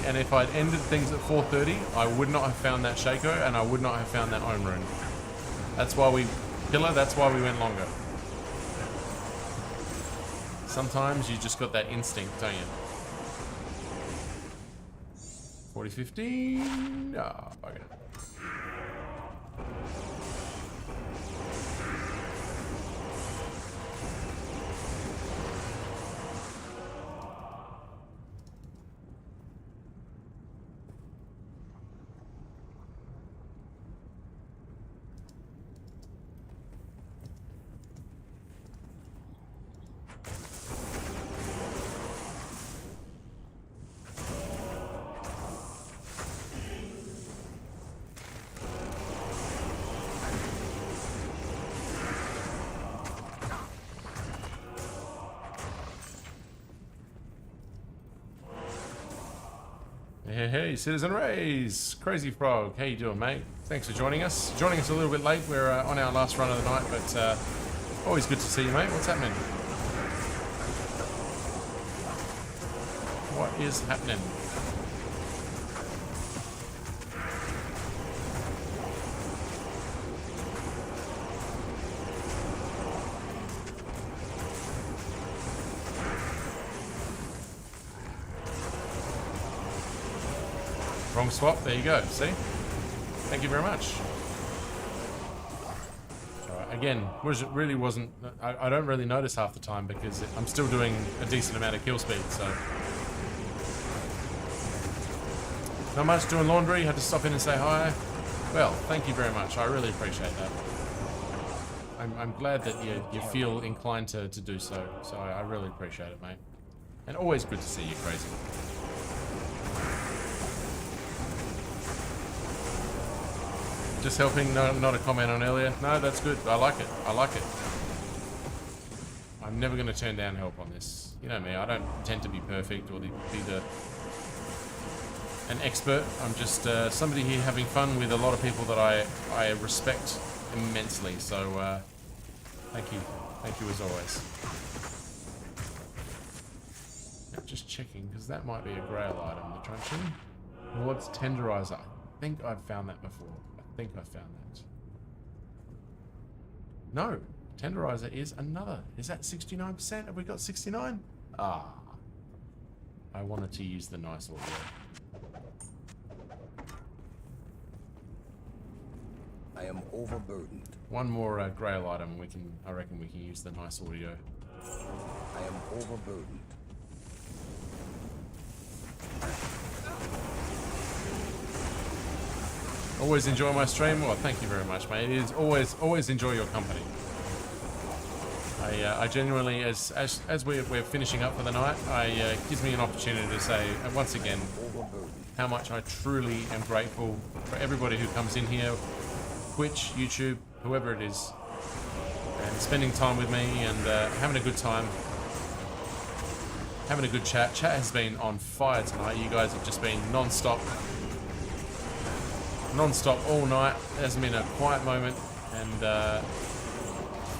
And if I'd ended things at 4:30, I would not have found that Shaco, and I would not have found that Ohm Rune. That's why we... Pillar, that's why we went longer. Sometimes you just got that instinct, don't you? 40-15... Ah, okay. Hey, Citizen Rays! Crazy Frog, how you doing, mate? Thanks for joining us. Joining us a little bit late. We're on our last run of the night, but always good to see you, mate. What's happening? What is happening? Wrong swap, there you go, see? Thank you very much. Again, really wasn't... I don't really notice half the time because I'm still doing a decent amount of kill speed, so... Not much, doing laundry, had to stop in and say hi. Well, thank you very much, I really appreciate that. I'm glad that you feel inclined to do so, so I really appreciate it, mate. And always good to see you, Crazy. Just helping, not a comment on earlier. No, that's good. I like it. I like it. I'm never going to turn down help on this. You know me, I don't tend to be perfect or be an expert. I'm just somebody here having fun with a lot of people that I respect immensely. So, thank you. Thank you as always. Just checking, because that might be a grail item, the truncheon. What's tenderizer? I think I've found that before. I think I found that. No, tenderizer is another. Is that 69%? Have we got 69? Ah. I wanted to use the nice audio. I am overburdened. One more grail item, we can. I reckon we can use the nice audio. I am overburdened. Always enjoy my stream. Well, thank you very much, mate. It is always enjoy your company. I genuinely, as we're finishing up for the night, gives me an opportunity to say once again how much I truly am grateful for everybody who comes in here, Twitch, YouTube, whoever it is, and spending time with me and having a good time, having a good chat. Chat has been on fire tonight. You guys have just been non-stop all night. There hasn't been a quiet moment, and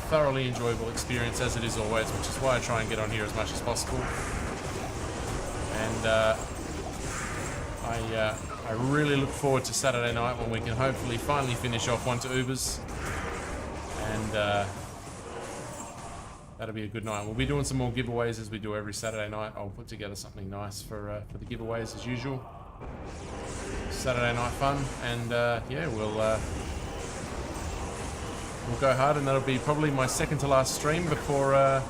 thoroughly enjoyable experience as it is always, which is why I try and get on here as much as possible. And I really look forward to Saturday night when we can hopefully finally finish off 1 to Ubers, and that'll be a good night. We'll be doing some more giveaways as we do every Saturday night. I'll put together something nice for the giveaways as usual. Saturday night fun, and yeah, we'll go hard, and that'll be probably my second to last stream before I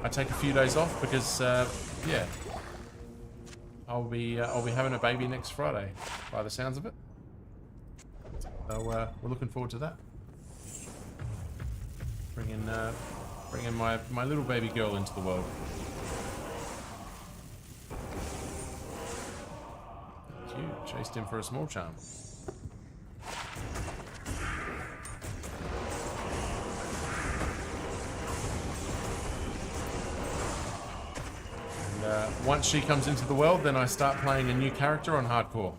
take a few days off, because yeah, I'll be having a baby next Friday, by the sounds of it. So we're looking forward to that. Bringing my little baby girl into the world. Chased him for a small charm. And once she comes into the world, then I start playing a new character on hardcore.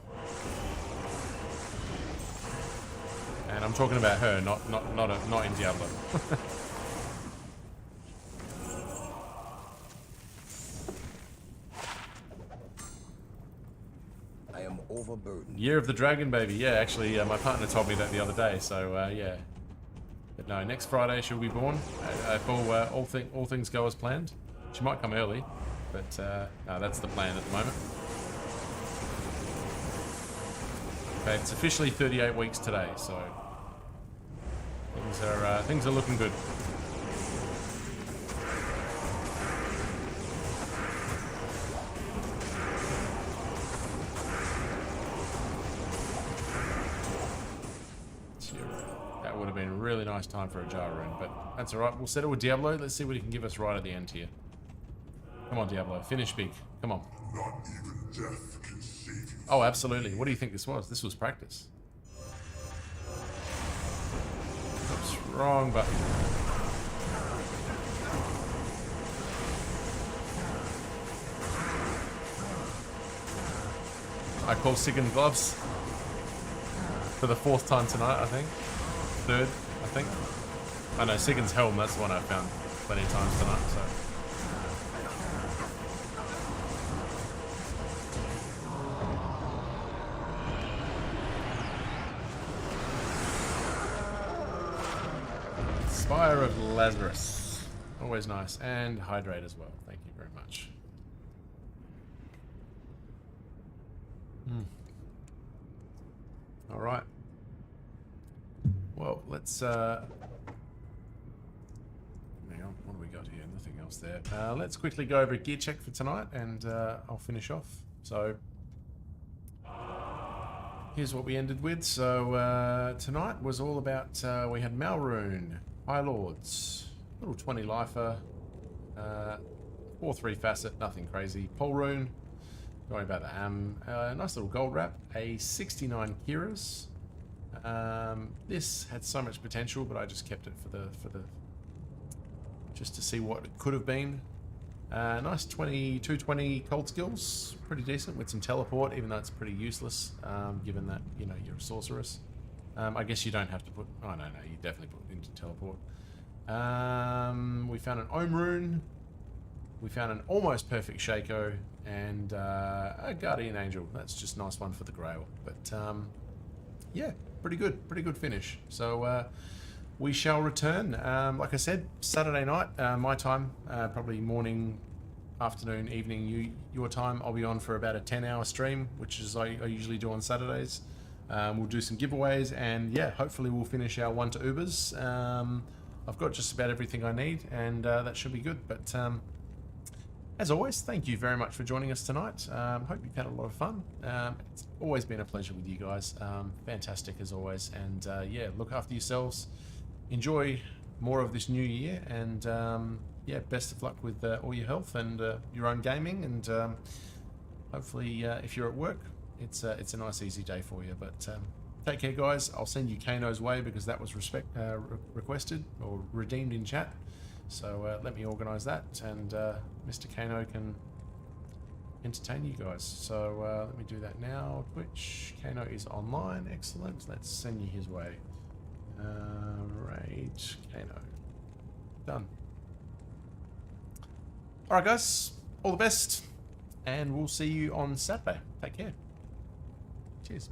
And I'm talking about her, not in Diablo. Overburdened. Year of the Dragon, baby. Yeah, actually, my partner told me that the other day. So yeah, but no, next Friday she'll be born. If all things go as planned. She might come early, but no, that's the plan at the moment. Okay, it's officially 38 weeks today, so things are looking good. Would have been a really nice time for a jar rune, but that's alright. We'll settle with Diablo. Let's see what he can give us right at the end here. Come on, Diablo. Finish big. Come on. Not even death can save you. Oh, absolutely. What do you think this was? This was practice. Oops, wrong button. I call Sigan gloves for the 4th time tonight, I think. 3rd, I think. I know, Sigan's helm, that's the one I've found plenty of times tonight, so. Spire of Lazarus. Always nice. And hydrate as well. Thank you very much. Alright. Well, let's hang on, what do we got here? Nothing else there. Let's quickly go over a gear check for tonight, and I'll finish off. So here's what we ended with. So tonight was all about, we had Malrune, High Lords, little 20 lifer, 4-3 facet, nothing crazy. Pole Rune, don't worry about that. Nice little gold wrap, a 69 Kira's. This had so much potential, but I just kept it for the just to see what it could have been. Nice 220 cold skills, pretty decent with some teleport, even though it's pretty useless, given that you're a sorceress. I guess you don't have to put. Oh no, you definitely put into teleport. We found an Ohm rune, we found an almost perfect Shaco and a Guardian Angel. That's just a nice one for the Grail. But yeah, pretty good finish. So we shall return. Like I said, Saturday night, my time, probably morning, afternoon, evening, your time. I'll be on for about a 10-hour stream, which is I usually do on Saturdays. We'll do some giveaways, and yeah, hopefully we'll finish our 1 to Ubers. I've got just about everything I need, and that should be good. But as always, thank you very much for joining us tonight. Hope you've had a lot of fun. It's always been a pleasure with you guys. Fantastic as always. And yeah, look after yourselves. Enjoy more of this new year, and yeah, best of luck with all your health and your own gaming. And hopefully, if you're at work, it's a nice, easy day for you. But take care, guys. I'll send you Kano's way because that was requested or redeemed in chat. So let me organise that, and Mr. Kano can entertain you guys. So let me do that now. Twitch, Kano is online. Excellent. Let's send you his way. Right, Kano. Done. Alright, guys. All the best, and we'll see you on Saturday. Take care. Cheers.